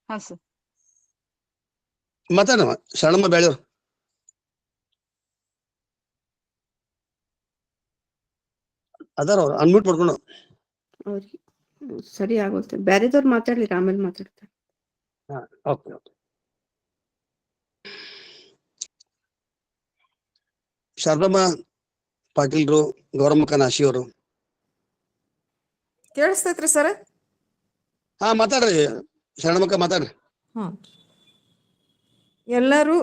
ಹಾ ಸರ್ ಮಾತಾಡಮ್ಮ. ಶರಣಮ್ಮ ಬ್ಯಾಳಿ ಅದಾರ ಅವ್ರು ಅನ್ಮ್ಯೂಟ್ ಮಾಡ್ಕೊಂಡು. ಅವ್ರಿಗೆ ಸರಿ ಆಗುತ್ತೆ, ಬ್ಯಾರೆದವ್ರು ಮಾತಾಡ್ಲಿ, ಆಮೇಲೆ ಮಾತಾಡ್ತಾರೆ. ಓಕೆ. ಶಾರದಮ್ಮ ಪಾಟೀಲ್ರು, ಗೌರಮ್ಮ ನಾಶಿ ಅವರು ಕೇಳಿಸ್ತೈತ್ರಿ ಸರ್? ಹಾ ಮಾತಾಡ್ರಿ ಶರಣಮಕ್ಕ ಮಾತಾಡ್ರಿ. ಹಾ, ಎಲ್ಲರೂ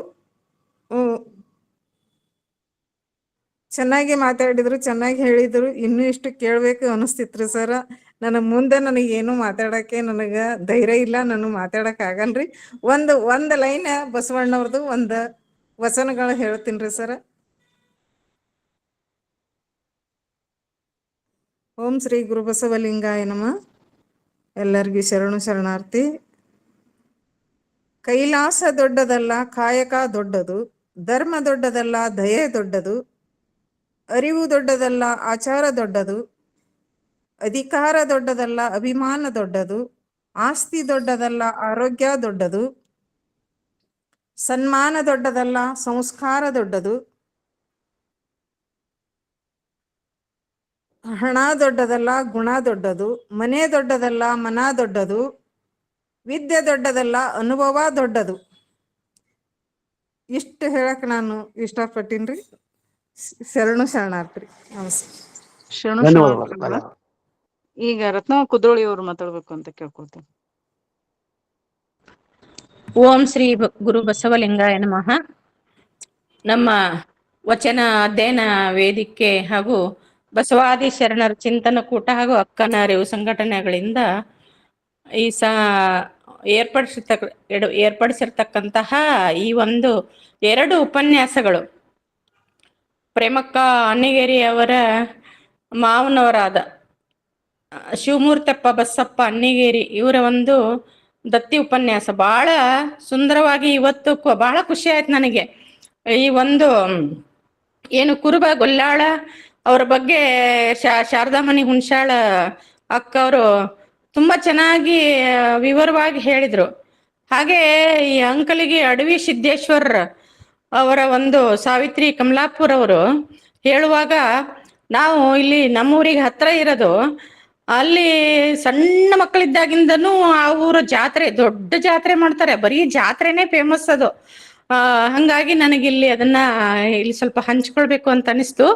ಚೆನ್ನಾಗಿ ಮಾತಾಡಿದ್ರು, ಚೆನ್ನಾಗಿ ಹೇಳಿದ್ರು. ಇನ್ನೂ ಇಷ್ಟು ಕೇಳ್ಬೇಕು ಅನಿಸ್ತಿತ್ರಿ ಸರ. ಮುಂದೆ ನನಗೇನು ಮಾತಾಡಕ್ಕೆ ಧೈರ್ಯ ಇಲ್ಲ, ನಾನು ಮಾತಾಡಕ್ ಆಗಲ್ರಿ. ಒಂದ್ ಲೈನ್ ಬಸವಣ್ಣವ್ರದ್ದು ಒಂದ್ ವಚನಗಳು ಹೇಳ್ತೀನ್ರಿ ಸರ. ಓಂ ಶ್ರೀ ಗುರು ಬಸವಲಿಂಗಾಯ ನಮಃ. ಎಲ್ಲರಿಗೂ ಶರಣು ಶರಣಾರ್ಥಿ. ಕೈಲಾಸ ದೊಡ್ಡದಲ್ಲ, ಕಾಯಕ ದೊಡ್ಡದು. ಧರ್ಮ ದೊಡ್ಡದಲ್ಲ, ದಯೆ ದೊಡ್ಡದು. ಅರಿವು ದೊಡ್ಡದಲ್ಲ, ಆಚಾರ ದೊಡ್ಡದು. ಅಧಿಕಾರ ದೊಡ್ಡದಲ್ಲ, ಅಭಿಮಾನ ದೊಡ್ಡದು. ಆಸ್ತಿ ದೊಡ್ಡದಲ್ಲ, ಆರೋಗ್ಯ ದೊಡ್ಡದು. ಸನ್ಮಾನ ದೊಡ್ಡದಲ್ಲ, ಸಂಸ್ಕಾರ ದೊಡ್ಡದು. ಹಣ ದೊಡ್ಡದಲ್ಲ, ಗುಣ ದೊಡ್ಡದು. ಮನೆ ದೊಡ್ಡದಲ್ಲ, ಮನ ದೊಡ್ಡದು. ವಿದ್ಯೆ ದೊಡ್ಡದಲ್ಲ, ಅನುಭವ ದೊಡ್ಡದು. ಇಷ್ಟು ಹೇಳಕ್ ನಾನು ಇಷ್ಟಪಟ್ಟಿನ್ರಿ. ಶರಣು ಶರಣಾರ್ಥಿ. ನಮಸ್ಕಾರ. ಶರಣು ಧನ್ಯವಾದಗಳು. ಶರಣಾರ್ಥಿಗಳು. ಈಗ ರತ್ನಮ್ಮ ಕುದ್ರೋಳಿ ಅವರು ಮಾತಾಡ್ಬೇಕು ಅಂತ ಕೇಳ್ಕೊಳ್ತೇನೆ. ಓಂ ಶ್ರೀ ಗುರು ಬಸವಲಿಂಗಾಯ ನಮಃ. ನಮ್ಮ ವಚನ ಅಧ್ಯಯನ ವೇದಿಕೆ ಹಾಗೂ ಬಸವಾದಿ ಶರಣರ ಚಿಂತನ ಕೂಟ ಹಾಗೂ ಅಕ್ಕನ ಅರಿವು ಸಂಘಟನೆಗಳಿಂದ ಈ ಏರ್ಪಡಿಸಿರ್ತಕ್ಕಂತಹ ಈ ಒಂದು 2 ಉಪನ್ಯಾಸಗಳು ಪ್ರೇಮಕ್ಕ ಅಣ್ಣಿಗೇರಿ ಅವರ ಮಾವನವರಾದ ಶಿವಮೂರ್ತಪ್ಪ ಬಸಪ್ಪ ಅಣ್ಣಿಗೇರಿ ಇವರ ಒಂದು ದತ್ತಿ ಉಪನ್ಯಾಸ ಬಹಳ ಸುಂದರವಾಗಿ ಇವತ್ತು ಬಹಳ ಖುಷಿ ಆಯ್ತು ನನಗೆ. ಈ ಒಂದು ಏನು ಕುರುಬ ಗೊಲ್ಲಾಳ ಅವರ ಬಗ್ಗೆ ಶಾರದಾಮಣಿ ಹುಣಸಾಳ ಅಕ್ಕ ಅವರು ತುಂಬಾ ಚೆನ್ನಾಗಿ ವಿವರವಾಗಿ ಹೇಳಿದ್ರು. ಹಾಗೆ ಈ ಅಂಕಲಿಗೆ ಅಡವಿ ಸಿದ್ದೇಶ್ವರ್ ಅವರ ಒಂದು ಸಾವಿತ್ರಿ ಕಮಲಾಪುರ್ ಅವರು ಹೇಳುವಾಗ, ನಾವು ಇಲ್ಲಿ ನಮ್ಮೂರಿಗೆ ಹತ್ರ ಇರೋದು, ಅಲ್ಲಿ ಸಣ್ಣ ಮಕ್ಕಳಿದ್ದಾಗಿಂದನೂ ಆ ಊರ ಜಾತ್ರೆ, ದೊಡ್ಡ ಜಾತ್ರೆ ಮಾಡ್ತಾರೆ. ಬರೀ ಜಾತ್ರೆನೇ ಫೇಮಸ್ ಅದು. ಹಂಗಾಗಿ ನನಗಿಲ್ಲಿ ಅದನ್ನ ಇಲ್ಲಿ ಸ್ವಲ್ಪ ಹಂಚ್ಕೊಳ್ಬೇಕು ಅಂತ ಅನಿಸ್ತು.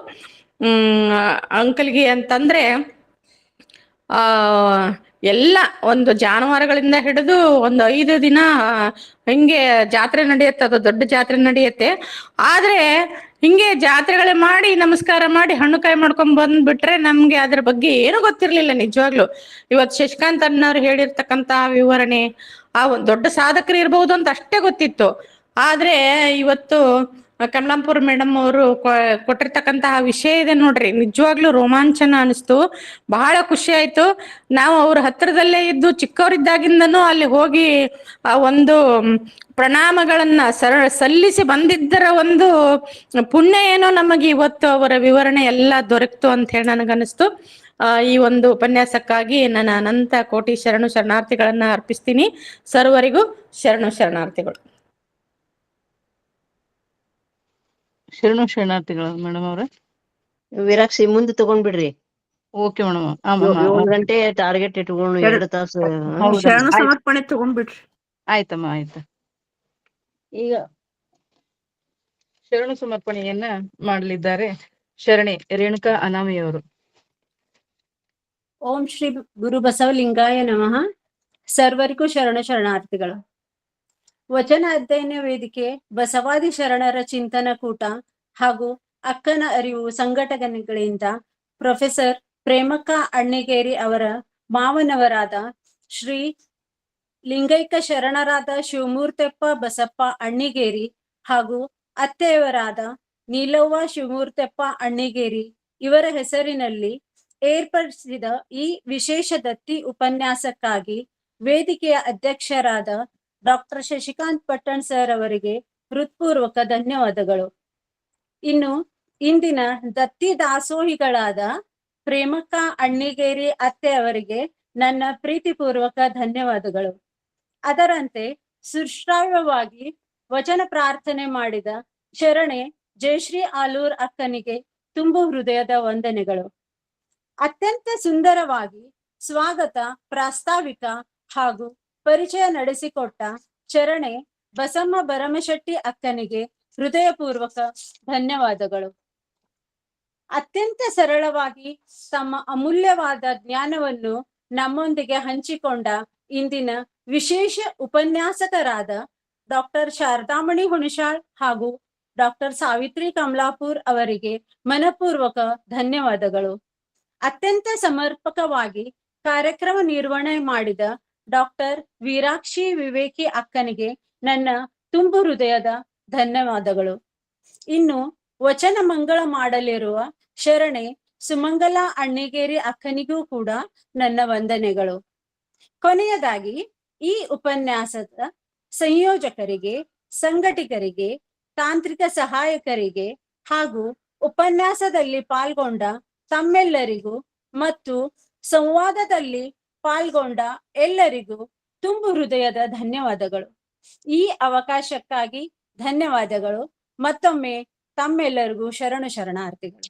ಅಂಕಲ್ಗಿ ಅಂತಂದ್ರೆ ಎಲ್ಲ ಒಂದು ಜಾನುವಾರುಗಳಿಂದ ಹಿಡಿದು ಒಂದು 5 ದಿನ ಹಿಂಗೆ ಜಾತ್ರೆ ನಡೆಯುತ್ತೆ. ಅದು ದೊಡ್ಡ ಜಾತ್ರೆ ನಡೆಯುತ್ತೆ. ಆದ್ರೆ ಹಿಂಗೆ ಜಾತ್ರೆಗಳೇ ಮಾಡಿ ನಮಸ್ಕಾರ ಮಾಡಿ ಹಣ್ಣು ಕಾಯಿ ಮಾಡ್ಕೊಂಡ್ ಬಂದ್ಬಿಟ್ರೆ ನಮ್ಗೆ ಅದ್ರ ಬಗ್ಗೆ ಏನು ಗೊತ್ತಿರ್ಲಿಲ್ಲ ನಿಜವಾಗ್ಲು. ಇವತ್ತು ಶಶಿಕಾಂತ್ ಅಣ್ಣವ್ರು ಹೇಳಿರ್ತಕ್ಕಂತ ವಿವರಣೆ, ಆ ಒಂದು ದೊಡ್ಡ ಸಾಧಕರು ಇರ್ಬಹುದು ಅಂತ ಅಷ್ಟೇ ಗೊತ್ತಿತ್ತು. ಆದ್ರೆ ಇವತ್ತು ಕಮಲಾಪುರ್ ಮೇಡಮ್ ಅವರು ಕೊಟ್ಟಿರ್ತಕ್ಕಂತಹ ವಿಷಯ ಇದೆ ನೋಡ್ರಿ, ನಿಜವಾಗ್ಲೂ ರೋಮಾಂಚನ ಅನಿಸ್ತು. ಬಹಳ ಖುಷಿ ಆಯ್ತು. ನಾವು ಅವ್ರ ಹತ್ರದಲ್ಲೇ ಇದ್ದು ಚಿಕ್ಕವರಿದ್ದಾಗಿಂದನೂ ಅಲ್ಲಿ ಹೋಗಿ ಆ ಒಂದು ಪ್ರಣಾಮಗಳನ್ನ ಸಲ್ಲಿಸಿ ಬಂದಿದ್ದರ ಒಂದು ಪುಣ್ಯ ಏನೋ ನಮಗೆ ಇವತ್ತು ಅವರ ವಿವರಣೆ ಎಲ್ಲ ದೊರಕ್ತು ಅಂತ ಹೇಳಿ ನನಗನ್ನಿಸ್ತು. ಈ ಒಂದು ಉಪನ್ಯಾಸಕ್ಕಾಗಿ ನನ್ನ ಅನಂತ ಕೋಟಿ ಶರಣು ಶರಣಾರ್ಥಿಗಳನ್ನ ಅರ್ಪಿಸ್ತೀನಿ. ಸರ್ವರಿಗೂ ಶರಣು ಶರಣಾರ್ಥಿಗಳು. ಶರಣು ಶರಣಾರ್ಥಿಗಳು ಮೇಡಮ್ ಅವ್ರೆ. ವಿರಾಕ್ಷಿ ಮುಂದೆ ತಗೊಂಡ್ಬಿಡ್ರಿ. Okay madam. 7 ಗಂಟೆ ಟಾರ್ಗೆಟ್ ಇಟ್ಕೊಂಡು 2 ತಾಸು ಶರಣ ಸಮರ್ಪಣೆ ತಗೊಂಡ್ಬಿಡ್ರಿ. ಆಯ್ತಮ್ಮ, ಆಯ್ತು. ಈಗ ಶರಣು ಸಮರ್ಪಣೆಯನ್ನ ಮಾಡಲಿದ್ದಾರೆ ಶರಣೆ ರೇಣುಕಾ ಅನಾಮಿಯವರು. ಓಂ ಶ್ರೀ ಗುರು ಬಸವಲಿಂಗಾಯ ನಮಃ. ಸರ್ವರಿಗೂ ಶರಣ ಶರಣಾರ್ಥಿಗಳು. ವಚನ ಅಧ್ಯಯನ ವೇದಿಕೆ, ಬಸವಾದಿ ಶರಣರ ಚಿಂತನ ಕೂಟ ಹಾಗೂ ಅಕ್ಕನ ಅರಿವು ಸಂಘಟನೆಗಳಿಂದ ಪ್ರೊಫೆಸರ್ ಪ್ರೇಮಕ್ಕ ಅಣ್ಣಿಗೇರಿ ಅವರ ಮಾವನವರಾದ ಶ್ರೀ ಲಿಂಗೈಕ್ಯ ಶರಣರಾದ ಶಿವಮೂರ್ತಪ್ಪ ಬಸಪ್ಪ ಅಣ್ಣಿಗೇರಿ ಹಾಗೂ ಅತ್ತೆಯವರಾದ ನೀಲವ್ವ ಶಿವಮೂರ್ತಪ್ಪ ಅಣ್ಣಿಗೇರಿ ಇವರ ಹೆಸರಿನಲ್ಲಿ ಏರ್ಪಡಿಸಿದ ಈ ವಿಶೇಷ ದತ್ತಿ ಉಪನ್ಯಾಸಕ್ಕಾಗಿ ವೇದಿಕೆಯ ಅಧ್ಯಕ್ಷರಾದ ಡಾಕ್ಟರ್ ಶಶಿಕಾಂತ್ ಪಟ್ಟಣ್ ಸರ್ ಅವರಿಗೆ ಹೃತ್ಪೂರ್ವಕ ಧನ್ಯವಾದಗಳು. ಇನ್ನು ಇಂದಿನ ದತ್ತಿ ದಾಸೋಹಿಗಳಾದ ಪ್ರೇಮಕ್ಕ ಅಣ್ಣಿಗೇರಿ ಅತ್ತೆ ಅವರಿಗೆ ನನ್ನ ಪ್ರೀತಿಪೂರ್ವಕ ಧನ್ಯವಾದಗಳು. ಅದರಂತೆ ಸುಶ್ರಾವ್ಯವಾಗಿ ವಚನ ಪ್ರಾರ್ಥನೆ ಮಾಡಿದ ಶರಣೆ ಜಯಶ್ರೀ ಆಲೂರ್ ಅಕ್ಕನಿಗೆ ತುಂಬು ಹೃದಯದ ವಂದನೆಗಳು. ಅತ್ಯಂತ ಸುಂದರವಾಗಿ ಸ್ವಾಗತ, ಪ್ರಾಸ್ತಾವಿಕ ಹಾಗೂ ಪರಿಚಯ ನಡೆಸಿಕೊಟ್ಟ ಶರಣೆ ಬಸಮ್ಮ ಭರಮಶೆಟ್ಟಿ ಅಕ್ಕನಿಗೆ ಹೃದಯಪೂರ್ವಕ ಧನ್ಯವಾದಗಳು. ಅತ್ಯಂತ ಸರಳವಾಗಿ ತಮ್ಮ ಅಮೂಲ್ಯವಾದ ಜ್ಞಾನವನ್ನು ನಮ್ಮೊಂದಿಗೆ ಹಂಚಿಕೊಂಡ ಇಂದಿನ ವಿಶೇಷ ಉಪನ್ಯಾಸಕರಾದ ಡಾಕ್ಟರ್ ಶಾರದಾಮಣಿ ಹುಣಸಾಳ್ ಹಾಗೂ ಡಾಕ್ಟರ್ ಸಾವಿತ್ರಿ ಕಮಲಾಪುರ್ ಅವರಿಗೆ ಮನಪೂರ್ವಕ ಧನ್ಯವಾದಗಳು. ಅತ್ಯಂತ ಸಮರ್ಪಕವಾಗಿ ಕಾರ್ಯಕ್ರಮ ನಿರ್ವಹಣೆ ಮಾಡಿದ ಡಾಕ್ಟರ್ ವೀರಾಕ್ಷಿ ವಿವೇಕಿ ಅಕ್ಕನಿಗೆ ನನ್ನ ತುಂಬು ಹೃದಯದ ಧನ್ಯವಾದಗಳು. ಇನ್ನು ವಚನ ಮಂಗಳ ಮಾಡಲಿರುವ ಶರಣೆ ಸುಮಂಗಲ ಅಣ್ಣಿಗೇರಿ ಅಕ್ಕನಿಗೂ ಕೂಡ ನನ್ನ ವಂದನೆಗಳು. ಕೊನೆಯದಾಗಿ ಈ ಉಪನ್ಯಾಸದ ಸಂಯೋಜಕರಿಗೆ, ಸಂಘಟಕರಿಗೆ, ತಾಂತ್ರಿಕ ಸಹಾಯಕರಿಗೆ ಹಾಗೂ ಉಪನ್ಯಾಸದಲ್ಲಿ ಪಾಲ್ಗೊಂಡ ತಮ್ಮೆಲ್ಲರಿಗೂ ಮತ್ತು ಸಂವಾದದಲ್ಲಿ ಪಾಲ್ಗೊಂಡ ಎಲ್ಲರಿಗೂ ತುಂಬು ಹೃದಯದ ಧನ್ಯವಾದಗಳು. ಈ ಅವಕಾಶಕ್ಕಾಗಿ ಧನ್ಯವಾದಗಳು. ಮತ್ತೊಮ್ಮೆ ತಮ್ಮೆಲ್ಲರಿಗೂ ಶರಣಾರ್ಥಿಗಳು.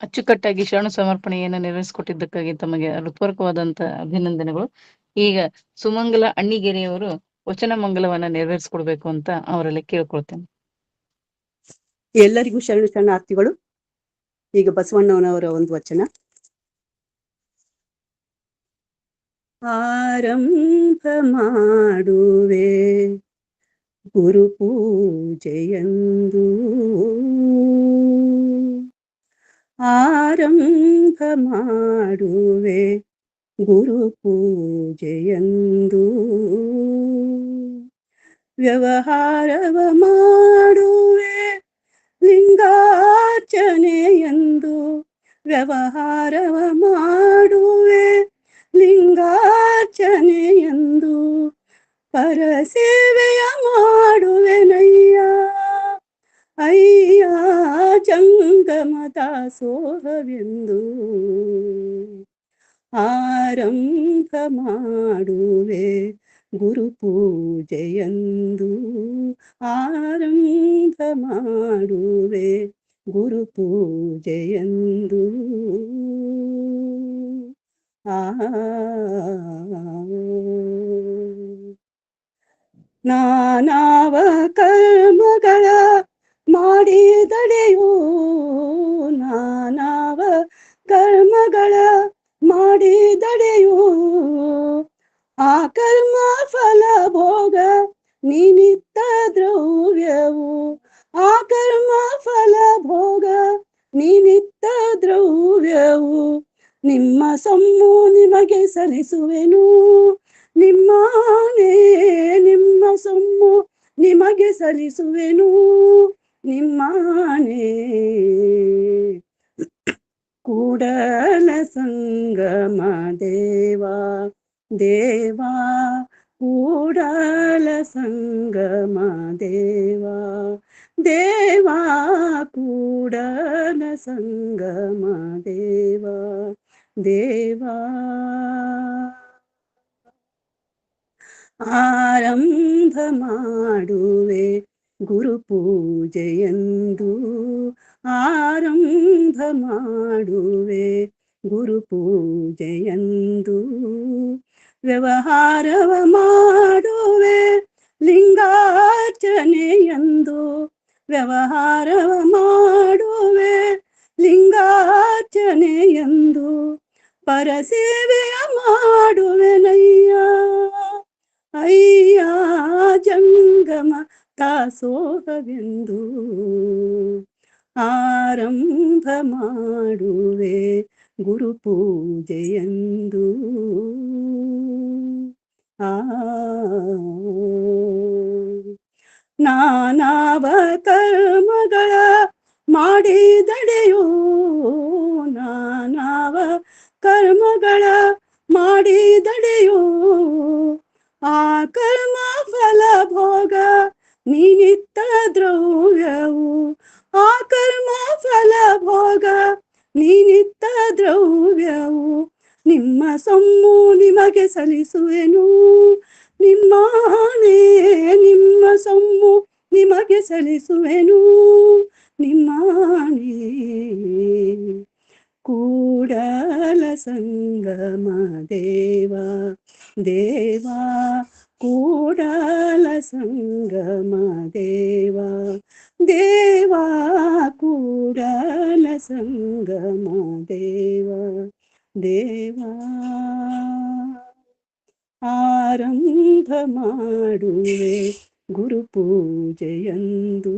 ಅಚ್ಚುಕಟ್ಟಾಗಿ ಶರಣ ಸಮರ್ಪಣೆಯನ್ನು ನೆರವೇರಿಸಿಕೊಟ್ಟಿದ್ದಕ್ಕಾಗಿ ತಮಗೆ ಹೃತ್ಪೂರ್ವಕವಾದಂತ ಅಭಿನಂದನೆಗಳು. ಈಗ ಸುಮಂಗಲ ಅಣ್ಣಿಗೇರಿಯವರು ವಚನ ಮಂಗಲವನ್ನ ನೆರವೇರಿಸಿಕೊಡ್ಬೇಕು ಅಂತ ಅವರಲ್ಲಿ ಕೇಳ್ಕೊಳ್ತೇನೆ. ಎಲ್ಲರಿಗೂ ಶರಣಾರ್ಥಿಗಳು. ಈಗ ಬಸವಣ್ಣನವರ ಒಂದು ವಚನ. ಆರಂಭ ಮಾಡುವೆ ಗುರು ಪೂಜೆಯಂದು, ಆರಂಭ ಮಾಡುವೆ ಗುರು ಪೂಜೆಯಂದು, ವ್ಯವಹಾರವ ಮಾಡುವೆ ಲಿಂಗಾರ್ಚನೆಯಂದು, ವ್ಯವಹಾರವ ಮಾಡುವೆ ಲಿಂಗಾರ್ಚನೆಯಂದು, ಪರಸೇವೆಯ ಮಾಡುವೆನಯ್ಯ ಅಯ್ಯ ಜಂಗಮ ದಾಸೋಹವೆಂದು, ಆರಂಭ ಮಾಡುವೆ ಗುರು ಪೂಜೆಯಂದು, ಆರಂಭ ಮಾಡುವೆ ಗುರು ಪೂಜೆಯಂದು. ನಾನಾವ ಕರ್ಮಗಳ ಮಾಡಿದಡೆಯೋ, ನಾನಾವ ಕರ್ಮಗಳ ಮಾಡಿದಡೆಯೋ, ಆ ಕರ್ಮ ಫಲ ಭೋಗ ನಿಮಿತ್ತ ದ್ರವ್ಯವು, ಆ ಕರ್ಮ ಫಲ ಭೋಗ ನಿಮಿತ್ತ ದ್ರವ್ಯವು, ನಿಮ್ಮ ಸೊಮ್ಮು ನಿಮಗೆ ಸಲ್ಲಿಸುವೆನು, ನಿಮ್ಮನೇ ನಿಮ್ಮ ಸೊಮ್ಮು ನಿಮಗೆ ಸಲ್ಲಿಸುವೆನು, ನಿಮ್ಮನೇ. ಕೂಡಲ ಸಂಗಮ ದೇವಾ ದೇವಾ, ಕೂಡಲ ಸಂಗಮ ದೇವಾ ದೇವಾ, ಕೂಡಲ ಸಂಗಮ ದೇವಾ ದೇವಾ. ಆರಂಭ ಮಾಡುವೆ ಗುರು ಪೂಜೆಯಂದು, ಆರಂಭ ಮಾಡುವೆ ಗುರು ಪೂಜೆಯಂದು, ವ್ಯವಹಾರವ ಮಾಡುವೆ ಲಿಂಗಾರ್ಚನೆಯಂದು, ವ್ಯವಹಾರವ ಮಾಡುವೆ ಲಿಂಗಾರ್ಚನೆಯಂದು, ಪರಸೇವೆಯ ಮಾಡುವೆನಯ್ಯ ಅಯ್ಯ ಜಂಗಮ ದಾಸೋಹವೆಂದು, ಆರಂಭ ಮಾಡುವೆ ಗುರು ಪೂಜೆಯಂದು. ನಾನಾವ ಕರ್ಮಗಳ ಮಾಡಿದಡೆಯೋ, ನಾನಾವ ಕರ್ಮಗಳ ಮಾಡಿದಡೆಯೋ, ಆ ಕರ್ಮ ಫಲ ಭೋಗ ನಿಮಿತ್ತ ದ್ರವ್ಯವು, ಆ ಕರ್ಮ ಫಲ ಭೋಗ ನಿಮಿತ್ತ ದ್ರವ್ಯವು, ನಿಮ್ಮ ಸೊಮ್ಮು ನಿಮಗೆ ಸಲ್ಲಿಸುವೆನು, ನಿಮ್ಮನೇ ನಿಮ್ಮ ಸೊಮ್ಮು ನಿಮಗೆ ಸಲ್ಲಿಸುವೆನು, ನಿಮ್ಮನೇ. ಕೂಡಲ ಸಂಗಮ ದೇವಾ ದೇವಾ, ಕೂಡಲ ಸಂಗಮ ದೇವಾ ದೇವಾ, ಕೂಡಲ ಸಂಗಮ ದೇವಾ ದೇವಾ. ಆರಂಭ ಮಾಡುವೆ ಗುರು ಪೂಜೆಯಂದು.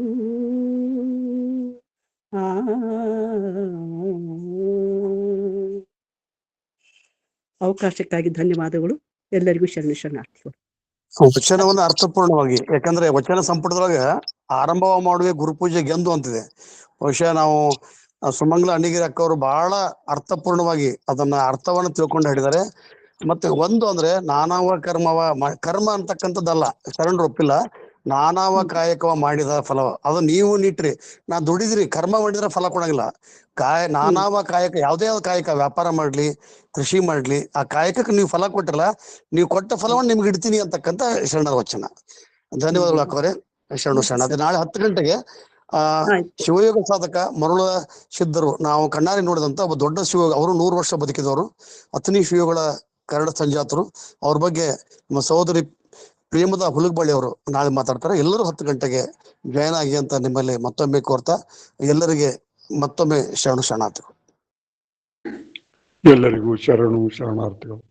ಅವಕಾಶಕ್ಕಾಗಿ ಧನ್ಯವಾದಗಳು. ಎಲ್ಲರಿಗೂ ಶರಣಾರ್ಥಿಗಳು. ವಚನವನ್ನು ಅರ್ಥಪೂರ್ಣವಾಗಿ, ಯಾಕಂದ್ರೆ ವಚನ ಸಂಪುಟದೊಳಗೆ ಆರಂಭ ಮಾಡುವೆ ಗುರುಪೂಜೆ ಗೆಂದು ಅಂತಿದೆ. ಬಹುಶಃ ನಾವು ಸುಮಂಗಲ ಅಣ್ಣಿಗಿರಿ ಅಕ್ಕವರು ಬಹಳ ಅರ್ಥಪೂರ್ಣವಾಗಿ ಅದನ್ನ ಅರ್ಥವನ್ನು ತಿಳ್ಕೊಂಡು ಹೇಳಿದ್ದಾರೆ. ಮತ್ತೆ ಒಂದು ಅಂದ್ರೆ ನಾನಾವ ಕರ್ಮವ ಕರ್ಮ ಅಂತಕ್ಕಂಥದ್ದಲ್ಲ, ಶರಣರು ಒಪ್ಪಿಲ್ಲ. ನಾನಾವ ಕಾಯಕವ ಮಾಡಿದ ಫಲ ಅದು ನೀವು ನೀಟ್ರಿ. ನಾ ದುಡಿದ್ರಿ, ಕರ್ಮ ಮಾಡಿದ್ರೆ ಫಲ ಕೊಡಂಗಿಲ್ಲ. ನಾನಾವ ಕಾಯಕ, ಯಾವುದೇ ಕಾಯಕ, ವ್ಯಾಪಾರ ಮಾಡ್ಲಿ, ಕೃಷಿ ಮಾಡ್ಲಿ, ಆ ಕಾಯಕಕ್ಕೆ ನೀವು ಫಲ ಕೊಟ್ಟಿರಲ್ಲ, ನೀವು ಕೊಟ್ಟ ಫಲವನ್ನು ನಿಮ್ಗೆ ಇಡ್ತೀನಿ ಅಂತಕ್ಕಂಥ ಶರಣರ ವಚನ. ಧನ್ಯವಾದಗಳು ಅಕ್ಕವರೇ. ಶರಣ. ನಾಳೆ 10 ಗಂಟೆಗೆ ಶಿವಯೋಗ ಸಾಧಕ ಮರುಳ ಸಿದ್ಧರು, ನಾವು ಕಣ್ಣಾರಿ ನೋಡಿದಂತ ಒಬ್ಬ ದೊಡ್ಡ ಶಿವಯೋಗ, ಅವರು 100 ವರ್ಷ ಬದುಕಿದವರು, ಅತನಿ ಶಿವಗಳ ಕರಡ ಸಂಜಾತರು. ಅವ್ರ ಬಗ್ಗೆ ನಮ್ಮ ಸಹೋದರಿ ಪ್ರೇಮದ ಹುಲಗಬಳ್ಳಿ ಅವರು ನಾಳೆ ಮಾತಾಡ್ತಾರೆ. ಎಲ್ಲರೂ 10 ಗಂಟೆಗೆ ಜಾಯ್ನ್ ಆಗಿ ಅಂತ ನಿಮ್ಮಲ್ಲಿ ಮತ್ತೊಮ್ಮೆ ಕೋರ್ತಾ ಎಲ್ಲರಿಗೆ ಮತ್ತೊಮ್ಮೆ ಶರಣಾರ್ಥಿಗಳು. ಎಲ್ಲರಿಗೂ ಶರಣಾರ್ಥಿಗಳು.